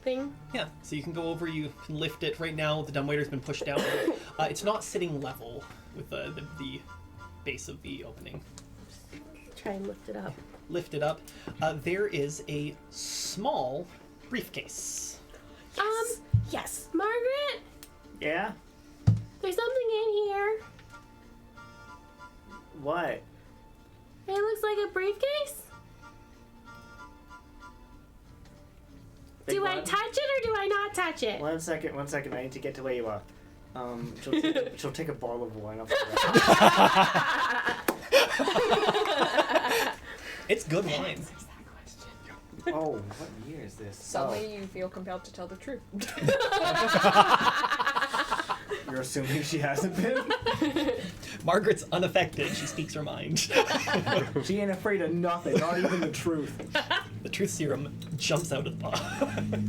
Speaker 5: thing.
Speaker 1: Yeah, so you can go over, you can lift it. Right now, the dumbwaiter's been pushed down. It's not sitting level with the base of the opening.
Speaker 5: Try and lift it up.
Speaker 1: Lift it up. There is a small briefcase.
Speaker 3: Yes.
Speaker 5: Margaret,
Speaker 9: Yeah.
Speaker 5: there's something in here.
Speaker 9: What?
Speaker 5: It looks like a briefcase.
Speaker 9: Big
Speaker 5: Do I
Speaker 9: one?
Speaker 5: touch it or do I not touch it?
Speaker 9: 1 second. 1 second. I need to get to where you are. She'll take a bottle of wine off the rack.
Speaker 1: It's good wine.
Speaker 9: Oh, what year is this?
Speaker 3: Suddenly you feel compelled to tell the truth.
Speaker 4: You're assuming she hasn't been?
Speaker 1: Margaret's unaffected. She speaks her mind.
Speaker 4: She ain't afraid of nothing, not even the truth.
Speaker 1: The truth serum jumps out of the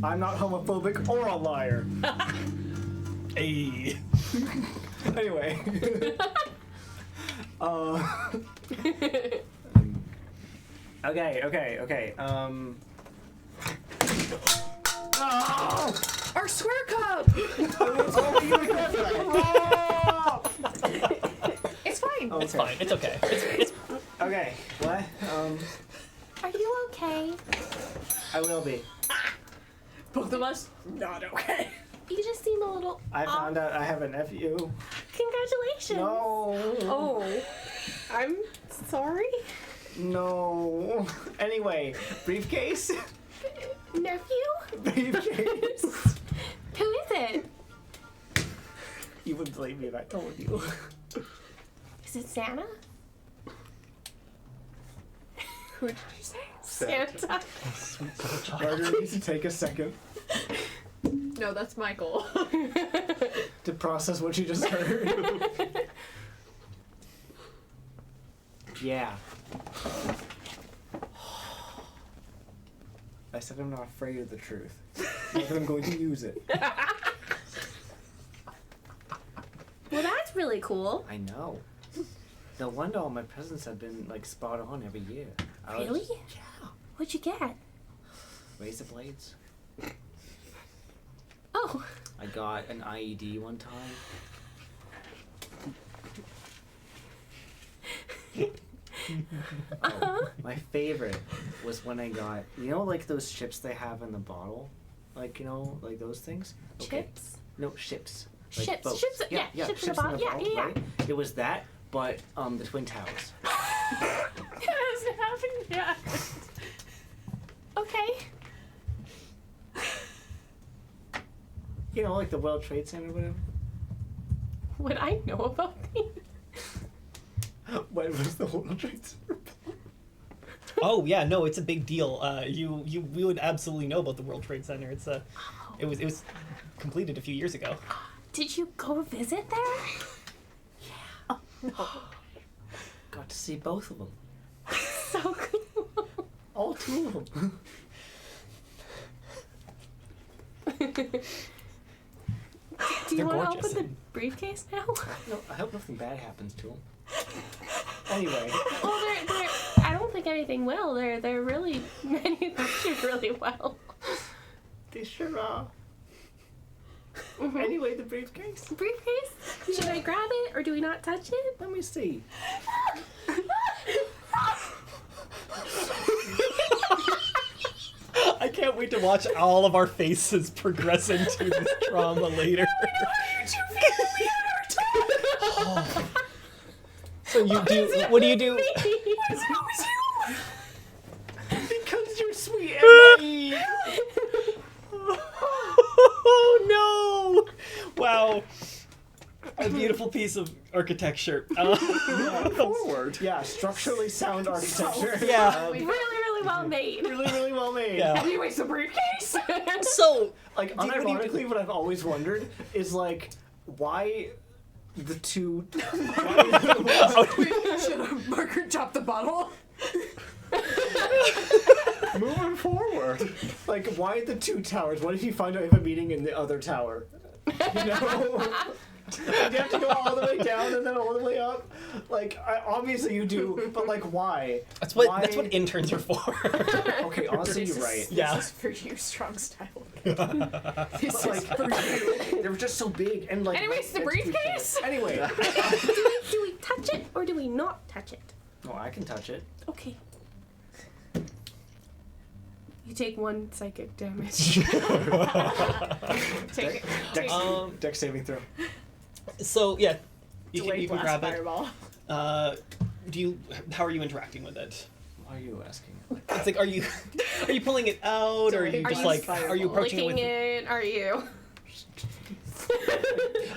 Speaker 4: I'm not homophobic or a liar.
Speaker 1: Hey.
Speaker 4: Anyway.
Speaker 9: Okay.
Speaker 3: Our square cup. It's fine.
Speaker 1: It's fine. It's okay. It's
Speaker 9: Okay. What?
Speaker 5: Are you okay?
Speaker 9: I will be.
Speaker 3: Both of us, not okay.
Speaker 5: You just seem a little.
Speaker 9: I found out I have a nephew.
Speaker 5: Congratulations.
Speaker 9: No.
Speaker 5: Oh, I'm sorry.
Speaker 9: No. Anyway, briefcase.
Speaker 5: Nephew?
Speaker 9: Briefcase.
Speaker 5: Who is it?
Speaker 9: You wouldn't believe me if I told you.
Speaker 5: Is it Santa?
Speaker 3: Who did you say?
Speaker 5: Santa.
Speaker 4: Margaret needs to take a second
Speaker 3: No, that's Michael.
Speaker 4: to process what she just heard.
Speaker 9: Yeah.
Speaker 4: I said I'm not afraid of the truth. Not that I'm going to use it.
Speaker 5: Well, that's really cool.
Speaker 9: I know. No wonder all my presents have been like spot on every year.
Speaker 5: Really?
Speaker 9: Yeah.
Speaker 5: What'd you get?
Speaker 9: Razor blades.
Speaker 5: Oh,
Speaker 9: I got an IED one time. My favorite was when I got, you know, like those chips they have in the bottle, like, you know, like those things.
Speaker 5: chips?
Speaker 9: No, ships. Like
Speaker 5: Ships,
Speaker 9: boats.
Speaker 5: ships, yeah, ships in the bottle, yeah, yeah,
Speaker 9: right? It was that, but the Twin Towers.
Speaker 3: It hasn't happened yet.
Speaker 5: Okay.
Speaker 9: You know, like the World Trade Center or whatever.
Speaker 5: Would I know about these?
Speaker 4: What was the World Trade Center?
Speaker 1: Oh yeah, no, it's a big deal. We would absolutely know about the World Trade Center. It was completed a few years ago.
Speaker 5: Did you go visit there?
Speaker 9: Got to see both of them.
Speaker 5: So cool.
Speaker 9: All two of them.
Speaker 5: Do you
Speaker 1: They're
Speaker 5: want to
Speaker 1: gorgeous
Speaker 5: open the briefcase now?
Speaker 9: No, I hope nothing bad happens to them. Anyway.
Speaker 5: Well, they're I don't think anything will. They're really manufactured really well.
Speaker 9: They sure are.
Speaker 5: Mhm.
Speaker 9: Anyway, the briefcase.
Speaker 5: Briefcase? Should I grab it or do we not touch it?
Speaker 9: Let me see.
Speaker 1: I can't wait to watch all of our faces progress into this trauma later. So you do? What do you do?
Speaker 9: Because you're sweet and naive.
Speaker 1: Oh no! Wow. A beautiful piece of architecture.
Speaker 4: Forward.
Speaker 9: Yeah, structurally sound architecture.
Speaker 1: Yeah.
Speaker 5: Really well made.
Speaker 9: Really well made.
Speaker 1: Yeah.
Speaker 3: Anyways, the briefcase.
Speaker 1: So,
Speaker 9: Like,
Speaker 1: what do you do?
Speaker 9: unironically, what I've always wondered is, like, why the two...
Speaker 3: Should have Margaret dropped the bottle?
Speaker 4: Moving forward.
Speaker 9: Like, why the two towers? What if you find out you have a meeting in the other tower? You know? Do you have to go all the way down and then all the way up? Like, obviously you do, but, like, why?
Speaker 1: that's
Speaker 9: Why?
Speaker 1: what interns are for.
Speaker 9: Okay, honestly, you're right.
Speaker 1: Yeah.
Speaker 3: This is for you, strong style.
Speaker 9: But,
Speaker 3: This
Speaker 9: like,
Speaker 3: is for you.
Speaker 9: they were just so big and, like...
Speaker 3: Anyways, the
Speaker 9: next to each other.
Speaker 3: briefcase.
Speaker 9: Anyway.
Speaker 5: Do we touch it or do we not touch it?
Speaker 9: Oh, I can touch it.
Speaker 5: Okay. You take 1 psychic damage.
Speaker 3: Take it.
Speaker 9: Dex,
Speaker 1: Um,
Speaker 9: dex saving throw.
Speaker 1: So yeah, you
Speaker 3: Delayed
Speaker 1: can
Speaker 3: blast
Speaker 1: grab
Speaker 3: fireball.
Speaker 1: it. How are you interacting with it?
Speaker 9: Why are you asking?
Speaker 1: It's like, are you pulling it out, or are you
Speaker 3: Are
Speaker 1: just
Speaker 3: you
Speaker 1: like,
Speaker 3: fireball?
Speaker 1: are you approaching
Speaker 5: Licking
Speaker 1: it
Speaker 5: it, are you?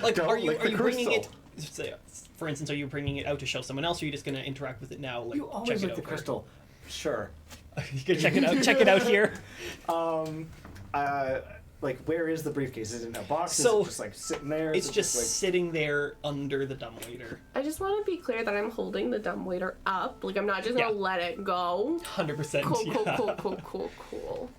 Speaker 1: like,
Speaker 2: Don't
Speaker 1: are you
Speaker 2: lick the
Speaker 1: bringing it?
Speaker 2: crystal.
Speaker 1: Say, for instance, are you bringing it out to show someone else, or are you just gonna interact with it now? Like,
Speaker 9: You always
Speaker 1: check it
Speaker 9: like the
Speaker 1: out,
Speaker 9: crystal. Sure.
Speaker 1: You can check it out. Check it out here.
Speaker 9: Like, where is the briefcase? Is it in a box?
Speaker 1: So,
Speaker 9: is it just like sitting there? Is
Speaker 1: It's
Speaker 9: it
Speaker 1: just
Speaker 9: like...
Speaker 1: sitting there under the dumbwaiter.
Speaker 5: I just want to be clear that I'm holding the dumbwaiter up. Like, I'm not just gonna
Speaker 1: Yeah.
Speaker 5: let it go.
Speaker 1: 100%.
Speaker 5: Cool.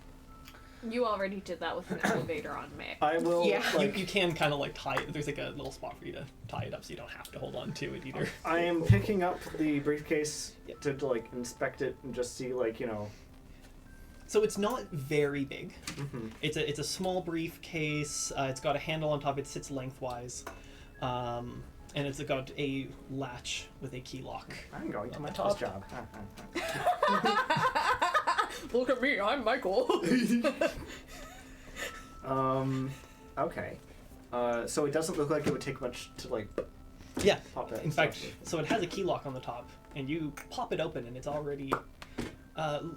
Speaker 3: You already did that with an elevator on me.
Speaker 9: I will.
Speaker 5: Yeah.
Speaker 9: Like,
Speaker 1: You can kind of like tie it. There's like a little spot for you to tie it up, so you don't have to hold on to it either.
Speaker 9: I am picking up the briefcase to like inspect it and just see, like, you know.
Speaker 1: So it's not very big.
Speaker 9: Mhm.
Speaker 1: It's a small briefcase. It's got a handle on top. It sits lengthwise, and it's got a latch with a key lock.
Speaker 9: I'm going to
Speaker 1: On
Speaker 9: my
Speaker 1: the
Speaker 9: top
Speaker 1: top.
Speaker 9: job.
Speaker 3: Look at me, I'm Michael.
Speaker 4: Okay. So it doesn't look like it would take much to like
Speaker 1: Yeah.
Speaker 4: pop that.
Speaker 1: In fact, so it has a key lock on the top, and you pop it open, and it's already.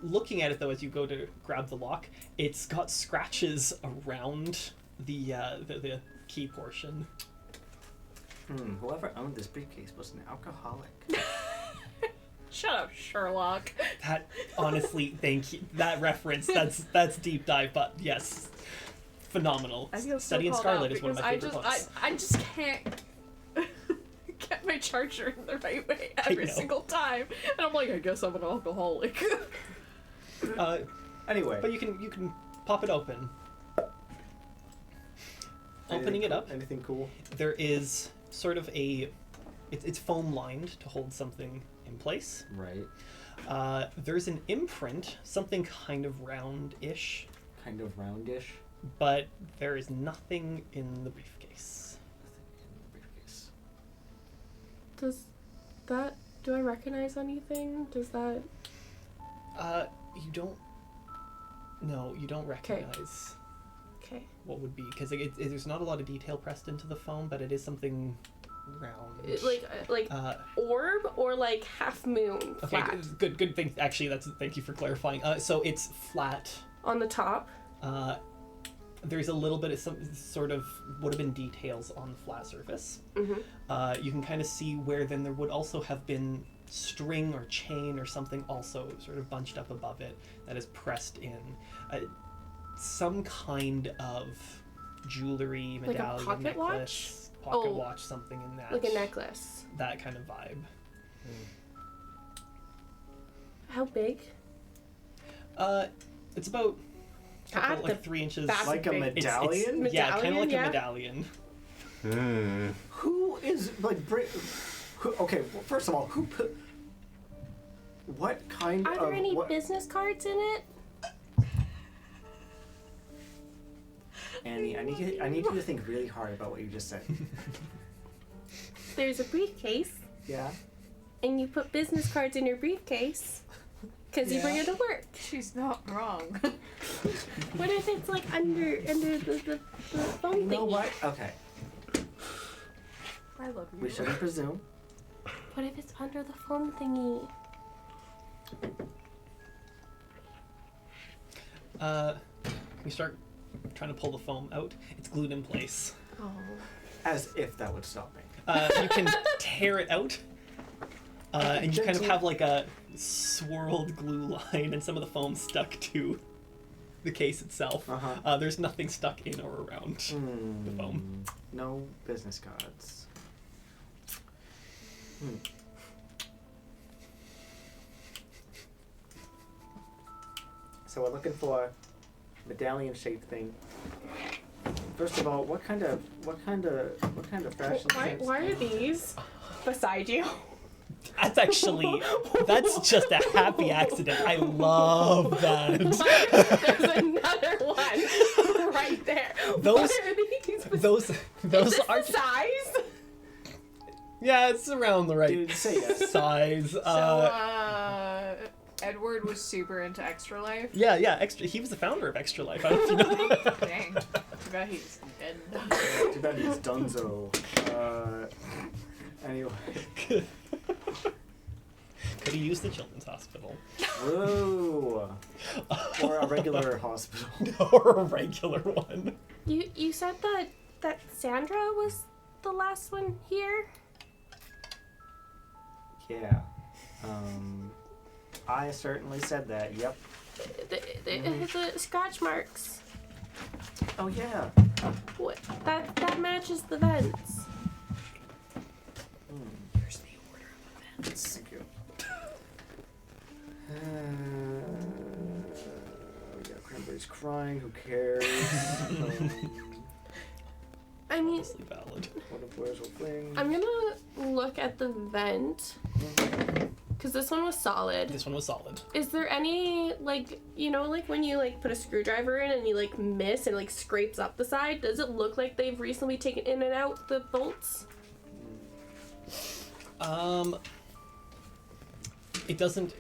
Speaker 1: Looking at it though, as you go to grab the lock, it's got scratches around the key portion.
Speaker 4: Whoever owned this briefcase was an alcoholic.
Speaker 3: Shut up, Sherlock.
Speaker 1: That honestly, thank you. That reference, that's deep dive, but yes, phenomenal.
Speaker 3: I feel so
Speaker 1: Study in
Speaker 3: called
Speaker 1: Scarlet
Speaker 3: out
Speaker 1: is one of my
Speaker 3: because
Speaker 1: favorite books.
Speaker 3: I just can't get my charger in the right way every
Speaker 1: know.
Speaker 3: single time, and I'm like, I guess I'm an alcoholic.
Speaker 4: Anyway.
Speaker 1: But you can pop it open. Opening it up,
Speaker 4: Anything cool?
Speaker 1: there is sort of it's foam lined to hold something in place.
Speaker 4: Right.
Speaker 1: There's an imprint, something kind of round-ish,
Speaker 4: Kind of roundish.
Speaker 1: but there is nothing in the briefcase.
Speaker 4: Nothing in the briefcase.
Speaker 5: Does that? Do I recognize anything? Does that?
Speaker 1: You don't. No, you don't recognize
Speaker 5: Okay.
Speaker 1: what would be, because there's not a lot of detail pressed into the foam, but it is something round.
Speaker 5: Like orb or like half moon
Speaker 1: Okay,
Speaker 5: flat
Speaker 1: good thing. Actually, thank you for clarifying. So it's flat.
Speaker 5: on the top.
Speaker 1: There's a little bit of some sort of would have been details on the flat surface.
Speaker 5: Mm-hmm.
Speaker 1: You can kind of see where then there would also have been string or chain or something also sort of bunched up above it that is pressed in. Some kind of jewelry,
Speaker 5: Like a
Speaker 1: medallion,
Speaker 5: pocket
Speaker 1: necklace, pocket watch, something in that.
Speaker 5: Like a necklace.
Speaker 1: That kind of vibe.
Speaker 5: How big?
Speaker 1: It's about
Speaker 5: At
Speaker 1: like
Speaker 5: the
Speaker 1: 3 inches.
Speaker 5: back.
Speaker 4: Like a
Speaker 5: big.
Speaker 4: medallion?
Speaker 1: Yeah, kind of like
Speaker 5: yeah.
Speaker 1: a medallion.
Speaker 4: Who is like? Okay, well, first of all, who put? What kind
Speaker 5: Are
Speaker 4: of?
Speaker 5: there any
Speaker 4: what,
Speaker 5: business cards in it?
Speaker 4: Annie, I need you to think really hard about what you just said.
Speaker 5: There's a briefcase,
Speaker 4: Yeah.
Speaker 5: and you put business cards in your briefcase because you bring it to work.
Speaker 3: She's not wrong.
Speaker 5: What if it's like under the phone
Speaker 4: You know
Speaker 5: thingy?
Speaker 4: what? Okay.
Speaker 3: I love you.
Speaker 4: We shouldn't presume.
Speaker 5: What if it's under the phone thingy?
Speaker 1: You start trying to pull the foam out. It's glued in place.
Speaker 5: Oh.
Speaker 4: As if that would stop me.
Speaker 1: You can tear it out, and you kind of have like a swirled glue line, and some of the foam stuck to the case itself. There's nothing stuck in or around the foam.
Speaker 4: No business cards. So we're looking for a medallion-shaped thing. First of all, what kind of fashion sense?
Speaker 5: Why are these beside you?
Speaker 1: That's just a happy accident. I love that.
Speaker 5: There's another one right there.
Speaker 1: Those-
Speaker 5: What are these?
Speaker 1: Those
Speaker 5: Is this
Speaker 1: are
Speaker 5: the size?
Speaker 1: yeah, it's around the right
Speaker 4: Dude, say yes.
Speaker 1: size.
Speaker 3: So, Edward was super into Extra Life.
Speaker 1: Yeah, extra. He was the founder of Extra Life. I don't know if you know that.
Speaker 3: Dang. Too bad he's dead.
Speaker 4: Too bad he's donezo. Anyway.
Speaker 1: Could he use the children's hospital?
Speaker 4: Whoa. Or a regular hospital.
Speaker 1: Or a regular one.
Speaker 5: You said that Sandra was the last one here?
Speaker 4: Yeah. I certainly said that, yep.
Speaker 5: The scratch marks.
Speaker 4: Oh yeah.
Speaker 5: What? That matches the vents.
Speaker 3: Here's the order of events.
Speaker 4: Thank you. We got Cranberry's crying, who cares?
Speaker 5: I mean,
Speaker 1: Mostly valid.
Speaker 4: What if where's whole thing?
Speaker 5: I'm gonna look at the vent. Because this one was solid.
Speaker 1: This one was solid.
Speaker 5: Is there any, like, you know, like when you, like, put a screwdriver in and you, like, miss and, like, scrapes up the side? Does it look like they've recently taken in and out the bolts?
Speaker 1: It doesn't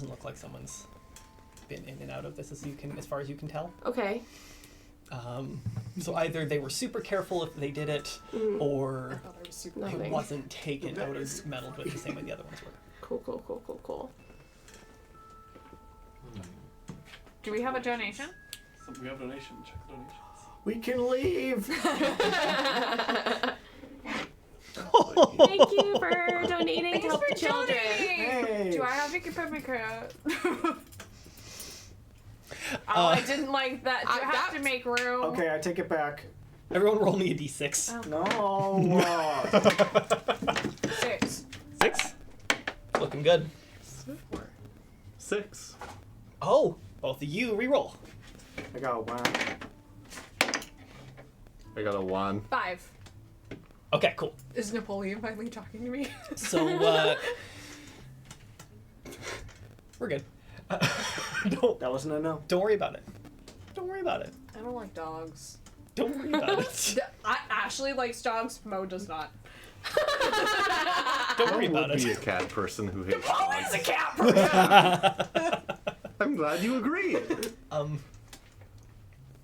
Speaker 1: look like someone's been in and out of this as far as you can tell.
Speaker 5: Okay.
Speaker 1: So either they were super careful if they did it,
Speaker 3: I
Speaker 1: or
Speaker 3: thought I was super.
Speaker 5: Nothing.
Speaker 1: it wasn't taken out or meddled with the same way the other ones were.
Speaker 5: Cool.
Speaker 3: Do we have a donation?
Speaker 7: So we have a donation. Check the donations.
Speaker 9: We can leave.
Speaker 5: Thank you for donating to help the children.
Speaker 9: Hey.
Speaker 3: Do I have to keep my cat? I didn't like that. Do I have to make room?
Speaker 4: Okay, I take it back.
Speaker 1: Everyone roll me a d6.
Speaker 9: No.
Speaker 3: 6.
Speaker 1: 6? Looking good.
Speaker 2: 6.
Speaker 1: Oh, both of you re-roll.
Speaker 4: I got 1.
Speaker 2: I got a 1.
Speaker 3: 5.
Speaker 1: Okay, cool.
Speaker 3: Is Napoleon finally talking to me?
Speaker 1: So, we're good.
Speaker 4: That wasn't a no.
Speaker 1: Don't worry about it. Don't worry about it.
Speaker 3: I don't like dogs.
Speaker 1: Don't worry about it.
Speaker 3: Ashley likes dogs. Mo does not.
Speaker 1: Don't worry
Speaker 2: I
Speaker 1: about
Speaker 2: would be a
Speaker 1: it.
Speaker 2: cat person who hates
Speaker 3: Mo
Speaker 2: dogs.
Speaker 3: is a cat person.
Speaker 2: I'm glad you agree.
Speaker 3: I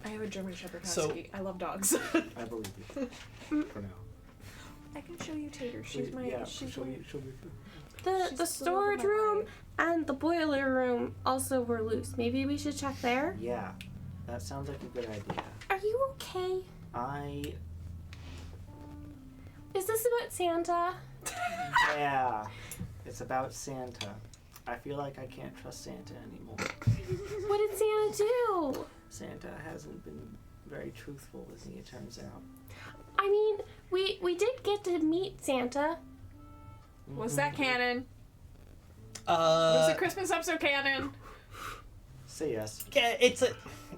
Speaker 3: have a German Shepherd
Speaker 1: So-
Speaker 3: Husky. I love dogs.
Speaker 4: I believe you. For now.
Speaker 3: I can show you Tater. She's my.
Speaker 4: Yeah,
Speaker 3: she's
Speaker 4: she'll
Speaker 3: my.
Speaker 4: be.
Speaker 5: The
Speaker 3: She's
Speaker 5: storage
Speaker 3: still
Speaker 5: room
Speaker 3: alive.
Speaker 5: and the boiler room also were loose. Maybe we should check there.
Speaker 9: Yeah, that sounds like a good idea.
Speaker 5: Are you okay? Is this about Santa?
Speaker 9: Yeah, it's about Santa. I feel like I can't trust Santa anymore.
Speaker 5: What did Santa do?
Speaker 9: Santa hasn't been very truthful, as it turns out.
Speaker 5: I mean, we did get to meet Santa.
Speaker 3: Was that canon? Was the
Speaker 1: Uh,
Speaker 3: Christmas episode canon?
Speaker 9: Say yes.
Speaker 1: yeah, it's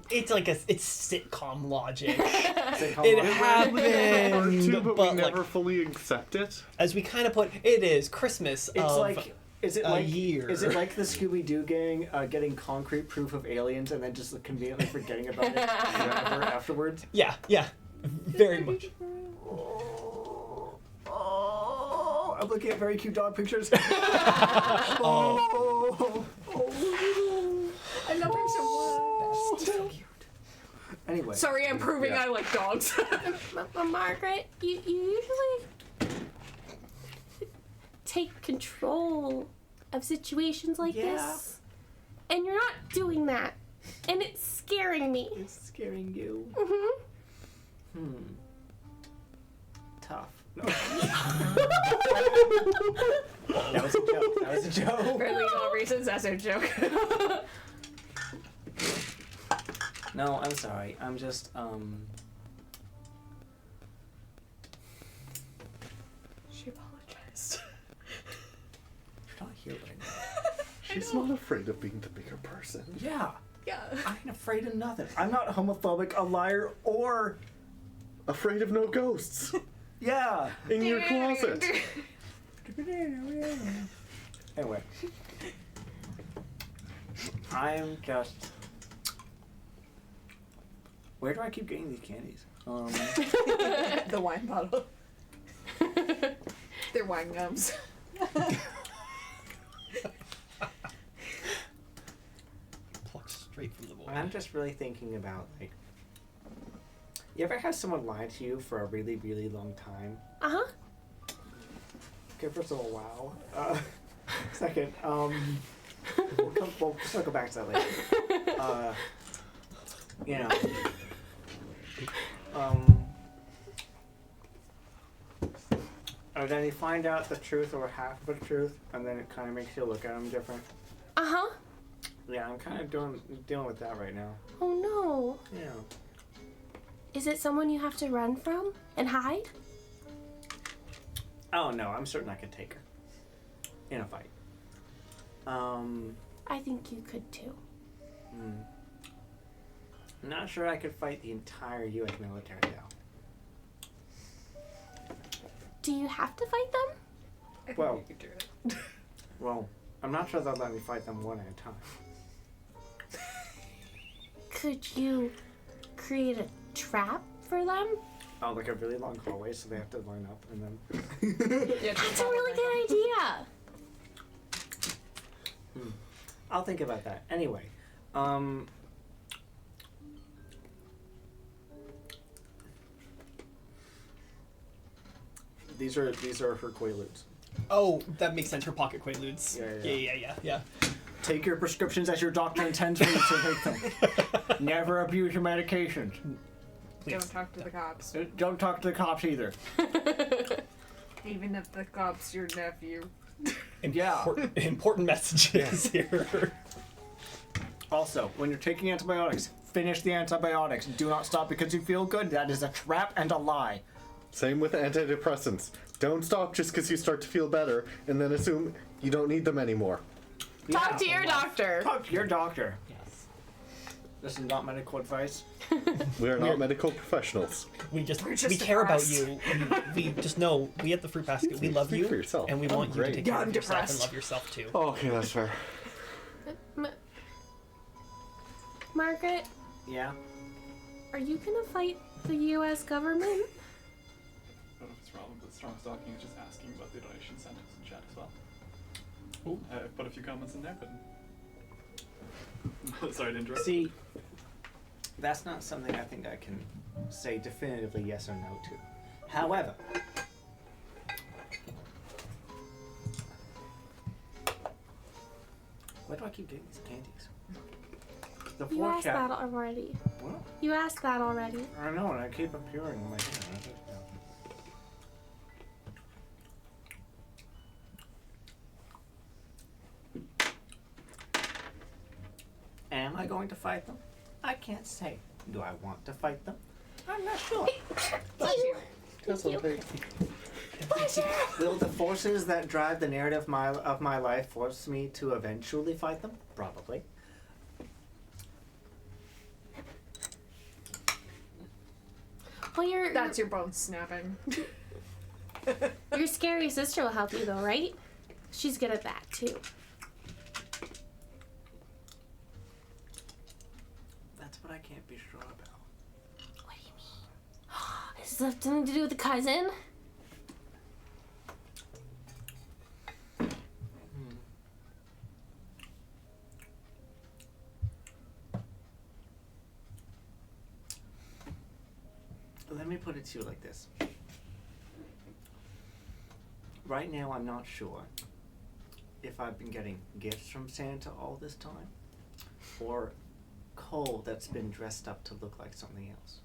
Speaker 1: sitcom logic.
Speaker 9: Sitcom
Speaker 1: It
Speaker 9: logic.
Speaker 1: happened,
Speaker 2: Too, but we
Speaker 1: like,
Speaker 2: never fully accept it.
Speaker 1: as we kind of put, it is Christmas
Speaker 9: It's
Speaker 1: of
Speaker 9: like, is it
Speaker 1: a
Speaker 9: like
Speaker 1: year.
Speaker 9: Is it like the Scooby Doo gang getting concrete proof of aliens and then just conveniently forgetting about it forever afterwards?
Speaker 1: yeah, very much.
Speaker 9: Oh, I'm looking at very cute dog pictures.
Speaker 1: Oh.
Speaker 3: I love him so much.
Speaker 9: So cute. Anyway,
Speaker 3: Sorry, I'm proving
Speaker 2: Yeah.
Speaker 3: I like dogs.
Speaker 5: Margaret, you usually take control of situations like
Speaker 9: Yeah.
Speaker 5: this. And you're not doing that. And it's scaring me.
Speaker 9: it's scaring you.
Speaker 5: Mm-hmm.
Speaker 9: Tough. No. That was a joke. That was a joke.
Speaker 3: For legal reasons, that's a joke.
Speaker 9: No, I'm sorry. I'm just
Speaker 3: She apologized.
Speaker 9: You're not here right now.
Speaker 2: She's not afraid of being the bigger person.
Speaker 9: Yeah,
Speaker 3: Yeah.
Speaker 9: I ain't afraid of nothing. I'm not homophobic, a liar, or
Speaker 2: Afraid of no ghosts.
Speaker 9: yeah.
Speaker 2: In your closet.
Speaker 9: Anyway, I'm just. Where do I keep getting these candies?
Speaker 3: The wine bottle. They're wine gums.
Speaker 1: Plucked straight from the boy.
Speaker 9: I'm just really thinking about like. You ever had someone lie to you for a really, really long time?
Speaker 5: Uh-huh.
Speaker 9: Okay, first of all, wow. Second, we'll circle back to that later. You know, and then you find out the truth or half of the truth, and then it kind of makes you look at them different.
Speaker 5: Uh-huh.
Speaker 9: Yeah, I'm kind of dealing with that right now.
Speaker 5: Oh no.
Speaker 9: Yeah.
Speaker 5: Is it someone you have to run from and hide?
Speaker 9: Oh no, I'm certain I could take her in a fight.
Speaker 5: I think you could too.
Speaker 9: I'm not sure I could fight the entire U.S. military though.
Speaker 5: Do you have to fight them?
Speaker 9: Well, well, I'm not sure they'll let me fight them one at a time.
Speaker 5: Could you create a trap for them?
Speaker 9: Oh, like a really long hallway, so they have to line up and then.
Speaker 3: Yeah,
Speaker 5: That's a really good idea.
Speaker 9: I'll think about that. Anyway,
Speaker 4: these are her Quaaludes.
Speaker 1: Oh, that makes sense for pocket Quaaludes. Yeah.
Speaker 4: Take your prescriptions as your doctor intends for you to take them. Never abuse your medications.
Speaker 1: Please.
Speaker 3: Don't talk to the cops.
Speaker 4: Don't talk to the cops either.
Speaker 3: Even if the cop's your nephew.
Speaker 1: Important messages here.
Speaker 4: Also, when you're taking antibiotics, finish the antibiotics. Do not stop because you feel good. That is a trap and a lie.
Speaker 2: Same with antidepressants. Don't stop just because you start to feel better and then assume you don't need them anymore.
Speaker 5: Talk to your doctor.
Speaker 4: Talk to your doctor.
Speaker 1: Yes.
Speaker 4: This is not medical advice.
Speaker 2: We are not medical professionals.
Speaker 1: We
Speaker 3: just
Speaker 1: we care about
Speaker 3: depressed.
Speaker 1: you. We just know we at the Fruit Basket, we love
Speaker 2: Speak
Speaker 1: you,
Speaker 2: for yourself.
Speaker 1: and we
Speaker 2: I'm
Speaker 1: want you to
Speaker 2: great.
Speaker 1: take care
Speaker 3: I'm
Speaker 1: of yourself and
Speaker 3: depressed.
Speaker 1: love yourself too.
Speaker 2: Oh, okay, that's fair.
Speaker 5: Margaret,
Speaker 4: Yeah.
Speaker 5: are you gonna fight the U.S. government?
Speaker 7: I don't know if it's relevant, but Strong's talking is just asking about the donation incentives in chat as well.
Speaker 1: Ooh.
Speaker 7: I put a few comments in there, but sorry to interrupt.
Speaker 4: See, that's not something I think I can say definitively yes or no to. However, why do I keep getting these candies? The
Speaker 5: You asked
Speaker 4: forecast.
Speaker 5: that already.
Speaker 4: What?
Speaker 5: You asked that already.
Speaker 4: I know, and I keep appearing in my head. Am I going to fight them? I can't say. Do I want to fight them? I'm not sure.
Speaker 3: Bless you.
Speaker 2: That's okay.
Speaker 4: Will the forces that drive the narrative of my life force me to eventually fight them? Probably.
Speaker 5: Well,
Speaker 3: That's your bone snapping.
Speaker 5: your scary sister will help you though, right? She's good at that too.
Speaker 4: That's what I can't be sure about.
Speaker 5: What do you mean? Is this something to do with the cousin?
Speaker 4: Let me put it to you like this. Right now, I'm not sure if I've been getting gifts from Santa all this time, or coal that's been dressed up to look like something else.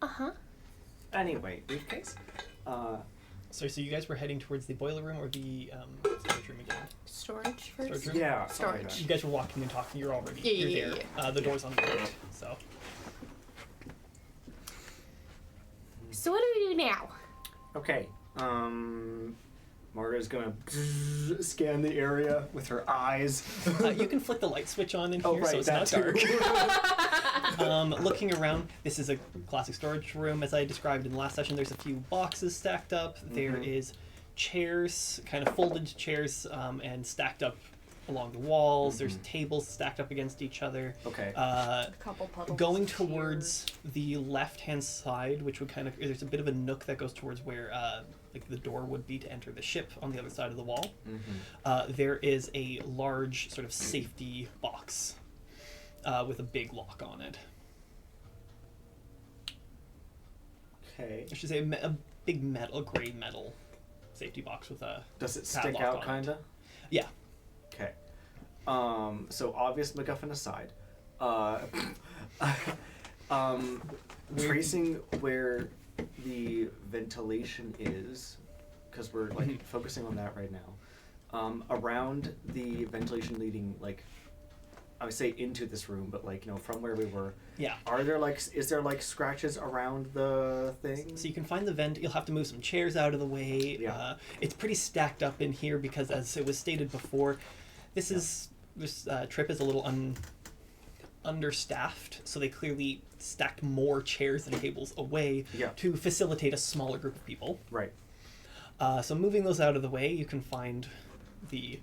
Speaker 5: Uh-huh.
Speaker 4: Anyway, briefcase.
Speaker 1: So you guys were heading towards the boiler room or the storage room again?
Speaker 5: Storage first.
Speaker 1: Storage room?
Speaker 4: Yeah,
Speaker 5: Storage.
Speaker 1: You guys were walking and talking. You're already
Speaker 5: Yeah,
Speaker 1: you're
Speaker 5: yeah,
Speaker 1: there. The door's on the right. So
Speaker 5: So what do we do now?
Speaker 4: Okay. Margaret's gonna scan the area with her eyes.
Speaker 1: you can flick the light switch on in here,
Speaker 4: Oh, right,
Speaker 1: so it's
Speaker 4: that
Speaker 1: not
Speaker 4: too.
Speaker 1: dark. Looking around, this is a classic storage room. As I described in the last session, there's a few boxes stacked up. There is chairs, kind of folded chairs, and stacked up along the walls. There's tables stacked up against each other.
Speaker 4: Okay.
Speaker 3: A couple puddles.
Speaker 1: Going
Speaker 3: of
Speaker 1: towards
Speaker 3: tears.
Speaker 1: the left-hand side, which would kind of, there's a bit of a nook that goes towards where like the door would be to enter the ship on the other side of the wall. There is a large sort of safety box with a big lock on it.
Speaker 4: Okay.
Speaker 1: I should say a big metal, gray metal safety box with a
Speaker 4: Does it stick
Speaker 1: padlock
Speaker 4: out,
Speaker 1: on it.
Speaker 4: kinda?
Speaker 1: Yeah.
Speaker 4: Okay. So obvious MacGuffin aside, tracing where the ventilation is, because we're like focusing on that right now. Around the ventilation leading, like, I would say into this room, but like, you know, from where we were.
Speaker 1: Yeah.
Speaker 4: Are there like, is there like scratches around the thing?
Speaker 1: So you can find the vent. You'll have to move some chairs out of the way.
Speaker 4: Yeah.
Speaker 1: It's pretty stacked up in here because, as it was stated before, this trip is a little understaffed. So they clearly stacked more chairs and tables away to facilitate a smaller group of people.
Speaker 4: Right.
Speaker 1: So moving those out of the way, you can find the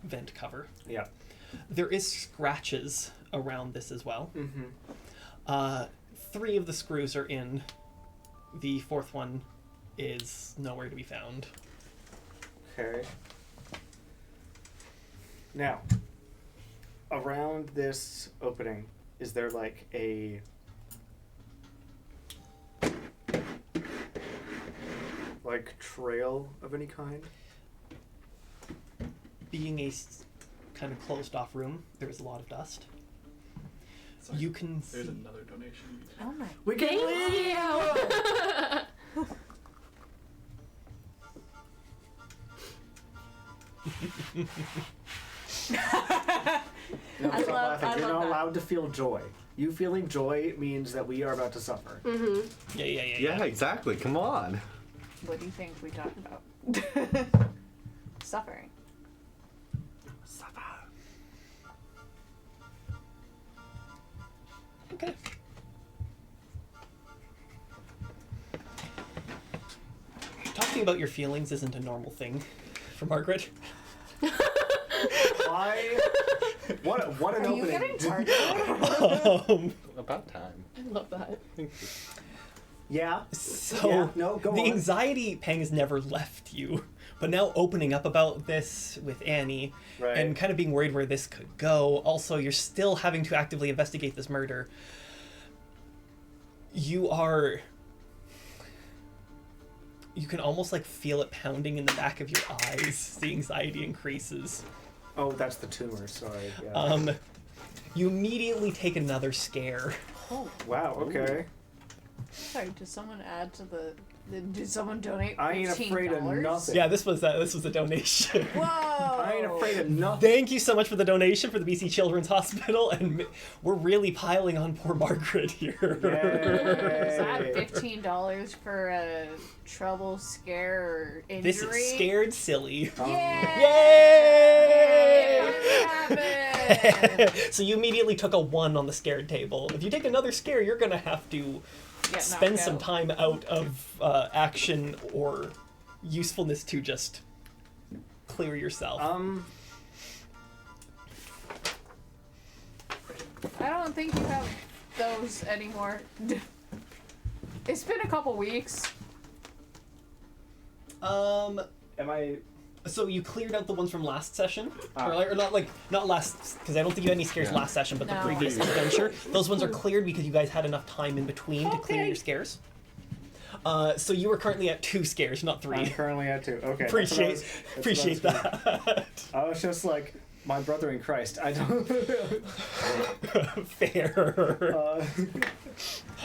Speaker 1: vent cover.
Speaker 4: Yeah.
Speaker 1: There is scratches around this as well. 3 of the screws are in. The 4th one is nowhere to be found.
Speaker 4: Okay. Now, around this opening, is there like a trail of any kind?
Speaker 1: Being a kind of closed off room, there is a lot of dust.
Speaker 7: Sorry,
Speaker 1: You can
Speaker 7: There's
Speaker 1: see.
Speaker 7: another donation.
Speaker 10: Oh my.
Speaker 4: We can No,
Speaker 10: I
Speaker 4: stop
Speaker 10: love-
Speaker 4: laughing.
Speaker 10: I
Speaker 4: You're
Speaker 10: love
Speaker 4: not
Speaker 10: that.
Speaker 4: allowed to feel joy. You feeling joy means that we are about to suffer.
Speaker 1: Yeah.
Speaker 2: Yeah, exactly. Come on.
Speaker 3: What do you think we talked about? Suffering.
Speaker 1: Okay. Talking about your feelings isn't a normal thing for Margaret.
Speaker 4: Why? What an
Speaker 3: Are you
Speaker 4: opening.
Speaker 3: getting targeted?
Speaker 2: About time.
Speaker 5: I love that.
Speaker 2: Thank you.
Speaker 4: Yeah.
Speaker 1: So
Speaker 4: Yeah, no, go
Speaker 1: the
Speaker 4: on.
Speaker 1: anxiety pangs never left you, but now opening up about this with Annie
Speaker 4: Right.
Speaker 1: and kind of being worried where this could go. Also, you're still having to actively investigate this murder. You can almost like feel it pounding in the back of your eyes. The anxiety increases.
Speaker 4: Oh, that's the tumor. Sorry. Yeah.
Speaker 1: You immediately take another scare.
Speaker 4: Wow. Okay.
Speaker 3: Sorry, did someone add to the did someone donate $15?
Speaker 4: I ain't afraid of nothing.
Speaker 1: Yeah, this was a donation.
Speaker 3: Whoa!
Speaker 4: I ain't afraid of nothing.
Speaker 1: Thank you so much for the donation for the BC Children's Hospital, and we're really piling on poor Margaret here.
Speaker 3: Is that
Speaker 4: Yay.
Speaker 3: $15 for a trouble, scare, or injury?
Speaker 1: This is scared silly.
Speaker 3: Yay!
Speaker 1: Yay! So you immediately took a 1 on the scared table. If you take another scare, you're gonna have to
Speaker 3: Get
Speaker 1: spend
Speaker 3: knocked
Speaker 1: some
Speaker 3: out.
Speaker 1: time out of action or usefulness to just clear yourself.
Speaker 3: I don't think you have those anymore. It's been a couple weeks.
Speaker 4: Am I?
Speaker 1: So you cleared out the ones from last session, or not last, because I don't think you had any scares
Speaker 2: Yeah.
Speaker 1: last session, but the
Speaker 3: No.
Speaker 1: previous adventure. Those ones are cleared because you guys had enough time in between to clear
Speaker 3: Okay.
Speaker 1: your scares. So you were currently at 2 scares, not 3.
Speaker 4: I'm currently at 2. Okay.
Speaker 1: Appreciate
Speaker 4: that's what I was-
Speaker 1: that.
Speaker 4: I was just like my brother in Christ. I don't.
Speaker 1: Fair.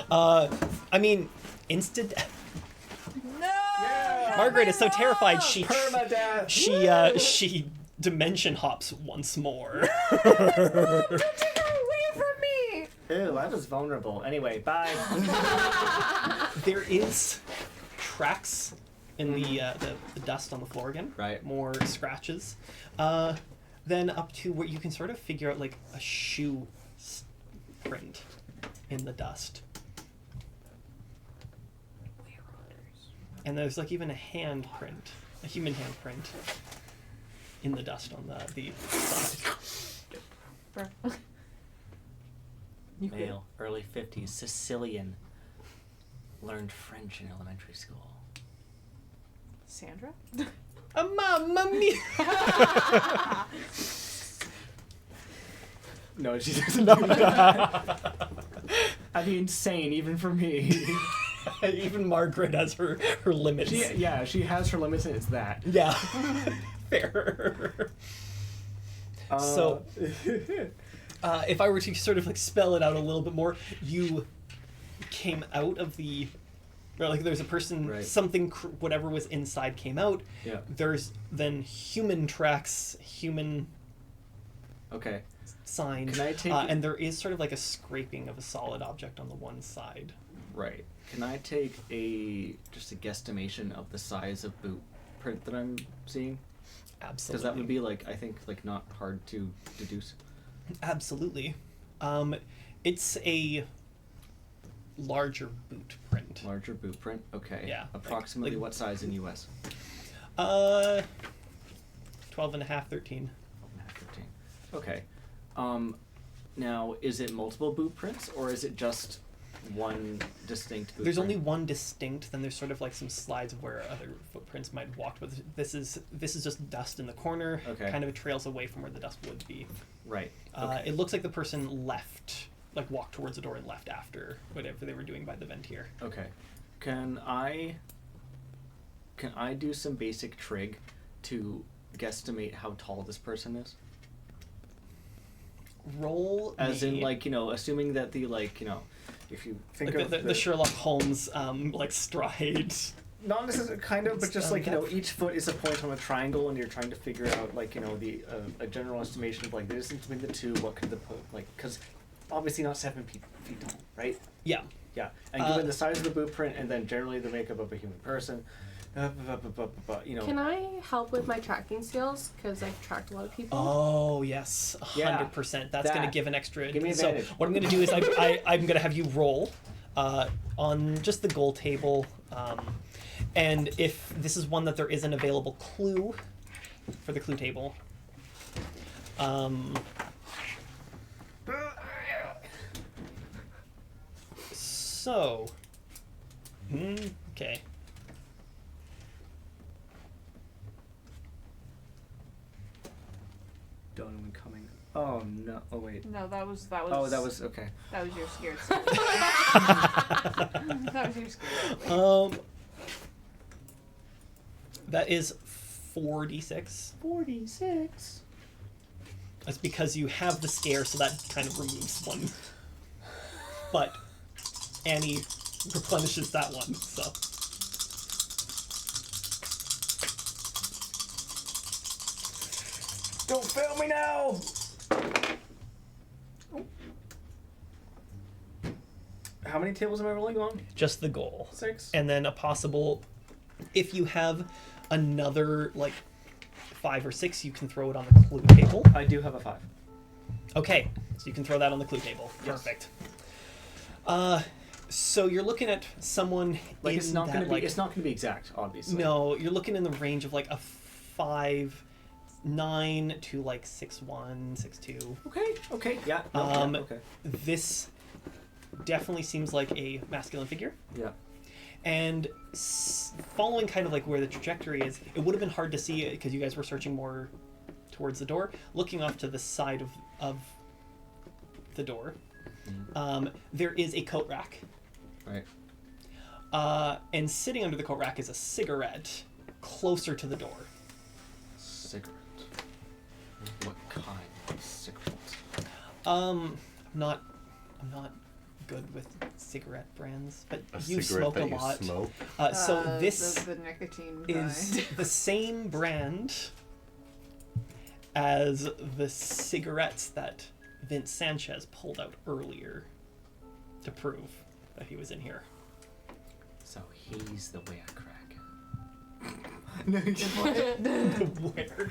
Speaker 1: I mean, instant.
Speaker 3: No!
Speaker 1: Margaret is so terrified
Speaker 4: Permadeath.
Speaker 1: she dimension hops once more.
Speaker 3: Don't take her away from me!
Speaker 9: Ew, that was vulnerable. Anyway, bye.
Speaker 1: There is tracks in the dust on the floor again.
Speaker 9: Right.
Speaker 1: More scratches. Then up to where you can sort of figure out like a shoe print in the dust. And there's like even a hand print, a human hand print in the dust on the side.
Speaker 9: Male, early 50s, Sicilian. Learned French in elementary school.
Speaker 3: Sandra?
Speaker 1: Mamma mia!
Speaker 4: No, she doesn't do that. I'd be insane even for me.
Speaker 1: Even Margaret has her limits.
Speaker 4: She has her limits, and it's that.
Speaker 1: Yeah. Fair. So, if I were to sort of like spell it out a little bit more, you came out of the, or like there's a person,
Speaker 9: Right.
Speaker 1: something, whatever was inside came out.
Speaker 9: Yeah.
Speaker 1: There's then human tracks, human
Speaker 9: Okay.
Speaker 1: signs,
Speaker 4: Can I take
Speaker 1: and there is sort of like a scraping of a solid object on the one side.
Speaker 9: Right. Can I take just a guesstimation of the size of boot print that I'm seeing?
Speaker 1: Absolutely.
Speaker 9: Because that would be I think not hard to deduce.
Speaker 1: Absolutely. It's a larger boot print.
Speaker 9: Larger boot print. Okay.
Speaker 1: Yeah,
Speaker 9: Approximately
Speaker 1: like-
Speaker 9: what size in US?
Speaker 1: 12 and a half, 13.
Speaker 9: 13. Okay. Now, is it multiple boot prints, or is it just one distinct boot
Speaker 1: There's
Speaker 9: print?
Speaker 1: only one distinct, then there's sort of like some slides of where other footprints might have walked with. This is just dust in the corner,
Speaker 9: Okay.
Speaker 1: kind of trails away from where the dust would be.
Speaker 9: Right. Okay.
Speaker 1: It looks like the person left like walked towards the door and left after whatever they were doing by the vent here.
Speaker 4: Okay. Can I do some basic trig to guesstimate how tall this person is?
Speaker 1: Roll
Speaker 4: As
Speaker 1: me.
Speaker 4: in, like, you know, assuming that the, like, you know, if you think
Speaker 1: like
Speaker 4: of
Speaker 1: the Sherlock Holmes like stride.
Speaker 4: not necessarily, kind of, but just like, you know,
Speaker 1: depth.
Speaker 4: each foot is a point on a triangle, and you're trying to figure out, like, you know, the a general estimation of like the distance between the two. What could the like? Because obviously not 7 feet tall, right?
Speaker 1: Yeah.
Speaker 4: Yeah, and given the size of the blueprint, and then generally the makeup of a human person, you know.
Speaker 5: Can I help with my tracking skills? Because I've tracked a lot of people.
Speaker 1: Oh yes, 100%.
Speaker 4: Yeah,
Speaker 1: That's going to
Speaker 4: that.
Speaker 1: give an extra.
Speaker 4: Give me
Speaker 1: so
Speaker 4: advantage.
Speaker 1: what I'm going to do is I'm going to have you roll on just the goal table, and if this is one that there is an available clue for the clue table. So. Okay.
Speaker 4: Donovan coming. Oh no! Oh wait.
Speaker 3: No, that was.
Speaker 4: Oh, that was okay.
Speaker 3: That was your scared. That was your scared.
Speaker 1: That is 4d6.
Speaker 4: 46.
Speaker 1: That's because you have the scare, so that kind of removes one. But Annie replenishes that one, so.
Speaker 4: Don't fail me now! How many tables am I rolling on?
Speaker 1: Just the goal.
Speaker 4: 6.
Speaker 1: And then a possible, if you have another, like, 5 or 6, you can throw it on the clue table.
Speaker 4: I do have a 5.
Speaker 1: Okay, so you can throw that on the clue table.
Speaker 4: Yes.
Speaker 1: Perfect. So you're looking at someone
Speaker 4: Like
Speaker 1: in
Speaker 4: it's not
Speaker 1: that,
Speaker 4: gonna be.
Speaker 1: like,
Speaker 4: It's not gonna be exact, obviously.
Speaker 1: no, you're looking in the range of like a 5'9" to like 6'1", 6'2".
Speaker 4: Okay. Yeah. No, okay.
Speaker 1: This definitely seems like a masculine figure.
Speaker 4: Yeah.
Speaker 1: And following kind of like where the trajectory is, it would have been hard to see it because you guys were searching more towards the door. Looking off to the side of the door, there is a coat rack.
Speaker 4: Right.
Speaker 1: And sitting under the coat rack is a cigarette closer to the door.
Speaker 4: Cigarette. What kind of cigarette?
Speaker 1: I'm not good with cigarette brands, but you
Speaker 2: cigarette
Speaker 1: smoke a
Speaker 2: that you
Speaker 1: lot.
Speaker 2: smoke?
Speaker 1: So this
Speaker 3: the nicotine
Speaker 1: is
Speaker 3: kind.
Speaker 1: the same brand as the cigarettes that Vince Sanchez pulled out earlier to prove that he was in here.
Speaker 4: So he's the way I crack.
Speaker 1: Where?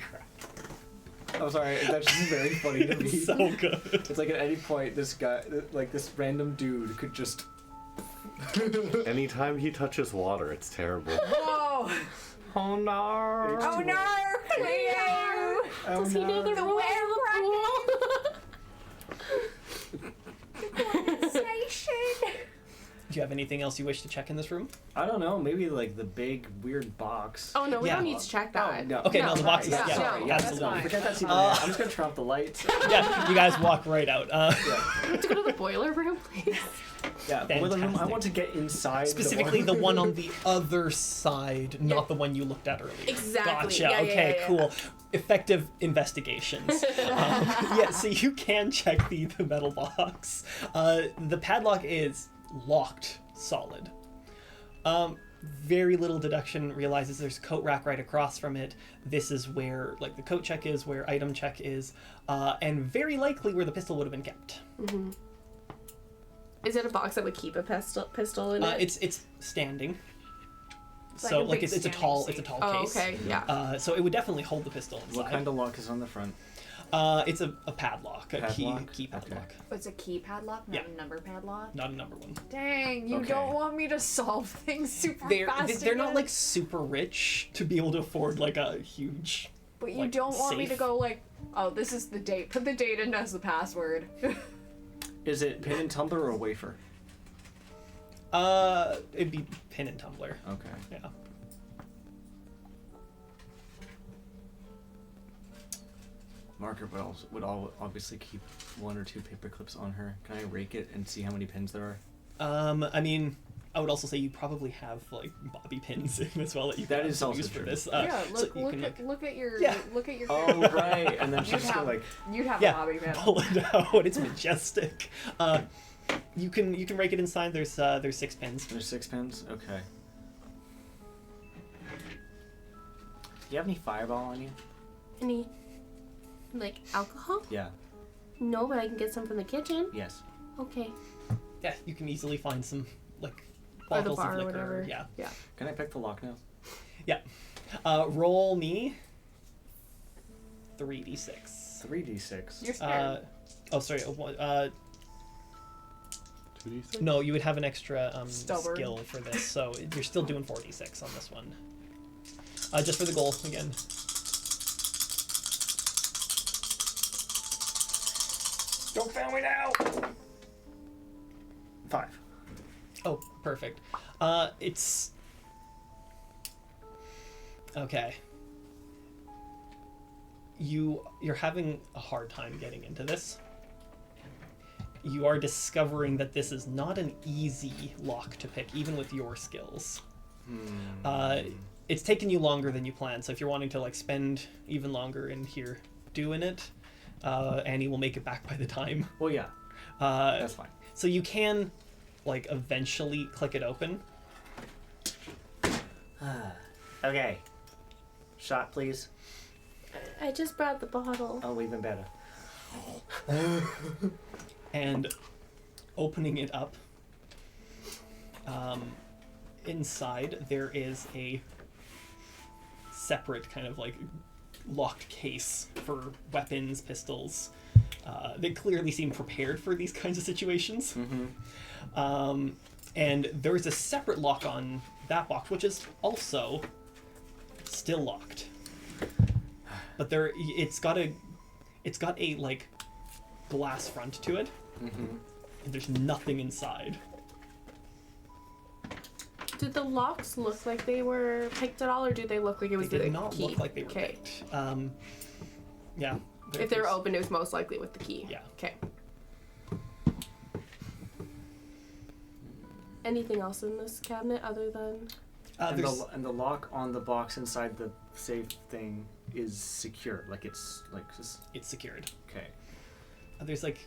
Speaker 4: I'm sorry, that's just very funny to me.
Speaker 1: It's so good.
Speaker 4: It's like at any point, this guy, like this random dude, could just.
Speaker 2: Anytime he touches water, it's terrible.
Speaker 3: Whoa!
Speaker 4: Oh no!
Speaker 3: Oh no! Cleo!
Speaker 5: Does he know the
Speaker 3: The
Speaker 5: rules of the pool?
Speaker 3: Station.
Speaker 1: Do you have anything else you wish to check in this room?
Speaker 4: I don't know, maybe like the big weird box.
Speaker 5: Oh no, we
Speaker 1: Yeah.
Speaker 5: don't need to check that.
Speaker 4: Oh, no.
Speaker 1: Okay, no, the box is
Speaker 5: yeah,
Speaker 1: yeah,
Speaker 5: no,
Speaker 3: that's
Speaker 1: absolutely.
Speaker 3: fine.
Speaker 4: Forget that scene. I'm just gonna turn off the lights.
Speaker 1: Yeah, you guys walk right out.
Speaker 5: To go to the boiler room, please.
Speaker 4: Yeah, the room. I
Speaker 1: Fantastic.
Speaker 4: want to get inside.
Speaker 1: Specifically, the one on the other side, not
Speaker 5: Yeah.
Speaker 1: the one you looked at earlier.
Speaker 5: Exactly.
Speaker 1: Gotcha.
Speaker 5: Yeah, yeah,
Speaker 1: Okay,
Speaker 5: yeah, yeah.
Speaker 1: cool. Effective investigations. Yeah, so you can check the metal box. The padlock is locked solid. Very little deduction realizes there's a coat rack right across from it. This is where like the coat check is, where item check is, and very likely where the pistol would have been kept.
Speaker 5: Is it a box that would keep a pistol in it?
Speaker 1: It's standing.
Speaker 3: like
Speaker 1: So
Speaker 3: a
Speaker 1: like
Speaker 3: big
Speaker 1: it's a
Speaker 3: standing
Speaker 1: tall
Speaker 3: safe.
Speaker 1: case.
Speaker 5: Oh, okay, yeah.
Speaker 1: So it would definitely hold the pistol inside.
Speaker 4: What kind of lock is on the front?
Speaker 1: It's a padlock, a
Speaker 4: Padlock?
Speaker 1: key padlock,
Speaker 3: It's a key padlock, not
Speaker 1: Yeah.
Speaker 3: a number padlock.
Speaker 1: not a number one.
Speaker 3: Dang, you
Speaker 4: Okay.
Speaker 3: don't want me to solve things super
Speaker 1: They're
Speaker 3: fast.
Speaker 1: they're not
Speaker 3: again?
Speaker 1: like super rich to be able to afford like a huge.
Speaker 3: But you
Speaker 1: like,
Speaker 3: don't want me to
Speaker 1: safe.
Speaker 3: go like, oh, this is the date. Put the date in as the password.
Speaker 4: Is it pin and tumbler or wafer?
Speaker 1: It'd be pin and tumbler.
Speaker 4: Okay.
Speaker 1: Yeah.
Speaker 4: Margaret would obviously keep 1 or 2 paper clips on her. Can I rake it and see how many pins there are?
Speaker 1: I mean, I would also say you probably have like bobby pins as well that you
Speaker 4: That
Speaker 1: can
Speaker 4: is also
Speaker 1: use for
Speaker 4: true.
Speaker 1: this.
Speaker 3: Yeah,
Speaker 1: so
Speaker 3: look,
Speaker 1: you
Speaker 3: look
Speaker 1: can,
Speaker 3: at
Speaker 1: like,
Speaker 3: look at your
Speaker 1: Yeah.
Speaker 3: look at your.
Speaker 4: Oh right, and then
Speaker 3: You'd
Speaker 4: she's just
Speaker 3: have
Speaker 4: like,
Speaker 3: you'd have
Speaker 1: Yeah.
Speaker 3: a bobby pin.
Speaker 1: pull it out. It's majestic. You can rake it inside. There's 6 pins.
Speaker 4: there's 6 pins. Okay. Do you have any fireball on you?
Speaker 5: Any, like, alcohol?
Speaker 4: Yeah.
Speaker 5: No, but I can get some from the kitchen.
Speaker 4: Yes.
Speaker 5: Okay.
Speaker 1: Yeah, you can easily find some like
Speaker 5: Or the
Speaker 1: bottles
Speaker 5: bar
Speaker 1: of
Speaker 5: or
Speaker 1: liquor.
Speaker 5: whatever.
Speaker 1: Yeah.
Speaker 5: Yeah.
Speaker 4: Can I pick the lock now?
Speaker 1: Roll me 3d6.
Speaker 4: 3d6.
Speaker 3: You're scared.
Speaker 1: Oh, sorry.
Speaker 2: 2d6?
Speaker 1: No, you would have an extra
Speaker 3: Stubborn.
Speaker 1: skill for this, so you're still doing 4d6 on this one. Just for the goal again. Don't fail me now.
Speaker 4: 5.
Speaker 1: Oh, perfect. It's okay. You're having a hard time getting into this. You are discovering that this is not an easy lock to pick, even with your skills. It's taken you longer than you planned, so if you're wanting to like spend even longer in here doing it, Annie will make it back by the time.
Speaker 4: Well, yeah,
Speaker 1: Uh,
Speaker 4: that's fine.
Speaker 1: so you can like eventually click it open.
Speaker 9: Okay. Shot, please.
Speaker 5: I just brought the bottle.
Speaker 9: Oh, even better.
Speaker 1: And opening it up, inside there is a separate kind of like locked case for weapons, pistols. They clearly seem prepared for these kinds of situations. And there is a separate lock on that box, which is also still locked. But it's got a like glass front to it, and there's nothing inside.
Speaker 5: Did the locks look like they were picked at all, or do they look like it was
Speaker 1: They
Speaker 5: the
Speaker 1: did not
Speaker 5: key?
Speaker 1: look like they were
Speaker 5: Okay.
Speaker 1: picked. Yeah.
Speaker 5: If they were open, it was most likely with the key.
Speaker 1: Yeah.
Speaker 5: Okay. Anything else in this cabinet other than?
Speaker 4: And the lock on the box inside the safe thing is secure. Like it's just
Speaker 1: It's secured.
Speaker 4: okay.
Speaker 1: There's like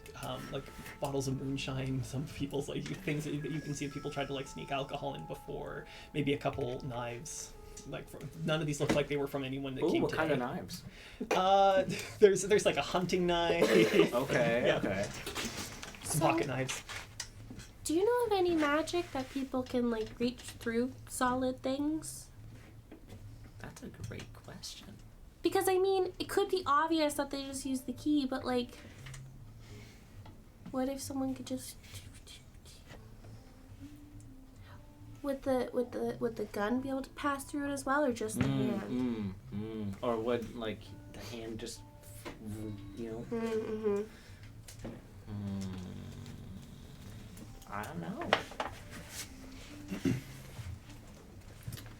Speaker 1: bottles of moonshine. Some people's like things that you can see people tried to like sneak alcohol in before. Maybe a couple knives. None of these look like they were from anyone that
Speaker 4: Ooh,
Speaker 1: came
Speaker 4: what
Speaker 1: today.
Speaker 4: kind of knives?
Speaker 1: There's like a hunting knife.
Speaker 4: Okay,
Speaker 1: Yeah.
Speaker 4: okay.
Speaker 1: Some
Speaker 5: So-
Speaker 1: pocket knives.
Speaker 5: Do you know of any magic that people can like reach through solid things?
Speaker 4: That's a great question.
Speaker 5: Because I mean, it could be obvious that they just use the key, but like, what if someone could just with the gun be able to pass through it as well, or just the hand?
Speaker 4: Or would like the hand just, you know?
Speaker 5: Mm-hmm.
Speaker 9: I don't know.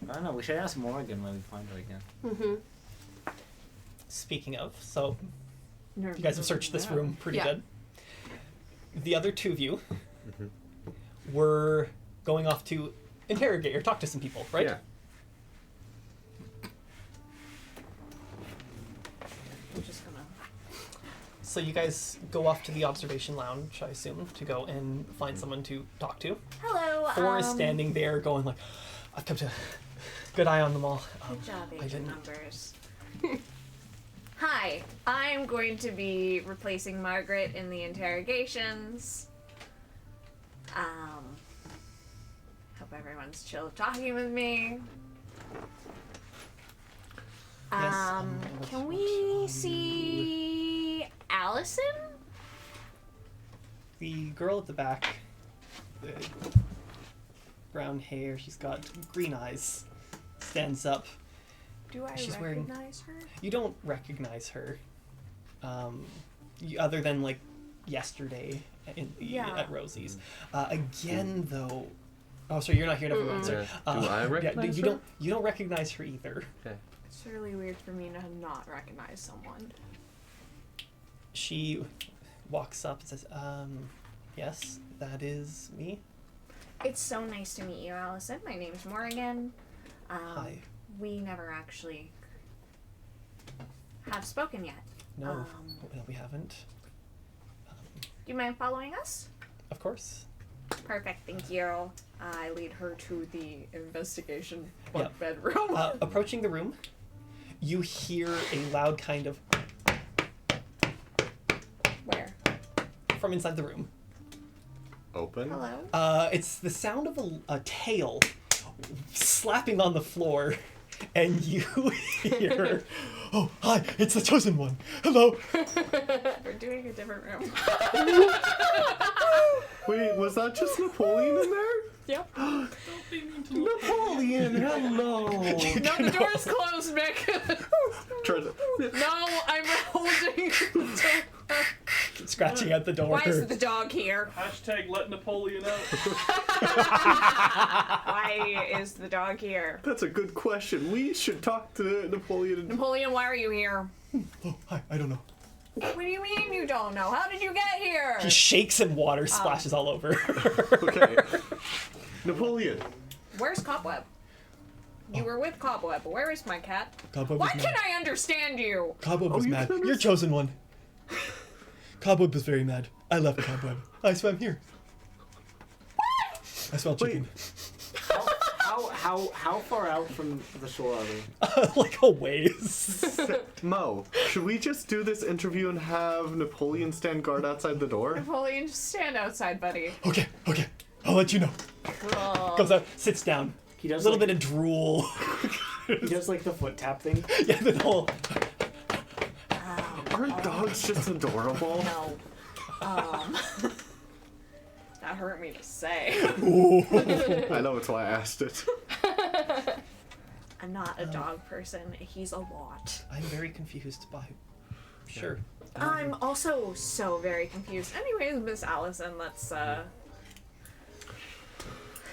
Speaker 9: I don't know. We should ask Morgan when we find her again.
Speaker 5: Mm-hmm.
Speaker 1: Speaking of, so you guys have searched this room pretty
Speaker 5: Yeah.
Speaker 1: good. The other two of you were going off to interrogate or talk to some people, right?
Speaker 2: Yeah.
Speaker 3: I'm just gonna.
Speaker 1: So you guys go off to the observation lounge, I assume, to go and find someone to talk to.
Speaker 10: Hello.
Speaker 1: Thor is standing there going like, I've kept a good eye on them all.
Speaker 10: Good job,
Speaker 1: I
Speaker 10: Agent
Speaker 1: didn't-
Speaker 10: Numbers. Hi, I'm going to be replacing Margaret in the interrogations. Hope everyone's chill talking with me.
Speaker 1: Yes,
Speaker 10: Can we see Allison?
Speaker 1: The girl at the back, the brown hair, she's got green eyes, stands up.
Speaker 3: Do I
Speaker 1: She's wearing-
Speaker 3: recognize her?
Speaker 1: You don't recognize her, other than like yesterday
Speaker 3: Yeah.
Speaker 1: at Rosie's. Again, though. Oh, sorry, you're not here. Never mind. Sorry.
Speaker 2: Do I recognize her?
Speaker 1: You don't recognize her either.
Speaker 2: Okay.
Speaker 3: It's really weird for me to not recognize someone.
Speaker 1: She walks up and says, yes, that is me.
Speaker 10: It's so nice to meet you, Allison. My name's Morgan.
Speaker 1: Hi.
Speaker 10: We never actually have spoken yet.
Speaker 1: No, no, we haven't.
Speaker 10: Do you mind following us?
Speaker 1: Of course.
Speaker 10: Perfect, thank you. I lead her to the investigation
Speaker 1: Yep.
Speaker 10: bedroom.
Speaker 1: Approaching the room, you hear a loud kind of
Speaker 10: Where?
Speaker 1: from inside the room.
Speaker 2: Open.
Speaker 10: Hello?
Speaker 1: It's the sound of a tail slapping on the floor, and you hear, "Oh, hi, it's the chosen one. Hello."
Speaker 10: We're doing a different room.
Speaker 2: Wait, was that just Napoleon in there?
Speaker 10: Yep.
Speaker 2: Napoleon, hello.
Speaker 3: No, the door's closed, Mick.
Speaker 2: Try to-
Speaker 3: No, I'm holding the door.
Speaker 1: Scratching at the door.
Speaker 10: Why is the dog here?
Speaker 7: Hashtag let Napoleon out.
Speaker 10: Why is the dog here?
Speaker 2: That's a good question. We should talk to Napoleon.
Speaker 3: Napoleon, why are you here?
Speaker 1: Oh, hi, I don't know.
Speaker 3: What do you mean you don't know? How did you get here?
Speaker 1: He shakes and water splashes all over.
Speaker 2: Okay. Napoleon.
Speaker 3: Where's Cobweb? You were with Cobweb. Where is my cat?
Speaker 1: Cobweb
Speaker 3: Why
Speaker 1: was mad.
Speaker 3: can't I understand you?
Speaker 1: Cobweb was
Speaker 2: you
Speaker 1: mad.
Speaker 2: can
Speaker 1: You're chosen one. Cobweb was very mad. I left Cobweb. I swam here. I smell chicken.
Speaker 9: How far out from the shore are we?
Speaker 1: Like a ways.
Speaker 2: Mo, should we just do this interview and have Napoleon stand guard outside the door?
Speaker 3: Napoleon, just stand outside, buddy.
Speaker 1: Okay. I'll let you know.
Speaker 3: Cool.
Speaker 1: Goes out, sits down.
Speaker 4: He
Speaker 1: A
Speaker 4: does
Speaker 1: little
Speaker 4: like,
Speaker 1: bit of drool.
Speaker 4: He does like the foot tap thing.
Speaker 1: Yeah, the whole.
Speaker 2: Aren't dogs just adorable?
Speaker 3: No. That hurt me to say.
Speaker 1: Ooh.
Speaker 2: I know, it's why I asked it.
Speaker 10: I'm not a dog person. He's a lot.
Speaker 1: I'm very confused by. Sure.
Speaker 10: I'm also so very confused.
Speaker 3: Anyways, Miss Allison, let's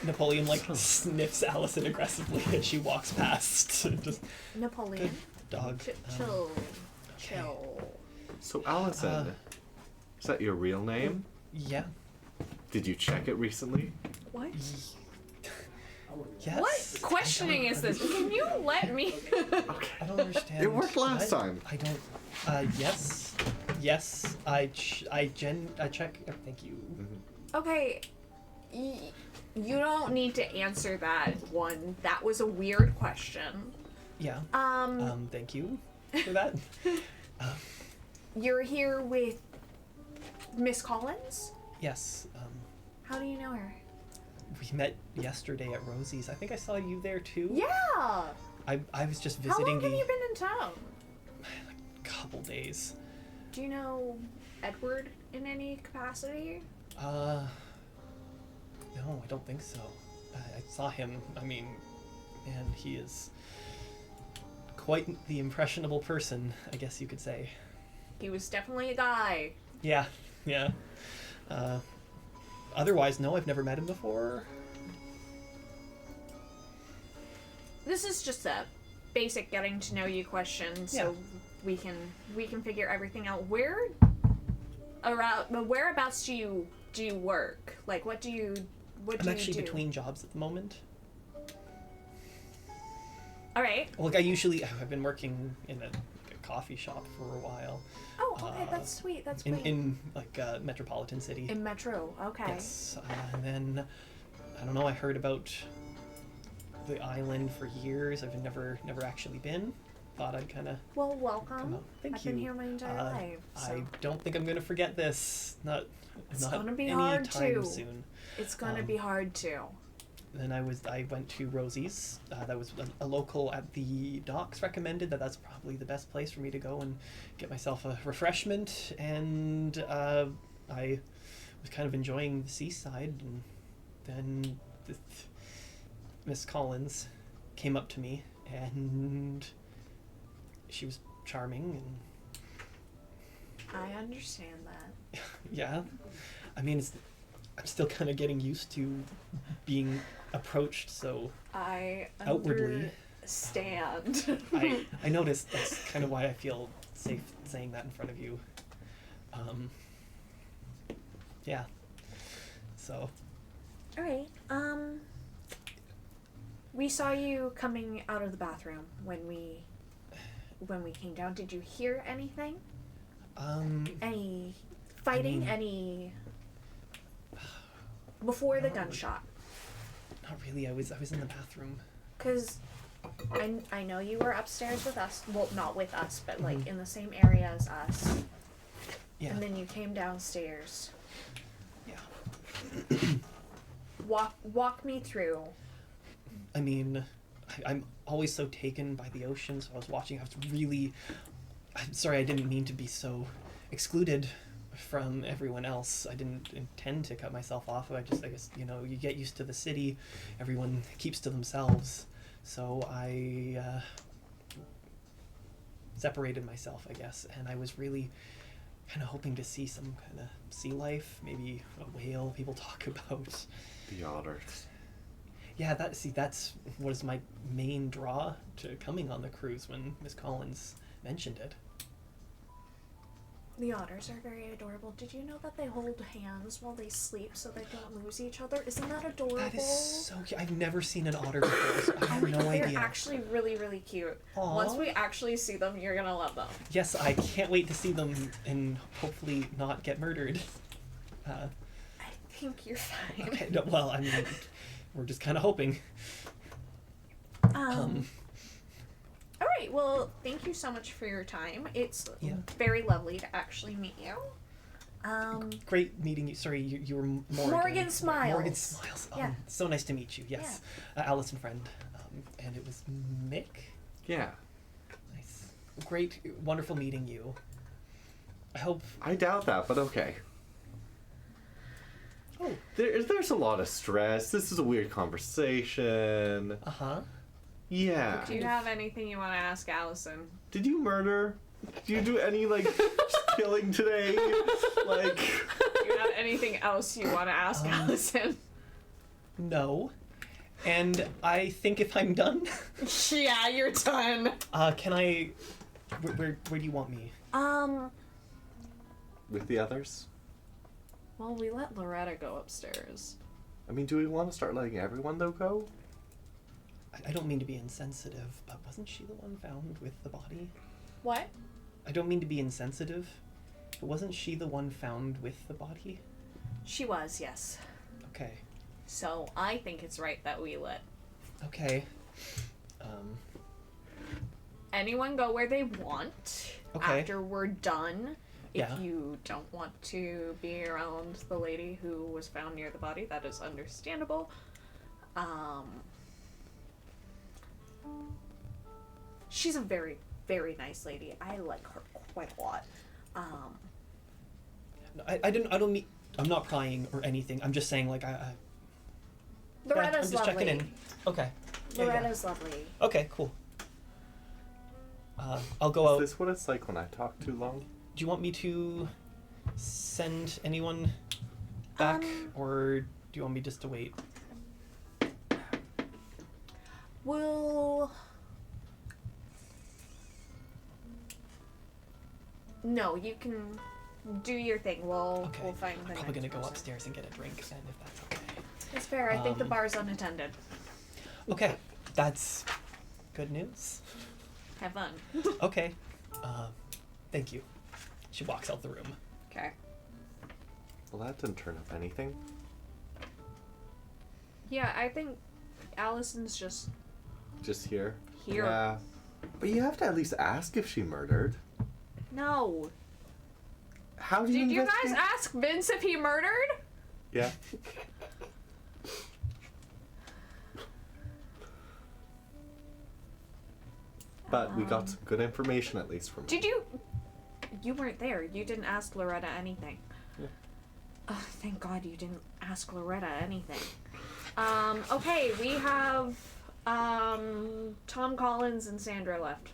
Speaker 1: Napoleon like sniffs Allison aggressively as she walks past. Just
Speaker 10: Napoleon.
Speaker 1: dog.
Speaker 10: Chill. Chill.
Speaker 2: So, Allison, is that your real name?
Speaker 1: Yeah.
Speaker 2: Did you check it recently?
Speaker 10: What?
Speaker 1: Yes.
Speaker 3: What questioning is this? Can you let me?
Speaker 2: Okay.
Speaker 1: I don't understand.
Speaker 2: It worked last time.
Speaker 1: I don't. Yes. Yes. I check. Thank you.
Speaker 10: Okay. You don't need to answer that one. That was a weird question.
Speaker 1: Yeah. Thank you for that.
Speaker 10: You're here with Miss Collins?
Speaker 1: Yes.
Speaker 10: How do you know her?
Speaker 1: We met yesterday at Rosie's. I think I saw you there too.
Speaker 10: Yeah.
Speaker 1: I was just
Speaker 3: How
Speaker 1: visiting
Speaker 3: long have
Speaker 1: the
Speaker 3: you been in town?
Speaker 1: couple days.
Speaker 10: Do you know Edward in any capacity?
Speaker 1: No, I don't think so. I saw him. I mean, man, he is quite the impressionable person, I guess you could say.
Speaker 3: He was definitely a guy.
Speaker 1: Yeah. Otherwise, no, I've never met him before.
Speaker 3: This is just a basic getting to know you question, so we can figure everything out. Whereabouts do you work? Like, what do you
Speaker 1: I'm actually
Speaker 3: do?
Speaker 1: between jobs at the moment.
Speaker 3: All right.
Speaker 1: Like I've been working in a coffee shop for a while.
Speaker 10: Oh, okay, that's sweet. That's
Speaker 1: in
Speaker 10: great.
Speaker 1: in like metropolitan city.
Speaker 10: In Metro, okay.
Speaker 1: Yes, and then I don't know. I heard about the island for years. I've never actually been. Thought I'd kind of
Speaker 10: Well,
Speaker 1: come
Speaker 10: welcome.
Speaker 1: out. Thank
Speaker 10: I've
Speaker 1: you.
Speaker 10: been here my entire life. So
Speaker 1: I don't think I'm gonna forget this. Not
Speaker 10: gonna be
Speaker 1: any
Speaker 10: hard
Speaker 1: time
Speaker 10: to.
Speaker 1: soon.
Speaker 10: it's gonna be hard to.
Speaker 1: Then I went to Rosie's. That was a local at the docks recommended that's probably the best place for me to go and get myself a refreshment. And I was kind of enjoying the seaside, and then Miss Collins came up to me, and she was charming, and
Speaker 10: I understand that.
Speaker 1: yeah, I mean, I'm still kind of getting used to being approached so
Speaker 10: I
Speaker 1: outwardly.
Speaker 10: understand.
Speaker 1: I noticed that's kind of why I feel safe saying that in front of you. Yeah. So.
Speaker 10: All right. We saw you coming out of the bathroom when we came down. Did you hear anything? Any fighting? Any before the gunshot?
Speaker 1: Not really. I was in the bathroom.
Speaker 10: 'Cause I know you were upstairs with us. Well, not with us, but like in the same area as us.
Speaker 1: Yeah.
Speaker 10: And then you came downstairs.
Speaker 1: Yeah.
Speaker 10: Walk me through.
Speaker 1: I mean, I'm always so taken by the ocean, so I was watching. I'm sorry, I didn't mean to be so excluded from everyone else. I didn't intend to cut myself off. I guess, you know, you get used to the city. Everyone keeps to themselves. So I separated myself, I guess, and I was really kind of hoping to see some kind of sea life, maybe a whale people talk about.
Speaker 2: The otters.
Speaker 1: Yeah, that's what is my main draw to coming on the cruise when Miss Collins mentioned it.
Speaker 10: The otters are very adorable. Did you know that they hold hands while they sleep so they don't lose each other? Isn't that adorable?
Speaker 1: That is so cute. I've never seen an otter before, so I have no idea.
Speaker 10: They're actually really, really cute.
Speaker 1: Aww.
Speaker 10: Once we actually see them, you're gonna love them.
Speaker 1: Yes, I can't wait to see them and hopefully not get murdered.
Speaker 10: I think you're fine.
Speaker 1: Okay, no, well, I mean, we're just kind of hoping.
Speaker 10: All right. Well, thank you so much for your time. It's
Speaker 1: Yeah.
Speaker 10: very lovely to actually meet you.
Speaker 1: Great meeting you. Sorry, you were Morgan.
Speaker 10: Morgan Smiles.
Speaker 1: Morgan Smiles.
Speaker 10: Yeah.
Speaker 1: So nice to meet you. Yes. Alice and friend. And it was Mick.
Speaker 2: Yeah.
Speaker 1: Nice. Great, wonderful meeting you. I hope.
Speaker 2: I doubt that, but okay.
Speaker 1: Oh.
Speaker 2: There's a lot of stress. This is a weird conversation.
Speaker 1: Uh-huh.
Speaker 2: Yeah.
Speaker 3: Do you have anything you want to ask Allison?
Speaker 2: Did you murder? Did you do any, like, killing today? Like...
Speaker 3: Do you have anything else you want to ask Allison?
Speaker 1: No. And I think if I'm done...
Speaker 3: Yeah, you're done.
Speaker 1: Can I... Where do you want me?
Speaker 2: With the others?
Speaker 3: Well, we let Loretta go upstairs.
Speaker 2: I mean, do we want to start letting everyone, though, go?
Speaker 1: I don't mean to be insensitive, but wasn't she the one found with the body?
Speaker 10: What?
Speaker 1: I don't mean to be insensitive, but wasn't she the one found with the body?
Speaker 10: She was, yes.
Speaker 1: Okay.
Speaker 10: So I think it's right that we let
Speaker 1: Okay.
Speaker 10: anyone go where they want.
Speaker 1: Okay.
Speaker 10: After we're done. If
Speaker 1: Yeah.
Speaker 10: you don't want to be around the lady who was found near the body, that is understandable. She's a very, very nice lady. I like her quite a lot.
Speaker 1: No, I don't mean... I'm not prying or anything. I'm just saying, like,
Speaker 10: Loretta's
Speaker 1: I'm just
Speaker 10: lovely.
Speaker 1: checking in. Okay. Yeah, yeah.
Speaker 10: Loretta's lovely.
Speaker 1: Okay, cool. I'll go out.
Speaker 2: Is this what it's like when I talk too long?
Speaker 1: Do you want me to send anyone back, or do you want me just to wait?
Speaker 10: We'll... No, you can do your thing. We'll find the
Speaker 1: I'm probably
Speaker 10: next
Speaker 1: gonna go
Speaker 10: person.
Speaker 1: upstairs and get a drink then, if that's okay.
Speaker 10: It's fair. I think the bar's unattended.
Speaker 1: Okay, that's good news.
Speaker 10: Have fun.
Speaker 1: Okay, thank you. She walks out the room.
Speaker 10: Okay.
Speaker 2: Well, that didn't turn up anything.
Speaker 3: Yeah, I think Allison's just
Speaker 2: Here?
Speaker 3: here.
Speaker 2: Yeah. But you have to at least ask if she murdered.
Speaker 3: No.
Speaker 2: How do you
Speaker 3: Did you guys
Speaker 2: investigate?
Speaker 3: ask Vince if he murdered?
Speaker 2: Yeah. But we got some good information at least from
Speaker 3: Did you? You weren't there. You didn't ask Loretta anything.
Speaker 2: Yeah.
Speaker 10: Oh, thank God you didn't ask Loretta anything. Okay, we have Tom Collins and Sandra left.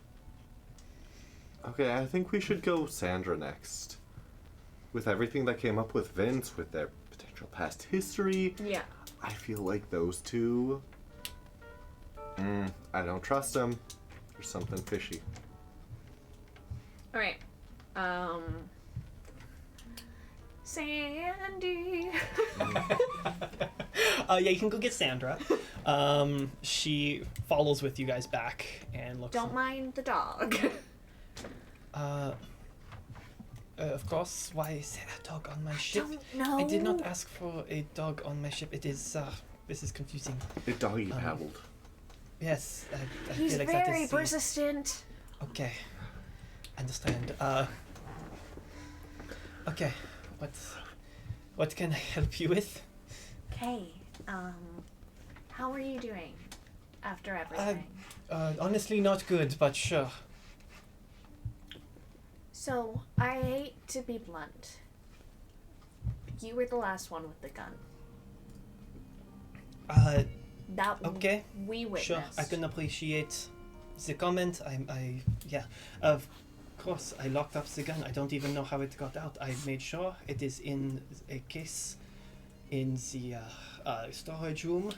Speaker 2: Okay, I think we should go Sandra next. With everything that came up with Vince, with their potential past history,
Speaker 10: Yeah.
Speaker 2: I feel like those two... I don't trust them. There's something fishy.
Speaker 10: All right. Sandy.
Speaker 1: Yeah, you can go get Sandra. She follows with you guys back and looks.
Speaker 10: Don't mind the dog.
Speaker 1: Of course. Why is there a dog on my ship?
Speaker 10: Don't know.
Speaker 1: I did not ask for a dog on my ship. It is. This is confusing.
Speaker 2: The doggy paddled.
Speaker 1: Yes, I
Speaker 10: He's
Speaker 1: feel like that
Speaker 10: very
Speaker 1: is the-
Speaker 10: persistent.
Speaker 1: Okay, understand. Okay, what can I help you with?
Speaker 10: Okay. How are you doing after everything?
Speaker 1: Honestly, not good, but sure.
Speaker 10: So, I hate to be blunt. You were the last one with the gun. That
Speaker 1: Okay.
Speaker 10: we witnessed.
Speaker 1: Sure, I can appreciate the comment. Yeah, of course, I locked up the gun. I don't even know how it got out. I made sure it is in a case in the storage room.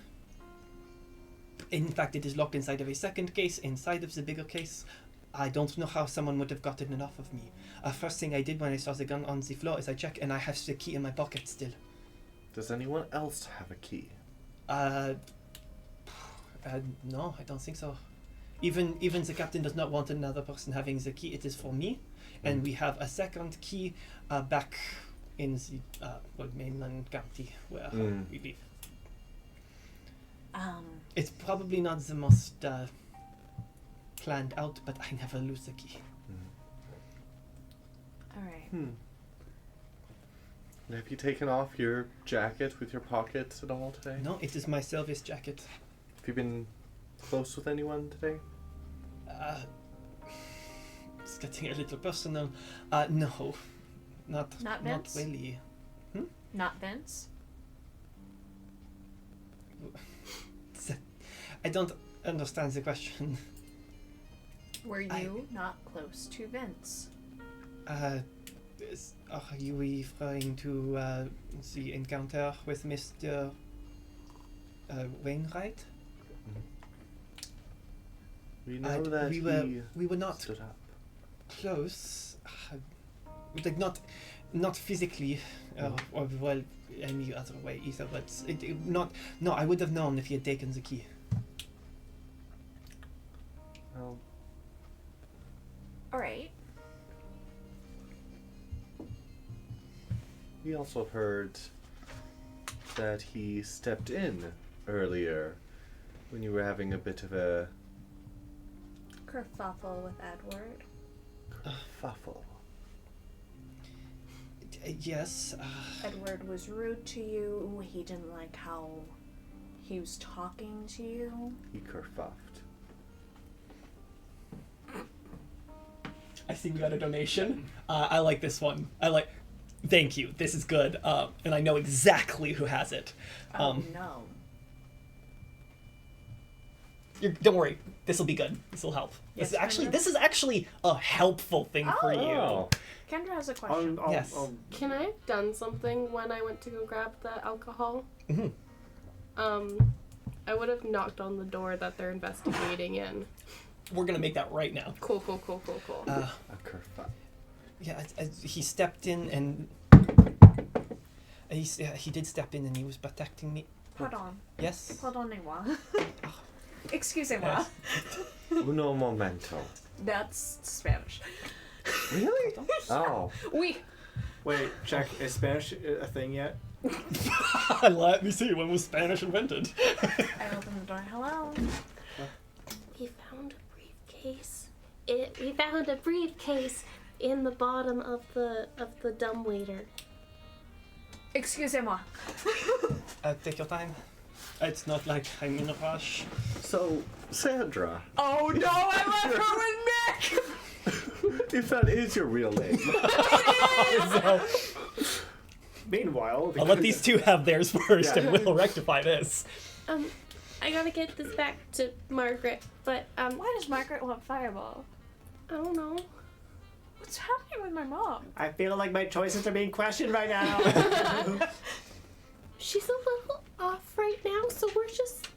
Speaker 1: In fact, it is locked inside of a second case, inside of the bigger case. I don't know how someone would have gotten it off of me. First thing I did when I saw the gun on the floor is I checked, and I have the key in my pocket still.
Speaker 2: Does anyone else have a key?
Speaker 1: No, I don't think so. Even the captain does not want another person having the key. It is for me, and we have a second key back in the mainland county where we live. It's probably not the most planned out, but I never lose the key.
Speaker 10: All right.
Speaker 2: Have you taken off your jacket with your pockets at all today?
Speaker 1: No, it is my service jacket.
Speaker 2: Have you been close with anyone today?
Speaker 1: It's getting a little personal. No, not
Speaker 10: Vince?
Speaker 1: really.
Speaker 10: Not Vince.
Speaker 1: I don't understand the question.
Speaker 10: Were you not close to Vince?
Speaker 1: Are you referring to the encounter with Mr. Wainwright?
Speaker 2: We know that
Speaker 1: we were not
Speaker 2: stood up.
Speaker 1: close, like not physically, or well any other way either. But no. I would have known if he had taken the key.
Speaker 2: Well,
Speaker 10: All right.
Speaker 2: we also heard that he stepped in earlier when you were having a bit of a
Speaker 10: Kerfuffle with Edward.
Speaker 2: kerfuffle.
Speaker 1: Yes.
Speaker 10: Edward was rude to you. He didn't like how he was talking to you.
Speaker 2: He kerfuffed.
Speaker 1: I see we got a donation. I like this one. Thank you. This is good. And I know exactly who has it.
Speaker 10: Oh no.
Speaker 1: Don't worry. This will be good. This will help.
Speaker 10: Yes,
Speaker 1: This is actually a helpful thing for you.
Speaker 2: Oh.
Speaker 10: Kendra has a question.
Speaker 1: Yes.
Speaker 5: Can I have done something when I went to go grab the alcohol?
Speaker 1: Mhm.
Speaker 5: I would have knocked on the door that they're investigating in.
Speaker 1: We're gonna make that right now.
Speaker 5: Cool.
Speaker 2: A kerfuff.
Speaker 1: Yeah, he stepped in and he did step in and he was protecting me.
Speaker 10: Pardon.
Speaker 1: Yes.
Speaker 10: Pardonnez-moi. Excusez-moi.
Speaker 2: Uno momento.
Speaker 10: That's Spanish.
Speaker 2: Really? Oh.
Speaker 10: We.
Speaker 4: Wait, check. Is Spanish a thing yet?
Speaker 1: Let me see. When was Spanish invented?
Speaker 10: I opened the door. Hello.
Speaker 5: We found a briefcase. We found a briefcase in the bottom of the dumbwaiter.
Speaker 10: Excusez-moi.
Speaker 1: Take your time. It's not like I'm in a rush.
Speaker 2: So, Sandra,
Speaker 10: Oh no! I left her with Mick.
Speaker 2: if that is your real name,
Speaker 1: So,
Speaker 4: Meanwhile,
Speaker 1: I'll let these two have theirs first, and we'll rectify this.
Speaker 5: I gotta get this back to Margaret, but
Speaker 10: Why does Margaret want Fireball?
Speaker 5: I don't know.
Speaker 10: What's happening with my mom?
Speaker 4: I feel like my choices are being questioned right now.
Speaker 5: She's a little off right now, so we're just.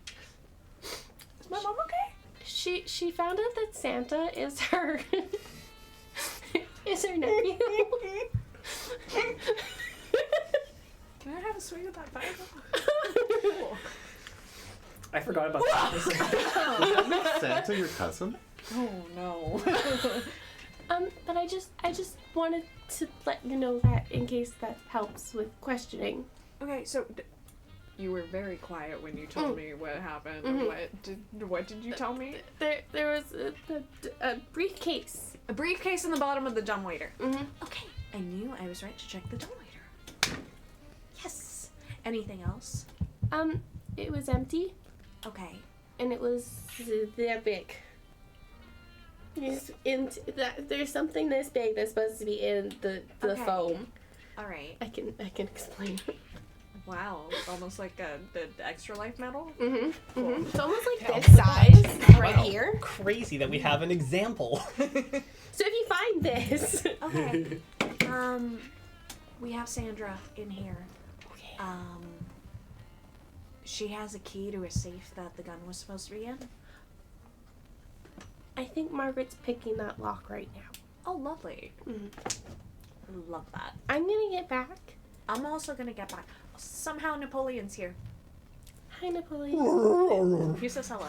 Speaker 10: Is my mom okay?
Speaker 5: She found out that Santa is her nephew.
Speaker 4: I forgot about that.
Speaker 2: Santa, your cousin?
Speaker 3: Oh no.
Speaker 5: But I just wanted to let you know that in case that helps with questioning.
Speaker 3: Okay, so you were very quiet when you told me what happened. What did you tell me?
Speaker 5: There was a briefcase.
Speaker 3: A briefcase in the bottom of the dumbwaiter.
Speaker 5: Mm-hmm.
Speaker 10: Okay, I knew I was right to check the dumbwaiter. Yes. Anything else?
Speaker 5: It was empty,
Speaker 10: Okay.
Speaker 5: and it was that big. There's something this big that's supposed to be in the
Speaker 10: Okay.
Speaker 5: foam.
Speaker 10: All right.
Speaker 5: I can explain.
Speaker 3: Wow, almost like the extra life metal.
Speaker 5: Mm-hmm.
Speaker 3: Cool.
Speaker 5: It's almost like
Speaker 1: Yeah,
Speaker 5: this size right
Speaker 1: Wow,
Speaker 5: here.
Speaker 1: Crazy that we have an example.
Speaker 5: So if you find this,
Speaker 10: Okay. We have Sandra in here.
Speaker 5: okay.
Speaker 10: She has a key to a safe that the gun was supposed to be in.
Speaker 5: I think Margaret's picking that lock right now.
Speaker 3: Oh, lovely. Love that.
Speaker 5: I'm gonna get back.
Speaker 10: I'm also gonna get back. Somehow Napoleon's here.
Speaker 5: Hi, Napoleon.
Speaker 10: He says hello.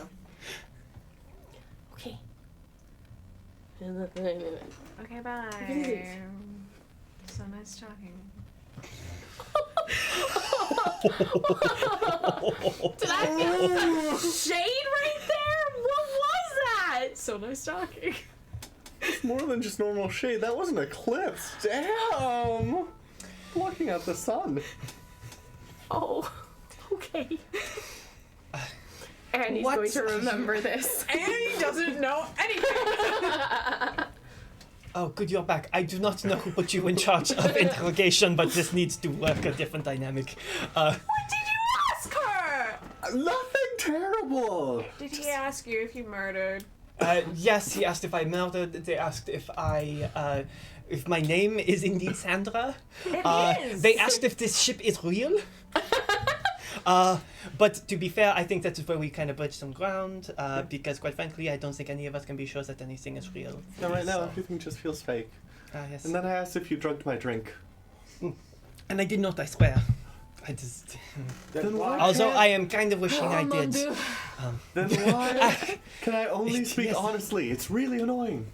Speaker 5: Okay.
Speaker 3: Okay, bye. So nice talking.
Speaker 5: Did I feel some shade right there? What was that?
Speaker 3: So nice talking.
Speaker 2: It's more than just normal shade. That was an eclipse. Damn! Blocking out the sun.
Speaker 5: Oh, okay. Annie's
Speaker 1: What?
Speaker 5: going to remember this.
Speaker 3: Annie doesn't know anything.
Speaker 1: Oh, good, you're back. I do not know who put you in charge of interrogation, but this needs to work a different dynamic.
Speaker 3: What did you ask her?
Speaker 2: Nothing terrible.
Speaker 3: Did he ask you if you murdered?
Speaker 1: Yes, he asked if I murdered. They asked if if my name is indeed Sandra.
Speaker 3: It is.
Speaker 1: They asked if this ship is real. But to be fair, I think that's where we kind of bridge some ground, because quite frankly, I don't think any of us can be sure that anything is real.
Speaker 2: No, right now
Speaker 1: So,
Speaker 2: everything just feels fake.
Speaker 1: yes.
Speaker 2: And then I asked if you drugged my drink.
Speaker 1: And I did not, I swear. I just...
Speaker 2: Then why?
Speaker 1: Although
Speaker 2: can't-
Speaker 1: I am kind of wishing I did.
Speaker 2: Then why can I only speak
Speaker 1: Yes.
Speaker 2: honestly? It's really annoying.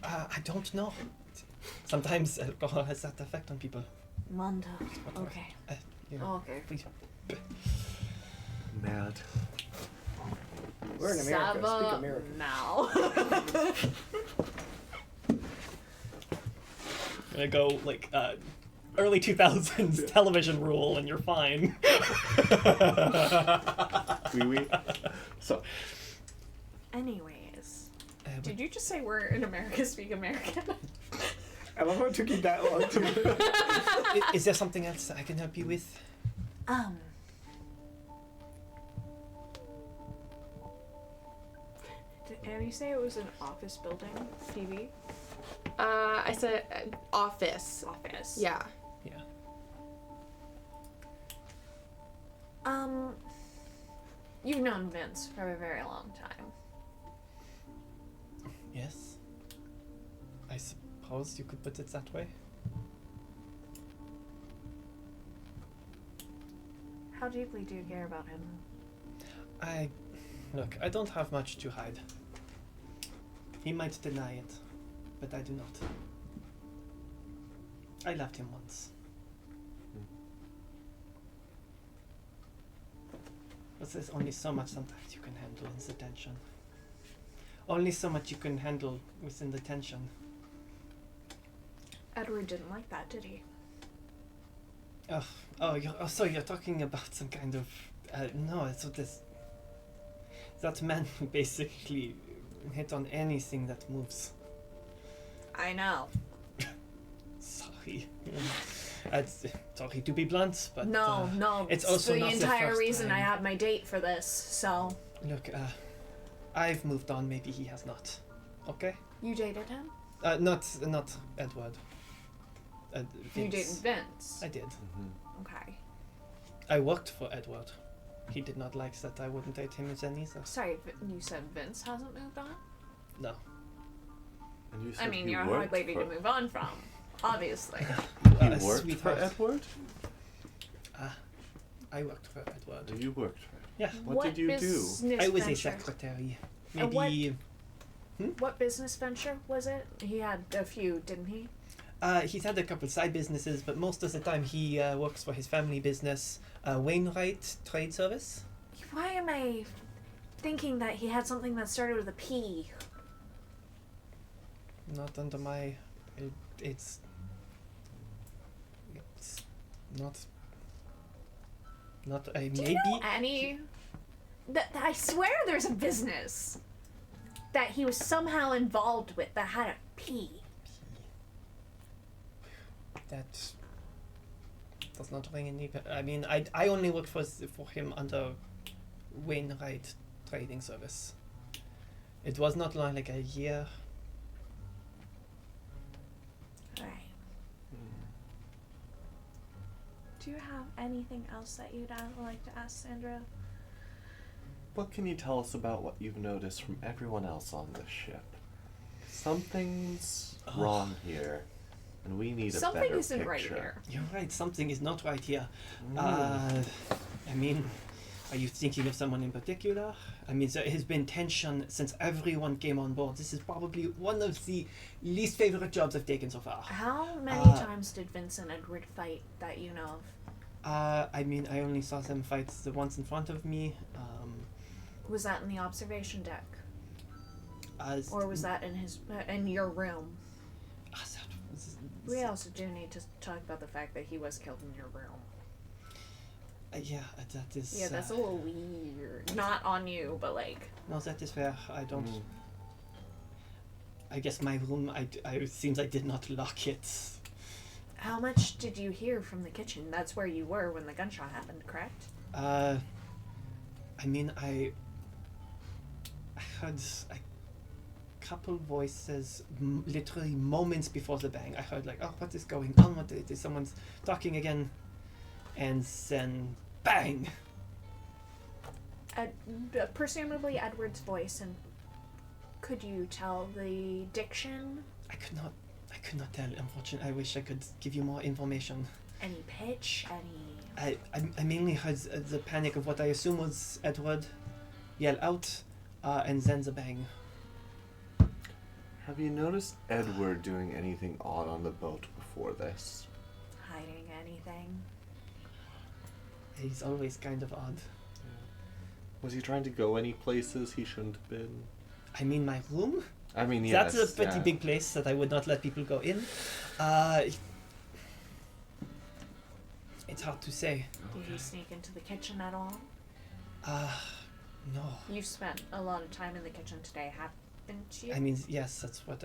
Speaker 1: I don't know. Sometimes alcohol has that effect on people.
Speaker 10: Mondo. Okay.
Speaker 1: You know,
Speaker 3: Okay.
Speaker 1: please.
Speaker 2: Mad.
Speaker 4: We're in America. Speak American.
Speaker 3: Now.
Speaker 1: I'm gonna go like early 2000s television rule, and you're fine.
Speaker 2: Oui. So,
Speaker 10: Anyways.
Speaker 3: Did you just say we're in America speak American?
Speaker 4: I love how it took you that long to.
Speaker 1: Is there something else I can help you with?
Speaker 3: Did Annie say it was an office building? TV?
Speaker 5: I said office.
Speaker 3: Office.
Speaker 5: Yeah.
Speaker 1: Yeah.
Speaker 3: You've known Vince for a very long time.
Speaker 1: Yes. I suppose you could put it that way.
Speaker 3: How deeply do you care about him?
Speaker 1: Look, I don't have much to hide. He might deny it, but I do not. I loved him once. But there's only so much sometimes you can handle in the tension. Only so much you can handle within the tension.
Speaker 3: Edward didn't like that, did he?
Speaker 1: So you're talking about some kind of... no, it's what this... That man who basically hit on anything that moves.
Speaker 3: I know.
Speaker 1: Sorry. Sorry to be blunt, but...
Speaker 3: No,
Speaker 1: it's also
Speaker 3: the
Speaker 1: not the
Speaker 3: entire
Speaker 1: first
Speaker 3: reason I
Speaker 1: time.
Speaker 3: had my date for this, so...
Speaker 1: Look, I've moved on, maybe he has not. Okay?
Speaker 3: You dated him?
Speaker 1: Not Edward.
Speaker 3: You
Speaker 1: Vince.
Speaker 3: dated Vince?
Speaker 1: I did.
Speaker 3: Okay.
Speaker 1: I worked for Edward. He did not like that I wouldn't date him then either.
Speaker 3: Sorry, you said Vince hasn't moved on?
Speaker 1: No.
Speaker 2: and you
Speaker 3: I
Speaker 2: said
Speaker 3: mean,
Speaker 2: you
Speaker 3: you're a hard
Speaker 2: worked
Speaker 3: lady
Speaker 2: for,
Speaker 3: to move on from. Obviously.
Speaker 2: You worked for
Speaker 1: Sweetheart.
Speaker 2: Edward?
Speaker 1: I worked for Edward.
Speaker 2: You worked for Edward.
Speaker 1: Yeah.
Speaker 2: What did you do?
Speaker 10: business
Speaker 1: I was a
Speaker 10: venture?
Speaker 1: secretary.
Speaker 10: And
Speaker 1: Maybe.
Speaker 10: What business venture was it? He had a few, didn't he?
Speaker 1: He's had a couple side businesses, but most of the time he works for his family business, Wainwright Trade Service.
Speaker 10: Why am I thinking that he had something that started with a P?
Speaker 1: Not under my. It's not. Not a
Speaker 10: Do
Speaker 1: maybe.
Speaker 10: you know any? I swear there's a business that he was somehow involved with that had a P.
Speaker 1: That does not ring any. I mean, I only worked for him under Wainwright Trading Service. It was not long, like a year.
Speaker 10: Right. Do you have anything else that you'd like to ask Sandra?
Speaker 2: What can you tell us about what you've noticed from everyone else on this ship? Something's wrong here, and we need a
Speaker 10: Something
Speaker 2: better
Speaker 10: isn't
Speaker 2: picture.
Speaker 10: right here.
Speaker 1: You're right. Something is not right here. I mean, are you thinking of someone in particular? I mean, there has been tension since everyone came on board. This is probably one of the least favorite jobs I've taken so far.
Speaker 10: How many times did Vince and Edward fight that you know of?
Speaker 1: I mean, I only saw them fight the ones in front of me.
Speaker 10: Was that in the observation deck,
Speaker 1: As
Speaker 10: or was that in your room?
Speaker 1: as that was-
Speaker 10: We also do need to talk about the fact that he was killed in your room.
Speaker 1: yeah, that is.
Speaker 10: Yeah, that's a little weird. Not on you, but like.
Speaker 1: No, that is fair. I don't. I guess my room. I seems I did not lock it.
Speaker 10: How much did you hear from the kitchen? That's where you were when the gunshot happened, correct?
Speaker 1: I mean, I heard a couple voices literally moments before the bang. I heard like, oh, what is going on? What is someone's talking again? And then bang!
Speaker 10: Presumably Edward's voice, and could you tell the diction?
Speaker 1: I could not tell, unfortunately. I wish I could give you more information.
Speaker 10: Any pitch? Any...
Speaker 1: I mainly heard the panic of what I assume was Edward yell out, and then the bang.
Speaker 2: Have you noticed Edward doing anything odd on the boat before this?
Speaker 10: Hiding anything?
Speaker 1: He's always kind of odd.
Speaker 2: Was he trying to go any places he shouldn't have been?
Speaker 1: I mean, my room?
Speaker 2: I mean, yes.
Speaker 1: That's a pretty big place that I would not let people go in. It's hard to say.
Speaker 10: Did he sneak into the kitchen at all?
Speaker 1: No.
Speaker 10: You've spent a lot of time in the kitchen today, haven't you?
Speaker 1: I mean, yes, that's what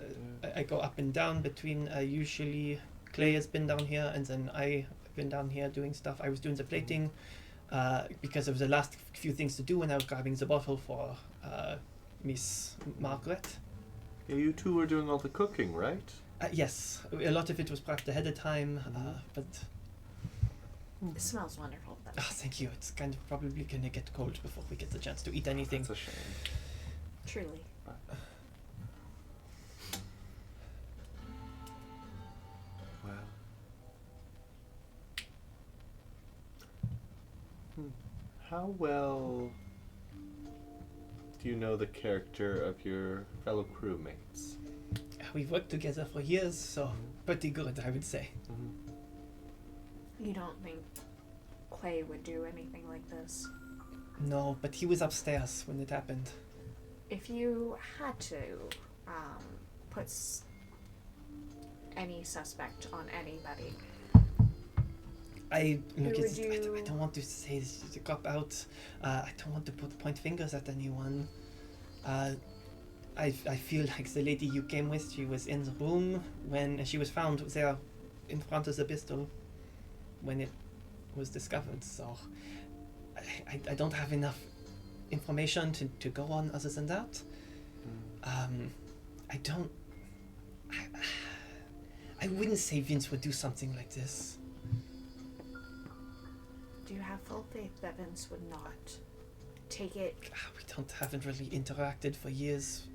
Speaker 1: I go up and down between. Usually, Clay has been down here, and then I've been down here doing stuff. I was doing the plating because of the last few things to do when I was grabbing the bottle for Miss Margaret.
Speaker 2: Yeah, you two were doing all the cooking, right?
Speaker 1: Yes, a lot of it was prepped ahead of time, but
Speaker 10: It smells wonderful. Though.
Speaker 1: thank you. It's kind of probably gonna get cold before we get the chance to eat anything.
Speaker 2: That's a shame.
Speaker 10: Truly.
Speaker 2: Well. How well do you know the character of your fellow crewmates?
Speaker 1: We've worked together for years, so pretty good, I would say.
Speaker 10: You don't think Clay would do anything like this?
Speaker 1: No, but he was upstairs when it happened.
Speaker 10: If you had to put any suspect on anybody,
Speaker 1: I
Speaker 10: would you-
Speaker 1: I don't want to say this to cop out. I don't want to point fingers at anyone. I feel like the lady you came with, she was in the room when she was found there in front of the pistol when it was discovered. So I don't have enough information to go on other than that. I wouldn't say Vince would do something like this.
Speaker 10: do you have full faith that Vince would not take it?
Speaker 1: We haven't really interacted for years.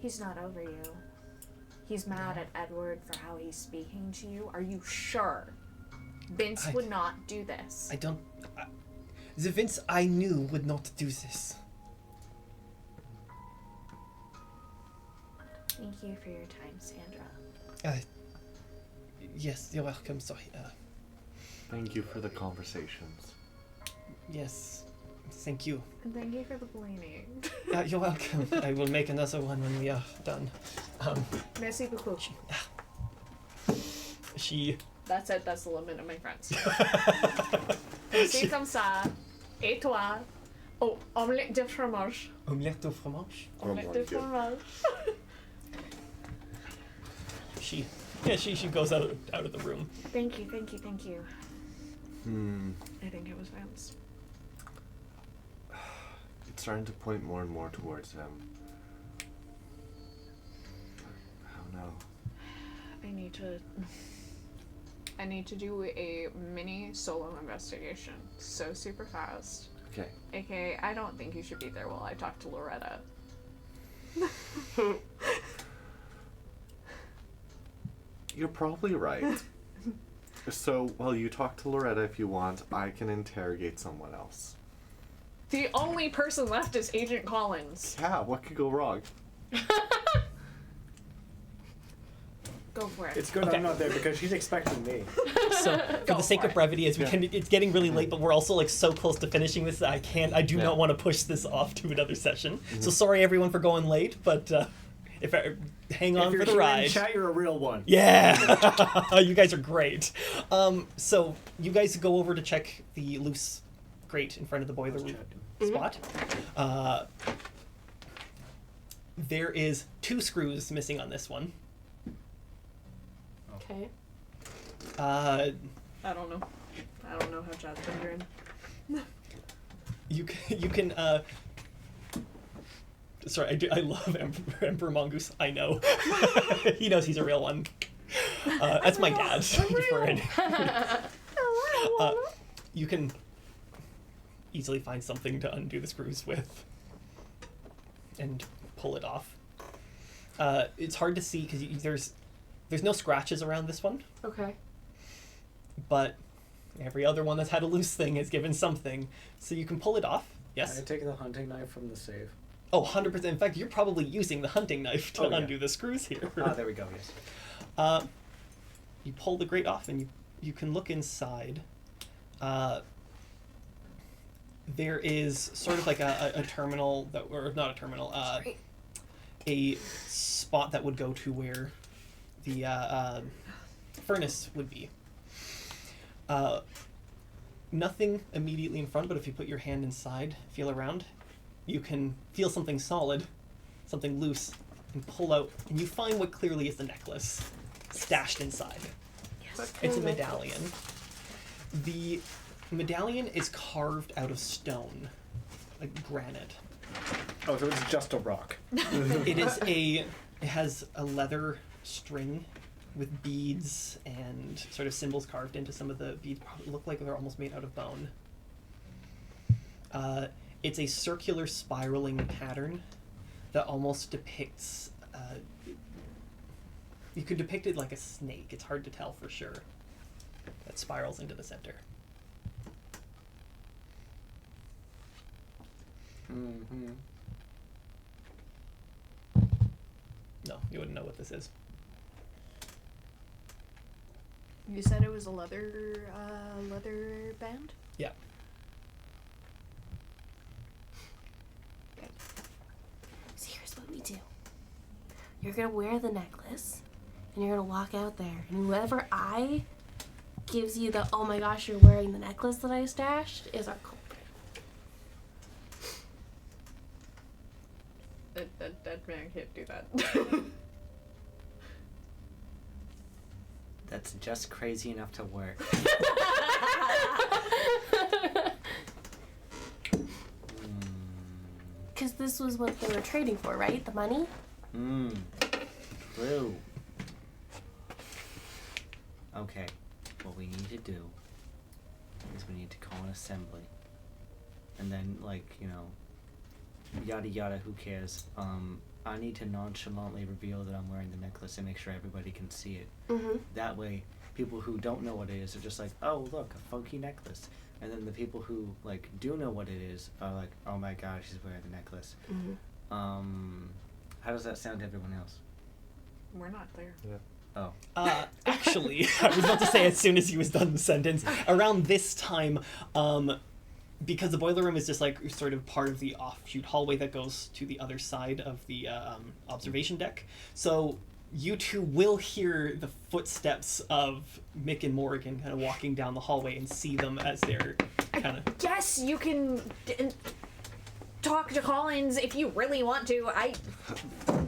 Speaker 10: He's not over you. He's mad at Edward for how he's speaking to you. Are you sure Vince would not do this?
Speaker 1: The Vince I knew would not do this.
Speaker 10: Thank you for your time, Sandra.
Speaker 1: Yes, you're welcome. Sorry.
Speaker 2: Thank you for the conversations.
Speaker 1: Yes, thank you.
Speaker 10: And thank you for the blaming.
Speaker 1: You're welcome. I will make another one when we are done.
Speaker 10: Merci beaucoup.
Speaker 1: She.
Speaker 3: That's it. That's the limit of my friends. C'est comme ça. Et toi? Oh, omelette de fromage.
Speaker 1: Omelette au fromage.
Speaker 3: Omelette de fromage.
Speaker 1: She goes out of the room.
Speaker 10: Thank you, thank you, thank you.
Speaker 3: I think it was Vance.
Speaker 2: It's starting to point more and more towards him. I don't know.
Speaker 3: I need to do a mini solo investigation. So super fast.
Speaker 2: Okay.
Speaker 3: AKA, I don't think you should be there while I talk to Loretta.
Speaker 2: You're probably right. So, while you talk to Loretta if you want, I can interrogate someone else.
Speaker 3: The only person left is Agent Collins.
Speaker 2: Yeah, what could go wrong?
Speaker 3: Go for it.
Speaker 4: It's good I'm not there because she's expecting me.
Speaker 1: So, for the sake of brevity, as it's getting really late, but we're also like so close to finishing this that I do not want to push this off to another session. So sorry everyone for going late, but hang on for the ride.
Speaker 4: In chat, you're a real one.
Speaker 1: Yeah, you guys are great. So you guys go over to check the loose grate in front of the boiler room spot. There is 2 screws missing on this one.
Speaker 5: Okay.
Speaker 3: I don't know. I don't know how Chad's been doing.
Speaker 1: You can sorry, I love Emperor Mongoose. I know. He knows he's a real one. That's my dad. You can easily find something to undo the screws with and pull it off. It's hard to see because there's no scratches around this one.
Speaker 5: Okay.
Speaker 1: But every other one that's had a loose thing has given something. So you can pull it off. Yes?
Speaker 4: I take the hunting knife from the safe.
Speaker 1: Oh, 100%. In fact, you're probably using the hunting knife to undo the screws here.
Speaker 4: Ah, there we go, yes.
Speaker 1: You pull the grate off and you can look inside. There is sort of like a terminal, or not a terminal, a spot that would go to where the furnace would be. Nothing immediately in front, but if you put your hand inside, feel around, you can feel something solid, something loose, and pull out, and you find what clearly is the necklace stashed inside.
Speaker 10: Yes.
Speaker 1: It's a medallion. The medallion is carved out of stone, like granite.
Speaker 4: Oh, so it's just a rock.
Speaker 1: It has a leather string with beads and sort of symbols carved into some of the beads. Probably look like they're almost made out of bone. It's a circular spiraling pattern that almost depicts. You could depict it like a snake. It's hard to tell for sure. That spirals into the center.
Speaker 4: Mm-hmm.
Speaker 1: No, you wouldn't know what this is.
Speaker 3: You said it was a leather band?
Speaker 1: Yeah.
Speaker 5: So here's what we do. You're gonna wear the necklace, and you're gonna walk out there, and whoever eye gives you the "oh my gosh, you're wearing the necklace that I stashed" is our culprit.
Speaker 3: That man can't do that.
Speaker 9: That's just crazy enough to work.
Speaker 5: Because this was what they were trading for, right? The money?
Speaker 9: True. Okay, what we need to do is we need to call an assembly. And then, like, yada yada, who cares? I need to nonchalantly reveal that I'm wearing the necklace and make sure everybody can see it.
Speaker 5: Mm-hmm.
Speaker 9: That way, people who don't know what it is are just like, oh look, a funky necklace. And then the people who like do know what it is are like, oh my gosh, she's wearing the necklace. How does that sound to everyone else?
Speaker 3: We're not there.
Speaker 9: Oh.
Speaker 1: Actually, I was about to say as soon as he was done the sentence, around this time, because the boiler room is just like sort of part of the offshoot hallway that goes to the other side of the observation deck. So you two will hear the footsteps of Mick and Morgan kind of walking down the hallway and see them as they're kind of...
Speaker 10: Yes, you can talk to Collins if you really want to.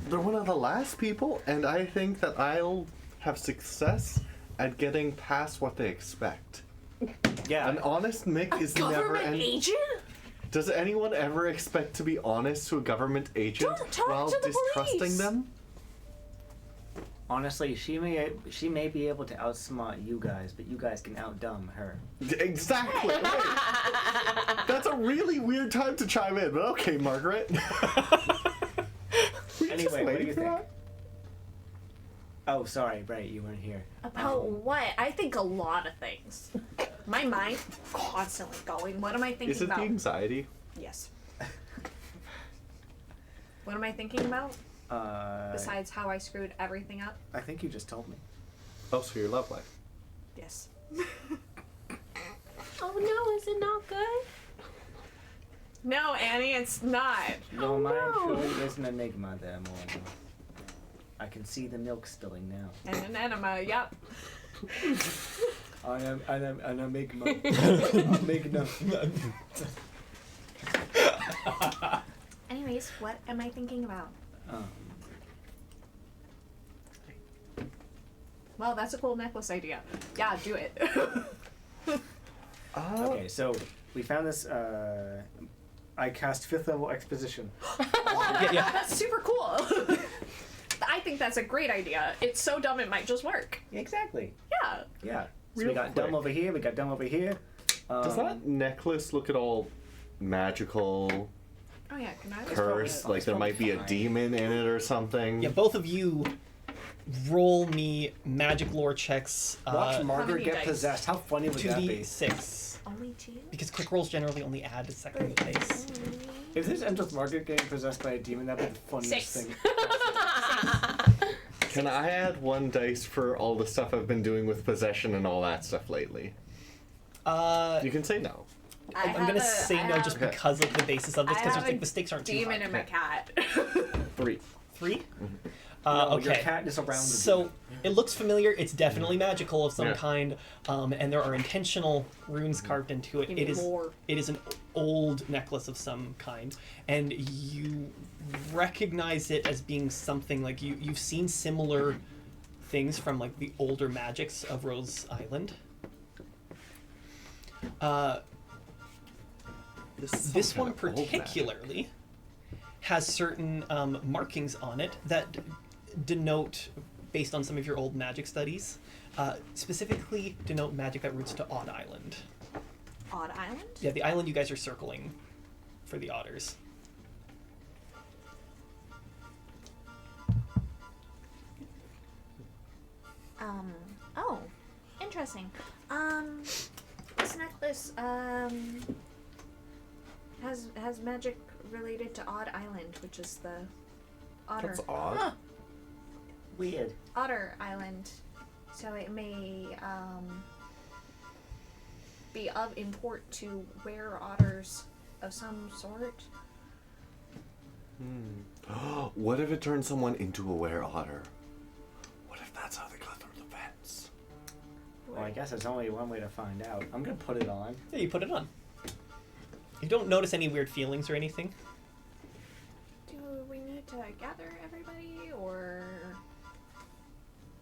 Speaker 2: They're one of the last people, and I think that I'll have success at getting past what they expect.
Speaker 9: Yeah.
Speaker 2: An honest Mick is never...
Speaker 10: Government agent?
Speaker 2: Does anyone ever expect to be honest to a government agent
Speaker 10: Don't talk
Speaker 2: while
Speaker 10: to the
Speaker 2: distrusting
Speaker 10: police.
Speaker 2: them?
Speaker 9: Honestly, she may be able to outsmart you guys, but you guys can outdumb her.
Speaker 2: Exactly. Right. That's a really weird time to chime in, but okay, Margaret.
Speaker 9: Anyway, what do you think? Oh, sorry, right, you weren't here.
Speaker 10: About what? I think a lot of things. My mind constantly going. What am I thinking
Speaker 2: Is it
Speaker 10: about?
Speaker 2: the anxiety?
Speaker 10: Yes. What am I thinking about? Besides how I screwed everything up?
Speaker 9: I think you just told me.
Speaker 2: Oh, so your love life.
Speaker 10: Yes.
Speaker 5: Oh no, is it not good?
Speaker 3: No, Annie, it's not.
Speaker 9: Your mind truly is an enigma there, Morgan. I can see the milk spilling now.
Speaker 3: And an enema, yep.
Speaker 9: I am an enigma. Enigma.
Speaker 10: Anyways, what am I thinking about?
Speaker 3: Well, that's a cool necklace idea. Yeah, do it.
Speaker 9: Okay, so we found this. I cast 5th level exposition.
Speaker 1: Yeah.
Speaker 3: That's super cool. I think that's a great idea. It's so dumb it might just work.
Speaker 9: Exactly.
Speaker 3: Yeah.
Speaker 9: Yeah. So
Speaker 2: Real
Speaker 9: we got
Speaker 2: quick.
Speaker 9: dumb over here. We got dumb over here.
Speaker 2: Does that necklace look at all magical,
Speaker 3: Oh yeah, can I?
Speaker 2: cursed? Like there might be a
Speaker 9: fine.
Speaker 2: demon in it or something?
Speaker 1: Yeah, both of you roll me magic lore checks.
Speaker 9: Watch Margaret
Speaker 3: many
Speaker 9: get
Speaker 3: dice?
Speaker 9: possessed. How funny would that be?
Speaker 1: 2d6.
Speaker 10: Only 2?
Speaker 1: Because quick rolls generally only add a second dice.
Speaker 9: If this ends with Margaret getting possessed by a demon, that'd be the funniest
Speaker 3: 6.
Speaker 9: thing.
Speaker 2: Can I add 1 dice for all the stuff I've been doing with possession and all that stuff lately? You can say no.
Speaker 1: I'm gonna say no just
Speaker 2: Okay.
Speaker 1: because of the basis of this,
Speaker 3: I
Speaker 1: because
Speaker 3: have
Speaker 1: like
Speaker 3: a
Speaker 1: the stakes aren't too
Speaker 3: Demon
Speaker 1: high.
Speaker 3: and my cat.
Speaker 2: 3.
Speaker 1: 3?
Speaker 9: No,
Speaker 1: Okay.
Speaker 9: your cat is around the
Speaker 1: So
Speaker 9: demon.
Speaker 1: it looks familiar. It's definitely magical of some
Speaker 2: Yeah.
Speaker 1: kind, and there are intentional runes carved into it.
Speaker 3: Give me
Speaker 1: It is
Speaker 3: more.
Speaker 1: it is an old necklace of some kind, and you recognize it as being something like you've seen similar things from like the older magics of Rose Island. This one particularly has certain markings on it that denote, based on some of your old magic studies, specifically denote magic that roots to Odd Island.
Speaker 10: Odd Island?
Speaker 1: Yeah, the island you guys are circling for the otters.
Speaker 10: Oh, interesting. This necklace, has magic related to Odd Island, which is the otter.
Speaker 2: That's odd.
Speaker 9: Weird.
Speaker 10: Otter Island. So it may, be of import to were otters of some sort.
Speaker 2: What if it turns someone into a were-otter? What if that's how they got through the fence?
Speaker 9: Well, I guess there's only one way to find out. I'm gonna put it on.
Speaker 1: Yeah, you put it on. You don't notice any weird feelings or anything.
Speaker 10: Do we need to gather everybody, or...?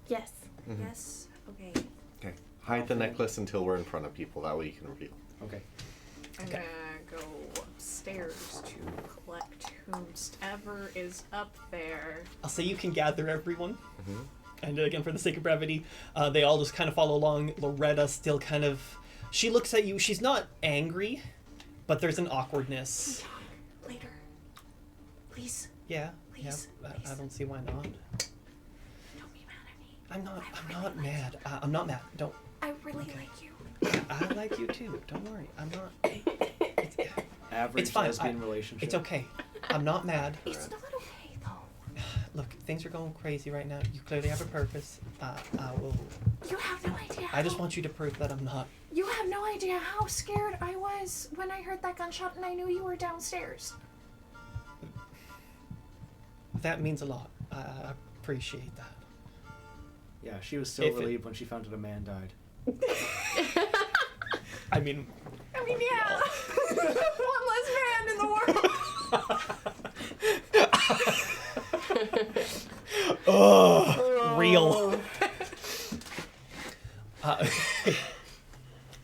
Speaker 5: Yes.
Speaker 10: Yes? Okay.
Speaker 2: Okay. Hide the necklace until we're in front of people. That way you can reveal.
Speaker 9: Okay.
Speaker 3: I'm
Speaker 1: Okay.
Speaker 3: gonna go upstairs to collect whomsoever is up there.
Speaker 1: I'll say you can gather everyone.
Speaker 2: Mhm.
Speaker 1: And again, for the sake of brevity, they all just kind of follow along. Loretta still kind of... She looks at you. She's not angry, but there's an awkwardness.
Speaker 10: Later. Please.
Speaker 1: Yeah,
Speaker 10: Please,
Speaker 1: yeah. I
Speaker 10: please.
Speaker 1: don't see why not.
Speaker 10: Don't be mad at me.
Speaker 1: I'm not mad. I'm not mad. Don't.
Speaker 10: I really like you.
Speaker 1: I like you too. Don't worry. I'm not.
Speaker 4: Average
Speaker 1: It's fine.
Speaker 4: lesbian relationship.
Speaker 1: It's okay. I'm not mad.
Speaker 10: It's not okay though.
Speaker 1: Look, things are going crazy right now. You clearly have a purpose. I will.
Speaker 10: You have no idea.
Speaker 1: I just want you to prove that I'm not.
Speaker 10: You have no idea how scared I was when I heard that gunshot and I knew you were downstairs.
Speaker 1: That means a lot. I appreciate that.
Speaker 4: Yeah, she was so
Speaker 1: If it-
Speaker 4: relieved when she found out a man died.
Speaker 1: I mean,
Speaker 10: yeah. One less man in the world.
Speaker 1: real.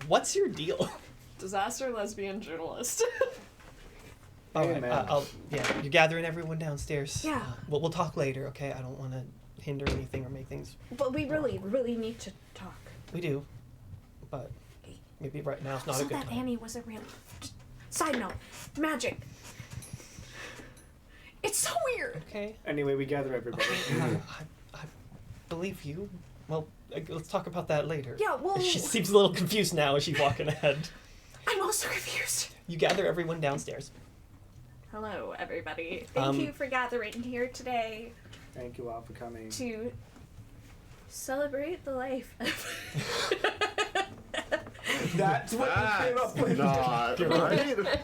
Speaker 1: What's your deal?
Speaker 3: Disaster lesbian journalist.
Speaker 1: All
Speaker 4: Hey,
Speaker 1: right,
Speaker 4: man.
Speaker 1: you're gathering everyone downstairs.
Speaker 10: Yeah.
Speaker 1: We'll talk later, okay? I don't want to hinder anything or make things.
Speaker 10: But we really need to talk.
Speaker 1: We do, but maybe right now it's not
Speaker 10: So
Speaker 1: a good
Speaker 10: that
Speaker 1: time.
Speaker 10: Annie was a real. Side note, magic. It's so weird.
Speaker 1: Okay.
Speaker 4: Anyway, we gather everybody.
Speaker 1: I believe you. Well, let's talk about that later.
Speaker 10: Yeah, well,
Speaker 1: She seems a little confused now as she's walking ahead.
Speaker 10: I'm also confused.
Speaker 1: You gather everyone downstairs.
Speaker 10: Hello, everybody. Thank you for gathering here today
Speaker 4: Thank you all for coming.
Speaker 10: to celebrate the life of.
Speaker 4: That's what you came up with.
Speaker 2: Not right.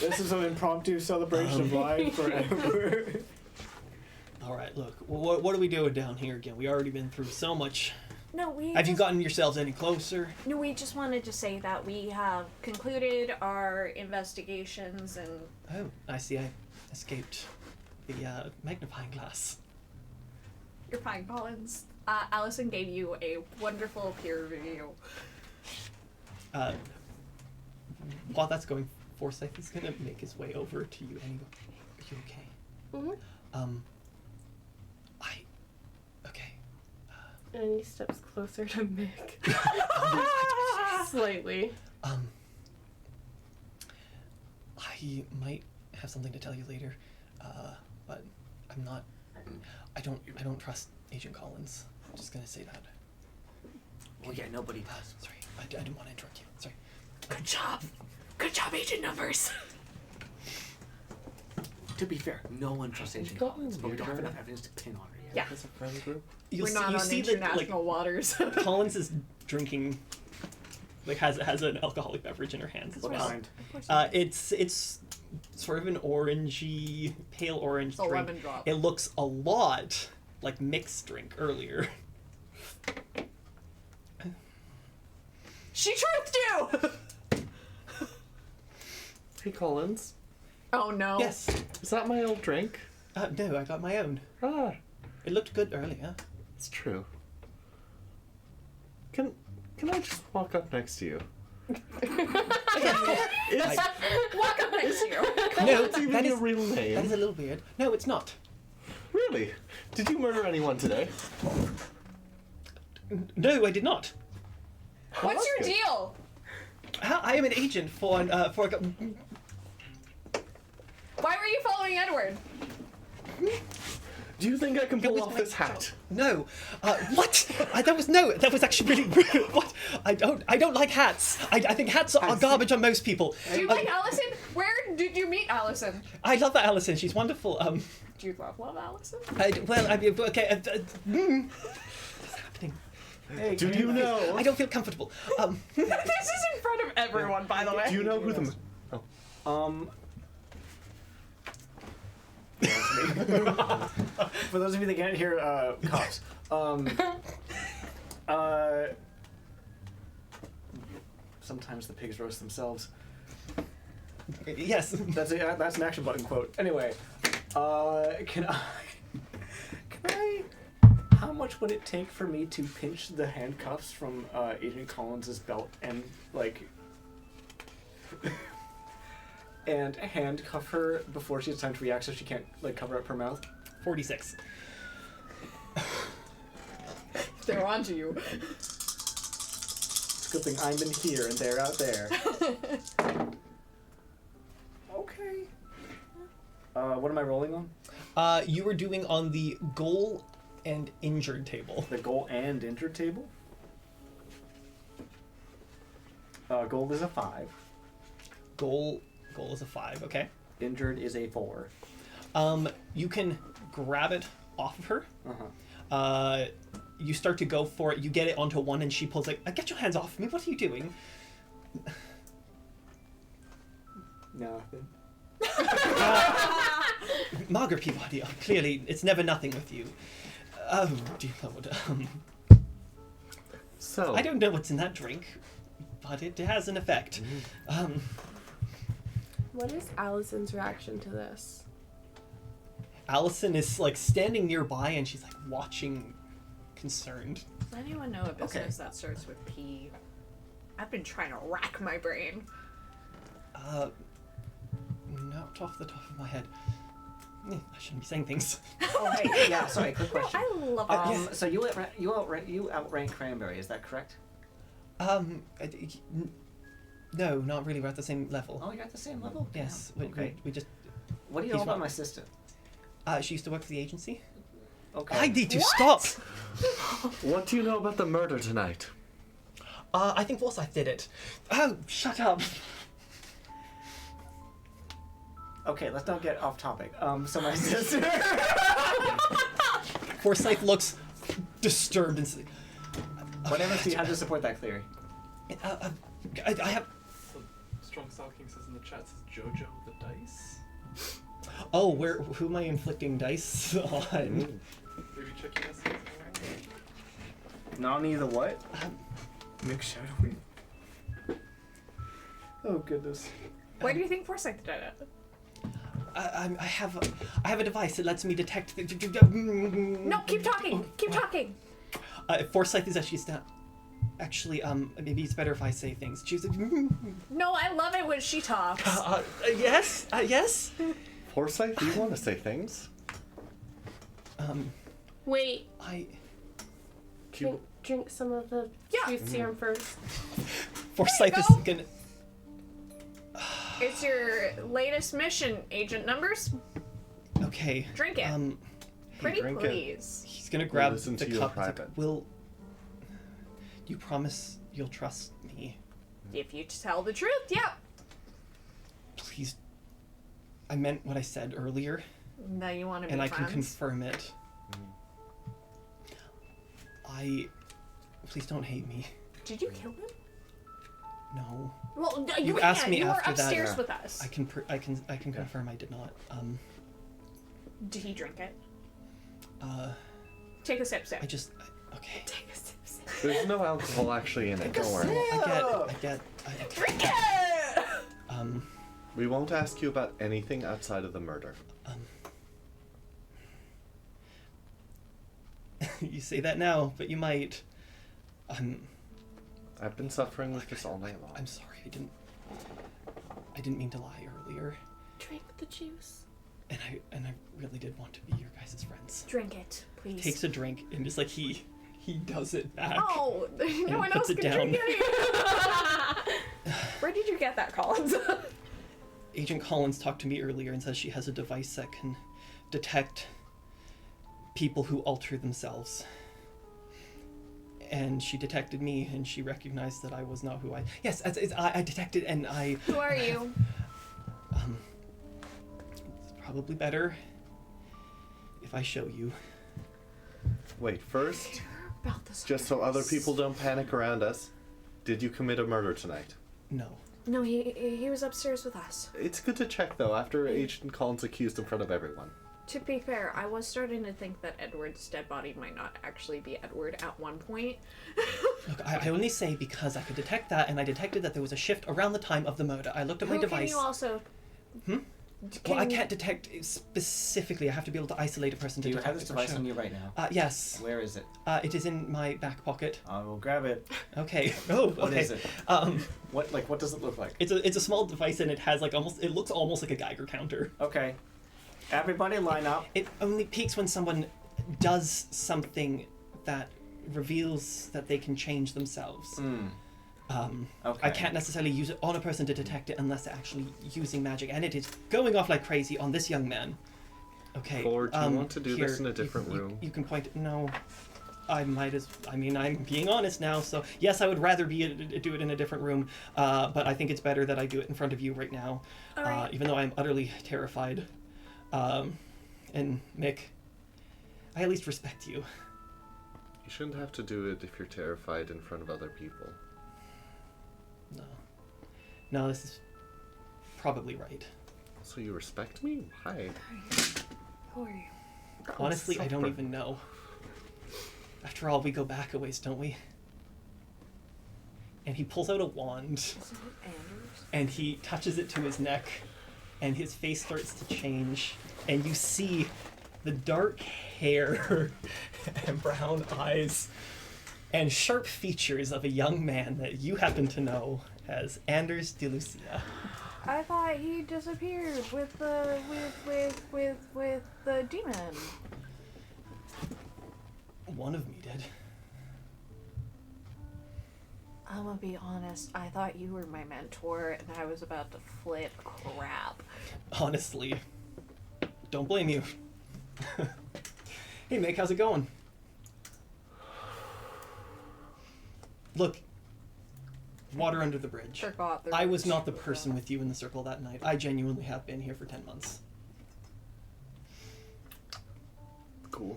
Speaker 4: This is an impromptu celebration of life forever.
Speaker 1: All right, look, what are we doing down here again? We already been through so much.
Speaker 10: No, we.
Speaker 1: Have you
Speaker 10: just-
Speaker 1: gotten yourselves any closer?
Speaker 10: No, we just wanted to say that we have concluded our investigations and.
Speaker 1: Oh, I see. I escaped the magnifying glass.
Speaker 3: You're fine, Collins. Allison gave you a wonderful peer review.
Speaker 1: While that's going, Forsyth is gonna make his way over to you and he go, "Are you okay?"
Speaker 5: Mhm.
Speaker 1: Okay.
Speaker 5: And he steps closer to Mick. Slightly.
Speaker 1: I might have something to tell you later, but I'm not. I don't trust Agent Collins. I'm just gonna say that.
Speaker 4: Well, yeah, nobody does.
Speaker 1: Sorry, I didn't want to interrupt you. Sorry.
Speaker 10: Good job. Good job, Agent Numbers.
Speaker 4: To be fair, no one trusts Agent Collins, but we don't have enough evidence to pin on her yet.
Speaker 3: Yeah.
Speaker 2: As a friend group.
Speaker 1: You'll
Speaker 3: We're not on
Speaker 1: that
Speaker 3: international waters.
Speaker 1: Collins is drinking, has an alcoholic beverage in her hands as
Speaker 4: What
Speaker 1: well.
Speaker 4: kind?
Speaker 1: It's sort of an orangey, pale orange
Speaker 3: It's a
Speaker 1: drink.
Speaker 3: lemon drop.
Speaker 1: It looks a lot like mixed drink earlier.
Speaker 3: She truthed you!
Speaker 2: Hey, Collins.
Speaker 3: Oh no.
Speaker 1: Yes.
Speaker 2: Is that my old drink?
Speaker 1: No, I got my own.
Speaker 2: Ah,
Speaker 1: It looked good earlier.
Speaker 2: it's true. Can I just walk up next to you?
Speaker 1: I-
Speaker 3: Walk up next to you.
Speaker 1: no,
Speaker 2: It's even
Speaker 1: that is
Speaker 2: your real name.
Speaker 1: that is a little weird. No, it's not.
Speaker 2: Really? Did you murder anyone today?
Speaker 1: No, I did not.
Speaker 3: What's
Speaker 2: that's
Speaker 3: your
Speaker 2: good.
Speaker 3: deal?
Speaker 1: I am an agent for a
Speaker 3: Why were you following Edward?
Speaker 2: Do you think I can pull
Speaker 1: was
Speaker 2: off
Speaker 1: my
Speaker 2: this hat?
Speaker 1: No. What? That was actually really rude. What? I don't like hats. I think hats are garbage on most people.
Speaker 3: Do you like Allison? Where did you meet Allison?
Speaker 1: I love that Allison. She's wonderful.
Speaker 3: Do you love Allison?
Speaker 1: Okay. What's happening?
Speaker 4: Hey,
Speaker 2: Do you know?
Speaker 1: I don't feel comfortable.
Speaker 3: This is in front of everyone, by the way.
Speaker 2: Do you know who the?
Speaker 4: For those of you that can't hear, cops. Sometimes the pigs roast themselves.
Speaker 1: Yes.
Speaker 4: That's an action button quote. Anyway, can I? How much would it take for me to pinch the handcuffs from Agent Collins's belt and and handcuff her before she has time to react, so she can't cover up her mouth?
Speaker 1: 46.
Speaker 3: They're onto you.
Speaker 4: It's a good thing I'm in here and they're out there. Okay. What am I rolling on?
Speaker 1: You were doing on the goal and injured table.
Speaker 4: The goal and injured table? Gold is a 5.
Speaker 1: Goal is a 5, okay.
Speaker 4: Injured is a 4.
Speaker 1: You can grab it off of her.
Speaker 4: Uh-huh.
Speaker 1: You start to go for it. You get it onto one, and she pulls like, "Get your hands off me! What are you doing?"
Speaker 4: Nothing.
Speaker 1: Margaret Peabody, clearly it's never nothing with you. Oh dear Lord.
Speaker 2: So
Speaker 1: I don't know what's in that drink, but it has an effect.
Speaker 5: What is Allison's reaction to this?
Speaker 1: Allison is like standing nearby, and she's like watching, concerned.
Speaker 3: Does anyone know a business that starts with P? I've been trying to rack my brain.
Speaker 1: Not off the top of my head. I shouldn't be saying things.
Speaker 9: Oh, hey, yeah, sorry, quick question.
Speaker 3: I love it.
Speaker 9: So you outrank Cranberry, is that correct?
Speaker 1: No, not really. We're at the same level.
Speaker 9: Oh, you're at the same level?
Speaker 1: Yes.
Speaker 9: Okay.
Speaker 1: We just.
Speaker 9: What do you know about my sister?
Speaker 1: She used to work for the agency.
Speaker 9: Okay.
Speaker 1: I need to stop.
Speaker 2: what do you know about the murder tonight?
Speaker 1: I think Forsyth did it. Oh, shut up.
Speaker 9: Okay, let's not get off topic. So my sister...
Speaker 1: Forsyth looks disturbed and says,
Speaker 9: Whatever, Steve, how to support that theory?
Speaker 1: I have...
Speaker 7: Strong Stalking says in the chat, says Jojo the dice.
Speaker 1: Oh, who am I inflicting dice on?
Speaker 7: Maybe check your messages.
Speaker 4: Nani the what? Nick Shadowing. Oh goodness.
Speaker 3: Where do you think Forsyth did it?
Speaker 1: I have a device that lets me detect the...
Speaker 3: No, keep talking. Keep talking.
Speaker 1: Forsyth is actually maybe it's better if I say things. She's like,
Speaker 3: No, I love it when she talks.
Speaker 1: yes, yes.
Speaker 2: Forsyth, do you want to say things?
Speaker 5: Wait,
Speaker 3: Drink
Speaker 5: some of the truth serum first.
Speaker 1: Forsyth is gonna...
Speaker 3: It's your latest mission, Agent Numbers.
Speaker 1: Okay.
Speaker 3: Drink it. Pretty
Speaker 2: drink
Speaker 3: please.
Speaker 1: He's gonna grab
Speaker 2: listen
Speaker 1: the
Speaker 2: to you in
Speaker 1: cup. He's like,
Speaker 2: private.
Speaker 1: Will you promise you'll trust me?
Speaker 3: If you tell the truth, yeah.
Speaker 1: Please. I meant what I said earlier,
Speaker 3: Now you want to be
Speaker 1: and I
Speaker 3: friends.
Speaker 1: can confirm it. Please don't hate me.
Speaker 3: Did you kill him?
Speaker 1: No.
Speaker 3: Well,
Speaker 1: You
Speaker 3: can't.
Speaker 1: asked me
Speaker 3: you
Speaker 1: after
Speaker 3: were
Speaker 1: that.
Speaker 3: upstairs with us.
Speaker 1: I can confirm I did not.
Speaker 3: Did he drink it?
Speaker 1: Uh,
Speaker 3: Take a sip.
Speaker 1: Okay.
Speaker 3: Take a sip.
Speaker 2: There's no alcohol actually in it, don't worry.
Speaker 1: I get.
Speaker 3: Drink it!
Speaker 2: We won't ask you about anything outside of the murder.
Speaker 1: You say that now, but you might.
Speaker 2: I've been suffering with this all night long.
Speaker 1: I'm sorry. I didn't mean to lie earlier,
Speaker 5: Drink the juice.
Speaker 1: and I really did want to be your guys' friends.
Speaker 3: Drink it, please.
Speaker 1: Takes a drink and just like he does it back.
Speaker 3: Oh, no one else
Speaker 1: puts it
Speaker 3: can
Speaker 1: down.
Speaker 3: drink it. Where did you get that, Collins?
Speaker 1: Agent Collins talked to me earlier and says she has a device that can detect people who alter themselves. And she detected me, and she recognized that I was not who I... Yes, I detected, and I...
Speaker 3: Who are you?
Speaker 1: It's probably better if I show you.
Speaker 2: Wait, first,
Speaker 3: About this
Speaker 2: just so other people don't panic around us, did you commit a murder tonight?
Speaker 1: No.
Speaker 3: No, he was upstairs with us.
Speaker 2: It's good to check, though, after Agent Collins accused in front of everyone.
Speaker 3: To be fair, I was starting to think that Edward's dead body might not actually be Edward at one point.
Speaker 1: Look, I only say because I could detect that, and I detected that there was a shift around the time of the murder. I looked at my
Speaker 3: Who
Speaker 1: device.
Speaker 3: Can you also...
Speaker 1: Well, I can't detect it specifically. I have to be able to isolate a person to
Speaker 9: Do you
Speaker 1: detect
Speaker 9: have this
Speaker 1: it for
Speaker 9: device
Speaker 1: sure.
Speaker 9: on you right now?
Speaker 1: Yes.
Speaker 9: Where is it?
Speaker 1: It is in my back pocket.
Speaker 9: I will grab it.
Speaker 1: Okay. Oh, okay.
Speaker 9: What is it? What does it look like?
Speaker 1: It's a small device, and it has like it looks almost like a Geiger counter.
Speaker 9: Okay. Everybody line up.
Speaker 1: It only peaks when someone does something that reveals that they can change themselves.
Speaker 9: Okay.
Speaker 1: I can't necessarily use it on a person to detect it unless they're actually using magic, and it is going off like crazy on this young man. Okay.
Speaker 2: Or do you want to do this in a different
Speaker 1: you,
Speaker 2: room?
Speaker 1: You can point. No, I might as. I mean, I'm being honest now. So yes, I would rather do it in a different room. But I think it's better that I do it in front of you right now.
Speaker 10: All right.
Speaker 1: Even though I'm utterly terrified. And Mick, I at least respect you.
Speaker 2: You shouldn't have to do it if you're terrified in front of other people.
Speaker 1: No, this is probably right.
Speaker 2: So you respect me? Why?
Speaker 10: Who are you?
Speaker 1: Honestly, I don't even know. After all, we go back a ways, don't we? And he pulls out a wand,
Speaker 10: Is it Anders?
Speaker 1: and he touches it to his neck, and his face starts to change, and you see the dark hair and brown eyes and sharp features of a young man that you happen to know as Anders de Lucia.
Speaker 10: I thought he disappeared with the with the demon.
Speaker 1: One of me did.
Speaker 10: I'm gonna be honest, I thought you were my mentor and I was about to flip crap.
Speaker 1: Honestly, don't blame you. Hey, Mick, how's it going? Look, water under the bridge.
Speaker 10: Forgot the
Speaker 1: I was
Speaker 10: bridge.
Speaker 1: not the person with you in the circle that night. I genuinely have been here for 10 months.
Speaker 2: Cool.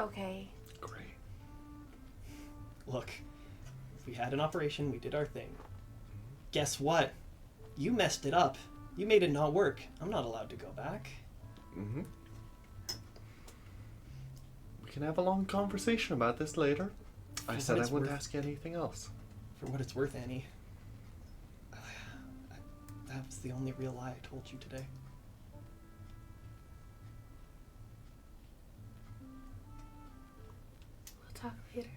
Speaker 10: Okay.
Speaker 2: Great.
Speaker 1: Look, we had an operation, we did our thing. Guess what? You messed it up. You made it not work. I'm not allowed to go back.
Speaker 2: Mm-hmm. We can have a long conversation about this later. I
Speaker 1: For
Speaker 2: said
Speaker 1: what
Speaker 2: I
Speaker 1: it's
Speaker 2: wouldn't
Speaker 1: worth.
Speaker 2: ask you anything else.
Speaker 1: For what it's worth, Annie. That was the only real lie I told you today.
Speaker 5: We'll talk later.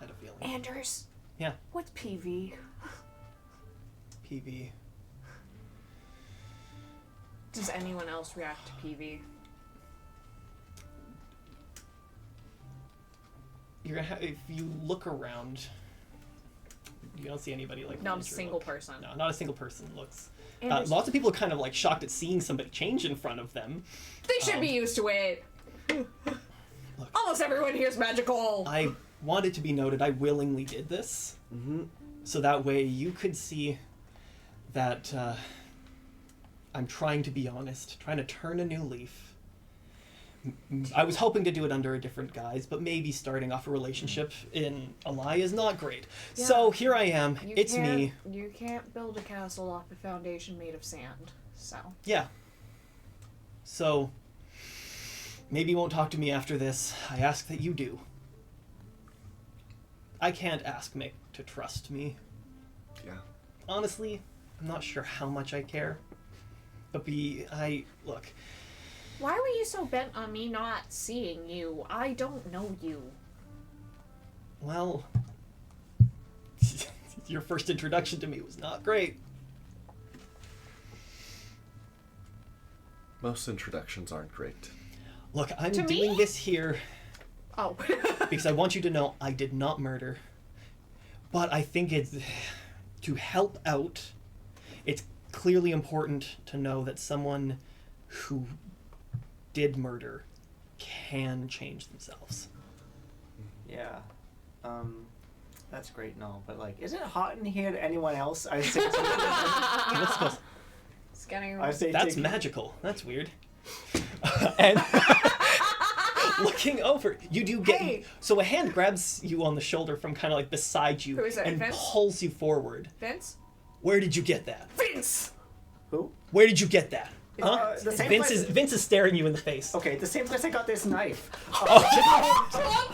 Speaker 1: Had a feeling.
Speaker 10: Anders.
Speaker 1: Yeah.
Speaker 10: What's PV?
Speaker 1: PV.
Speaker 10: Does anyone else react to PV?
Speaker 1: You're gonna if you look around, you don't see anybody like.
Speaker 10: Not a
Speaker 1: Ranger
Speaker 10: single
Speaker 1: look.
Speaker 10: person.
Speaker 1: No, not a single person looks.
Speaker 10: Anders,
Speaker 1: Lots of people are kind of like shocked at seeing somebody change in front of them.
Speaker 10: they should be used to it.
Speaker 1: Look.
Speaker 10: Almost everyone here's magical.
Speaker 1: I want it to be noted, I willingly did this, so that way you could see that I'm trying to be honest, trying to turn a new leaf. I was hoping to do it under a different guise, but maybe starting off a relationship in a lie is not great.
Speaker 10: Yeah.
Speaker 1: So here I am. It's me.
Speaker 10: You can't build a castle off a foundation made of sand. So.
Speaker 1: Yeah. So maybe you won't talk to me after this. I ask that you do. I can't ask Mick to trust me.
Speaker 2: Yeah.
Speaker 1: Honestly, I'm not sure how much I care. But look.
Speaker 10: Why were you so bent on me not seeing you? I don't know you.
Speaker 1: Well, your first introduction to me was not great.
Speaker 2: Most introductions aren't great.
Speaker 1: Look, I'm
Speaker 10: To me?
Speaker 1: doing this here
Speaker 10: Oh.
Speaker 1: because I want you to know I did not murder. But I think it's to help out. It's clearly important to know that someone who did murder can change themselves.
Speaker 4: Yeah. That's great and all, but like, is it hot in here to anyone else? I say
Speaker 1: Let's go.
Speaker 10: It's getting.
Speaker 4: I say
Speaker 1: That's
Speaker 4: take-
Speaker 1: magical. That's weird. And looking over, you do get.
Speaker 10: Hey!
Speaker 1: So a hand grabs you on the shoulder from kind of like beside you
Speaker 10: Who is it,
Speaker 1: and
Speaker 10: Vince?
Speaker 1: pulls you forward.
Speaker 10: Vance?
Speaker 1: Where did you get that?
Speaker 10: Vince!
Speaker 4: Who?
Speaker 1: Where did you get that? Huh?
Speaker 4: The same
Speaker 1: Vince
Speaker 4: place-
Speaker 1: is staring you in the face.
Speaker 4: Okay, the same place I got this knife.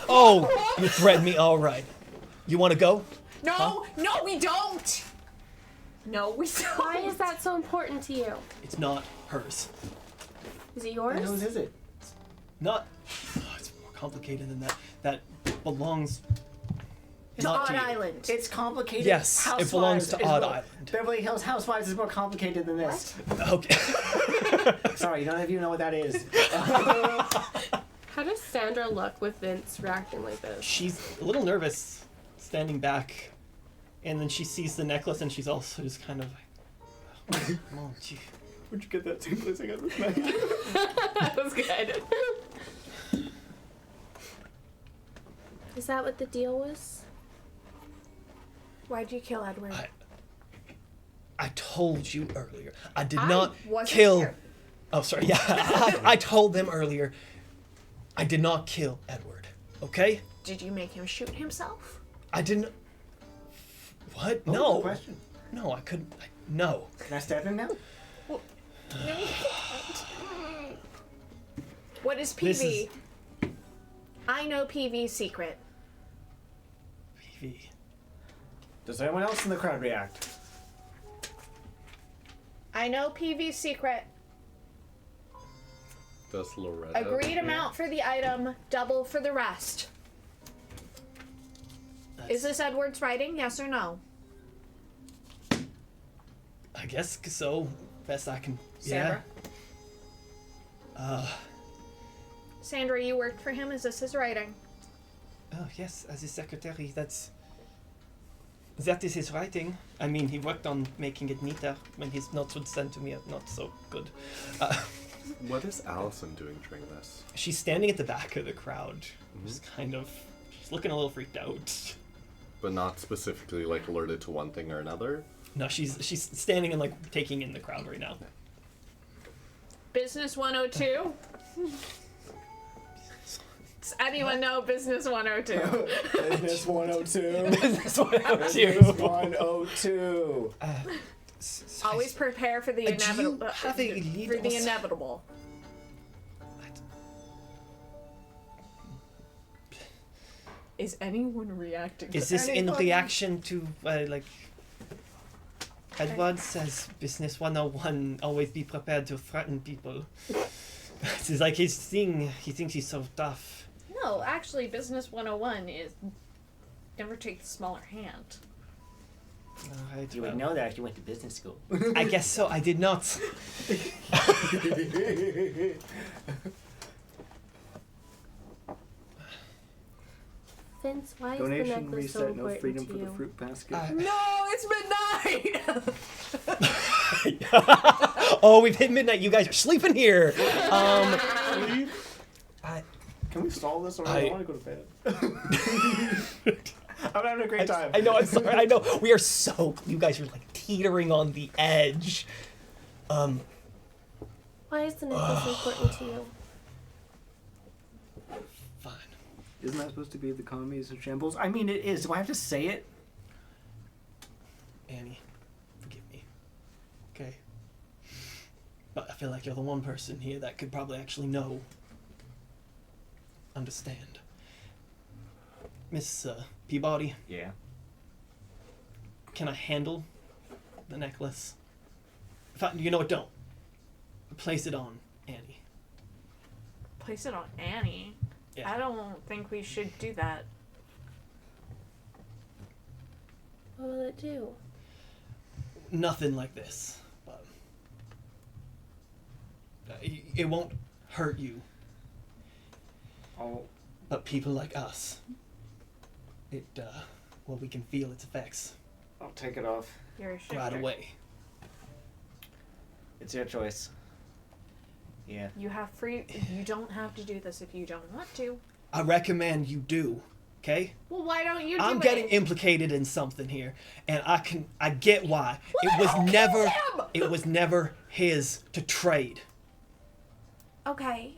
Speaker 1: Oh, you threatened me. All right. You want to go?
Speaker 10: No,
Speaker 1: Huh?
Speaker 10: no, we don't! No, we don't.
Speaker 5: Why is that so important to you?
Speaker 1: It's not hers.
Speaker 5: Is it
Speaker 4: And
Speaker 5: yours?
Speaker 4: whose is it?
Speaker 1: Not. Oh, it's more complicated than that. That belongs.
Speaker 10: To
Speaker 1: not
Speaker 10: Odd
Speaker 1: to you.
Speaker 10: Island.
Speaker 4: It's complicated.
Speaker 1: Yes, it belongs to
Speaker 4: Housewives is
Speaker 1: Odd
Speaker 4: more-
Speaker 1: Island.
Speaker 4: Beverly Hills Housewives is more complicated than this.
Speaker 1: Okay.
Speaker 4: Sorry, none of you know what that is.
Speaker 5: How does Sandra look with Vince reacting like this?
Speaker 1: She's a little nervous, standing back, and then she sees the necklace, and she's also just kind of like, "Oh, gee,
Speaker 4: Where'd you get that same place I got with Matt?
Speaker 5: That was good. Is that what the deal was?
Speaker 10: Why'd you kill Edward?
Speaker 1: I told you earlier. I did
Speaker 10: I
Speaker 1: not
Speaker 10: wasn't
Speaker 1: kill.
Speaker 10: here.
Speaker 1: Oh, sorry. Yeah, I told them earlier. I did not kill Edward. Okay?
Speaker 10: Did you make him shoot himself?
Speaker 1: I didn't. What?
Speaker 4: Oh,
Speaker 1: No.
Speaker 4: good question.
Speaker 1: No, I couldn't. No.
Speaker 4: Can I stab him now?
Speaker 10: What is PV?
Speaker 1: This is-
Speaker 10: I know PV's secret.
Speaker 1: PV.
Speaker 4: Does anyone else in the crowd react?
Speaker 10: I know PV's secret.
Speaker 2: Does Loretta?
Speaker 10: Agreed amount for the item, double for the rest. Is this Edward's writing? Yes or no?
Speaker 1: I guess so. Best I can.
Speaker 10: Sandra?
Speaker 1: Yeah.
Speaker 10: Sandra, you worked for him. Is this his writing?
Speaker 1: Oh yes, as his secretary. That is his writing. I mean, he worked on making it neater when his notes would send to me. Not so good.
Speaker 2: What is Allison doing during this?
Speaker 1: She's standing at the back of the crowd, just kind of. She's looking a little freaked out.
Speaker 2: But not specifically like alerted to one thing or another.
Speaker 1: No, she's standing and like taking in the crowd right now.
Speaker 3: Business 102. Does anyone know Business 102?
Speaker 4: Business 102.
Speaker 1: That's what I was
Speaker 4: Business
Speaker 1: doing.
Speaker 4: 102.
Speaker 10: Always prepare for the
Speaker 1: do you
Speaker 10: inevitable.
Speaker 1: have a
Speaker 10: For
Speaker 1: little
Speaker 10: the
Speaker 1: s-
Speaker 10: inevitable.
Speaker 3: Is anyone reacting?
Speaker 1: Is
Speaker 3: to
Speaker 1: this in
Speaker 3: anyone?
Speaker 1: reaction to like? Edward says, "Business 101. Always be prepared to threaten people." It's like his thing. He thinks he's so tough.
Speaker 3: No, actually, Business 101 is never take the smaller hand.
Speaker 1: Alright,
Speaker 9: You would
Speaker 1: well,
Speaker 9: know that if you went to business school.
Speaker 1: I guess so. I did not.
Speaker 5: Vince, why is the
Speaker 4: Donation
Speaker 5: necklace so
Speaker 4: reset, no
Speaker 5: important
Speaker 4: freedom
Speaker 5: to
Speaker 4: for the
Speaker 5: you?
Speaker 4: fruit basket.
Speaker 3: No, it's midnight.
Speaker 1: Oh, we've hit midnight. You guys are sleeping here.
Speaker 4: Can we stall this or
Speaker 1: I-
Speaker 4: I want to go to bed? I'm having a great time.
Speaker 1: I know. I'm sorry. I know. We are so. You guys are like teetering on the edge.
Speaker 5: Why is the necklace important to you?
Speaker 1: Fine.
Speaker 4: Isn't that supposed to be the economy's in shambles? I mean, it is. Do I have to say it?
Speaker 1: Annie, forgive me. Okay. But I feel like you're the one person here that could probably actually know. Understand. Miss Peabody,
Speaker 9: Yeah.
Speaker 1: can I handle the necklace? You know what? Don't. Place it on Annie.
Speaker 3: Place it on Annie.
Speaker 1: Yeah.
Speaker 3: I don't think we should do that.
Speaker 5: What will it do?
Speaker 1: Nothing like this, but it won't hurt you.
Speaker 4: Oh,
Speaker 1: But people like us, well, we can feel its effects
Speaker 4: I'll take it off.
Speaker 3: You're a shifter.
Speaker 1: right away.
Speaker 9: It's your choice. Yeah.
Speaker 3: You have free. You don't have to do this if you don't want to.
Speaker 1: I recommend you do, okay?
Speaker 3: Well, why don't you do
Speaker 1: I'm
Speaker 3: it?
Speaker 1: getting implicated in something here, and I get why. It was never his to trade.
Speaker 10: Okay.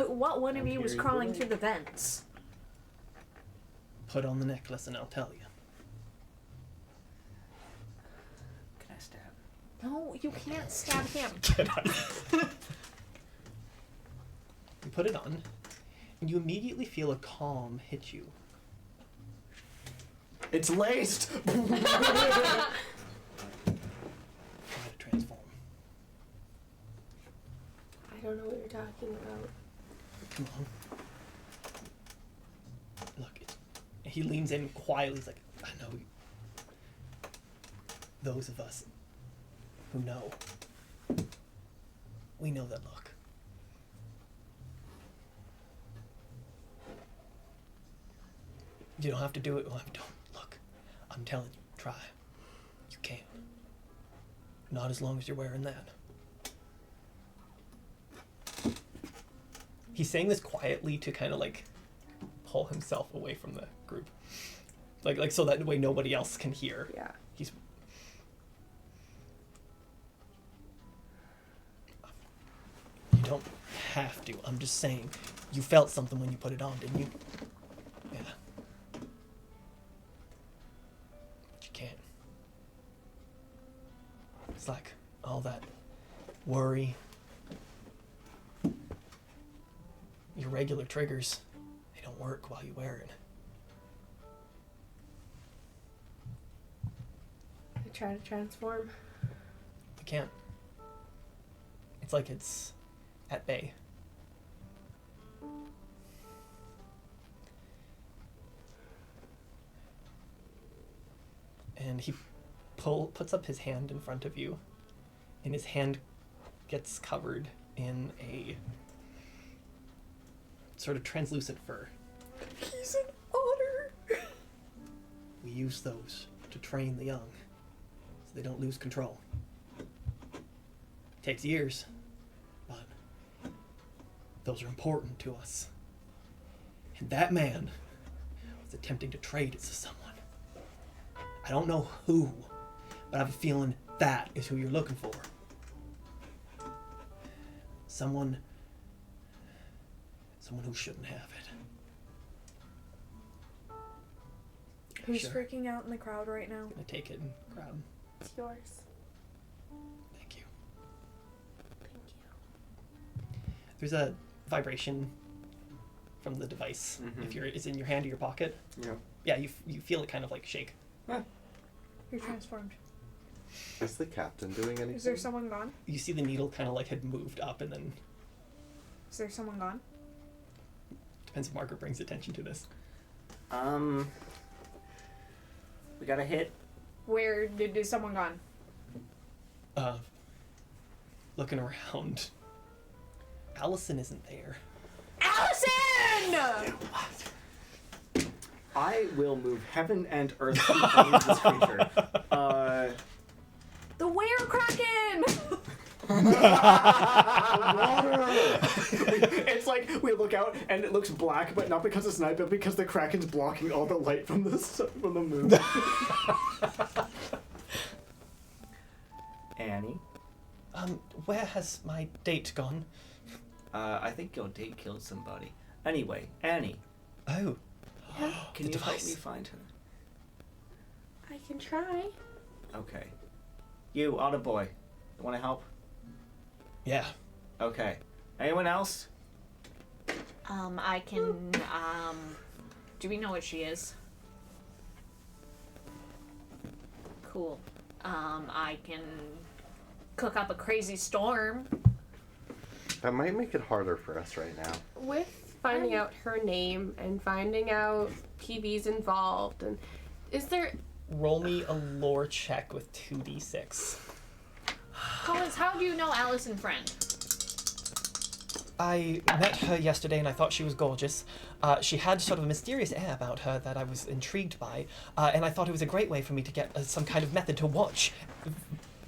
Speaker 10: What one of you was crawling through the vents?
Speaker 1: Put on the necklace and I'll tell you.
Speaker 9: Can I stab?
Speaker 10: No, you can't stab him.
Speaker 1: You put it on, and you immediately feel a calm hit you.
Speaker 4: It's laced!
Speaker 1: Try to transform.
Speaker 5: I don't know what you're talking about.
Speaker 1: Come on. Look, he leans in quietly. He's like, I know. Those of us who know, we know that look. You don't have to do it. Well, don't look. I'm telling you, try. You can't. Not as long as you're wearing that. He's saying this quietly to kind of like pull himself away from the group. Like so that way nobody else can hear.
Speaker 5: Yeah.
Speaker 1: He's... You don't have to. I'm just saying, you felt something when you put it on, didn't you? Yeah. But you can't. It's like all that worry. Your regular triggers, they don't work while you wear it.
Speaker 5: I try to transform.
Speaker 1: You can't. It's like it's at bay. And he puts up his hand in front of you, and his hand gets covered in a sort of translucent fur.
Speaker 10: He's an otter.
Speaker 1: We use those to train the young, so they don't lose control. Takes years, but those are important to us. And that man was attempting to trade it to someone. I don't know who, but I have a feeling that is who you're looking for. Someone who shouldn't have it.
Speaker 10: Who's
Speaker 1: Sure.
Speaker 10: freaking out in the crowd right now?
Speaker 1: Gonna take it and grab.
Speaker 5: It's yours.
Speaker 1: Thank you.
Speaker 5: Thank you.
Speaker 1: There's a vibration from the device.
Speaker 4: Mhm.
Speaker 1: If it's in your hand or your pocket.
Speaker 4: Yeah.
Speaker 1: Yeah, you feel it kind of like shake.
Speaker 10: You're transformed.
Speaker 2: Is the captain doing anything?
Speaker 10: Is there someone gone?
Speaker 1: You see the needle kind of like had moved up, and then
Speaker 10: Is there someone gone?
Speaker 1: depends if Margaret brings attention to this.
Speaker 9: We got a hit.
Speaker 10: Where is someone gone?
Speaker 1: Looking around, Allison isn't there.
Speaker 10: Allison!
Speaker 4: I will move heaven and earth to find this creature.
Speaker 10: The were-kraken!
Speaker 4: It's like we look out and it looks black, but not because it's night, but because the kraken's blocking all the light from the moon.
Speaker 9: Annie,
Speaker 1: Where has my date gone?
Speaker 9: I think your date killed somebody. Anyway, Annie,
Speaker 1: Oh,
Speaker 9: can
Speaker 1: The
Speaker 9: you help
Speaker 1: device.
Speaker 9: me find her?
Speaker 5: I can try.
Speaker 9: Okay. You, otter boy, you want to help?
Speaker 1: yeah.
Speaker 9: Okay. Anyone else?
Speaker 3: I can, do we know what she is? Cool. I can cook up a crazy storm.
Speaker 2: That might make it harder for us right now.
Speaker 5: With finding out her name and finding out PV's involved, and is there...
Speaker 1: Roll me a lore check with 2d6.
Speaker 3: Collins, how do you know Allison Friend?
Speaker 1: I met her yesterday and I thought she was gorgeous. She had sort of a mysterious air about her that I was intrigued by, and I thought it was a great way for me to get some kind of method to watch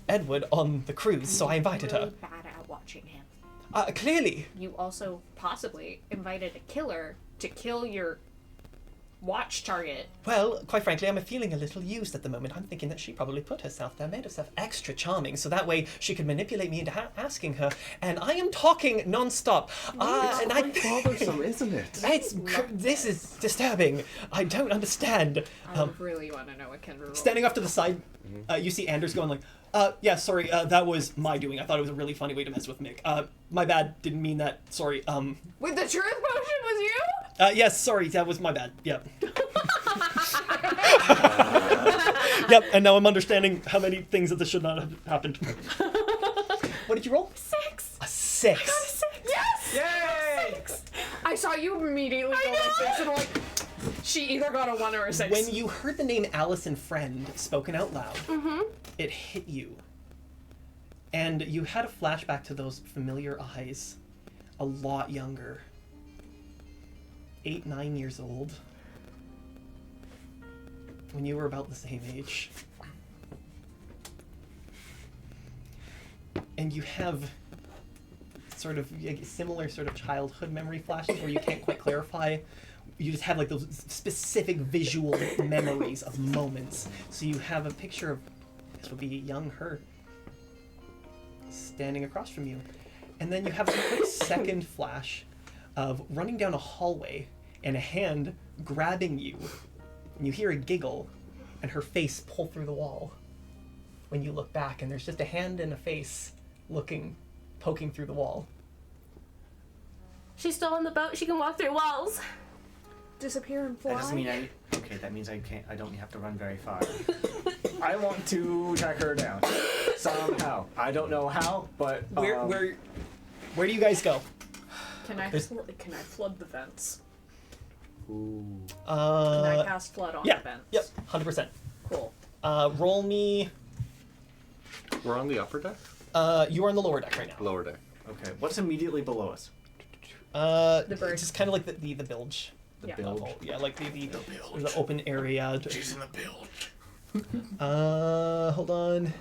Speaker 1: Edward on the cruise, so I invited
Speaker 3: really
Speaker 1: her.
Speaker 3: bad at watching him.
Speaker 1: Clearly.
Speaker 3: You also possibly invited a killer to kill your watch target.
Speaker 1: Well, quite frankly, I'm feeling a little used at the moment. I'm thinking that she probably put herself there, made herself extra charming, so that way she could manipulate me into asking her. And I am talking non-stop.
Speaker 2: It's
Speaker 1: And
Speaker 2: quite bothersome, isn't it?
Speaker 1: This is disturbing. I don't understand.
Speaker 3: I really want to know what Kendra rolled.
Speaker 1: Standing off to the side, you see Anders going like, yeah, sorry, that was my doing. I thought it was a really funny way to mess with Mick. My bad, didn't mean that. Sorry.
Speaker 3: With the truth potion was you?
Speaker 1: Yes, sorry, that was my bad. Yep. Yep, and now I'm understanding how many things that this should not have happened. What did you roll?
Speaker 5: 6!
Speaker 1: A 6.
Speaker 5: I got a 6!
Speaker 3: Yes!
Speaker 4: Yay!
Speaker 5: 6!
Speaker 3: I saw you immediately go like this and like, she either got a 1 or a 6.
Speaker 1: When you heard the name Allison Friend spoken out loud, it hit you. And you had a flashback to those familiar eyes, a lot younger. 8, 9 years old. When you were about the same age. And you have sort of similar sort of childhood memory flashes where you can't quite clarify. You just have like those specific visual memories of moments. So you have a picture of, this would be young her, standing across from you. And then you have a quick second flash of running down a hallway and a hand grabbing you. And you hear a giggle and her face pull through the wall. When you look back and there's just a hand and a face poking through the wall.
Speaker 5: She's still on the boat. She can walk through walls.
Speaker 10: Disappear and fly.
Speaker 9: That doesn't mean okay, that means I don't have to run very far. I want to track her down. Somehow. I don't know how, but
Speaker 1: Where do you guys go?
Speaker 3: Can I flood the vents?
Speaker 9: Ooh.
Speaker 3: Can I cast flood on the vents?
Speaker 1: Yep, 100%.
Speaker 3: Cool.
Speaker 1: Roll me.
Speaker 2: We're on the upper deck?
Speaker 1: You are on the lower deck right now.
Speaker 2: Lower deck.
Speaker 9: Okay, what's immediately below us?
Speaker 3: The bird.
Speaker 1: Just kind of like the bilge.
Speaker 9: The
Speaker 3: Yeah.
Speaker 9: bilge.
Speaker 1: Level. Yeah, like the open area.
Speaker 8: She's in the bilge.
Speaker 1: Hold on.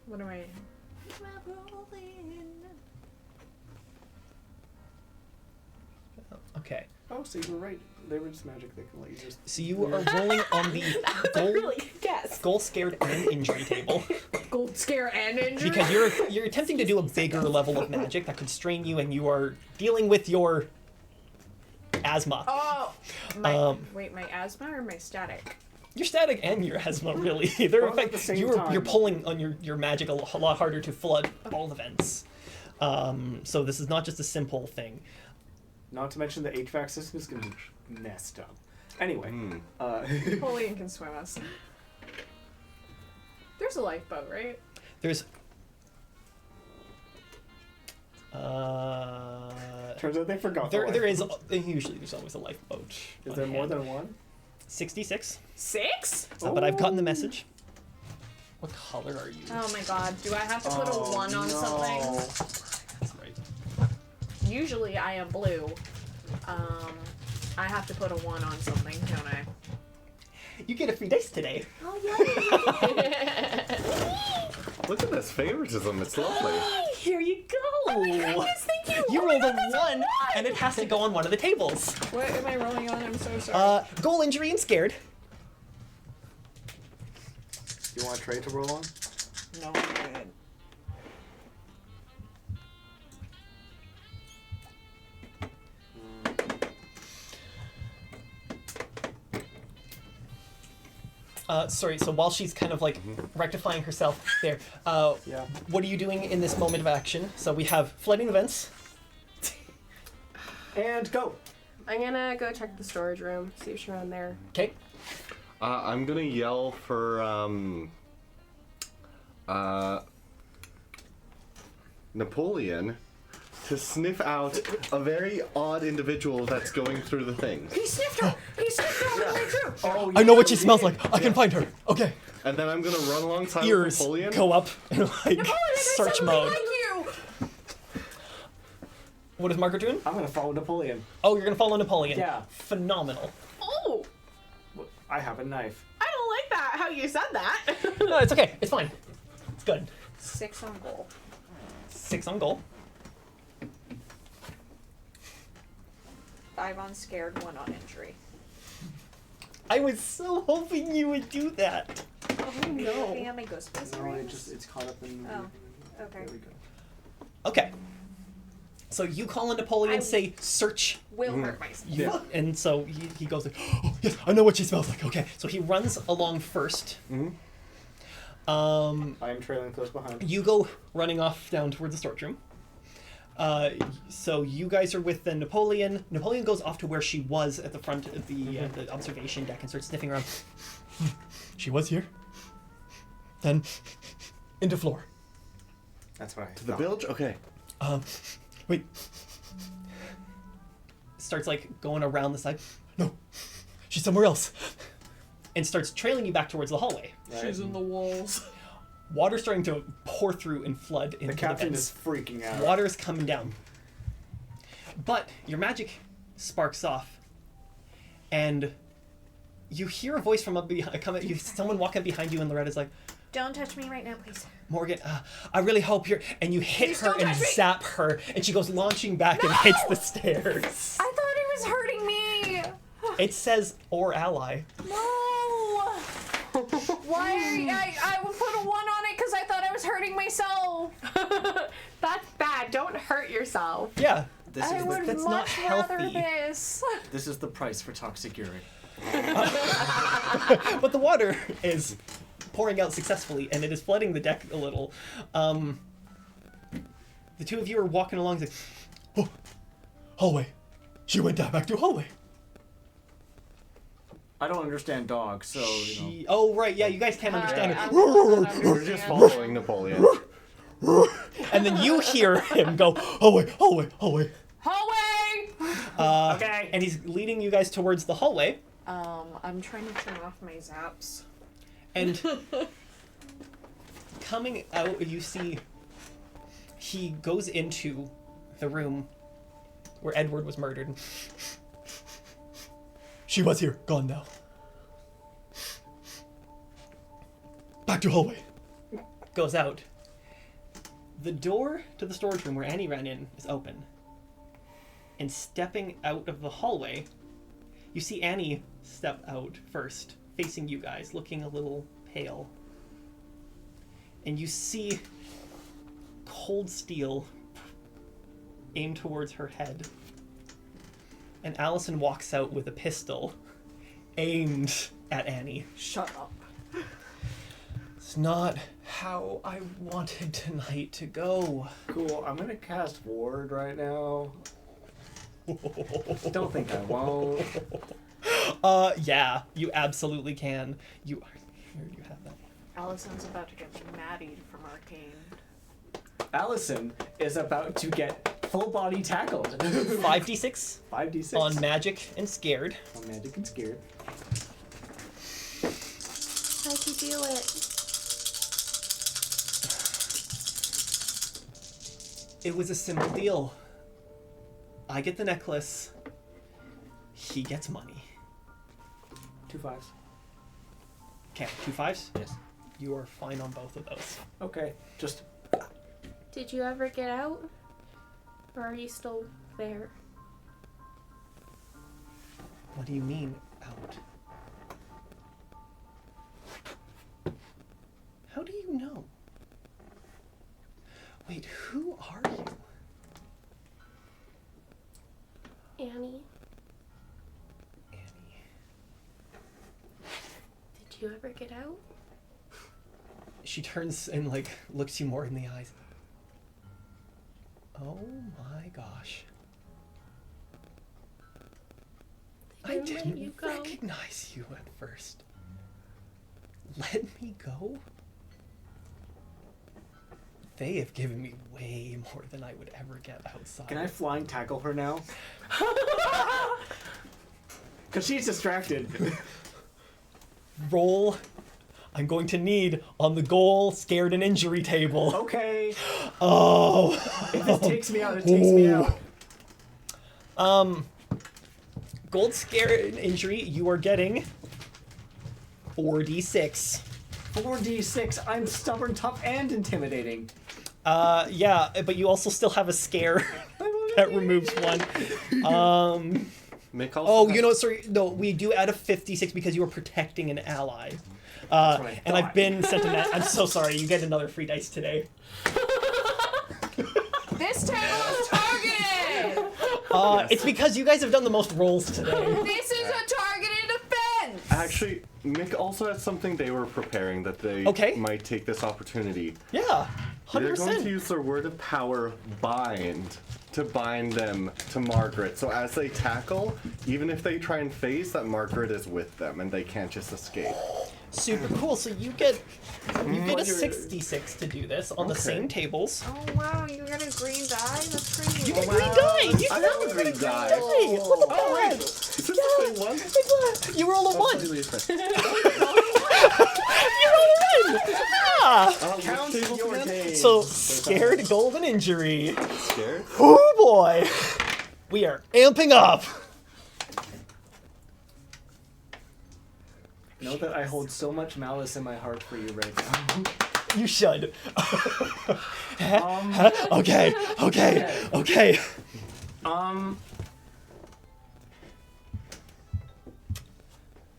Speaker 3: What am I?
Speaker 1: Okay.
Speaker 4: Oh, so you were right. There was magic that can let you just.
Speaker 1: So you are rolling on the goal,
Speaker 5: Really good guess.
Speaker 1: goal scared and injury table
Speaker 3: Gold scare and injury.
Speaker 1: because you're attempting to do a bigger level of magic that could strain you, and you are dealing with your asthma.
Speaker 3: Oh, wait, my asthma or my static?
Speaker 1: Your static and your asthma, really. They're in
Speaker 4: Both at
Speaker 1: fact,
Speaker 4: the same
Speaker 1: you're
Speaker 4: time.
Speaker 1: pulling on your magic a lot harder to flood all the vents. So this is not just a simple thing.
Speaker 4: Not to mention the HVAC system is going to be messed up. Anyway,
Speaker 3: Napoleon can swim us. There's a lifeboat, right?
Speaker 1: There's
Speaker 4: turns out they forgot.
Speaker 1: there
Speaker 4: the
Speaker 1: is
Speaker 4: lifeboat.
Speaker 1: usually there's always a lifeboat.
Speaker 4: Is
Speaker 1: on
Speaker 4: there more
Speaker 1: hand.
Speaker 4: than one?
Speaker 1: 66?
Speaker 3: 6?
Speaker 1: But I've gotten the message. What color are you?
Speaker 3: Oh my god, do I have to put a 1 on something?
Speaker 1: That's right.
Speaker 3: Usually I am blue. I have to put a 1 on something, don't I?
Speaker 1: You get a free dice today.
Speaker 10: Oh yeah.
Speaker 2: Look at this favoritism. It's lovely.
Speaker 1: Here you go.
Speaker 10: Oh my goodness, thank you.
Speaker 1: You
Speaker 10: Oh my
Speaker 1: rolled
Speaker 10: God,
Speaker 1: a
Speaker 10: that's a
Speaker 1: 1,
Speaker 10: one.
Speaker 1: and it has to go on one of the tables.
Speaker 3: What am I rolling on? I'm so sorry.
Speaker 1: Goal, injury, and scared.
Speaker 4: You want Trey to roll on?
Speaker 3: No, I'm good.
Speaker 1: Sorry, so while she's kind of like rectifying herself there,
Speaker 4: Yeah.
Speaker 1: what are you doing in this moment of action? So we have flooding the vents.
Speaker 4: And go.
Speaker 5: I'm gonna go check the storage room, see if she's around there.
Speaker 1: Okay.
Speaker 2: I'm gonna yell for Napoleon to sniff out a very odd individual that's going through the things.
Speaker 10: He sniffed her. He sniffed her all the way through.
Speaker 4: Oh,
Speaker 1: I know what she smells like. I can find her. Okay.
Speaker 2: And then I'm gonna run alongside
Speaker 1: Ears
Speaker 2: Napoleon.
Speaker 1: go up in like
Speaker 10: Napoleon, there's
Speaker 1: search
Speaker 10: somebody
Speaker 1: mode.
Speaker 10: like you.
Speaker 1: What is Margaret doing?
Speaker 4: I'm gonna follow Napoleon.
Speaker 1: Oh, you're gonna follow Napoleon.
Speaker 4: Yeah.
Speaker 1: Phenomenal.
Speaker 5: Oh,
Speaker 4: I have a knife.
Speaker 5: I don't like that. How you said that.
Speaker 1: No, it's okay. It's fine. It's good.
Speaker 3: 6 on goal.
Speaker 1: 6 on goal.
Speaker 3: 5 on scared, 1 on injury.
Speaker 1: I was so hoping you would do that.
Speaker 3: Oh no. Be on my ghost face
Speaker 4: No,
Speaker 3: rings?
Speaker 4: it's caught up in.
Speaker 3: Oh, okay.
Speaker 4: There we go.
Speaker 1: Okay. So you call on Napoleon, say search.
Speaker 3: Will hurt myself.
Speaker 1: You, and so he goes like, oh, yes, I know what she smells like. Okay. So he runs along first.
Speaker 4: I am trailing close behind.
Speaker 1: You go running off down towards the storage room. So you guys are with the Napoleon. Napoleon goes off to where she was at the front of the observation deck and starts sniffing around. She was here. Then into floor.
Speaker 4: That's what I
Speaker 2: To the
Speaker 4: thought.
Speaker 2: bilge? Okay.
Speaker 1: Wait. Starts like going around the side. No, she's somewhere else. And starts trailing you back towards the hallway.
Speaker 4: Right?
Speaker 3: She's in the walls.
Speaker 1: Water's starting to pour through and flood into
Speaker 4: The captain
Speaker 1: vents.
Speaker 4: is freaking out.
Speaker 1: Water's coming down. But your magic sparks off, and you hear a voice from up behind. Someone walking behind you, and Loretta's like,
Speaker 10: Don't touch me right now, please.
Speaker 1: Morgan, I really hope you're... And you hit
Speaker 10: Please
Speaker 1: her
Speaker 10: don't
Speaker 1: and
Speaker 10: touch me.
Speaker 1: zap her, and she goes launching back and hits the stairs.
Speaker 10: I thought it was hurting me.
Speaker 1: It says, or ally.
Speaker 10: No. Why are you... I would put a 1 on it because I thought I was hurting myself.
Speaker 5: That's bad. Don't hurt yourself.
Speaker 1: Yeah.
Speaker 10: I would
Speaker 1: that's
Speaker 10: much
Speaker 1: not
Speaker 10: rather
Speaker 1: healthy.
Speaker 10: this.
Speaker 4: This is the price for toxic urine.
Speaker 1: But the water is pouring out successfully, and it is flooding the deck a little. The two of you are walking along the hallway. She went down back to hallway.
Speaker 4: I don't understand dogs, so
Speaker 1: Oh, right, yeah, you guys can't understand it.
Speaker 2: We're just following Napoleon.
Speaker 1: And then you hear him go, hallway, hallway, hallway.
Speaker 10: Hallway.
Speaker 4: Okay.
Speaker 1: And he's leading you guys towards the hallway.
Speaker 3: I'm trying to turn off my zaps.
Speaker 1: And coming out, you see he goes into the room where Edward was murdered. She was here, gone now. Back to hallway. Goes out. The door to the storage room where Annie ran in is open. And stepping out of the hallway, you see Annie step out first, facing you guys, looking a little pale. And you see cold steel aimed towards her head. And Allison walks out with a pistol aimed at Annie.
Speaker 3: Shut up.
Speaker 1: It's not how I wanted tonight to go.
Speaker 4: Cool. I'm gonna cast Ward right now. Don't think I won't.
Speaker 1: Yeah, you absolutely can. You have that.
Speaker 3: Allison's about to get maddied from Arcane.
Speaker 4: Allison is about to get full body tackled.
Speaker 1: 5d6
Speaker 4: 5d6
Speaker 1: on magic and scared.
Speaker 4: on magic and scared.
Speaker 5: How'd you do it?
Speaker 1: It was a simple deal. I get the necklace. He gets money.
Speaker 4: 2 5s.
Speaker 1: Okay, 2 5s?
Speaker 4: Yes.
Speaker 1: You are fine on both of those.
Speaker 4: Okay. Just
Speaker 5: Did you ever get out? Or are you still there?
Speaker 1: What do you mean, out? How do you know? Wait, who are you?
Speaker 5: Annie,
Speaker 1: Annie.
Speaker 5: did you ever get out?
Speaker 1: She turns and, like, looks you more in the eyes. Oh my gosh. I
Speaker 5: They let you
Speaker 1: didn't
Speaker 5: go.
Speaker 1: recognize you at first. Let me go? They have given me way more than I would ever get outside.
Speaker 4: can I flying tackle her now? Cause she's distracted.
Speaker 1: roll? I'm going to need on the goal, scared, and injury table.
Speaker 4: Okay.
Speaker 1: Oh.
Speaker 4: If it takes me out, it takes me out.
Speaker 1: Gold, scare, and injury. You are getting 4d6.
Speaker 4: 4d6. I'm stubborn, tough, and intimidating.
Speaker 1: Yeah, but you also still have a scare that removes one.
Speaker 2: Mick also
Speaker 1: Oh,
Speaker 2: has-
Speaker 1: you know, sorry, no, we do add a 56 because you are protecting an ally.
Speaker 4: That's what I
Speaker 1: And
Speaker 4: thought.
Speaker 1: I've been sent a I'm so sorry, you get another free dice today.
Speaker 10: This table is targeted.
Speaker 1: It's because you guys have done the most rolls today.
Speaker 10: This is a targeted offense.
Speaker 2: Actually, Mick also has something they were preparing that they
Speaker 1: Okay.
Speaker 2: might take this opportunity.
Speaker 1: Yeah,
Speaker 2: They're going to
Speaker 1: 100%.
Speaker 2: use their word of power, bind, to bind them to Margaret. So as they tackle, even if they try and phase, that Margaret is with them and they can't just escape.
Speaker 1: Super cool. So you get a 66 to do this on the
Speaker 2: Okay.
Speaker 1: same tables.
Speaker 10: Oh wow, you got a green die? That's crazy.
Speaker 1: You get green die. You
Speaker 2: I
Speaker 1: know
Speaker 2: have a
Speaker 1: you get
Speaker 2: green die.
Speaker 1: What the
Speaker 2: Oh, wait.
Speaker 1: heck?
Speaker 2: Is this the same one?
Speaker 1: You roll a one.
Speaker 2: Completely different.
Speaker 1: You roll a one. Yeah.
Speaker 4: Count
Speaker 2: which tables
Speaker 4: your
Speaker 2: again?
Speaker 4: days.
Speaker 1: So scared, golden injury.
Speaker 2: Scared?
Speaker 1: Oh boy, we are amping up.
Speaker 4: Know that I hold so much malice in my heart for you right now.
Speaker 1: You should. Okay.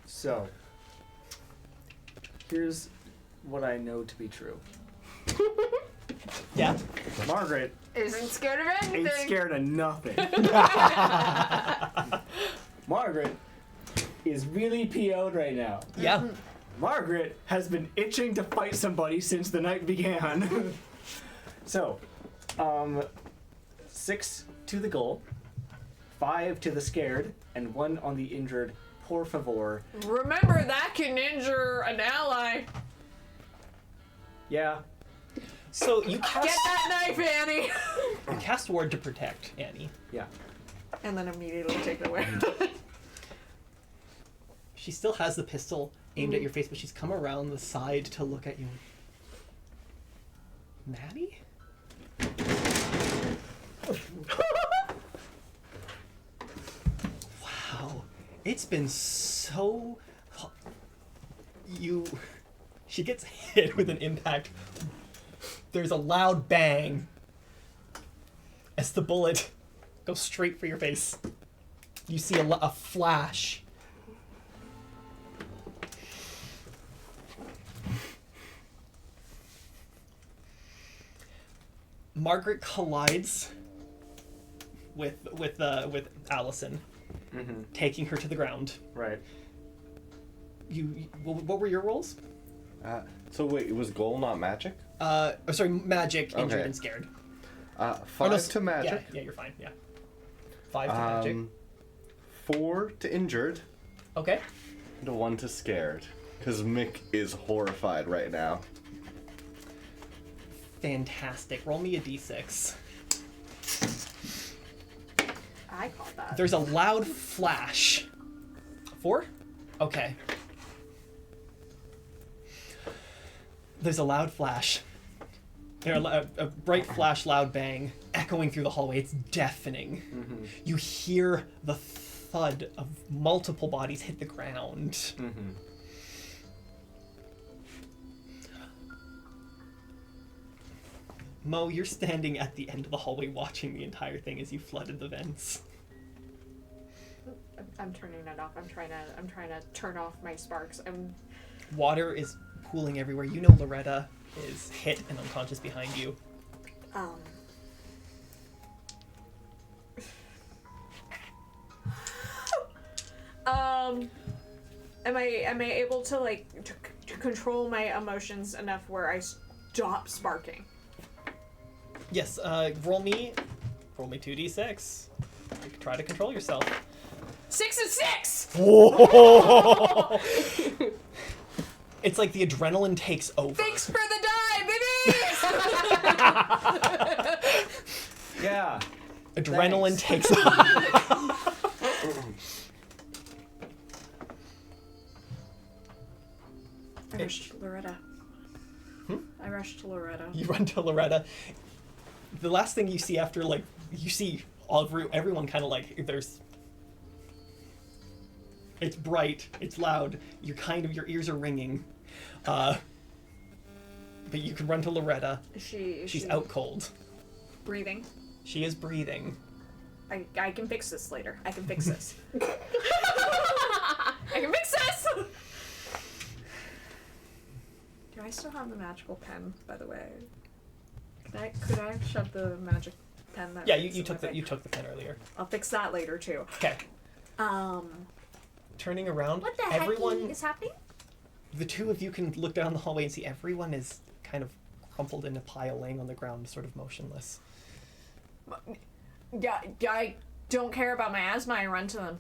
Speaker 4: So, here's what I know to be true.
Speaker 1: Yeah.
Speaker 4: Margaret
Speaker 3: Isn't scared of anything.
Speaker 4: ain't scared of nothing. Margaret is really PO'd right now.
Speaker 1: Yeah.
Speaker 4: Margaret has been itching to fight somebody since the night began. So, 6 to the goal, 5 to the scared, and 1 on the injured. Por favor.
Speaker 3: Remember, that can injure an ally.
Speaker 4: Yeah.
Speaker 1: So you cast.
Speaker 3: Get that knife, Annie!
Speaker 1: You cast Ward to protect Annie.
Speaker 4: Yeah.
Speaker 3: And then immediately take it away.
Speaker 1: She still has the pistol aimed at your face, but she's come around the side to look at you. Maddie? Wow. It's been so... She gets hit with an impact. There's a loud bang as the bullet goes straight for your face. You see a flash. Margaret collides with Allison, taking her to the ground.
Speaker 4: Right.
Speaker 1: What were your rolls?
Speaker 2: So wait, it was goal, not magic?
Speaker 1: Sorry, magic, injured,
Speaker 2: Okay.
Speaker 1: and scared.
Speaker 2: 5 to magic.
Speaker 1: Yeah, you're fine. Yeah, 5 to magic.
Speaker 2: 4 to injured.
Speaker 1: Okay.
Speaker 2: And 1 to scared. Because Mick is horrified right now.
Speaker 1: Fantastic. Roll me a d6.
Speaker 3: I caught that.
Speaker 1: There's a loud flash. 4? Okay. There's a loud flash. A bright flash, loud bang, echoing through the hallway. It's deafening.
Speaker 4: Mm-hmm.
Speaker 1: You hear the thud of multiple bodies hit the ground.
Speaker 4: Mm-hmm.
Speaker 1: Mo, you're standing at the end of the hallway watching the entire thing as you flooded the vents.
Speaker 3: I'm turning it off. I'm trying to turn off my sparks.
Speaker 1: Water is pooling everywhere. You know Loretta is hit and unconscious behind you.
Speaker 3: Am I able to to control my emotions enough where I stop sparking?
Speaker 1: Yes, roll me 2d6. You can try to control yourself.
Speaker 3: 6 and 6!
Speaker 1: Whoa! It's like the adrenaline takes over.
Speaker 3: Thanks for the die, baby!
Speaker 4: Yeah.
Speaker 1: Adrenaline
Speaker 4: Thanks.
Speaker 1: takes over.
Speaker 3: I rushed to Loretta. I rushed to Loretta.
Speaker 1: You run to Loretta. The last thing you see after, you see everyone kind of there's... It's bright, it's loud, your ears are ringing. But you can run to Loretta. She's out cold.
Speaker 3: Breathing.
Speaker 1: She is breathing.
Speaker 3: I can fix this later. I can fix this. I can fix this! Do I still have the magical pen, by the way? Could I have shoved the magic pen that?
Speaker 1: Yeah, you took the pen earlier.
Speaker 3: I'll fix that later too.
Speaker 1: Okay. Turning around,
Speaker 10: What the
Speaker 1: everyone
Speaker 10: heck is happening?
Speaker 1: the two of you can look down the hallway and see everyone is kind of crumpled in a pile, laying on the ground, sort of motionless.
Speaker 3: Yeah, I don't care about my asthma. I run to them.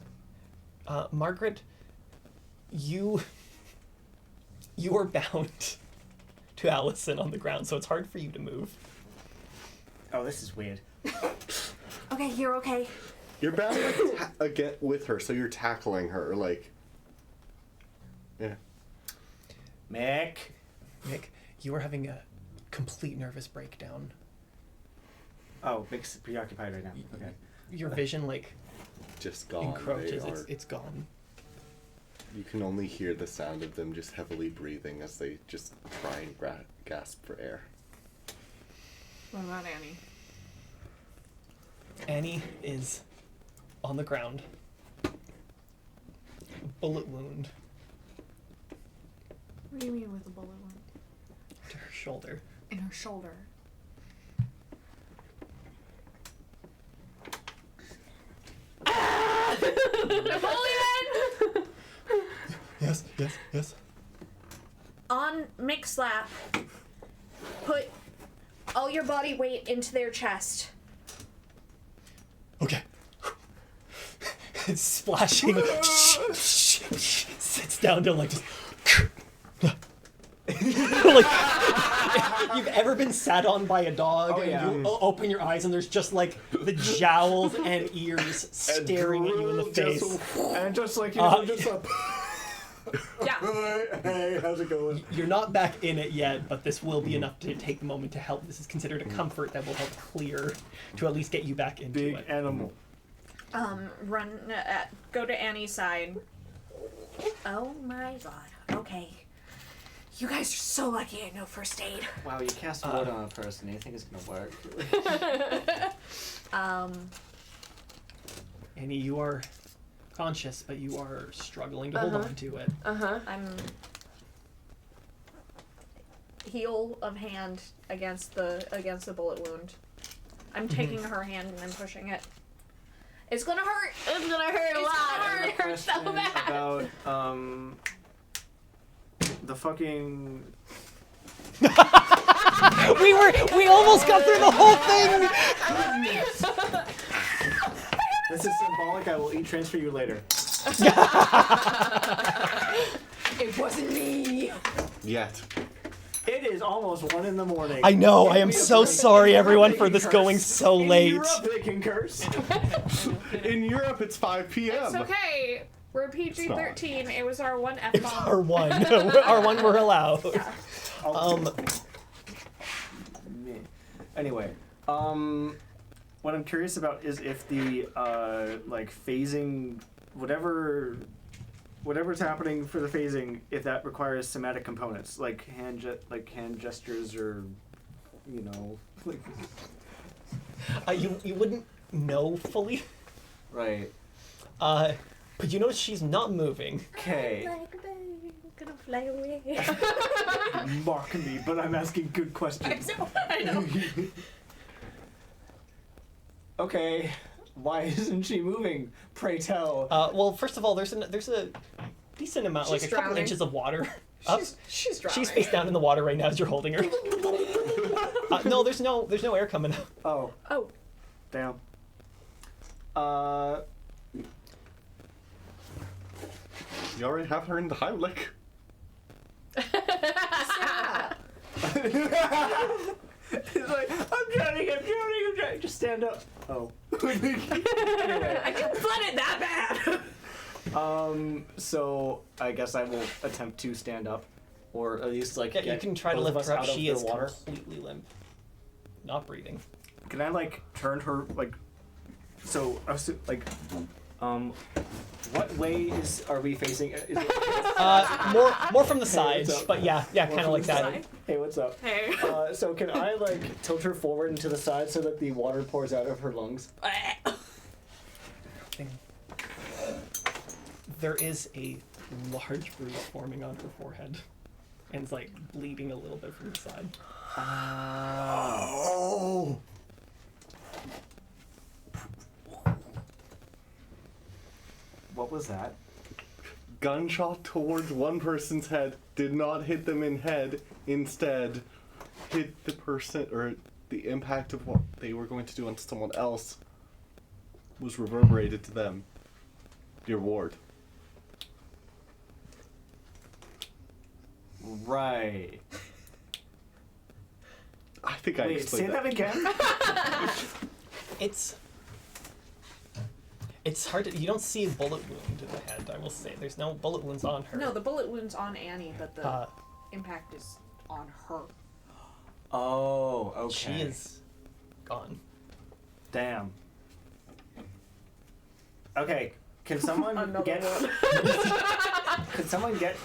Speaker 1: Margaret, you are bound to Allison on the ground, so it's hard for you to move.
Speaker 4: Oh, this is weird.
Speaker 10: Okay, you're okay.
Speaker 2: You're bound to get with her, so you're tackling her, yeah.
Speaker 4: Mick.
Speaker 1: Mick, you are having a complete nervous breakdown.
Speaker 4: Oh, Mick's preoccupied right now. Okay.
Speaker 1: Your vision,
Speaker 2: Just gone.
Speaker 1: encroaches.
Speaker 2: They are-
Speaker 1: It's gone.
Speaker 2: You can only hear the sound of them just heavily breathing as they just try and gasp for air.
Speaker 3: What about Annie?
Speaker 1: Annie is on the ground. Bullet wound
Speaker 3: What do you mean with a bullet wound?
Speaker 1: to her shoulder.
Speaker 3: In her shoulder.
Speaker 5: Napoleon!
Speaker 7: Yes.
Speaker 10: On Mixlap, put all your body weight into their chest.
Speaker 1: Okay. It's splashing. Sits down to like just. Like, you've ever been sat on by a dog
Speaker 4: Oh,
Speaker 1: and
Speaker 4: yeah.
Speaker 1: you open your eyes and there's just like the jowls and ears staring at you in the face.
Speaker 4: And just like, just like,
Speaker 5: Yeah.
Speaker 4: hey, how's it going?
Speaker 1: You're not back in it yet, but this will be enough to take the moment to help. This is considered a comfort that will help clear to at least get you back into
Speaker 4: Big
Speaker 1: it.
Speaker 4: animal.
Speaker 3: Go to Annie's side.
Speaker 10: Oh my god. Okay. You guys are so lucky I know first aid.
Speaker 9: Wow, you cast ward on a person. You think it's gonna work?
Speaker 1: Annie, you are conscious, but you are struggling to hold on to it.
Speaker 3: I'm heel of hand against the bullet wound. I'm taking her hand and I'm pushing it. It's gonna hurt.
Speaker 5: It's gonna hurt a lot. It hurts so
Speaker 4: Question
Speaker 5: bad.
Speaker 4: about the fucking.
Speaker 1: We almost got through the whole thing.
Speaker 4: This is symbolic. I will transfer you later.
Speaker 3: It wasn't me.
Speaker 2: Yet.
Speaker 4: It is almost 1 in the morning.
Speaker 1: I know. I am so sorry, everyone, for this going so
Speaker 4: In
Speaker 1: late.
Speaker 4: Europe, they can curse.
Speaker 2: In Europe, it's 5 p.m.
Speaker 3: It's okay. We're PG-13. It was our one F bomb.
Speaker 1: Our one, our one we're allowed.
Speaker 4: Anyway, what I'm curious about is if the like phasing, whatever's happening for the phasing, if that requires somatic components like hand gestures or, you know, like.
Speaker 1: You wouldn't know fully,
Speaker 9: Right.
Speaker 1: but you notice she's not moving.
Speaker 4: Okay.
Speaker 10: Like a bird, gonna fly away.
Speaker 4: Mock me, but I'm asking good questions.
Speaker 3: I know.
Speaker 4: Okay, why isn't she moving? Pray tell.
Speaker 1: Well, first of all, there's a decent amount, like
Speaker 3: She's
Speaker 1: a couple
Speaker 3: drowning.
Speaker 1: inches of water. Up.
Speaker 3: She's drowning.
Speaker 1: She's face down in the water right now as you're holding her. No, there's no air coming out.
Speaker 4: Oh,
Speaker 3: Oh.
Speaker 4: damn.
Speaker 2: You already have her in the Heimlich.
Speaker 4: He's like, I'm drowning. Just stand up. Oh. Anyway,
Speaker 3: I didn't flood it that bad.
Speaker 4: so I guess I will attempt to stand up, or at least like
Speaker 1: Yeah, you
Speaker 4: get
Speaker 1: can try to
Speaker 4: both of
Speaker 1: lift
Speaker 4: us
Speaker 1: her up.
Speaker 4: out of
Speaker 1: She
Speaker 4: the
Speaker 1: is
Speaker 4: water.
Speaker 1: completely limp, not breathing.
Speaker 4: Can I like turn her like? So like, what way are we facing? Is it,
Speaker 1: More from the sides,
Speaker 4: what's up?
Speaker 1: but yeah, kind of
Speaker 4: from
Speaker 1: like
Speaker 4: the
Speaker 1: that.
Speaker 3: side?
Speaker 4: hey, what's up?
Speaker 3: Hey.
Speaker 4: So can I like tilt her forward and to the side so that the water pours out of her lungs?
Speaker 1: There is a large bruise forming on her forehead, and it's like bleeding a little bit from the side.
Speaker 2: Oh!
Speaker 4: What was that?
Speaker 2: Gunshot towards one person's head did not hit them in head. Instead, hit the person, or the impact of what they were going to do on someone else was reverberated to them. Your ward.
Speaker 4: Right.
Speaker 2: I think I
Speaker 4: Wait, say
Speaker 2: explained
Speaker 4: that again.
Speaker 1: It's hard to. You don't see a bullet wound in the head. I will say there's no bullet wounds on her.
Speaker 3: No, the bullet wound's on Annie, but the
Speaker 1: Uh,
Speaker 3: impact is on her.
Speaker 4: Oh, okay.
Speaker 1: She is gone.
Speaker 4: Damn. Okay,
Speaker 9: Can someone
Speaker 3: Another
Speaker 9: get?
Speaker 3: one.
Speaker 9: Can someone get?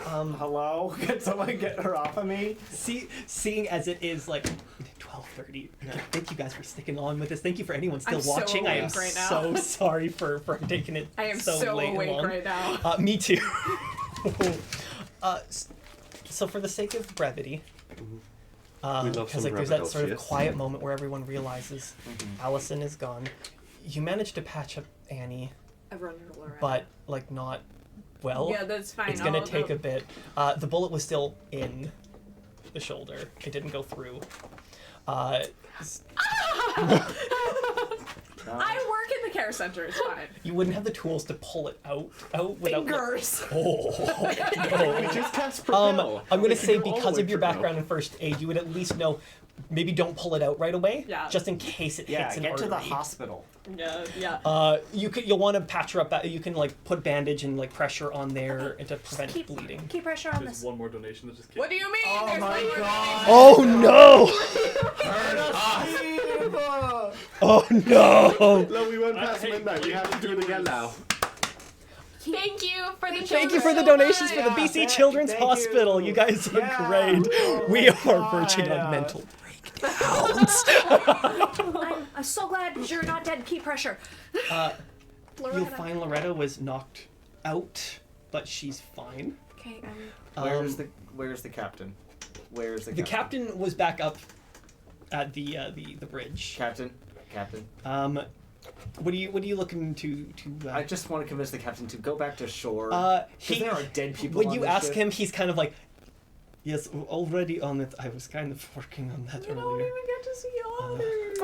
Speaker 9: Hello? Can someone get her off of me?
Speaker 1: Seeing as it is like 12:30, thank you guys for sticking on with this. Thank you for anyone still
Speaker 3: I'm so
Speaker 1: watching. I am
Speaker 3: awake right now.
Speaker 1: so sorry for taking it
Speaker 3: I am
Speaker 1: so late and
Speaker 3: awake
Speaker 1: long.
Speaker 3: right now.
Speaker 1: Me too. So for the sake of brevity,
Speaker 2: We love
Speaker 1: because
Speaker 2: some
Speaker 1: like there's that sort of
Speaker 2: brevity.
Speaker 1: quiet moment where everyone realizes Allison is gone. You manage to patch up Annie,
Speaker 3: Everyone roll around.
Speaker 1: but like not well.
Speaker 3: Yeah, that's fine.
Speaker 1: It's gonna
Speaker 3: I'll
Speaker 1: take
Speaker 3: go-
Speaker 1: a bit. The bullet was still in the shoulder. It didn't go through.
Speaker 3: I work in the care center. It's fine.
Speaker 1: You wouldn't have the tools to pull it out without.
Speaker 3: Fingers.
Speaker 1: Oh
Speaker 2: We
Speaker 1: no.
Speaker 2: just cast Propel.
Speaker 1: I'm gonna
Speaker 2: We
Speaker 1: say
Speaker 2: could do all
Speaker 1: because
Speaker 2: the
Speaker 1: of
Speaker 2: way
Speaker 1: your
Speaker 2: Propel.
Speaker 1: background in first aid, you would at least know. Maybe don't pull it out right away.
Speaker 3: Yeah.
Speaker 1: Just in case it
Speaker 9: Yeah,
Speaker 1: hits an
Speaker 9: get to the
Speaker 1: artery.
Speaker 9: hospital.
Speaker 3: Yeah.
Speaker 1: You'll want to patch her up. You can like put bandage and like pressure on there
Speaker 10: Okay,
Speaker 1: to prevent
Speaker 10: keep,
Speaker 1: bleeding.
Speaker 10: Keep pressure on
Speaker 7: There's
Speaker 10: this.
Speaker 7: one more donation that just came.
Speaker 3: What do you mean?
Speaker 9: Oh
Speaker 3: There's
Speaker 9: my
Speaker 3: one more
Speaker 9: god!
Speaker 1: Oh no! Oh no!
Speaker 2: No, we went
Speaker 7: I
Speaker 2: past
Speaker 7: hate
Speaker 2: midnight. We have to do it again now.
Speaker 5: Thank you for the
Speaker 1: Thank you for the
Speaker 5: so
Speaker 1: donations
Speaker 5: much.
Speaker 1: for the BC
Speaker 9: thank-
Speaker 1: Children's
Speaker 9: thank
Speaker 1: Hospital.
Speaker 9: you.
Speaker 1: You guys are
Speaker 9: Yeah.
Speaker 1: great.
Speaker 9: Oh
Speaker 1: We
Speaker 9: my
Speaker 1: are verging
Speaker 9: God.
Speaker 1: on mental breakdowns.
Speaker 10: I'm so glad you're not dead. Keep pressure.
Speaker 1: You'll
Speaker 10: Loretta.
Speaker 1: find Loretta was knocked out, but she's fine.
Speaker 10: Okay,
Speaker 9: Where's the captain? Where's the
Speaker 1: The captain was back up at the bridge.
Speaker 9: Captain.
Speaker 1: What are you looking to?
Speaker 9: I just want to convince the captain to go back to shore.
Speaker 1: He,
Speaker 9: there are dead people
Speaker 1: when
Speaker 9: on
Speaker 1: you
Speaker 9: this
Speaker 1: ask
Speaker 9: ship.
Speaker 1: him, he's kind of like, yes, already on it. I was kind of working on that
Speaker 3: You don't
Speaker 1: earlier.
Speaker 3: even get to see others.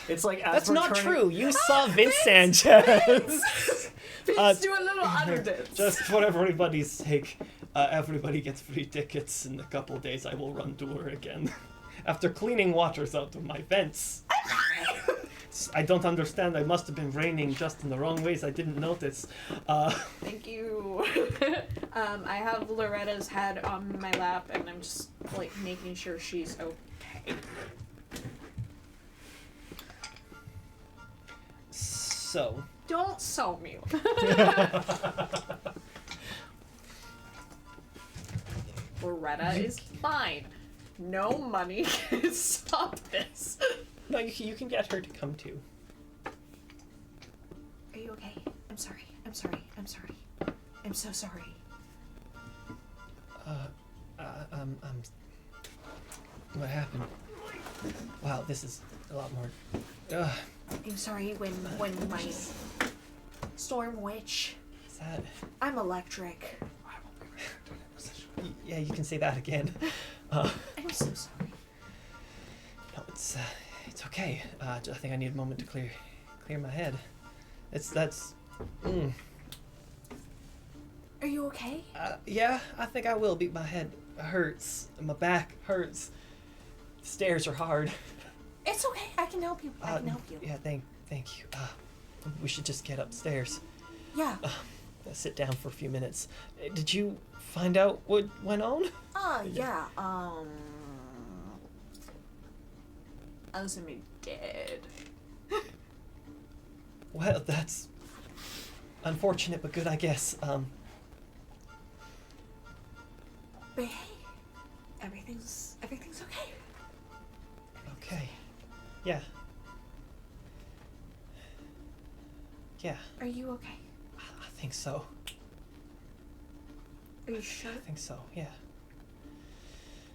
Speaker 9: It's like as
Speaker 1: That's
Speaker 9: we're
Speaker 1: not
Speaker 9: turning-
Speaker 1: true. You saw Vince Sanchez.
Speaker 3: Let's do a little other dance.
Speaker 1: Just for everybody's sake, everybody gets free tickets. In a couple of days, I will run tour again. After cleaning waters out of my vents. I don't understand. I must have been raining just in the wrong ways. I didn't notice.
Speaker 3: Thank you. I have Loretta's head on my lap, and I'm just like making sure she's okay.
Speaker 1: So,
Speaker 3: Don't sew me. Loretta is fine. No money can stop this.
Speaker 1: no, you can get her to come too.
Speaker 10: are you okay? I'm sorry. I'm sorry. I'm sorry. I'm so sorry.
Speaker 1: What happened? Wow, this is a lot more.
Speaker 10: I'm sorry when my storm witch.
Speaker 1: Is that?
Speaker 10: I'm electric.
Speaker 1: Yeah, you can say that again.
Speaker 10: I'm so sorry.
Speaker 1: No, it's okay. I think I need a moment to clear my head. That's.
Speaker 10: Are you okay?
Speaker 1: Yeah, I think I will. My head hurts. My back hurts. The stairs are hard.
Speaker 10: It's okay. I can help you. I can help you.
Speaker 1: Yeah, thank you. We should just get upstairs.
Speaker 10: Yeah.
Speaker 1: Sit down for a few minutes. Did you find out what went on?
Speaker 10: Yeah.
Speaker 3: I was gonna be dead.
Speaker 1: Well, that's unfortunate, but good, I guess.
Speaker 10: But hey, everything's okay.
Speaker 1: Okay. Yeah. Yeah,
Speaker 10: Are you okay?
Speaker 1: I think so.
Speaker 10: Are you sure?
Speaker 1: I think so, yeah.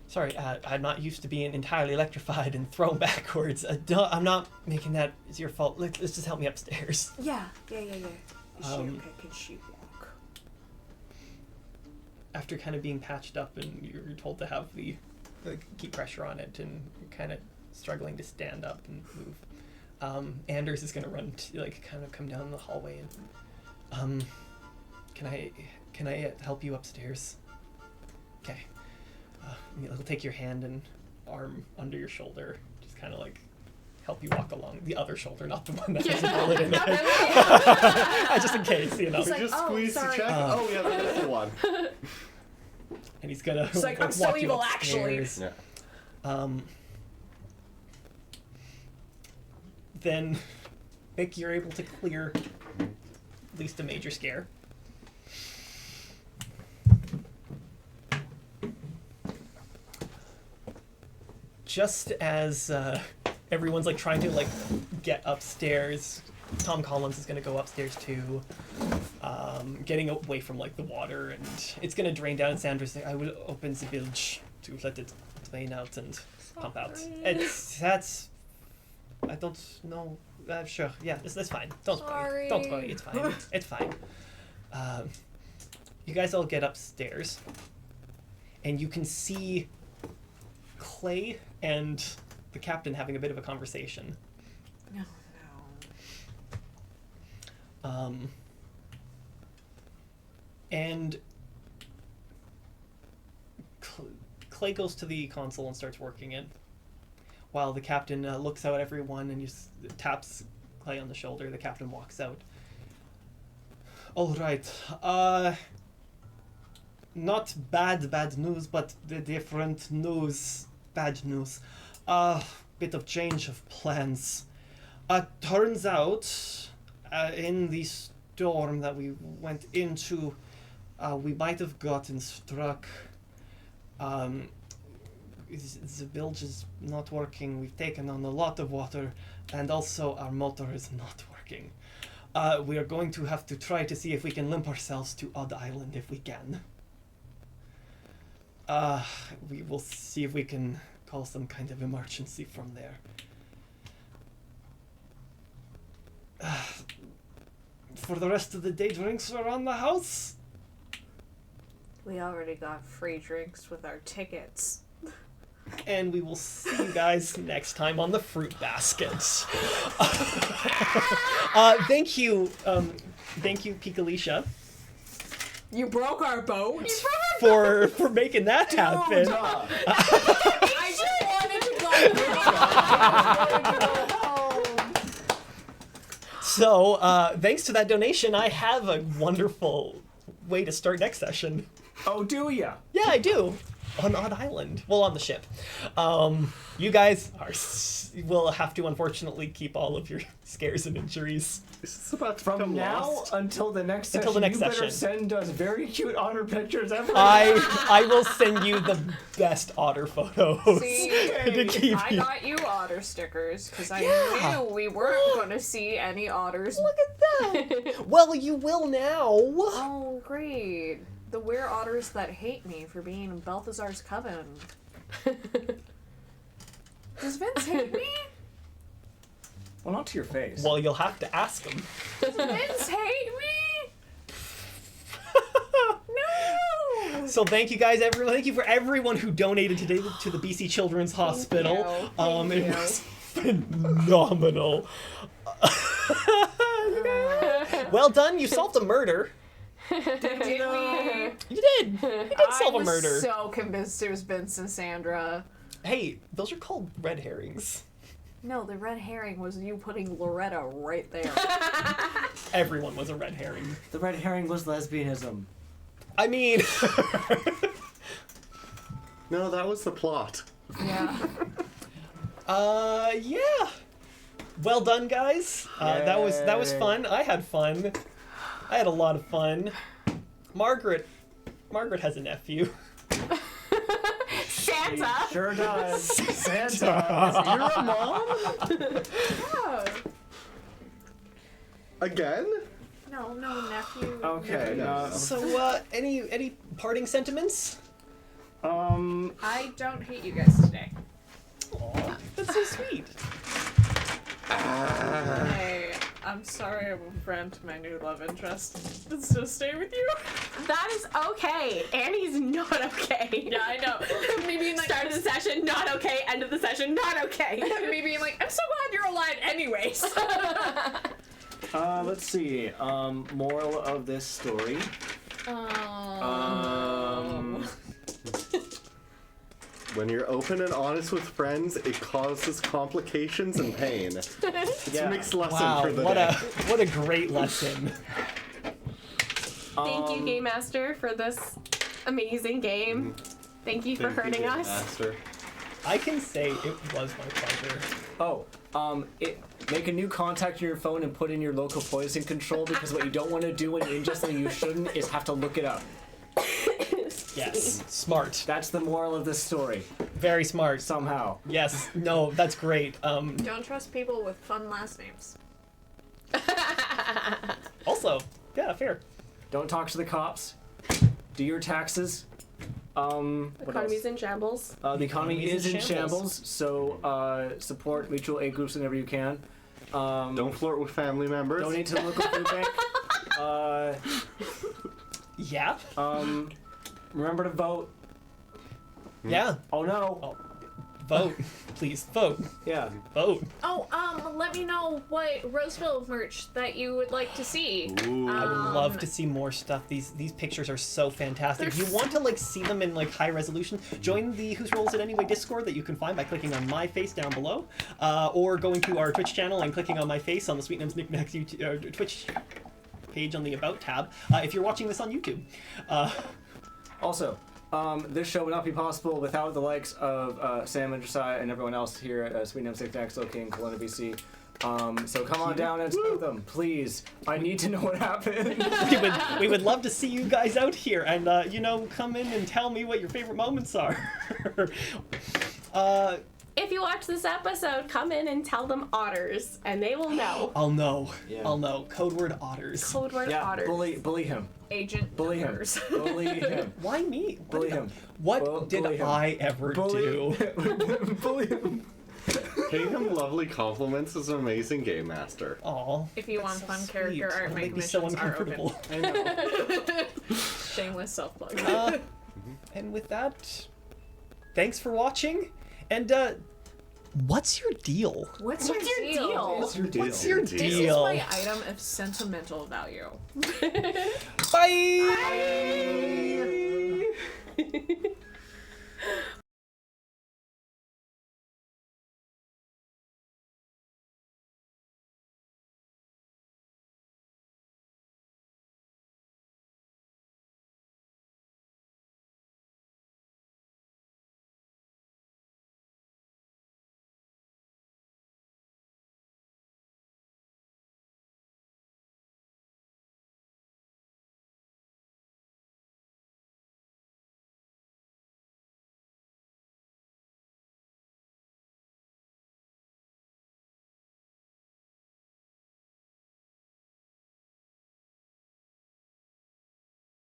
Speaker 1: Sorry, I'm not used to being entirely electrified and thrown backwards. I'm not making that. It's your fault. Let's just help me upstairs.
Speaker 10: Yeah. Is she
Speaker 1: Um,
Speaker 10: okay? Can she walk?
Speaker 1: After kind of being patched up and you're told to have keep pressure on it and you're kind of struggling to stand up and move. Anders is gonna run kind of come down the hallway and can I help you upstairs? Okay. He'll take your hand and arm under your shoulder, just kind of like help you walk along the other shoulder, not the one that has a bullet in it. Just in case, you know.
Speaker 10: He's
Speaker 2: We
Speaker 10: like,
Speaker 2: just
Speaker 10: "Oh,
Speaker 2: squeeze the
Speaker 10: sorry."
Speaker 2: check. Oh yeah, that's the one.
Speaker 1: And he's gonna
Speaker 3: It's like, I'm
Speaker 1: walk
Speaker 3: so
Speaker 1: you
Speaker 3: evil, actually.
Speaker 1: upstairs.
Speaker 2: Yeah.
Speaker 1: Then, Mick, you're able to clear least a major scare. Just as everyone's like trying to like get upstairs, Tom Collins is gonna go upstairs too, getting away from like the water, and it's gonna drain down. And Sandra's like, "I will open the bilge to let it drain out and pump out." That's I don't know. Sure, yeah, that's fine. Don't worry. Don't worry. It's fine. It's fine. You guys all get upstairs, and you can see Clay and the captain having a bit of a conversation.
Speaker 10: No.
Speaker 1: And Clay goes to the console and starts working it, while the captain looks out at everyone and just taps Clay on the shoulder. The captain walks out. All right. Not bad news, but the different news. Bad news. Bit of change of plans. Turns out, in the storm that we went into, we might have gotten struck. The bilge is not working. We've taken on a lot of water, and also our motor is not working. We are going to have to try to see if we can limp ourselves to Odd Island if we can. We will see if we can call some kind of emergency from there. For the rest of the day, drinks are on the house.
Speaker 10: We already got free drinks with our tickets.
Speaker 1: And we will see you guys next time on the Fruit Basket. Thank you, Pikalisha,
Speaker 3: You broke our boat.
Speaker 1: for making that happen.
Speaker 3: I just wanted to go home.
Speaker 1: So, thanks to that donation, I have a wonderful way to start next session.
Speaker 4: Oh, do ya?
Speaker 1: Yeah, I do. On Odd Island. Well, on the ship. You guys will have to, unfortunately, keep all of your scares and injuries.
Speaker 2: This is about to
Speaker 4: From
Speaker 2: become
Speaker 4: now
Speaker 2: lost.
Speaker 4: until the next
Speaker 1: Until the
Speaker 4: session,
Speaker 1: next
Speaker 4: you better
Speaker 1: session.
Speaker 4: send us very cute otter pictures every
Speaker 1: I will send you the best otter photos
Speaker 3: See,
Speaker 1: to keep
Speaker 3: I
Speaker 1: you.
Speaker 3: got you otter stickers because I
Speaker 1: Yeah.
Speaker 3: knew we weren't going to see any otters.
Speaker 1: Look at that. Well, you will now.
Speaker 3: Oh, great. The weird otters that hate me for being in Balthazar's coven. Does Vince hate me?
Speaker 4: Well, not to your face.
Speaker 1: Well, you'll have to ask him.
Speaker 3: Does Vince hate me? No!
Speaker 1: So thank you guys, everyone. Thank you for everyone who donated today to the BC Children's Hospital.
Speaker 3: you. Thank
Speaker 1: It
Speaker 3: you.
Speaker 1: was phenomenal. Well done. You solved a murder.
Speaker 3: Did we?
Speaker 1: You did. You did solve a murder.
Speaker 3: I was so convinced it was Vince and Sandra.
Speaker 1: Hey, those are called red herrings.
Speaker 3: No, the red herring was you putting Loretta right there.
Speaker 1: Everyone was a red herring.
Speaker 9: The red herring was lesbianism.
Speaker 1: I mean,
Speaker 2: No, that was the plot.
Speaker 3: Yeah.
Speaker 1: yeah. Well done, guys. That was
Speaker 4: Yay.
Speaker 1: fun. I had fun. I had a lot of fun. Margaret has a nephew.
Speaker 5: Santa.
Speaker 4: Sure does. Santa.
Speaker 2: You're a mom?
Speaker 3: Yeah.
Speaker 2: Again?
Speaker 3: No, nephew.
Speaker 4: Okay.
Speaker 1: So, any parting sentiments?
Speaker 3: I don't hate you guys today.
Speaker 1: Aw, that's so sweet.
Speaker 3: Hey, I'm sorry I won't friend my new love interest. So stay with you.
Speaker 5: That is okay. Annie's not okay.
Speaker 3: Yeah, I know. Me being like,
Speaker 5: Start of the session, not okay. End of the session, not okay.
Speaker 3: me being like, I'm so glad you're alive anyways.
Speaker 4: Let's see. Moral of this story.
Speaker 2: When you're open and honest with friends, it causes complications and pain. It's
Speaker 4: Yeah.
Speaker 2: a mixed lesson
Speaker 1: Wow,
Speaker 2: for the
Speaker 1: what
Speaker 2: day.
Speaker 1: what a great lesson.
Speaker 5: Thank you, Game Master, for this amazing game. Thank you for
Speaker 2: Thank you,
Speaker 5: hurting
Speaker 2: Game
Speaker 5: us.
Speaker 2: Master.
Speaker 1: I can say it was my pleasure.
Speaker 4: Oh,
Speaker 9: Make a new contact on your phone and put in your local poison control, because what you don't want to do when you ingest something you shouldn't is have to look it up.
Speaker 1: Yes, smart.
Speaker 9: That's the moral of this story.
Speaker 1: Very smart.
Speaker 9: Somehow.
Speaker 1: Yes, no, that's great.
Speaker 3: Don't trust people with fun last names.
Speaker 1: Also, yeah, fair.
Speaker 9: Don't talk to the cops. Do your taxes. What
Speaker 5: Economy's
Speaker 9: else?
Speaker 5: in shambles.
Speaker 9: The economy is in shambles, so support mutual aid groups whenever you can.
Speaker 2: Don't flirt with family members.
Speaker 9: Donate to the local food bank.
Speaker 1: Yeah.
Speaker 9: Remember to vote.
Speaker 1: Yeah.
Speaker 9: Oh no.
Speaker 1: Oh, vote, please vote.
Speaker 9: Yeah.
Speaker 1: Vote.
Speaker 3: Oh, let me know what Roseville merch that you would like to see.
Speaker 2: Ooh.
Speaker 1: I would love to see more stuff. These pictures are so fantastic. If you want to like see them in like high resolution, join the Whose Rolls It Anyway Discord that you can find by clicking on my face down below, or going to our Twitch channel and clicking on my face on the Sweet Names Knickknacks YouTube, Twitch page on the About tab. If you're watching this on YouTube.
Speaker 9: Also, this show would not be possible without the likes of Sam and Josiah and everyone else here at Sweet Names Knickknacks located in Kelowna, BC. So come on down and support them, please. I need to know what happened.
Speaker 1: we would love to see you guys out here and come in and tell me what your favorite moments are.
Speaker 5: If you watch this episode, come in and tell them otters, and they will know.
Speaker 1: I'll know.
Speaker 9: Yeah.
Speaker 1: I'll know. Code word otters.
Speaker 5: Code word
Speaker 9: Yeah,
Speaker 5: otters.
Speaker 9: bully him.
Speaker 3: Agent
Speaker 9: Bully him.
Speaker 3: numbers.
Speaker 9: Bully him.
Speaker 1: Why me?
Speaker 9: Bully him.
Speaker 1: What did
Speaker 9: bully him.
Speaker 1: I ever do?
Speaker 9: Bully him.
Speaker 2: Paying him lovely compliments is an amazing game master.
Speaker 1: Aw.
Speaker 3: If you want
Speaker 1: so
Speaker 3: fun
Speaker 1: sweet.
Speaker 3: character art,
Speaker 1: It'll
Speaker 3: my
Speaker 1: make me so
Speaker 3: commissions are open.
Speaker 1: uncomfortable.
Speaker 9: I know.
Speaker 3: Shameless self-plug.
Speaker 1: And with that, thanks for watching. And what's your deal?
Speaker 3: What's your deal?
Speaker 2: What's your deal?
Speaker 1: What's your
Speaker 3: This is
Speaker 1: deal?
Speaker 3: my item of sentimental value.
Speaker 1: Bye.